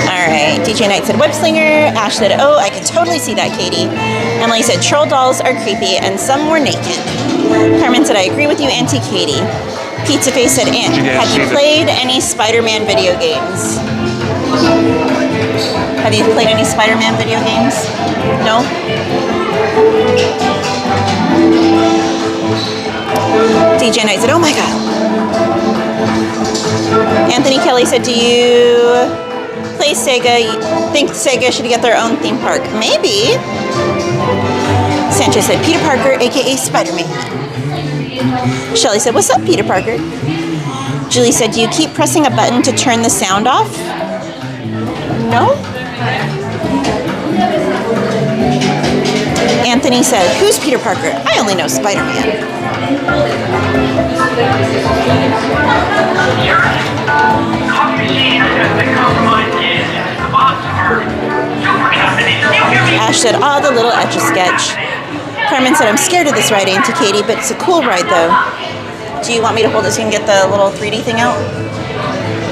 Alright, DJ Knight said web slinger. Ash said, oh, I can totally see that, Katie. Emily said troll dolls are creepy and some were naked. Carmen said, I agree with you, Auntie Katie. Pizza Face said, Aunt, have you played any Spider-Man video games? Have you played any Spider-Man video games? No? DJ Knight said, oh my god. Anthony Kelly said, do you play Sega? You think Sega should get their own theme park? Maybe. Sanchez said, Peter Parker, aka Spider-Man. Shelly said, what's up, Peter Parker? Julie said, do you keep pressing a button to turn the sound off? No? Anthony said, who's Peter Parker? I only know Spider-Man. Ash said, oh, the little Etch-a-Sketch. Carmen said, I'm scared of this ride, Auntie Katie, but it's a cool ride, though. Do you want me to hold it so you can get the little 3D thing out?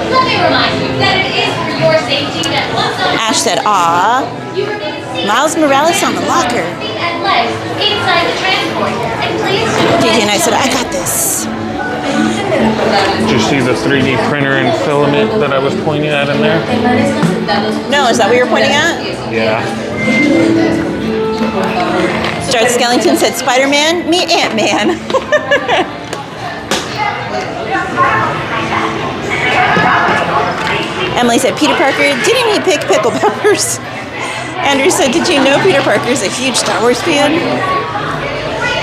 Let me remind you that it is for your safety that once on Ash said, aw, Miles Morales on the locker. and legs inside the transport. And please DJ Knight said, I got this. Did you see the 3D printer and filament that I was pointing at in there? No, is that what you were pointing at? Yeah. Start Skellington said, Spider-Man, meet Ant-Man. Emily said, Peter Parker, didn't he pick pickle peppers? Andrew said, did you know Peter Parker's a huge Star Wars fan?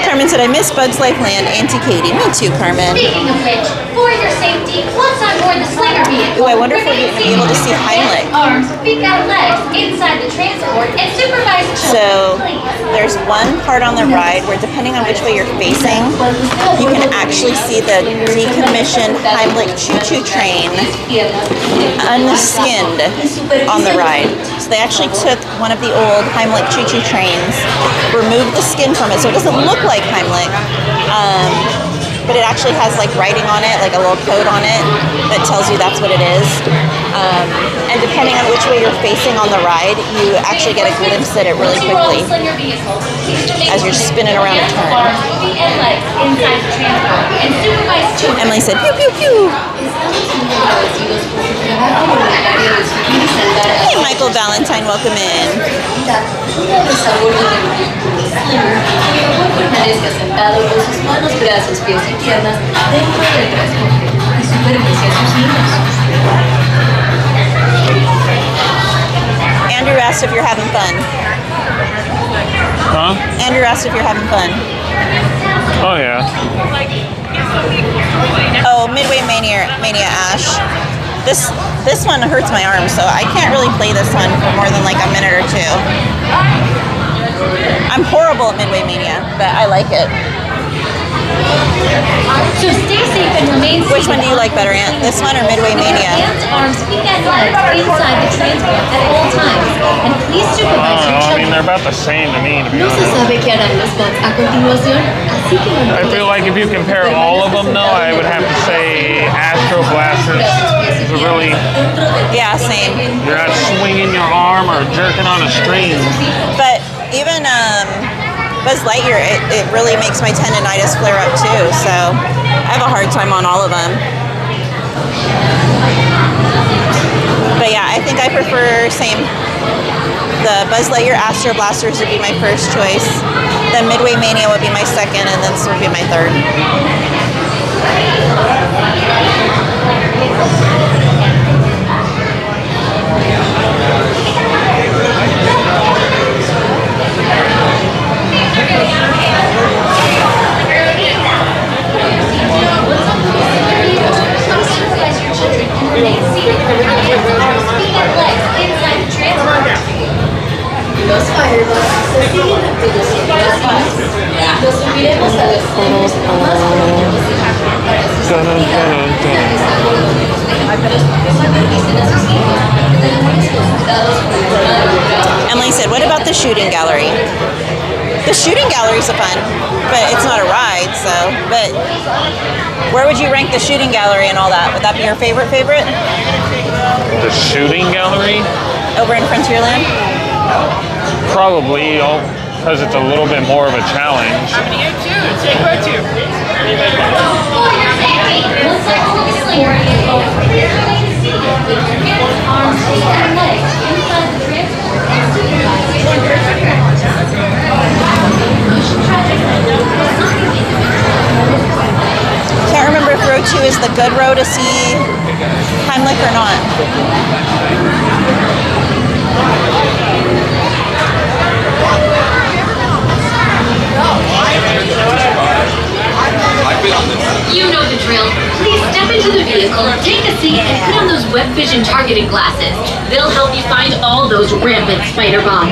Carmen said, I miss Bugs Life Land, Auntie Katie. Me too, Carmen. Speaking of which, For your safety, once on board the Slinger vehicle, Ooh, I wonder if we're going to be able to see Heimlich. Arms, feet out legs inside the transport, and supervise So there's one part on the ride where depending on which way you're facing, you can actually see the decommissioned Heimlich choo-choo train unskinned on the ride. So they actually took one of the old Heimlich choo-choo trains, removed the skin from it so it doesn't look like Heimlich, but it actually has like writing on it, like a little code on it that tells you that's what it is. And depending on which way you're facing on the ride, you actually get a glimpse at it really quickly as you're spinning around a turn. Emily said, pew, pew, pew. Hey, Michael Valentine, welcome in. Permanezca sentado con sus manos, brazos, pies y piernas dentro del transporte y supervise a sus niños. Andrew asked if you're having fun. Huh? Andrew asked if you're having fun. Oh, yeah. Oh, Midway Mania Ash. This one hurts my arm, so I can't really play this one for more than like a minute or two. I'm horrible at Midway Mania, but I like it. So stay safe and remain safe. Which one do you like better, Aunt? This one or Midway Mania? Hands, arms, feet, and legs inside the transport at all times. And please supervise your I mean, children. they're about the same to me, to be No se honest. sabe qué harán los bots a continuación, así que I feel like if you compare all of them, though, I would have to say Astro Blasters is a really... Yeah, same. You're not swinging your arm or jerking on a string. But even Buzz Lightyear, it really makes my tendonitis flare up too, so I have a hard time on all of them. But yeah, I think I prefer the Buzz Lightyear Astro Blasters would be my first choice, then Midway Mania would be my second, and then this would be my third. los Firebots se siguen reproduciendo las más. Los subiremos a los trenes más pronto para Emily said, what about the shooting gallery? The shooting gallery is fun, but it's not a ride, so, but where would you rank the shooting gallery and all that? Would that be your favorite? The shooting gallery? Over in Frontierland? Probably, because it's a little bit more of a challenge. I'm gonna get you. Take right to. Can't remember if row 2 is the good row to see Heimlich or not. You know the drill. Please step into the vehicle, take a seat, and put on those web vision targeting glasses. They'll help you find all those rampant spider bots.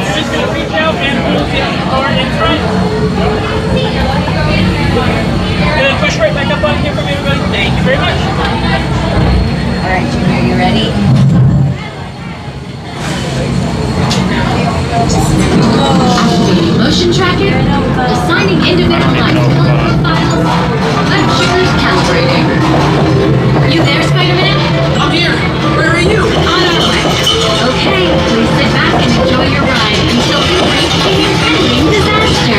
And then push right back up on here from everybody. Thank you very much. All right, Junior, you ready? Activating motion tracker, assigning individualized color profiles, unsures calibrating. You there, Spider-Man? I'm here. Where are you? On our way. Okay, please sit back and enjoy your ride until we reach the impending disaster.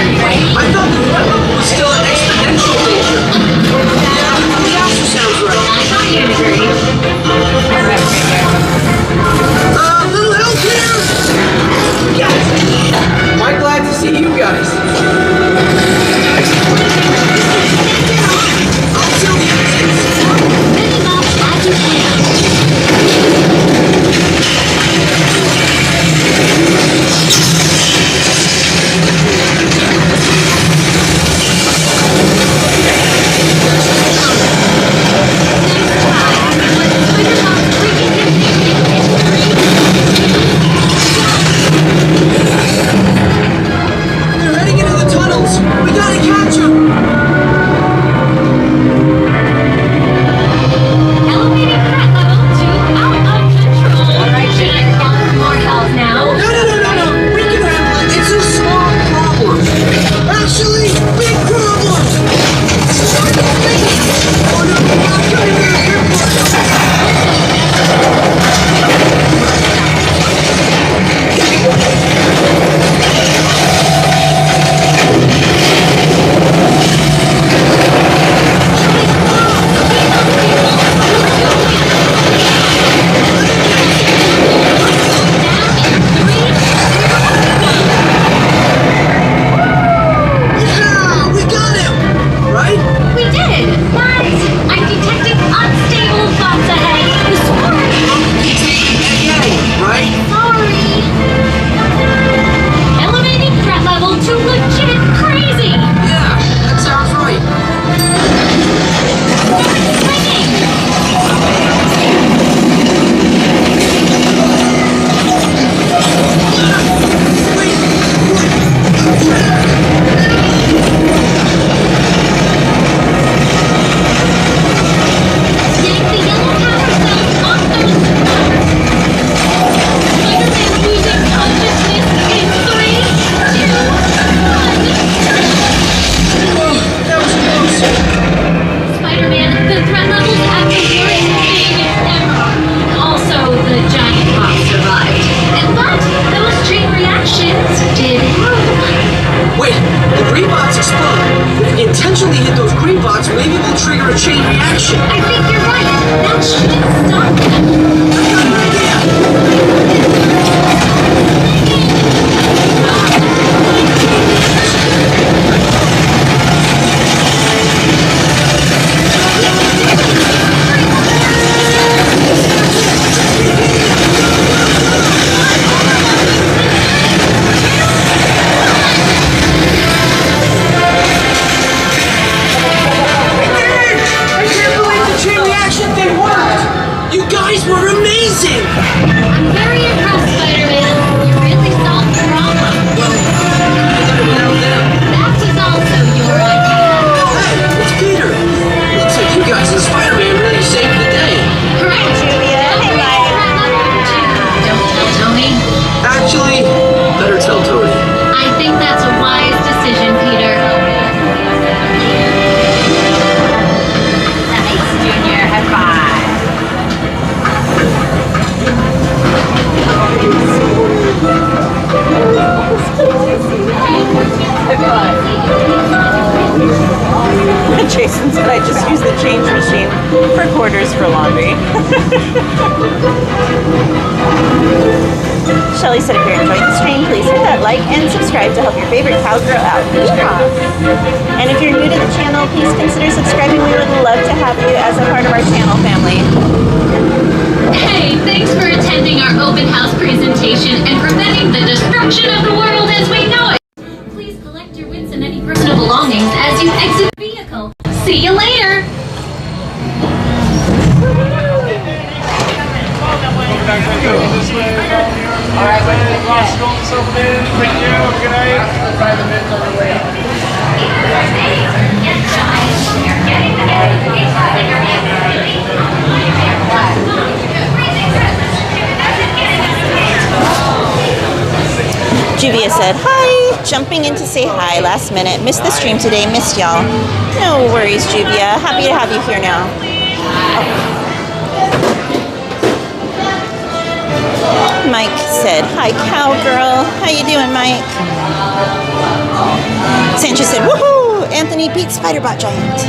green bots explode. If we intentionally hit those green bots, maybe we'll trigger a chain reaction. I think you're right. That should stop them. I got an idea! I can't believe the chain reaction thing worked! You guys were amazing! I'm very impressed, Spider-Man. You really solved the problem. Well, I got it without them. That was also your idea. Hey, it's Peter. Looks like you guys and Spider-Man really saved the day. Correct. Julia, hey, Mike. Don't tell Tony. Actually, better tell Tony. I think that's a wise decision, Peter. Nice, Junior. High five. Jason said I just use the change machine for quarters for laundry. Shelly said if you're enjoying the stream, please hit that like and subscribe to help your favorite cowgirl out. And if you're new to the channel, please consider subscribing. We would love to have you as a part of our channel family. Hey, thanks for attending our open house presentation and preventing the destruction of the world as we know it. Please collect your wits and any personal belongings as you exit the vehicle. See you later. Alright, wait, get lost. Go this over there. Thank you. Good night. Find the bins on the way. Juvia said, hi, jumping in to say hi last minute. Missed the stream today, missed y'all. No worries, Juvia. Happy to have you here now. Mike said, hi, cowgirl. How you doing, Mike? Sanchez said, woohoo! Anthony beat Spider-Bot Giant.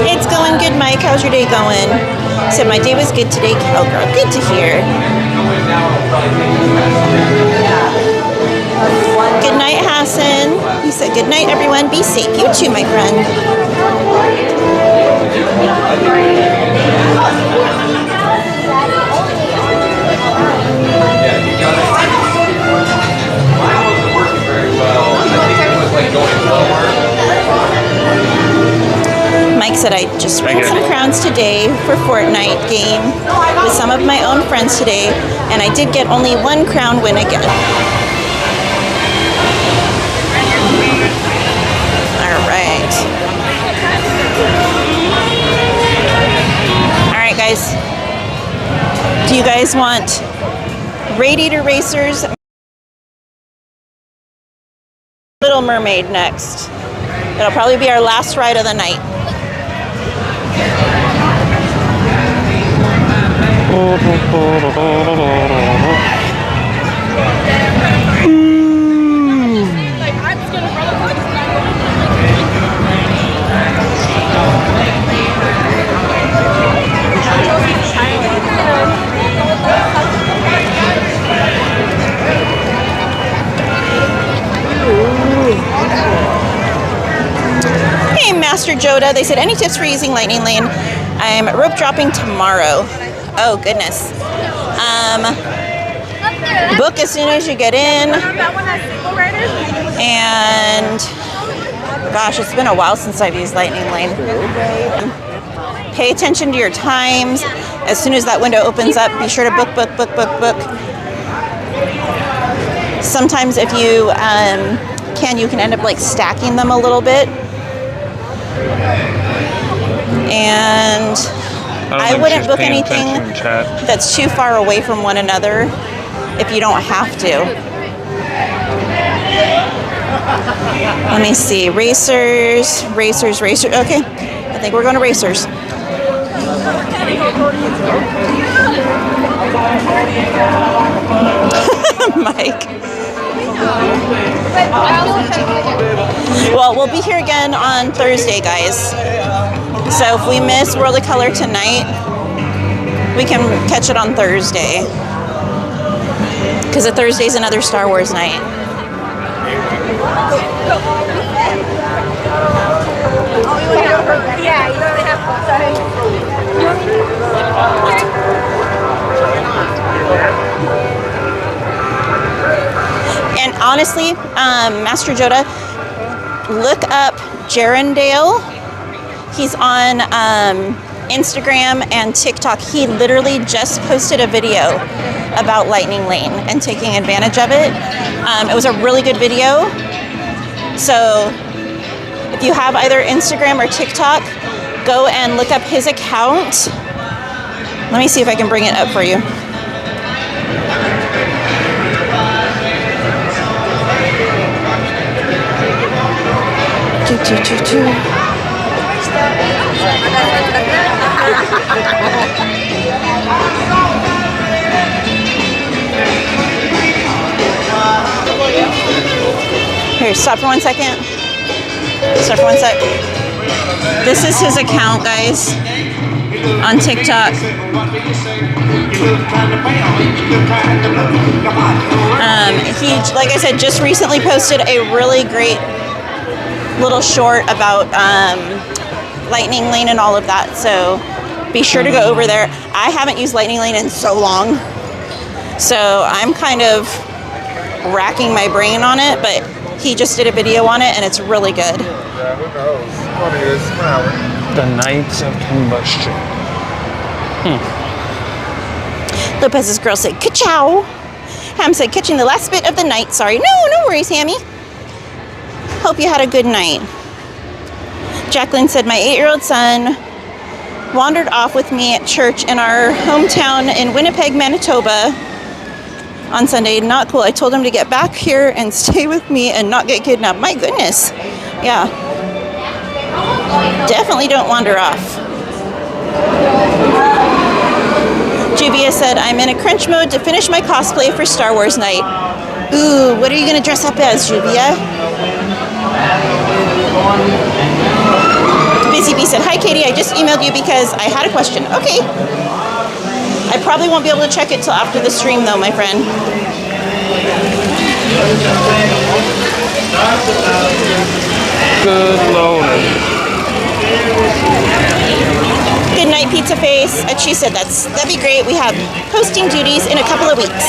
It's going good, Mike. How's your day going? Said, my day was good today, cowgirl. Good to hear. Good night, Hassan. He said, good night, everyone. Be safe. You too, my friend. Mike said, I just ran some crowns today for Fortnite game with some of my own friends today, and I did get only one crown win again. Alright. Alright, guys. Do you guys want Radiator Racers? Little Mermaid next. It'll probably be our last ride of the night. Hey, Master Joda. They said, any tips for using Lightning Lane? I'm rope dropping tomorrow. Oh, goodness. Book as soon as you get in. And, gosh, it's been a while since I've used Lightning Lane. Pay attention to your times. As soon as that window opens up, be sure to book. Sometimes if you you can end up like stacking them a little bit. And I wouldn't book anything that's too far away from one another if you don't have to. Let me see. Racers. Okay, I think we're going to Racers. Mike. Well, we'll be here again on Thursday, guys. So if we miss World of Color tonight, we can catch it on Thursday. Because a Thursday's another Star Wars night. Yeah, you really have And honestly, Master Yoda, look up Jarendale. He's on Instagram and TikTok. He literally just posted a video about Lightning Lane and taking advantage of it. It was a really good video. So if you have either Instagram or TikTok, go and look up his account. Let me see if I can bring it up for you. Here, stop for 1 second. Stop for 1 sec. This is his account, guys, on TikTok. He, like I said, just recently posted a really great little short about Lightning Lane and all of that. So be sure to go over there. I haven't used Lightning Lane in so long, so I'm kind of racking my brain on it, but he just did a video on it and it's really good. Yeah, who knows? What it is, whatever. The Knights of Combustion. Lopez's girl said, ka-chow. Ham said, catching the last bit of the night. Sorry. No worries, Hammy. Hope you had a good night. Jacqueline said, my 8-year-old son wandered off with me at church in our hometown in Winnipeg, Manitoba on Sunday. Not cool. I told him to get back here and stay with me and not get kidnapped. My goodness. Yeah. Definitely don't wander off. Jubia said, I'm in a crunch mode to finish my cosplay for Star Wars night. Ooh, what are you going to dress up as, Jubia? Busy Bee said, hi, Katie. I just emailed you because I had a question. Okay. I probably won't be able to check it till after the stream, though, my friend. Good Lord. Good night, Pizza Face. And she said, that'd be great. We have hosting duties in a couple of weeks.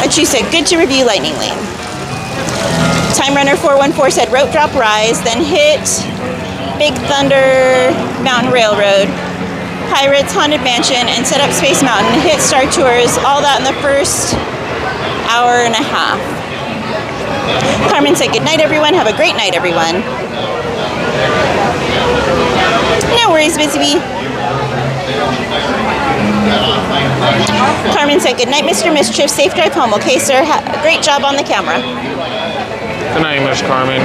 And she said, good to review Lightning Lane. Time Runner 414 said, rope drop rise, then hit Big Thunder Mountain Railroad, Pirates Haunted Mansion, and set up Space Mountain, hit Star Tours, all that in the first hour and a half. Carmen said, good night, everyone. Have a great night, everyone. No worries, Busy Bee. Carmen said, good night, Mr. Mischief. Safe drive home. Okay, sir. Great job on the camera. Good night, Miss Carmen.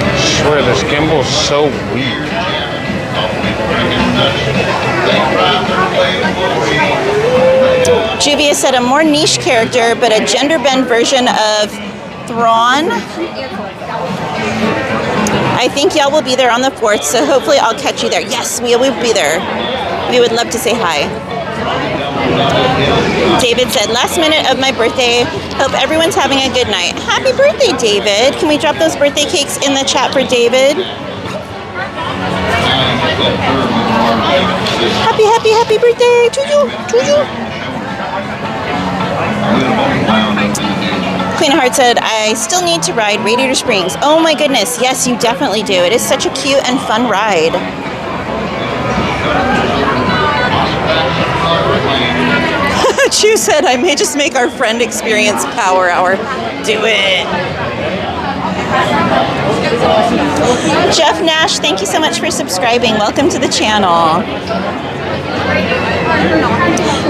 I swear, this gimbal's so weird. Juvia said, a more niche character, but a gender bend version of Thrawn. I think y'all will be there on the 4th, so hopefully I'll catch you there. Yes, we will be there. We would love to say hi. David said, last minute of my birthday. Hope everyone's having a good night. Happy birthday, David. Can we drop those birthday cakes in the chat for David? Happy birthday to you. Queen of Hearts said, I still need to ride Radiator Springs. Oh my goodness, yes, you definitely do. It is such a cute and fun ride. Chu said, I may just make our friend experience Power Hour. Do it. Jeff Nash, thank you so much for subscribing. Welcome to the channel.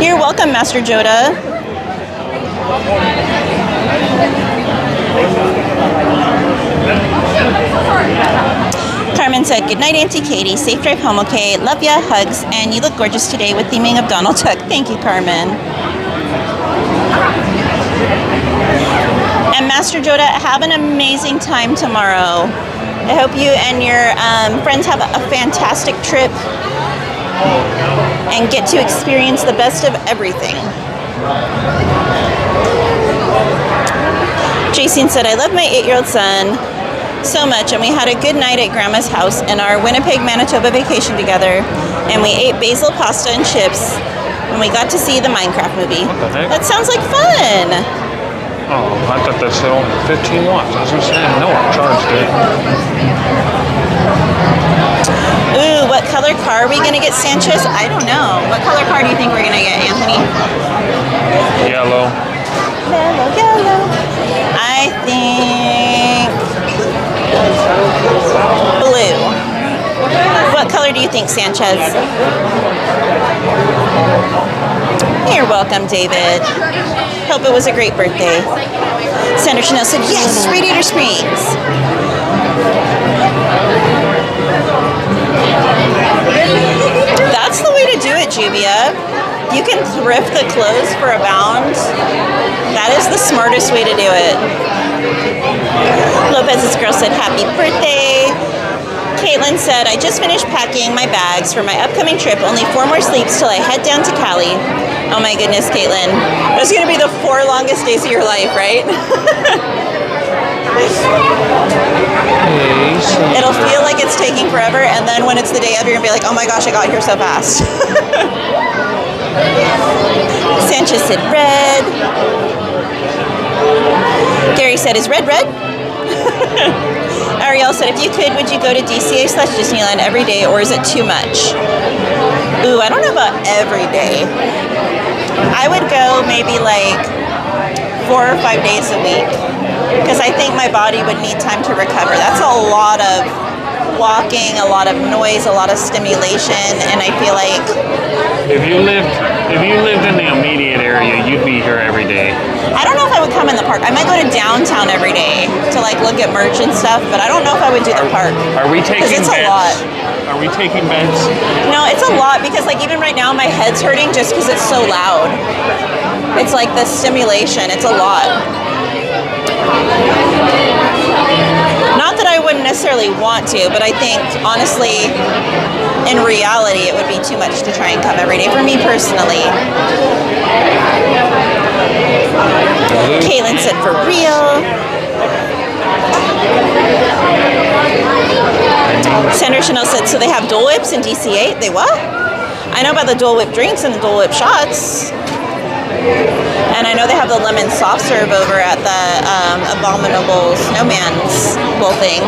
You're welcome, Master Yoda. Carmen said, good night, Auntie Katie. Safe drive home, okay? Love ya, hugs, and you look gorgeous today with theming of Donald Duck. Thank you, Carmen. And Master Joda, have an amazing time tomorrow. I hope you and your friends have a fantastic trip and get to experience the best of everything. Jason said, I love my 8-year-old son so much, and we had a good night at Grandma's house in our Winnipeg, Manitoba vacation together, and we ate basil pasta and chips, and we got to see the Minecraft movie. What the heck? That sounds like fun. Oh, I thought that said only 15 watts. I was going to say, no, I charged it. Ooh, what color car are we going to get, Sanchez? I don't know. What color car do you think we're going to get, Anthony? Yellow. Yellow, yellow. I think blue. What color do you think, Sanchez? You're welcome, David. Hope it was a great birthday. Senator Chanel said, yes, Radiator Springs. That's the way to do it, Jubia. You can thrift the clothes for a pound. That is the smartest way to do it. Lopez's girl said, happy birthday. Caitlin said, I just finished packing my bags for my upcoming trip. Only 4 more sleeps till I head down to Cali. Oh my goodness, Caitlin. Those are going to be the 4 longest days of your life, right? It'll feel like it's taking forever, and then when it's the day of, you're going to be like, oh my gosh, I got here so fast. Sanchez said red. Gary said, is red red? Ariel said, if you could, would you go to DCA/Disneyland every day, or is it too much? Ooh, I don't know about every day. I would go maybe like 4 or 5 days a week, because I think my body would need time to recover. That's a lot of walking, a lot of noise, a lot of stimulation, and I feel like If you lived in the immediate area, you'd be here every day. I don't know if I would come in the park. I might go to downtown every day to like look at merch and stuff, but I don't know if I would do the park. Are we taking it's beds? A lot. Are we taking beds? No, it's a lot because like even right now my head's hurting just because it's so loud. It's like the stimulation. It's a lot. Not that I wouldn't necessarily want to, but I think honestly, in reality, it would be too much to try and come every day for me personally. Caitlin said for real. Senator Chanel said, so they have Dole Whips in DC-8? They what? I know about the Dole Whip drinks and the Dole Whip shots. And I know they have the lemon soft serve over at the Abominable Snowman's little thing.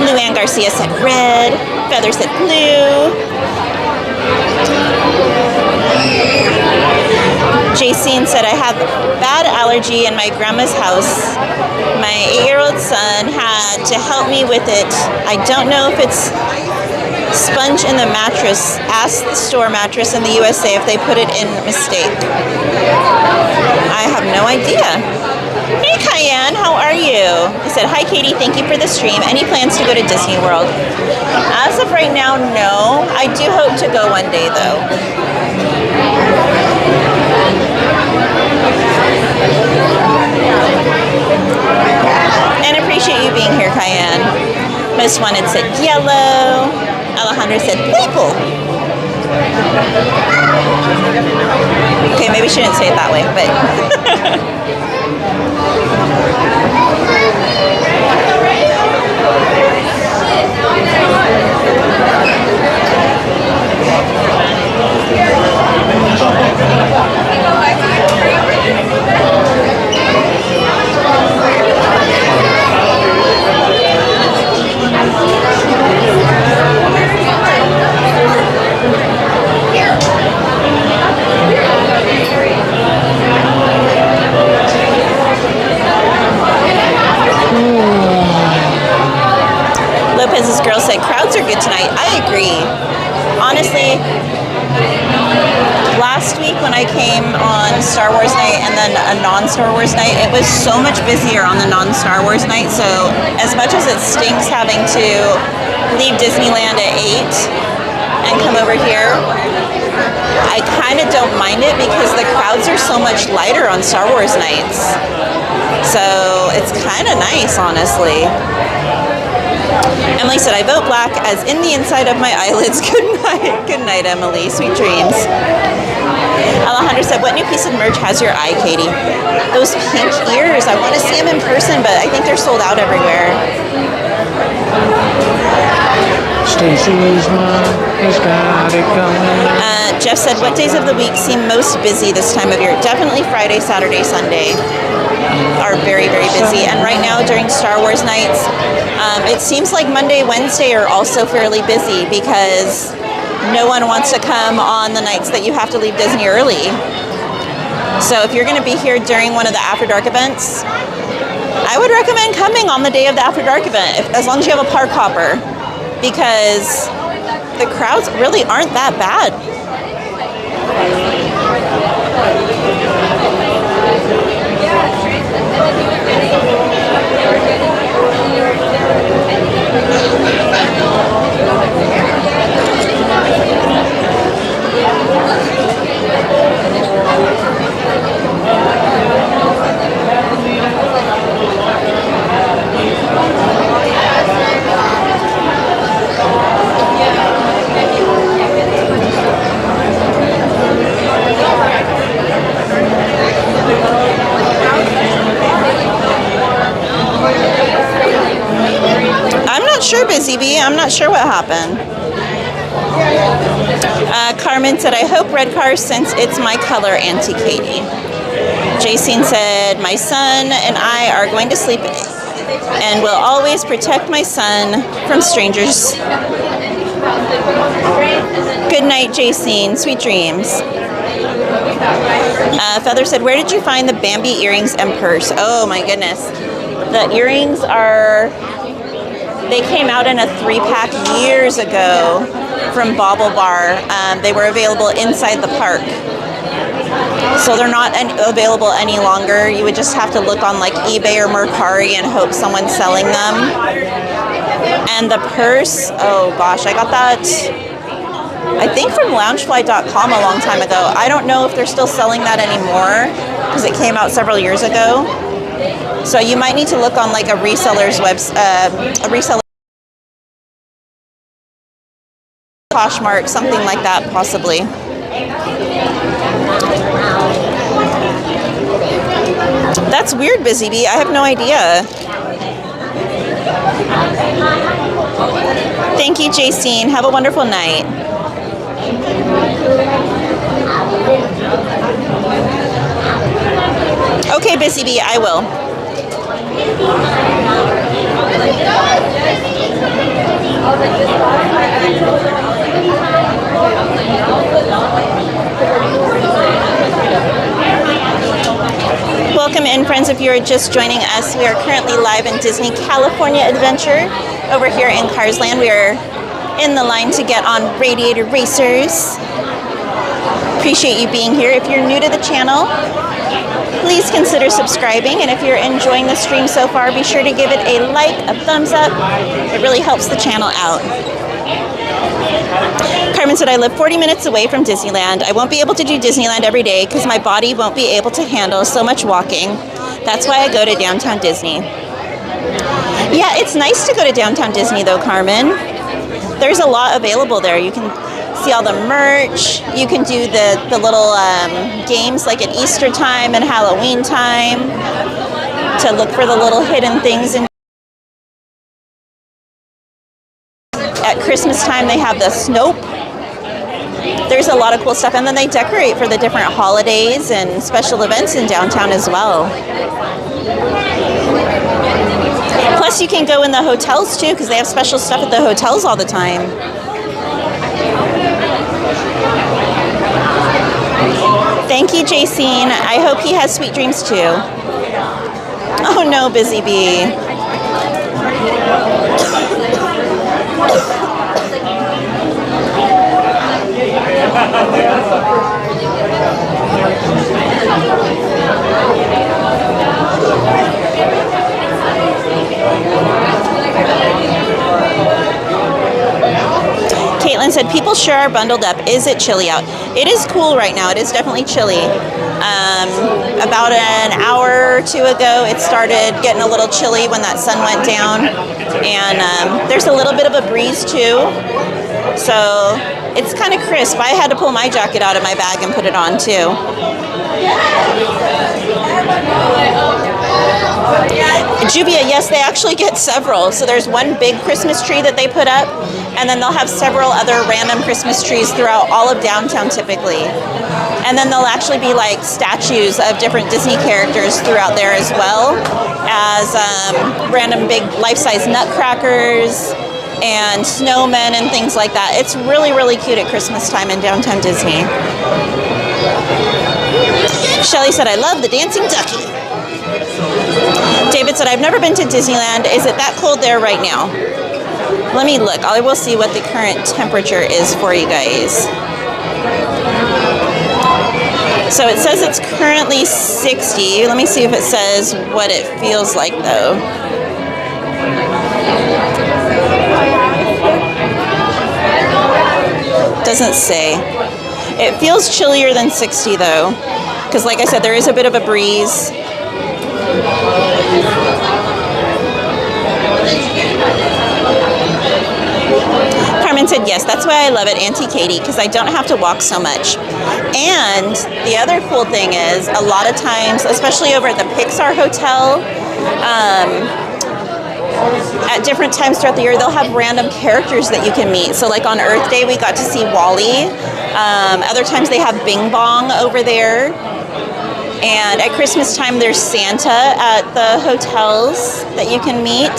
Luann Garcia said red. Feather said blue. Jacine said, I have bad allergy in my grandma's house. My 8-year-old son had to help me with it. I don't know if it's sponge in the mattress. Ask the store mattress in the USA if they put it in mistake. I have no idea. Hey Cayenne, how are you? He said, hi Katie, thank you for the stream. Any plans to go to Disney World? As of right now, no. I do hope to go one day though. And appreciate you being here, Cayenne. Most Wanted said yellow. Alejandra said purple. Okay, maybe she didn't say it that way, but Lopez's girl said crowds are good tonight. I agree. Honestly, last week when I came on Star Wars night and then a non-Star Wars night, it was so much busier on the non-Star Wars night. So as much as it stinks having to leave Disneyland at 8 and come over here, I kind of don't mind it because the crowds are so much lighter on Star Wars nights. So it's kind of nice, honestly. Emily said, I vote black as in the inside of my eyelids. Good night. Good night, Emily. Sweet dreams. Alejandra said, what new piece of merch has your eye, Katie? Those pink ears. I want to see them in person, but I think they're sold out everywhere. Stacy's mom has got it going. Jeff said, what days of the week seem most busy this time of year? Definitely Friday, Saturday, Sunday are very, very busy. And right now during Star Wars nights, it seems like Monday, Wednesday are also fairly busy because no one wants to come on the nights that you have to leave Disney early. So if you're going to be here during one of the After Dark events, I would recommend coming on the day of the After Dark event, as long as you have a park hopper, because the crowds really aren't that bad. I'm not sure, Busy Bee. I'm not sure what happened. Carmen said, I hope red car since it's my color, Auntie Katie. Jacene said, my son and I are going to sleep and will always protect my son from strangers. Good night, Jacene. Sweet dreams. Feather said, where did you find the Bambi earrings and purse? Oh my goodness. The earrings they came out in a 3-pack years ago from Bobble Bar. They were available inside the park. So they're not available any longer. You would just have to look on like eBay or Mercari and hope someone's selling them. And the purse, oh gosh, I got that, I think from loungefly.com a long time ago. I don't know if they're still selling that anymore because it came out several years ago. So you might need to look on like a reseller's a reseller, Poshmark, something like that, possibly. That's weird, Busy Bee. I have no idea. Thank you, Jacene. Have a wonderful night. Okay, Busy Bee, I will. Welcome in, friends. If you're just joining us, we are currently live in Disney California Adventure over here in Cars Land. We are in the line to get on Radiator Racers. Appreciate you being here. If you're new to the channel, please consider subscribing, and if you're enjoying the stream so far, be sure to give it a like, a thumbs up. It really helps the channel out. Carmen said, I live 40 minutes away from Disneyland. I won't be able to do Disneyland every day because my body won't be able to handle so much walking. That's why I go to Downtown Disney. Yeah, it's nice to go to Downtown Disney though, Carmen. There's a lot available there. You can see all the merch. You can do the little games like at Easter time and Halloween time to look for the little hidden things. At Christmas time, they have the Snope. There's a lot of cool stuff. And then they decorate for the different holidays and special events in downtown as well. Plus, you can go in the hotels too because they have special stuff at the hotels all the time. Thank you, Jacene. I hope he has sweet dreams too. Oh no, Busy Bee. Caitlin said, people sure are bundled up. Is it chilly out? It is cool right now. It is definitely chilly. About an hour or two ago, it started getting a little chilly when that sun went down. And there's a little bit of a breeze too. So it's kind of crisp. I had to pull my jacket out of my bag and put it on too. Juvia, yes, they actually get several. So there's one big Christmas tree that they put up, and then they'll have several other random Christmas trees throughout all of downtown typically. And then there'll actually be like statues of different Disney characters throughout there as well as random big life-size nutcrackers and snowmen and things like that. It's really, really cute at Christmas time in downtown Disney. Shelly said, I love the dancing ducky. David said, I've never been to Disneyland. Is it that cold there right now? Let me look. I will see what the current temperature is for you guys. So it says it's currently 60. Let me see if it says what it feels like though. Doesn't say. It feels chillier than 60 though, because like I said, there is a bit of a breeze. Carmen said, yes, that's why I love it, Auntie Katie, because I don't have to walk so much. And the other cool thing is, a lot of times, especially over at the Pixar Hotel, at different times throughout the year, they'll have random characters that you can meet. So like on Earth Day, we got to see Wall-E. Other times they have Bing Bong over there. And at Christmas time, there's Santa at the hotels that you can meet.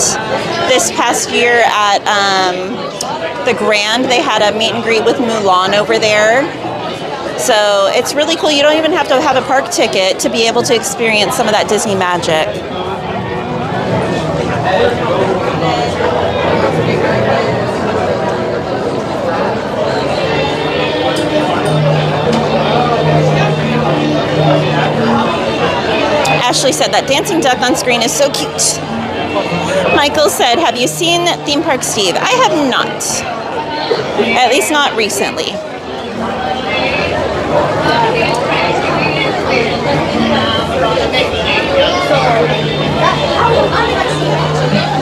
This past year at the Grand, they had a meet and greet with Mulan over there. So it's really cool. You don't even have to have a park ticket to be able to experience some of that Disney magic. Ashley said that dancing duck on screen is so cute. Michael said, have you seen Theme Park Steve? I have not. At least not recently.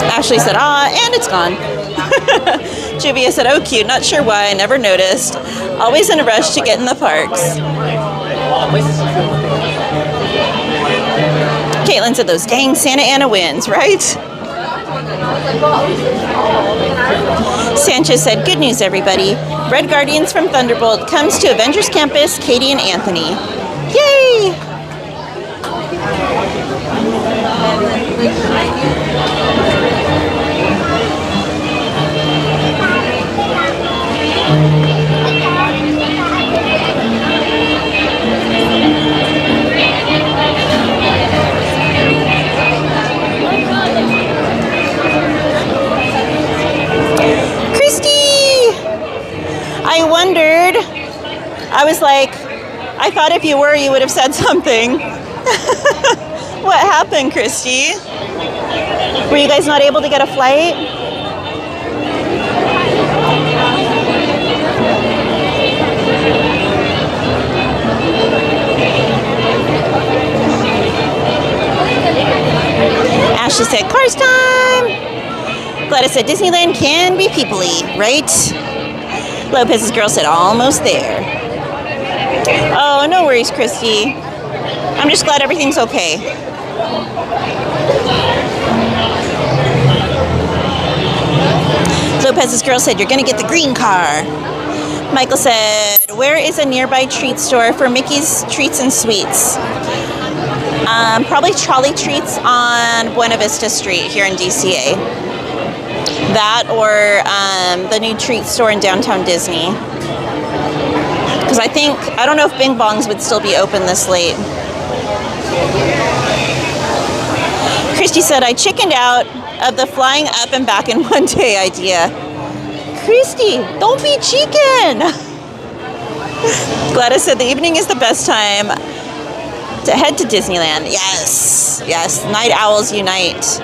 Ashley said, and it's gone. Juvia said, oh, cute. Not sure why. I never noticed. Always in a rush to get in the parks. Caitlin said, those dang Santa Ana winds, right? Sanchez said, good news, everybody. Red Guardians from Thunderbolt comes to Avengers Campus, Katie and Anthony. Yay! I wondered, I was like, I thought if you were, you would have said something. What happened, Christy? Were you guys not able to get a flight? Ashley said, cars time! Gladys said, Disneyland can be people-y, right? Lopez's girl said, almost there. Oh, no worries, Christy. I'm just glad everything's okay. Lopez's girl said, you're gonna get the green car. Michael said, where is a nearby treat store for Mickey's Treats and Sweets? Probably Trolley Treats on Buena Vista Street here in DCA. That or the new treat store in downtown Disney. Because I don't know if Bing Bongs would still be open this late. Christy said, I chickened out of the flying up and back in one day idea. Christy, don't be chicken. Gladys said, the evening is the best time to head to Disneyland. Yes, yes, night owls unite.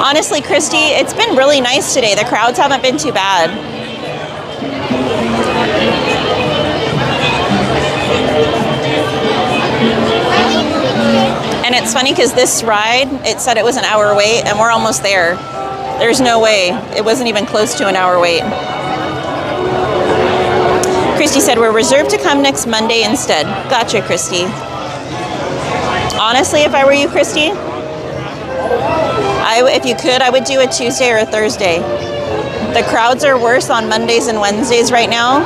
Honestly, Christy, it's been really nice today. The crowds haven't been too bad. And it's funny because this ride, it said it was an hour wait, and we're almost there. There's no way. It wasn't even close to an hour wait. Christy said, we're reserved to come next Monday instead. Gotcha, Christy. Honestly, if I were you, Christy, if you could, I would do a Tuesday or a Thursday. The crowds are worse on Mondays and Wednesdays right now.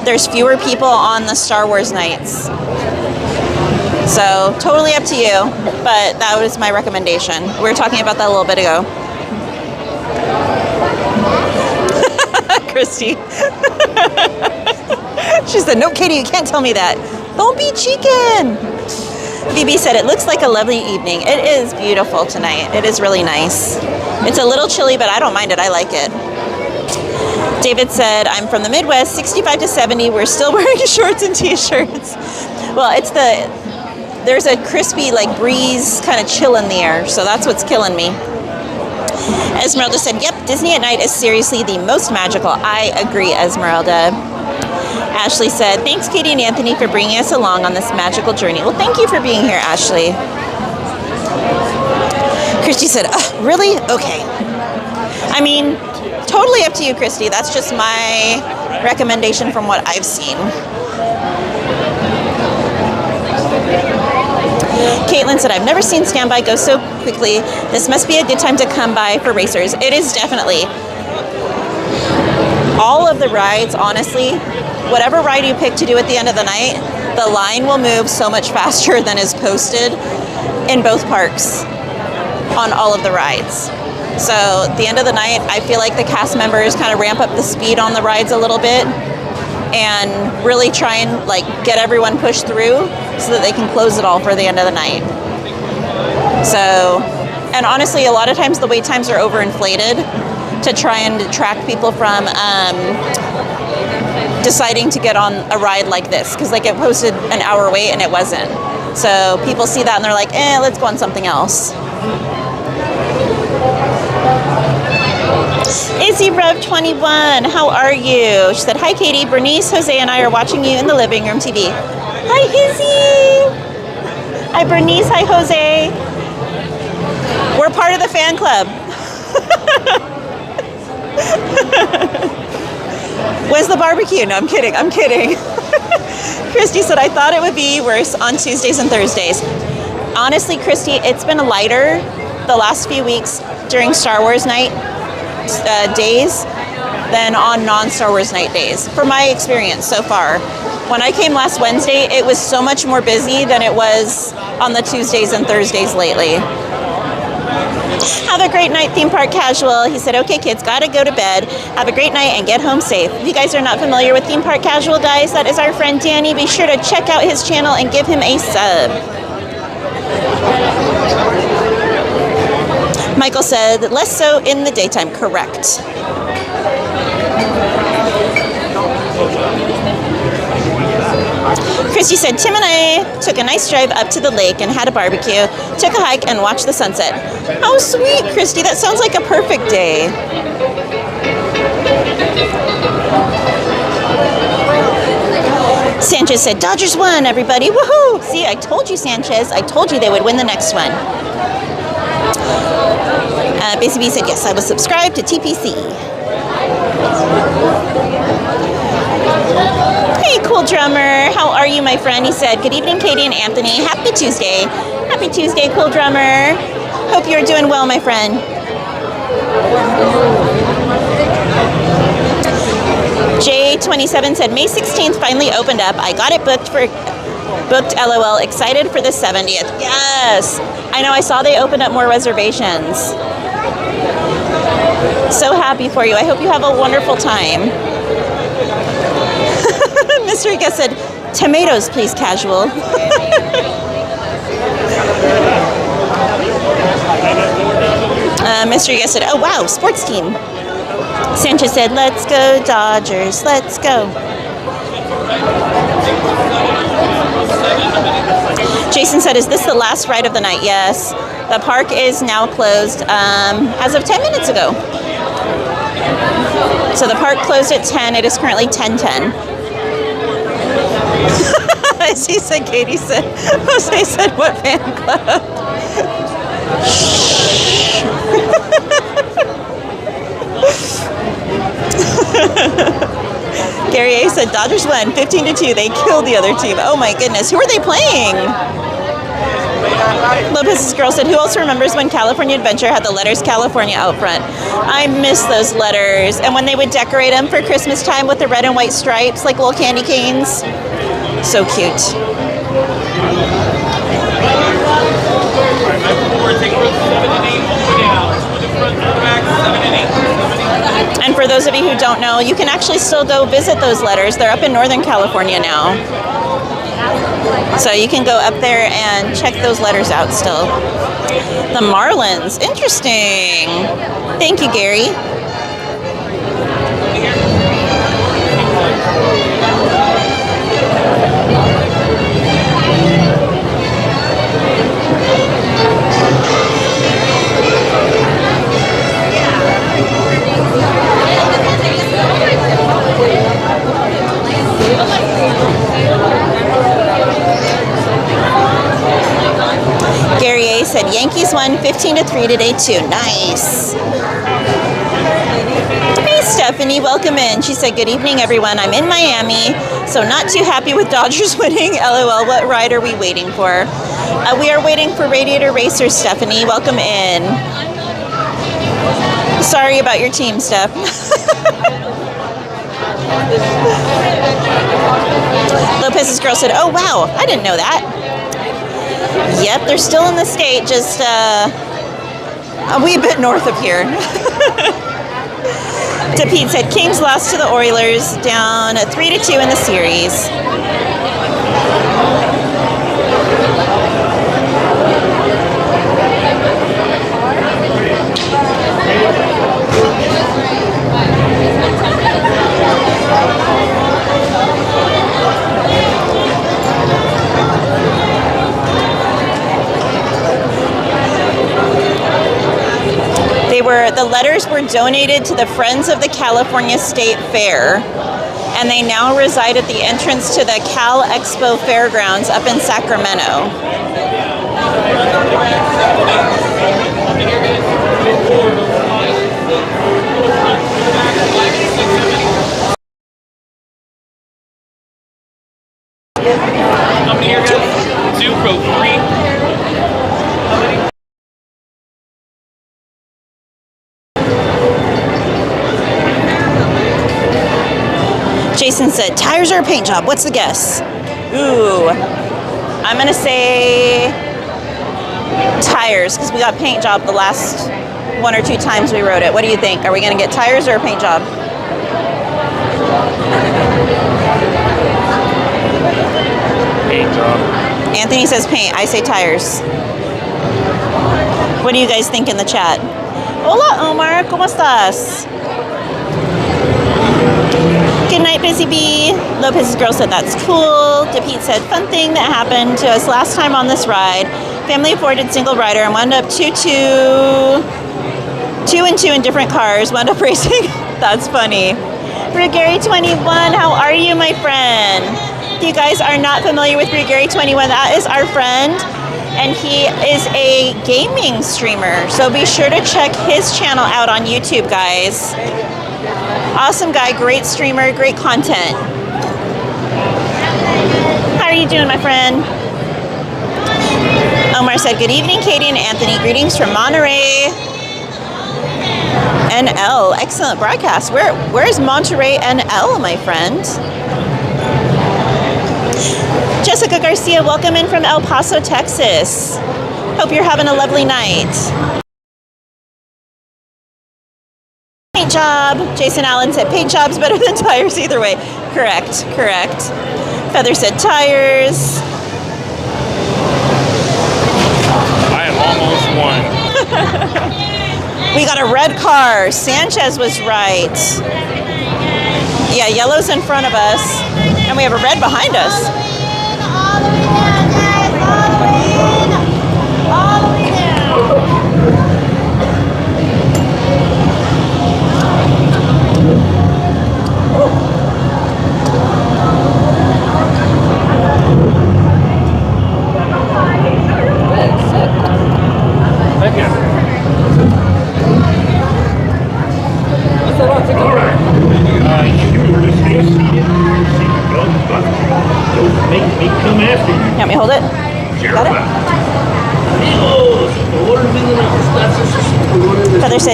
There's fewer people on the Star Wars nights. So, totally up to you, but that was my recommendation. We were talking about that a little bit ago. Christy. She said, no, Katie, you can't tell me that. Don't be chicken. Phoebe said, it looks like a lovely evening. It is beautiful tonight. It is really nice. It's a little chilly, but I don't mind it. I like it. David said, I'm from the Midwest, 65 to 70. We're still wearing shorts and t-shirts. Well, there's a crispy, like, breeze kind of chill in the air. So that's what's killing me. Esmeralda said, yep, Disney at night is seriously the most magical. I agree, Esmeralda. Ashley said, thanks, Katie and Anthony, for bringing us along on this magical journey. Well, thank you for being here, Ashley. Christy said, really? Okay. I mean, totally up to you, Christy. That's just my recommendation from what I've seen. Caitlin said, I've never seen Standby go so quickly. This must be a good time to come by for racers. It is definitely. All of the rides, honestly, whatever ride you pick to do at the end of the night, the line will move so much faster than is posted in both parks on all of the rides. So at the end of the night, I feel like the cast members kind of ramp up the speed on the rides a little bit and really try and like get everyone pushed through so that they can close it all for the end of the night. So, and honestly, a lot of times the wait times are overinflated to try and detract people from deciding to get on a ride like this, because like it posted an hour wait and it wasn't. So people see that and they're like, let's go on something else. Izzy Rev 21, how are you? She said, hi Katie, Bernice, Jose, and I are watching you in the living room TV. Hi Izzy! Hi Bernice, hi Jose. We're part of the fan club. When's the barbecue? No, I'm kidding, I'm kidding. Christy said, I thought it would be worse on Tuesdays and Thursdays. Honestly, Christy, it's been lighter the last few weeks during Star Wars night days than on non-Star Wars night days, from my experience so far. When I came last Wednesday, it was so much more busy than it was on the Tuesdays and Thursdays lately. Have a great night, theme park casual. He said, okay kids, gotta go to bed. Have a great night and get home safe. If you guys are not familiar with theme park casual, guys, that is our friend Danny. Be sure to check out his channel and give him a sub. Michael said, less so in the daytime. Correct. Christy said, Tim and I took a nice drive up to the lake and had a barbecue, took a hike, and watched the sunset. How sweet, Christy. That sounds like a perfect day. Sanchez said, Dodgers won, everybody. Woohoo! See, I told you, Sanchez. I told you they would win the next one. BCB said, yes, I was subscribed to TPC. Hey, Cool Drummer. How are you, my friend? He said, good evening, Katie and Anthony. Happy Tuesday. Happy Tuesday, Cool Drummer. Hope you're doing well, my friend. J27 said, May 16th finally opened up. I got it booked LOL. Excited for the 70th. Yes. I know, I saw they opened up more reservations. So happy for you. I hope you have a wonderful time. Mr. Ika said, tomatoes, please, casual. Mr. Ika said, oh, wow, sports team. Sanchez said, let's go, Dodgers. Let's go. Jason said, is this the last ride of the night? Yes. The park is now closed as of 10 minutes ago. So the park closed at 10. It is currently 10:10. As he said, Katie said, Jose said, what fan club? Gary A said, Dodgers won 15-2. They killed the other team. Oh my goodness. Who are they playing? Lopez's girl said, who else remembers when California Adventure had the letters California out front? I miss those letters. And when they would decorate them for Christmas time with the red and white stripes, like little candy canes. So cute. And for those of you who don't know, you can actually still go visit those letters. They're up in Northern California now. So you can go up there and check those letters out still. The Marlins. Interesting. Thank you, Gary. Gary A said Yankees won 15-3 today too. Nice. Hey Stephanie, welcome in. She said, good evening everyone. I'm in Miami, so not too happy with Dodgers winning. LOL, what ride are we waiting for? We are waiting for Radiator Racers, Stephanie. Welcome in. Sorry about your team, Steph. Lopez's girl said, oh wow, I didn't know that. Yep, they're still in the state, just a wee bit north of here. DePete said, Kings lost to the Oilers, down 3-2 in the series. The letters were donated to the Friends of the California State Fair, and they now reside at the entrance to the Cal Expo Fairgrounds up in Sacramento. How many are here? 2 Pro 3. Jason said, tires or a paint job? What's the guess? Ooh, I'm gonna say tires, because we got paint job the last 1 or 2 times we rode it. What do you think? Are we gonna get tires or a paint job? Paint job. Anthony says paint, I say tires. What do you guys think in the chat? Hola Omar, ¿cómo estás? Good night, Busy Bee. Lopez's girl said that's cool. DePete said, fun thing that happened to us last time on this ride. Family of 4 did single rider and wound up 2-2 in different cars. Wound up racing. That's funny. Gary 21, how are you, my friend? If you guys are not familiar with Gary 21, that is our friend. And he is a gaming streamer. So be sure to check his channel out on YouTube, guys. Awesome guy, great streamer, great content. How are you doing, my friend? Omar said, good evening, Katie and Anthony. Greetings from Monterey, NL. Excellent broadcast. Where's Monterey, NL, my friend? Jessica Garcia, welcome in from El Paso, Texas. Hope you're having a lovely night. Paint job. Jason Allen said paint job's better than tires either way. Correct. Feather said tires. I almost won. We got a red car. Sanchez was right. Yeah, yellow's in front of us. And we have a red behind us.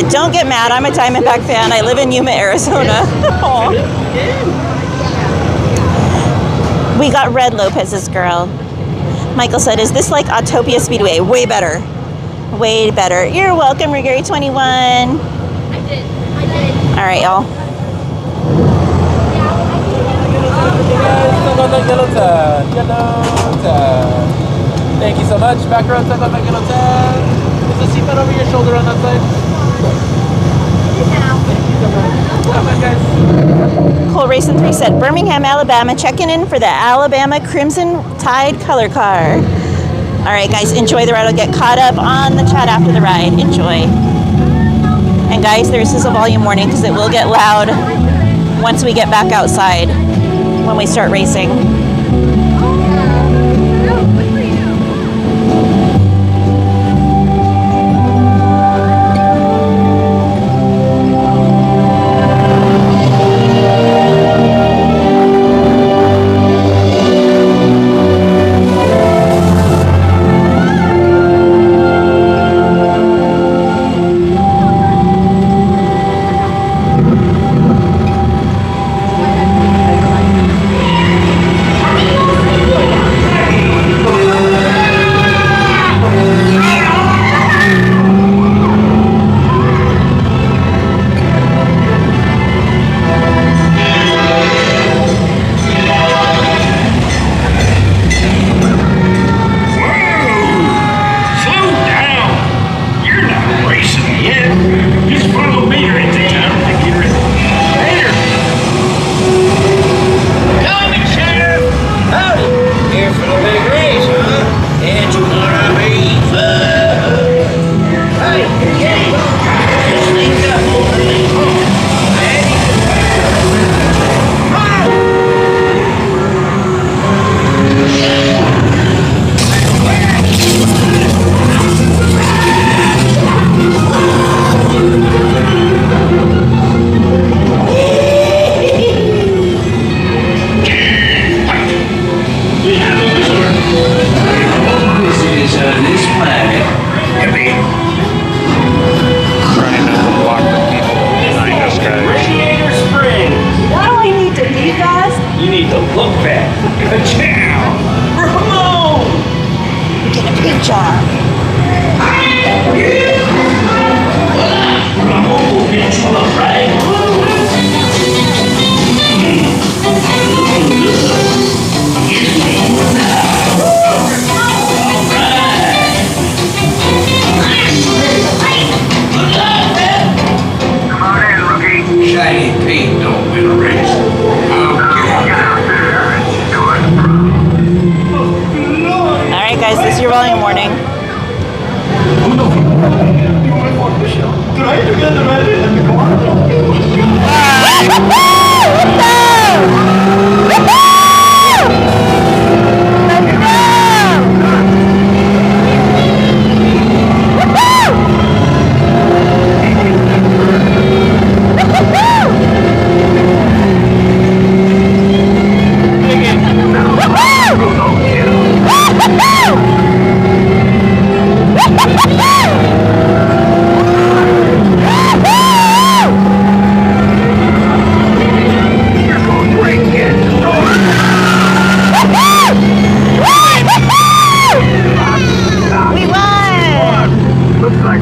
said, don't get mad. I'm a Diamondback fan. I live in Yuma, Arizona. Aw. We got Red Lopez's girl. Michael said, is this like Autopia Speedway? Way better. Way better. You're welcome, Rigary 21. I did. All right, y'all. Thank you so much. Back around, step up, yellow tab. Is the seatbelt over your shoulder on that side? Come on, guys. Cole Racing 3 said, Birmingham, Alabama, checking in for the Alabama Crimson Tide color car. All right, guys, enjoy the ride. I'll get caught up on the chat after the ride. Enjoy. And guys, this is a volume warning because it will get loud once we get back outside when we start racing.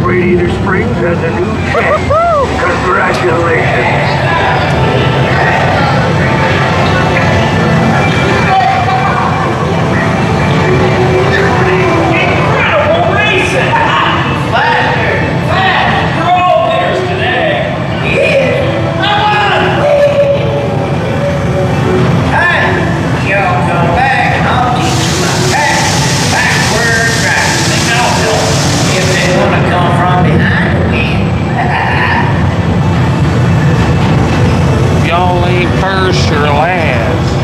Radiator Springs has a new check. Congratulations. Y'all ain't first or last.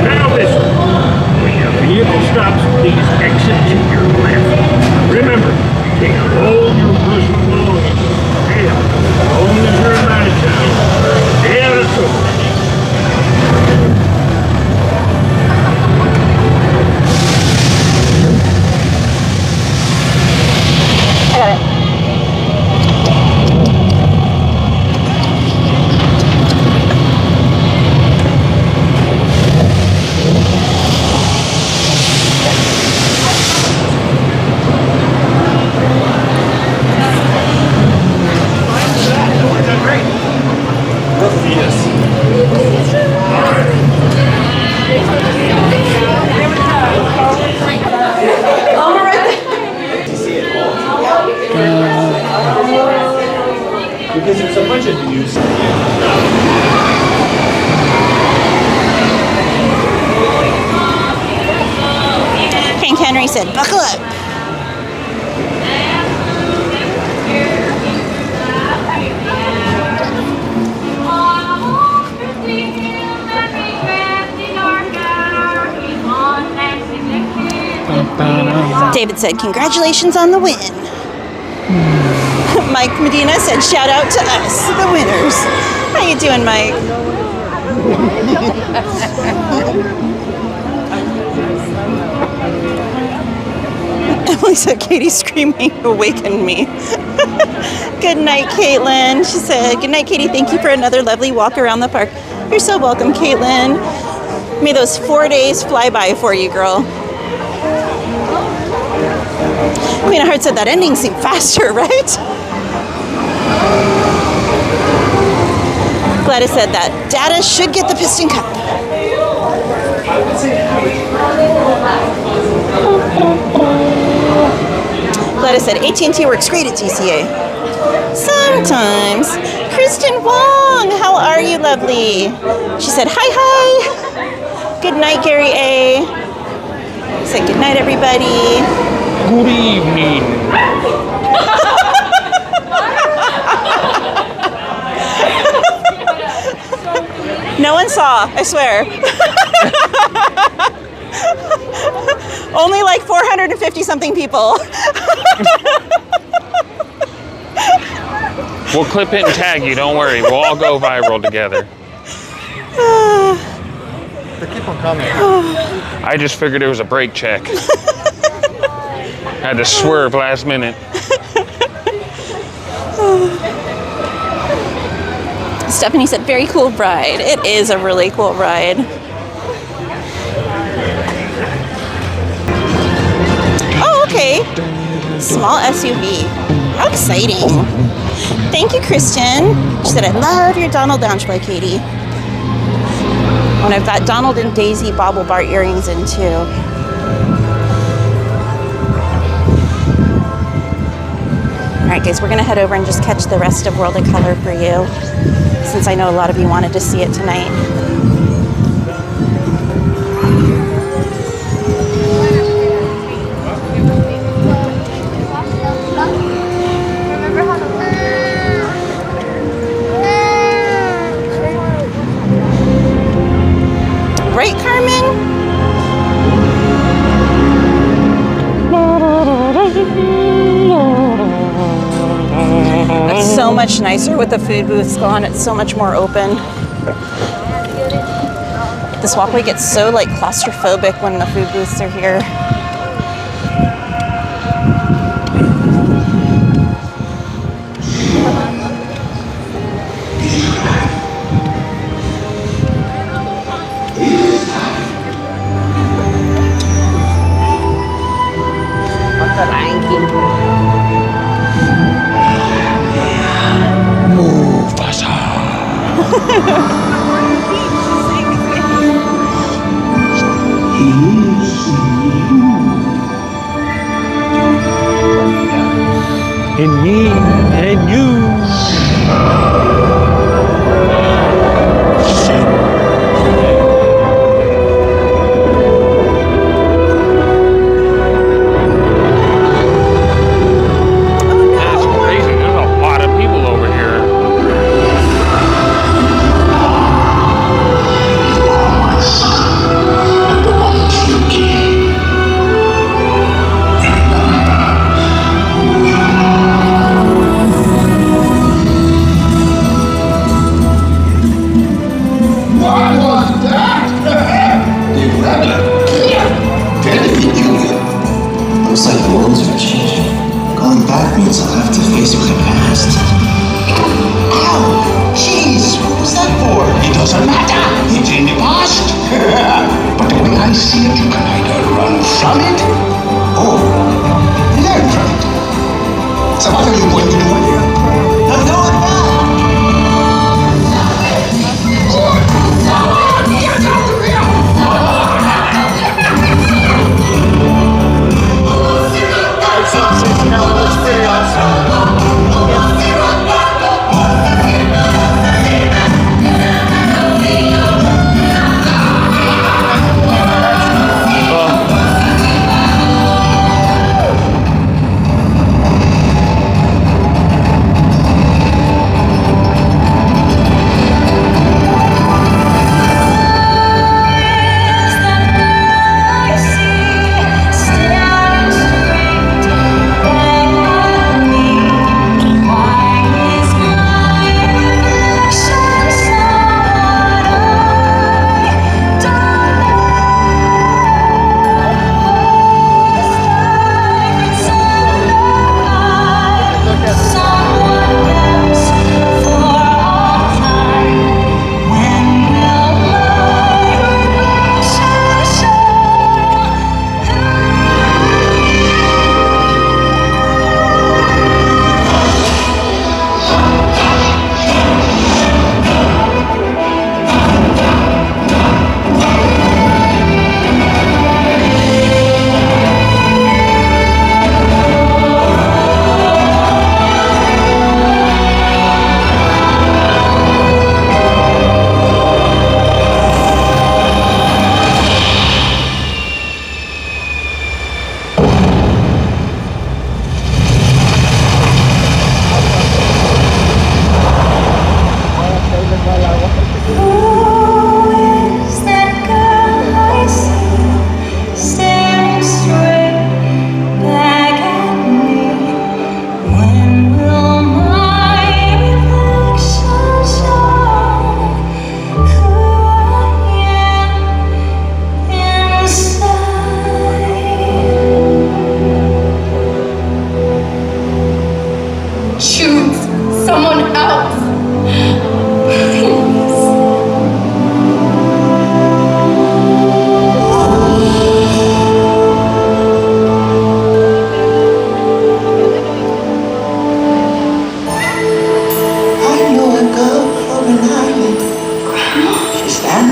Now listen. When your vehicle stops, please exit to your left. Remember, take all your personal belongings. Hell, as long as you're in Madison, stay out of trouble. I got it. Hank Henry said, buckle up. David said, congratulations on the win. Mike Medina said, shout out to us, the winners. How you doing, Mike? Emily said, Katie screaming awakened me. Good night, Caitlin. She said, good night, Katie. Thank you for another lovely walk around the park. You're so welcome, Caitlin. May those 4 days fly by for you, girl. Queen of Hearts said that ending seemed faster, right? Gladys said that Data should get the Piston Cup. Gladys said AT&T works great at TCA. Sometimes. Kristen Wong, how are you, lovely? She said hi, hi. Good night, Gary A. Said good night, everybody. Good evening. No one saw, I swear. Only like 450 something people. We'll clip it and tag you, don't worry. We'll all go viral together. They keep on coming. I just figured it was a brake check. Had to swerve last minute. Stephanie said, very cool ride. It is a really cool ride. Oh, okay. Small SUV. How exciting. Thank you, Kristen. She said, I love your Donald lounge by Katie. And I've got Donald and Daisy Bobble Bar earrings in too. All right, guys, we're gonna head over and just catch the rest of World of Color for you, since I know a lot of you wanted to see it tonight. Right, Carmen? It's so much nicer with the food booths gone. It's so much more open. This walkway gets so like claustrophobic when the food booths are here. And me and you. That's crazy. There's a lot of people over here.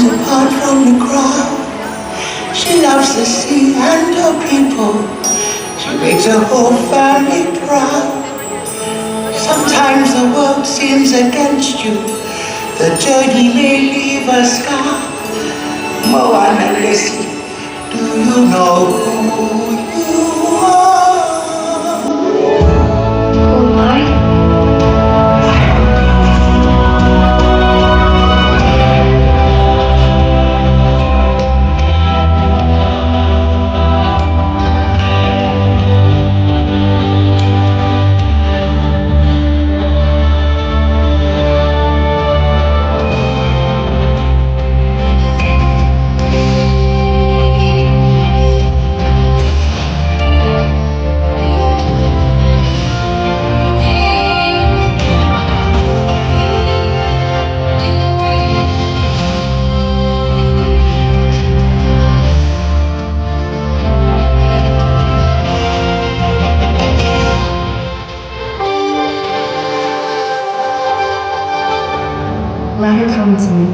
apart from the crowd. She loves the sea and her people. She makes her whole family proud. Sometimes the world seems against you. The journey may leave a scar. Moana, listen, do you know who you are? Who am I? Let her come to me.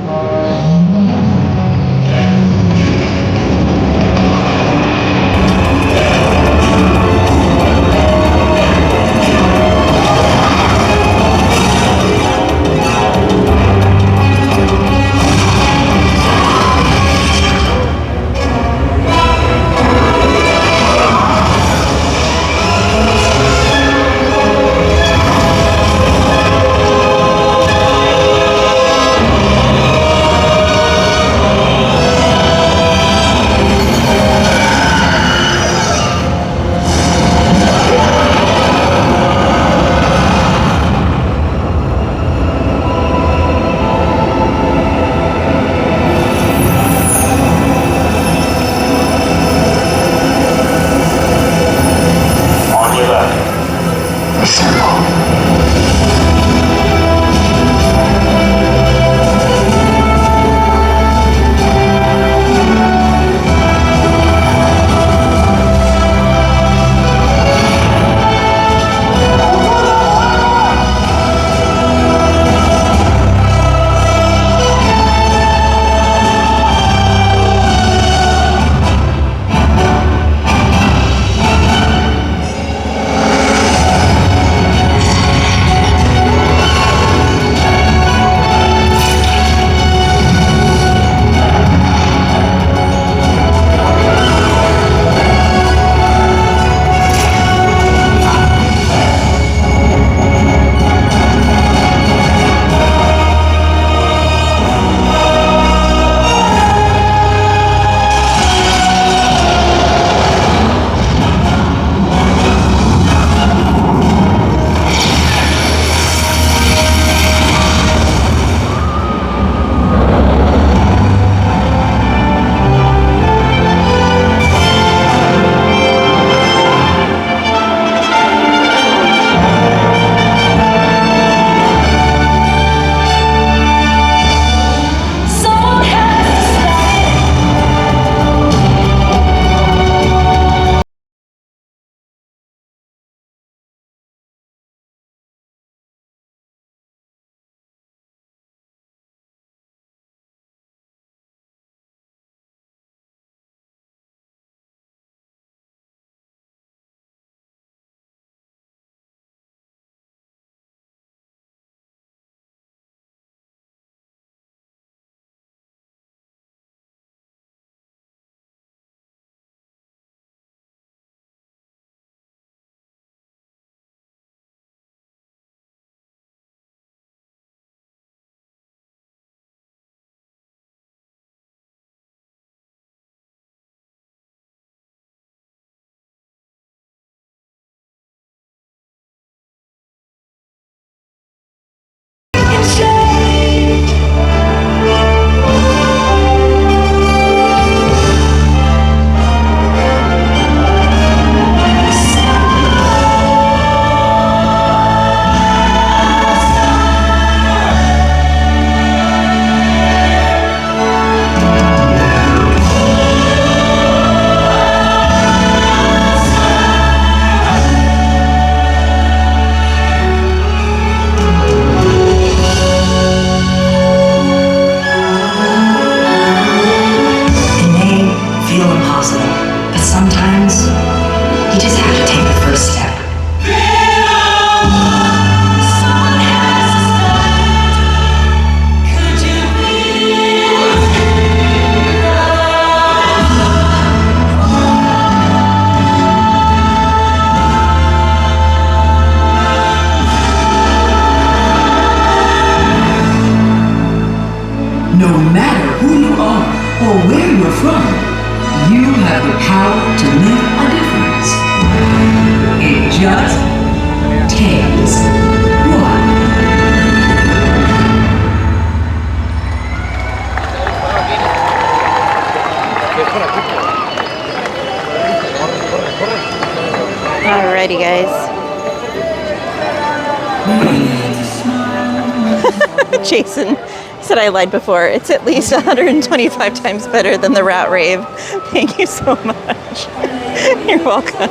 No matter who you are or where you're from, you have the power to make a difference. It just takes one. Alrighty, guys. Jason said I lied before. It's at least 125 times better than the rat rave. Thank you so much. You're welcome.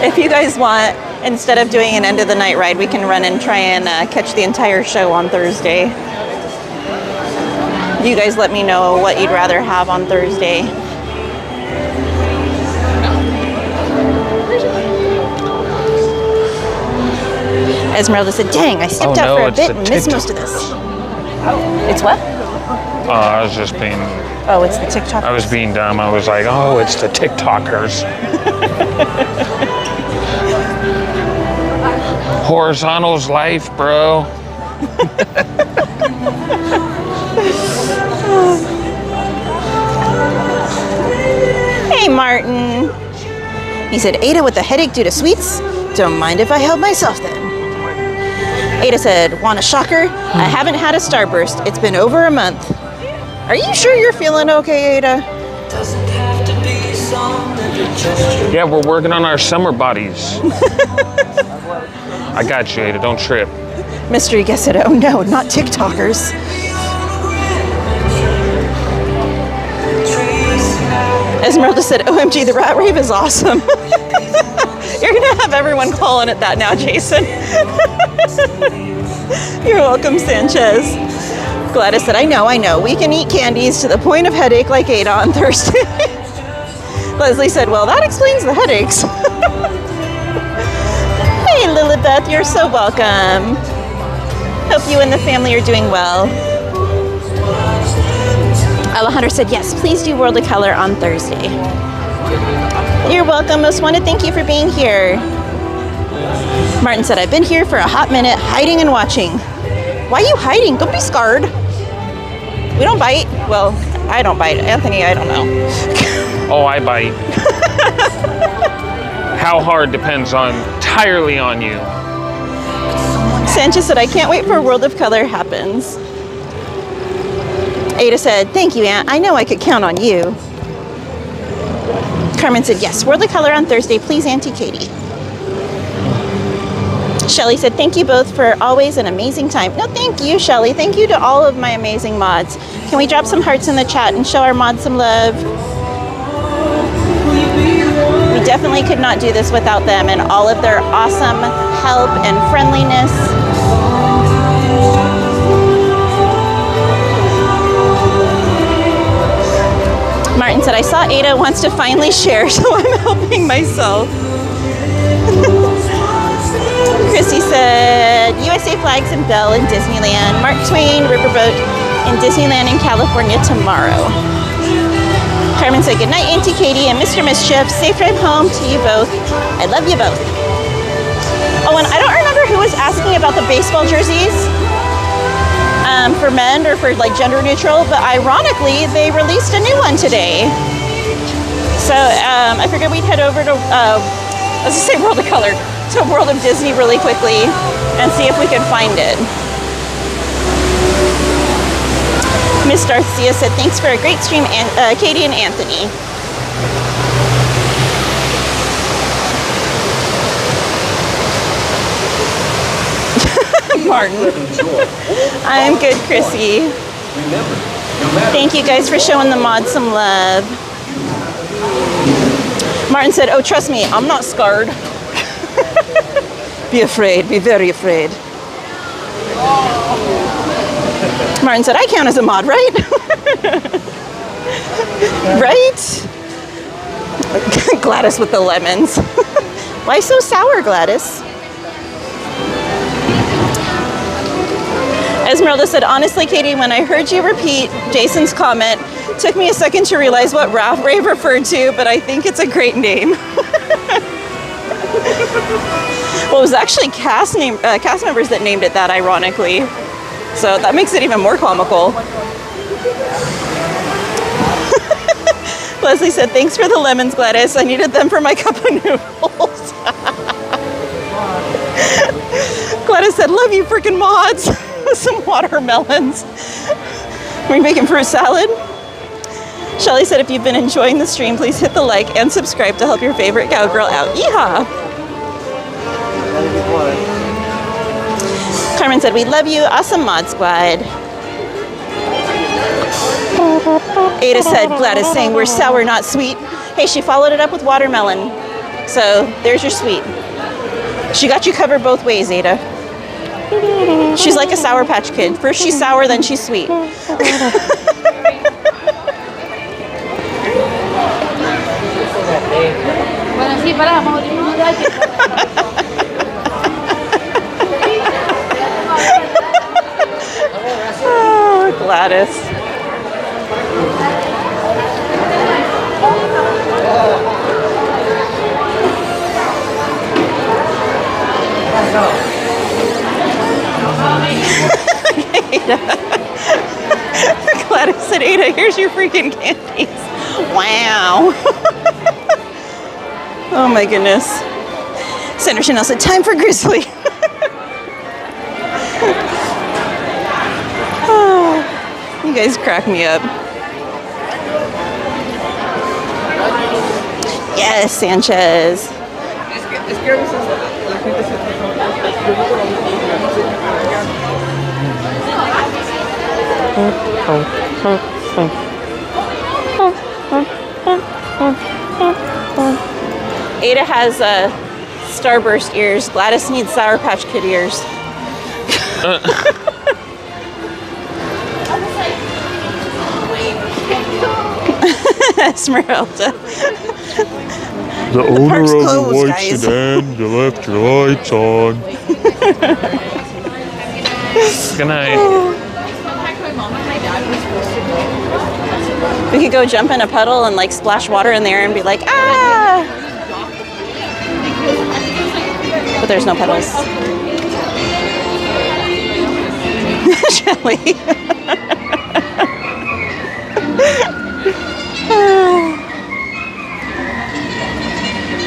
If you guys want, instead of doing an end of the night ride, we can run and try and catch the entire show on Thursday. You guys let me know what you'd rather have on Thursday. Esmeralda said, dang, I stepped out for a bit and missed most of this. It's what? I was just being... Oh, it's the TikTok. I was being dumb. I was like, oh, it's the TikTokers. Horizontal's life, bro. Hey, Martin. He said, Ada with a headache due to sweets? Don't mind if I help myself then. Ada said, want a shocker? I haven't had a starburst. It's been over a month. Are you sure you're feeling okay, Ada? Yeah, we're working on our summer bodies. I got you, Ada. Don't trip. Mystery Guest said, oh no, not TikTokers. Esmeralda said, OMG, the rat rave is awesome. You're gonna have everyone calling it that now, Jason. You're welcome, Sanchez. Gladys said, I know. We can eat candies to the point of headache like Ada on Thursday. Leslie said, well, that explains the headaches. Hey, Lilibeth, you're so welcome. Hope you and the family are doing well. Alejandro said, yes, please do World of Color on Thursday. You're welcome. Most wanted, thank you for being here. Martin said, I've been here for a hot minute, hiding and watching. Why are you hiding? Don't be scarred. We don't bite. Well, I don't bite. Anthony, I don't know. Oh, I bite. How hard depends entirely on you. Sanchez said, I can't wait for World of Color happens. Ada said, thank you, Aunt. I know I could count on you. Carmen said, yes, World of Color on Thursday. Please, Auntie Katie. Shelly said, thank you both for always an amazing time. No, thank you, Shelly. Thank you to all of my amazing mods. Can we drop some hearts in the chat and show our mods some love? We definitely could not do this without them and all of their awesome help and friendliness. Martin said, I saw Ada wants to finally share, so I'm helping myself. Chrissy said, USA flags and bell in Disneyland. Mark Twain riverboat in Disneyland in California tomorrow. Carmen said, good night, Auntie Katie and Mr. Mischief. Safe drive home to you both. I love you both. Oh, and I don't remember who was asking about the baseball jerseys for men or for like gender neutral, but ironically, they released a new one today. So I figured we'd head over to, let's just say World of Color, to World of Disney really quickly and see if we could find it. Miss Darcia said, thanks for a great stream, Katie and Anthony. Martin. I'm good, Chrissy. Thank you guys for showing the mods some love. Martin said, oh, trust me, I'm not scarred. Be afraid, be very afraid. Martin said, I count as a mod, right? Right? Gladys with the lemons. Why so sour, Gladys? Esmeralda said, honestly, Katie, when I heard you repeat Jason's comment, it took me a second to realize what Ralph Ray referred to, but I think it's a great name. Well, it was actually cast members that named it that, ironically. So that makes it even more comical. Leslie said, thanks for the lemons, Gladys. I needed them for my cup of noodles. Gladys said, love you freaking mods. Some watermelons. Are we making fruit salad? Shelly said, if you've been enjoying the stream, please hit the like and subscribe to help your favorite cowgirl out. Yeehaw! Carmen said, we love you. Awesome mod squad. Ada said, Gladys saying we're sour, not sweet. Hey, she followed it up with watermelon. So there's your sweet. She got you covered both ways, Ada. She's like a Sour Patch Kid. First she's sour, then she's sweet. Oh, Gladys. Gladys said, Ada, here's your freaking candies. Wow. Oh my goodness. Senator Chanel said, time for Grizzly. Oh, you guys crack me up. Yes, Sanchez. Ada has Starburst ears. Gladys needs Sour Patch Kid ears. Esmeralda. The owner of the closed, white guys. sedan, you left your lights on. Good night. We could go jump in a puddle and like splash water in there and be like, ah! But there's no puddles. Shelly.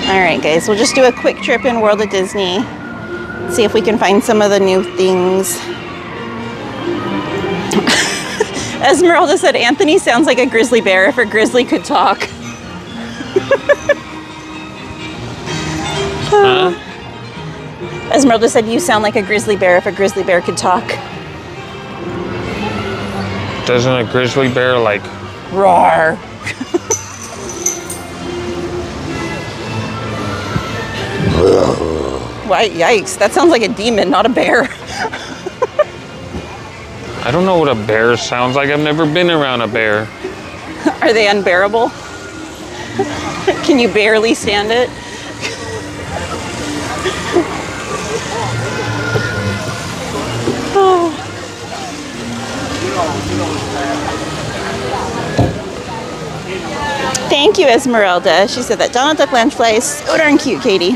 All right, guys, we'll just do a quick trip in World of Disney. See if we can find some of the new things. Esmeralda said, Anthony sounds like a grizzly bear if a grizzly could talk. Huh? Esmeralda said, you sound like a grizzly bear if a grizzly bear could talk. Doesn't a grizzly bear like roar? Why, yikes, that sounds like a demon, not a bear. I don't know what a bear sounds like. I've never been around a bear. Are they unbearable? Can you barely stand it? Oh. Thank you, Esmeralda. She said that Donald Duck Lounge fly is so darn cute, Katie.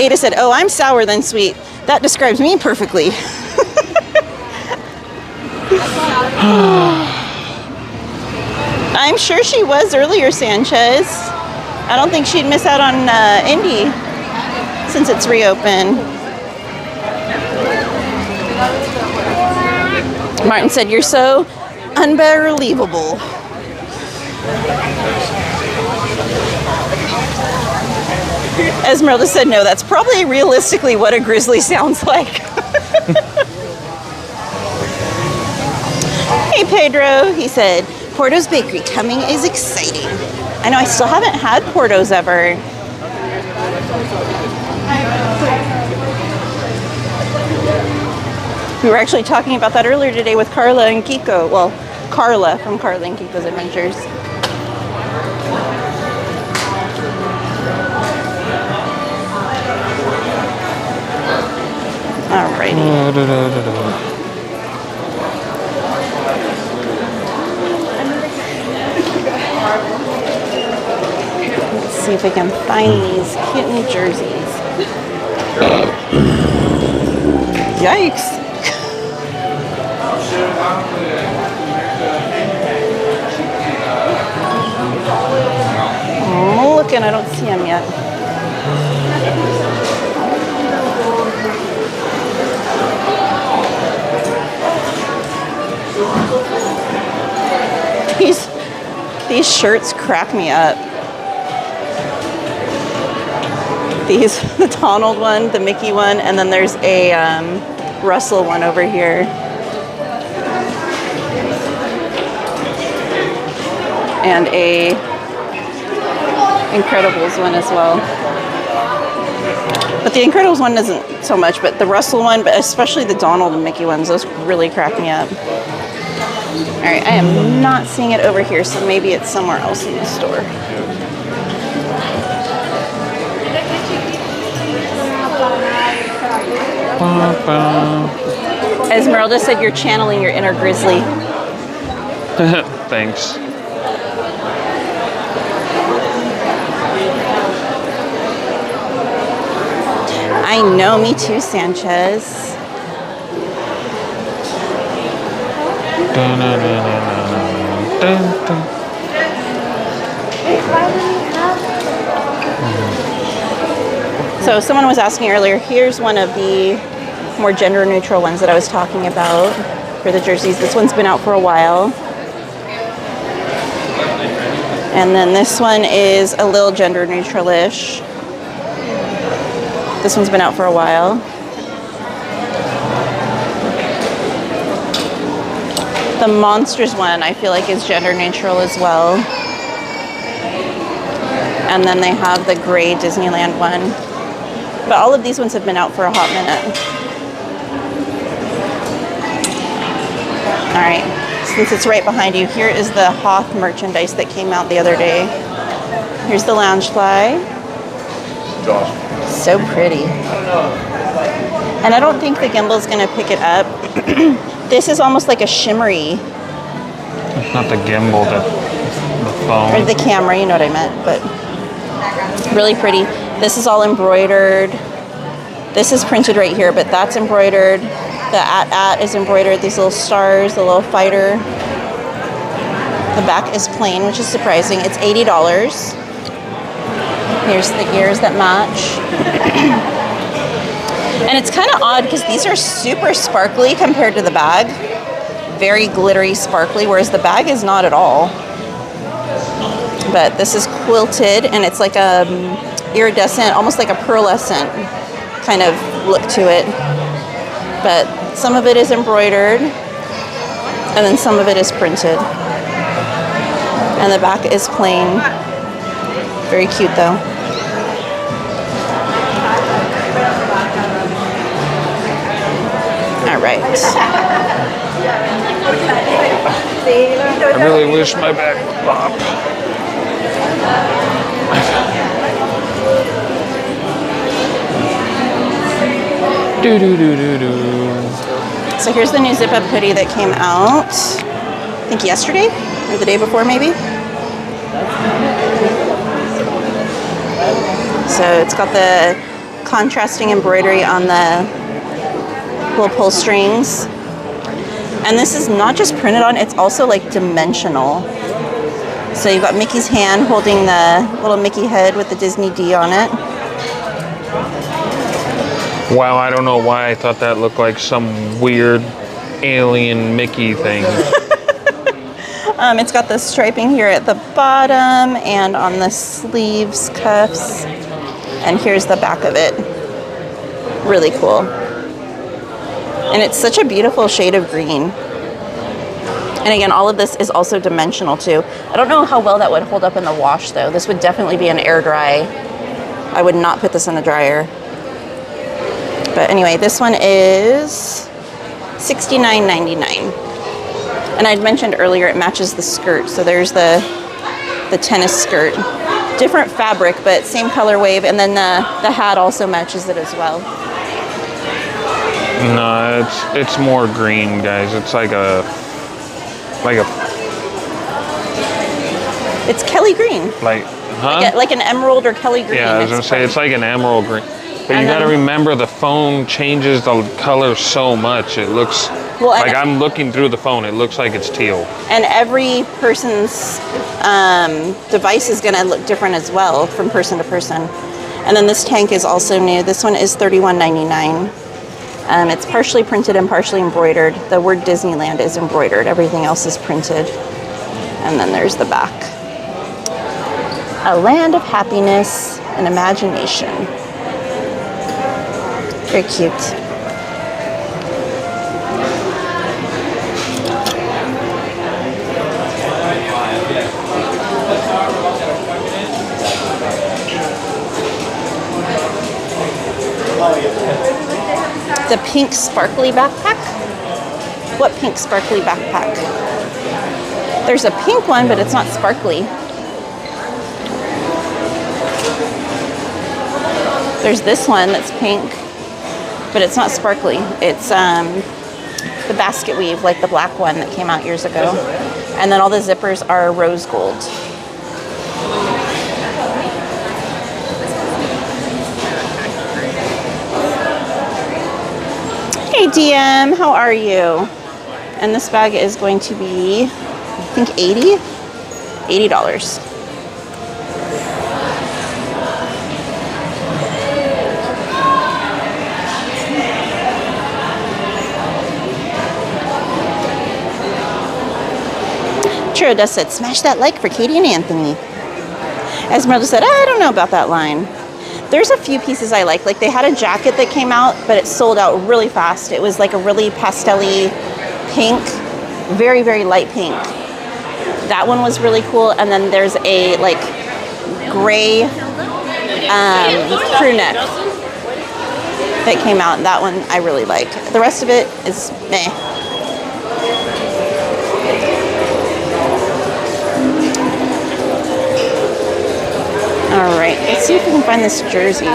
Ada said, oh, I'm sour than sweet. That describes me perfectly. I'm sure she was earlier, Sanchez. I don't think she'd miss out on Indy since it's reopened. Martin said, you're so unbelievable. Esmeralda said, no, that's probably realistically what a grizzly sounds like. Hey, Pedro, he said, Porto's Bakery coming is exciting. I know I still haven't had Porto's ever. We were actually talking about that earlier today with Carla and Kiko. Well, Carla from Carla and Kiko's Adventures. Alrighty. Let's see if we can find these cute New Jerseys. Yikes. I'm looking, I don't see him yet. These shirts crack me up. The Donald one, the Mickey one, and then there's a Russell one over here. And a Incredibles one as well. But the Incredibles one isn't so much, but the Russell one, but especially the Donald and Mickey ones, those really crack me up. All right, I am not seeing it over here, so maybe it's somewhere else in the store. Esmeralda said you're channeling your inner grizzly. Thanks. I know, me too, Sanchez. So someone was asking earlier, here's one of the more gender neutral ones that I was talking about for the jerseys. This one's been out for a while. And then this one is a little gender neutral-ish. This one's been out for a while. The Monsters one, I feel like, is gender neutral as well. And then they have the gray Disneyland one. But all of these ones have been out for a hot minute. All right, since it's right behind you, here is the Hoth merchandise that came out the other day. Here's the Loungefly. So pretty. And I don't think the gimbal's gonna pick it up. This is almost like a shimmery. It's not the gimbal, the phone. Or the camera, you know what I meant, but really pretty. This is all embroidered. This is printed right here, but that's embroidered. The at is embroidered, these little stars, the little fighter. The back is plain, which is surprising. It's $80. Here's the ears that match. And it's kind of odd because these are super sparkly compared to the bag. Very glittery, sparkly, whereas the bag is not at all. But this is quilted and it's like a iridescent, almost like a pearlescent kind of look to it. But some of it is embroidered and then some of it is printed. And the back is plain. Very cute though. All right. I really wish my back would pop. Do do do do do. So here's the new zip-up hoodie that came out, I think yesterday or the day before maybe. So it's got the contrasting embroidery on the little pull strings. And this is not just printed on, it's also like dimensional. So you've got Mickey's hand holding the little Mickey head with the Disney D on it. Wow, I don't know why I thought that looked like some weird alien Mickey thing. It's got the striping here at the bottom and on the sleeves, cuffs. And here's the back of it. Really cool. And it's such a beautiful shade of green. And again, all of this is also dimensional too. I don't know how well that would hold up in the wash though. This would definitely be an air dry. I would not put this in the dryer. But anyway, this one is $69.99. And I'd mentioned earlier it matches the skirt. So there's the tennis skirt. Different fabric, but same color wave. And then the hat also matches it as well. No, it's more green, guys. It's like a it's Kelly green. Like, huh? Like an emerald or Kelly green. Yeah, I was gonna say it's like an emerald green. But you got to remember the phone changes the color so much. It looks like I'm looking through the phone. It looks like it's teal. And every person's device is going to look different as well from person to person. And then this tank is also new. This one is $31.99. It's partially printed and partially embroidered. The word Disneyland is embroidered. Everything else is printed. And then there's the back. A land of happiness and imagination. Very cute. The pink sparkly backpack? What pink sparkly backpack? There's a pink one, but it's not sparkly. There's this one that's pink, but it's not sparkly. It's the basket weave, like the black one that came out years ago. And then all the zippers are rose gold. Hey DM, how are you? And this bag is going to be, I think $80. Chirida said, smash that like for Katie and Anthony. Esmeralda said, I don't know about that line. There's a few pieces I like. Like they had a jacket that came out, but it sold out really fast. It was like a really pastel-y pink, very, very light pink. That one was really cool. And then there's a like gray crew neck that came out. That one I really like. The rest of it is meh. All right, let's see if we can find this jersey.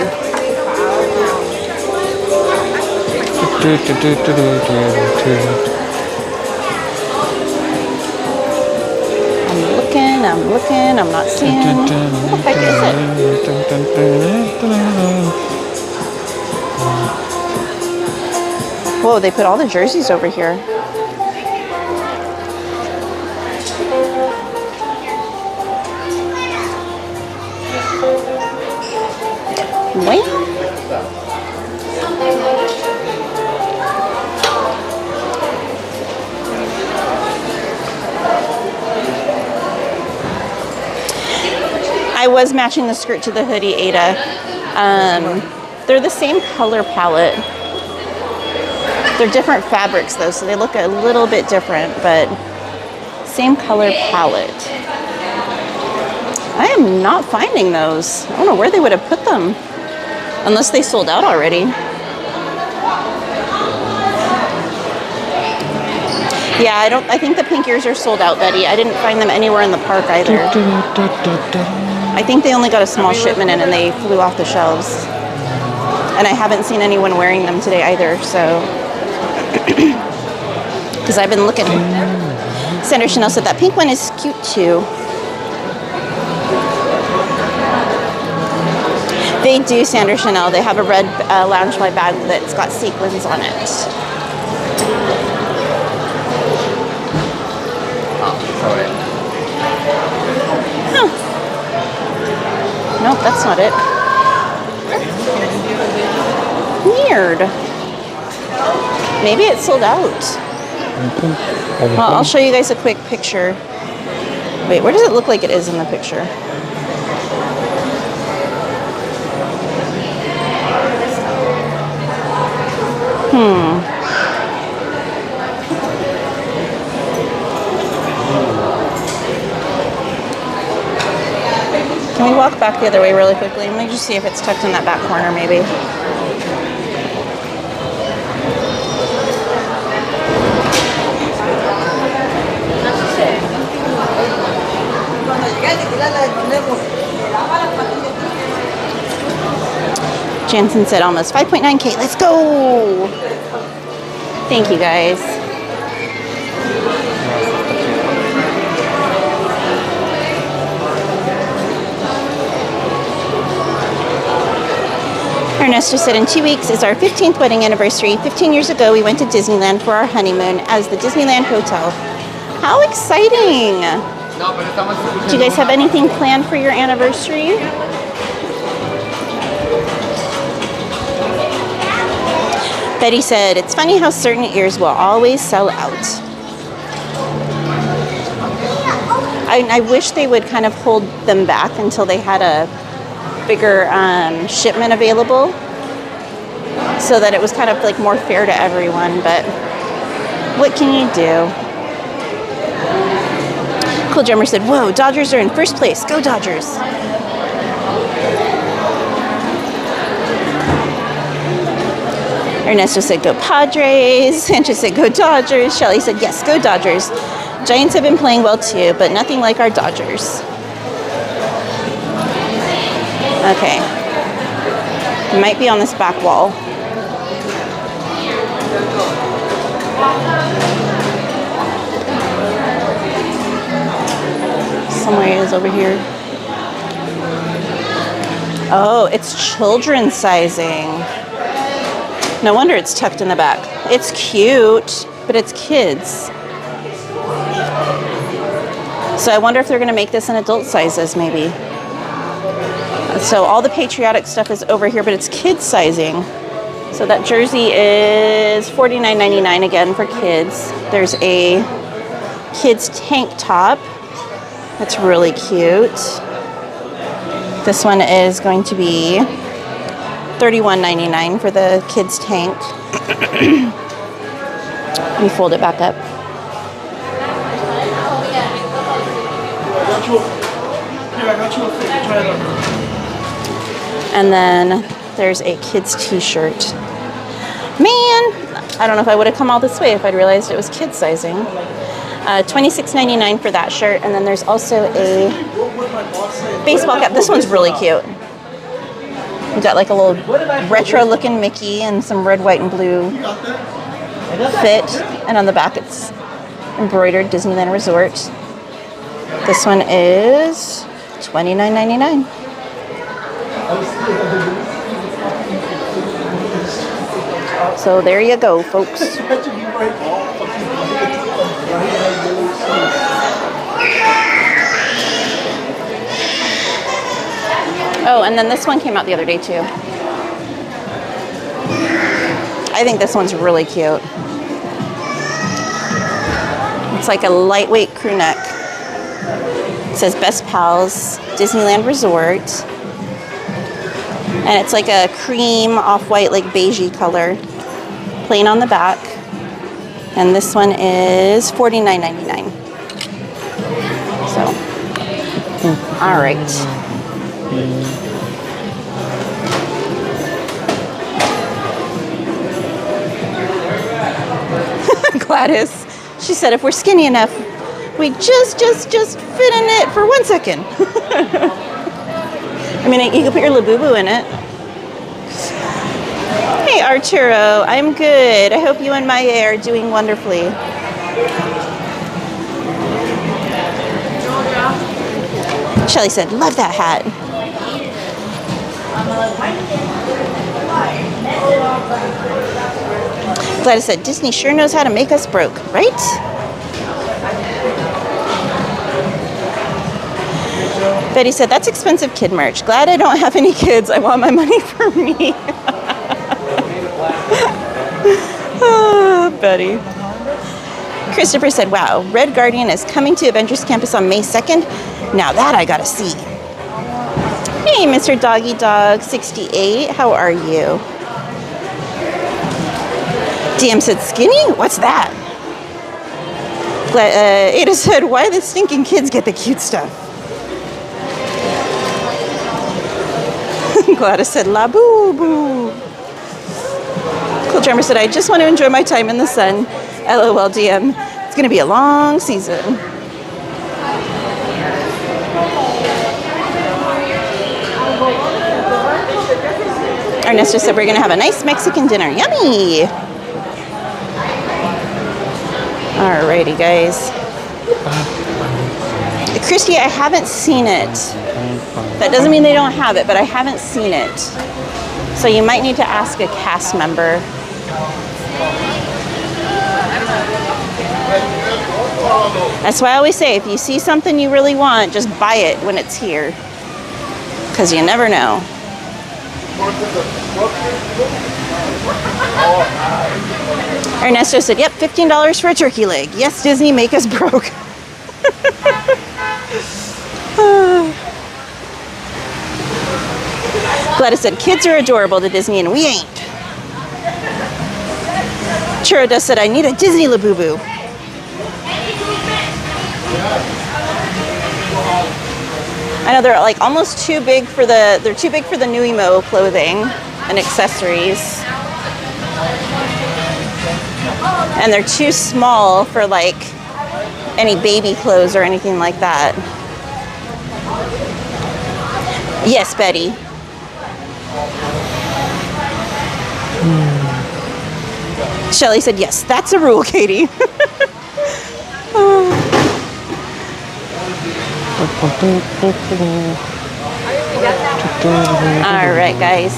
I'm looking, I'm not seeing. What the heck is it? Whoa, they put all the jerseys over here. Wait. I was matching the skirt to the hoodie, Ada. They're the same color palette. They're different fabrics though, so they look a little bit different, but same color palette. I am not finding those. I don't know where they would have put them. Unless they sold out already. Yeah, I think the pink ears are sold out, Betty. I didn't find them anywhere in the park either. I think they only got a small shipment in and they flew off the shelves. And I haven't seen anyone wearing them today either, so. Because I've been looking. Sandra Chanel said that pink one is cute too. They do, Sandra Chanel. They have a red loungefly bag that's got sequins on it. Huh. Nope, that's not it. Weird. Maybe it sold out. Well, I'll show you guys a quick picture. Wait, where does it look like it is in the picture? Can we walk back the other way really quickly? Let me just see if it's tucked in that back corner, maybe. Jansen said almost 5.9K. Let's go! Thank you, guys. All Ernesto said, in 2 weeks is our 15th wedding anniversary. 15 years ago, we went to Disneyland for our honeymoon as the Disneyland Hotel. How exciting! Do you guys have anything planned for your anniversary? Betty said, it's funny how certain ears will always sell out. I wish they would kind of hold them back until they had a bigger shipment available so that it was kind of like more fair to everyone, but what can you do? Cool Drummer said, whoa, Dodgers are in first place. Go Dodgers. Ernesto said, go Padres. Sanchez said, go Dodgers. Shelly said, yes, go Dodgers. Giants have been playing well too, but nothing like our Dodgers. Okay. It might be on this back wall. Somewhere it is over here. Oh, it's children's sizing. No wonder it's tucked in the back. It's cute, but it's kids. So I wonder if they're going to make this in adult sizes, maybe. So all the patriotic stuff is over here, but it's kids sizing. So that jersey is $49.99 again for kids. There's a kids tank top. That's really cute. This one is going to be $31.99 for the kids tank. Let me fold it back up. And then there's a kids t-shirt. Man, I don't know if I would have come all this way if I'd realized it was kid sizing. $26.99 for that shirt. And then there's also a baseball cap. This one's really cute. We got like a little retro looking Mickey and some red, white, and blue fit. And on the back it's embroidered Disneyland Resort. This one is $29.99. So there you go, folks. Oh, and then this one came out the other day too. I think this one's really cute. It's like a lightweight crew neck. It says Best Pals, Disneyland Resort. And it's like a cream, off-white, like beigey color. Plain on the back. And this one is $49.99. So, all right. Gladys, she said if we're skinny enough, we just fit in it for 1 second. I mean, you can put your Labubu in it. Hey, Arturo, I'm good. I hope you and Maya are doing wonderfully. Shelly said, love that hat. Gladys said, Disney sure knows how to make us broke, right? Betty said, that's expensive kid merch. Glad I don't have any kids. I want my money for me. Oh, Betty. Christopher said, wow, Red Guardian is coming to Avengers Campus on May 2nd. Now that I gotta see. Hey, Mr. Doggy Dog 68, how are you? DM said, skinny? What's that? Ada said, why the stinking kids get the cute stuff? Gladys said, la boo boo. Cool Charmer said, I just want to enjoy my time in the sun. LOL DM. It's going to be a long season. Ernesto said, we're going to have a nice Mexican dinner. Yummy! Alrighty, guys. Christy, I haven't seen it. That doesn't mean they don't have it, but I haven't seen it. So you might need to ask a cast member. That's why I always say, if you see something you really want, just buy it when it's here. Because you never know. Ernesto said, yep, $15 for a turkey leg. Yes, Disney, make us broke. Gladys said, kids are adorable to Disney and we ain't. Churro said, I need a Disney Labubu. I know they're like almost too big for the, they're too big for the Nemo clothing and accessories. And they're too small for like any baby clothes or anything like that. Yes, Betty. Shelly said, yes, that's a rule, Katie. All right, guys.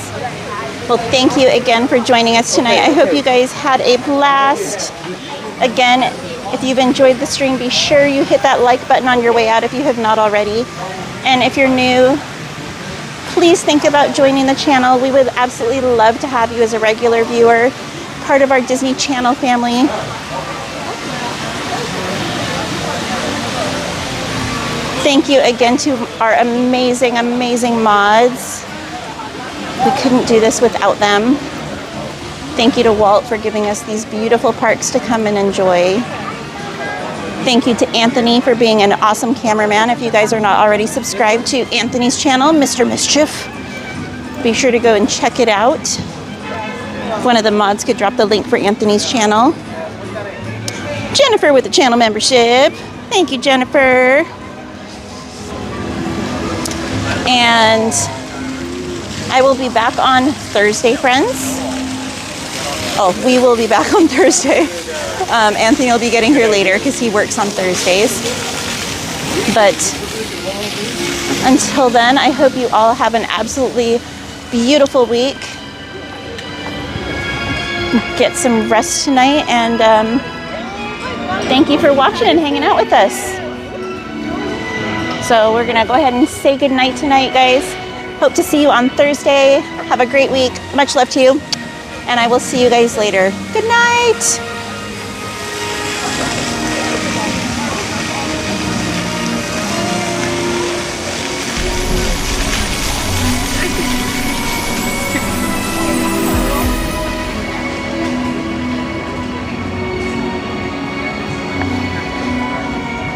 Well, thank you again for joining us tonight. I hope you guys had a blast. Again, if you've enjoyed the stream, be sure you hit that like button on your way out if you have not already. And if you're new, please think about joining the channel. We would absolutely love to have you as a regular viewer, part of our Disney Channel family. Thank you again to our amazing, amazing mods. We couldn't do this without them. Thank you to Walt for giving us these beautiful parks to come and enjoy. Thank you to Anthony for being an awesome cameraman. If you guys are not already subscribed to Anthony's channel, Mr. Mischief, be sure to go and check it out. If one of the mods could drop the link for Anthony's channel. Jennifer with the channel membership. Thank you, Jennifer. And I will be back on Thursday, friends. Oh, we will be back on Thursday. Anthony will be getting here later because he works on Thursdays. But until then, I hope you all have an absolutely beautiful week. Get some rest tonight, and thank you for watching and hanging out with us. So we're gonna go ahead and say goodnight tonight, guys. Hope to see you on Thursday. Have a great week. Much love to you. And I will see you guys later. Good night.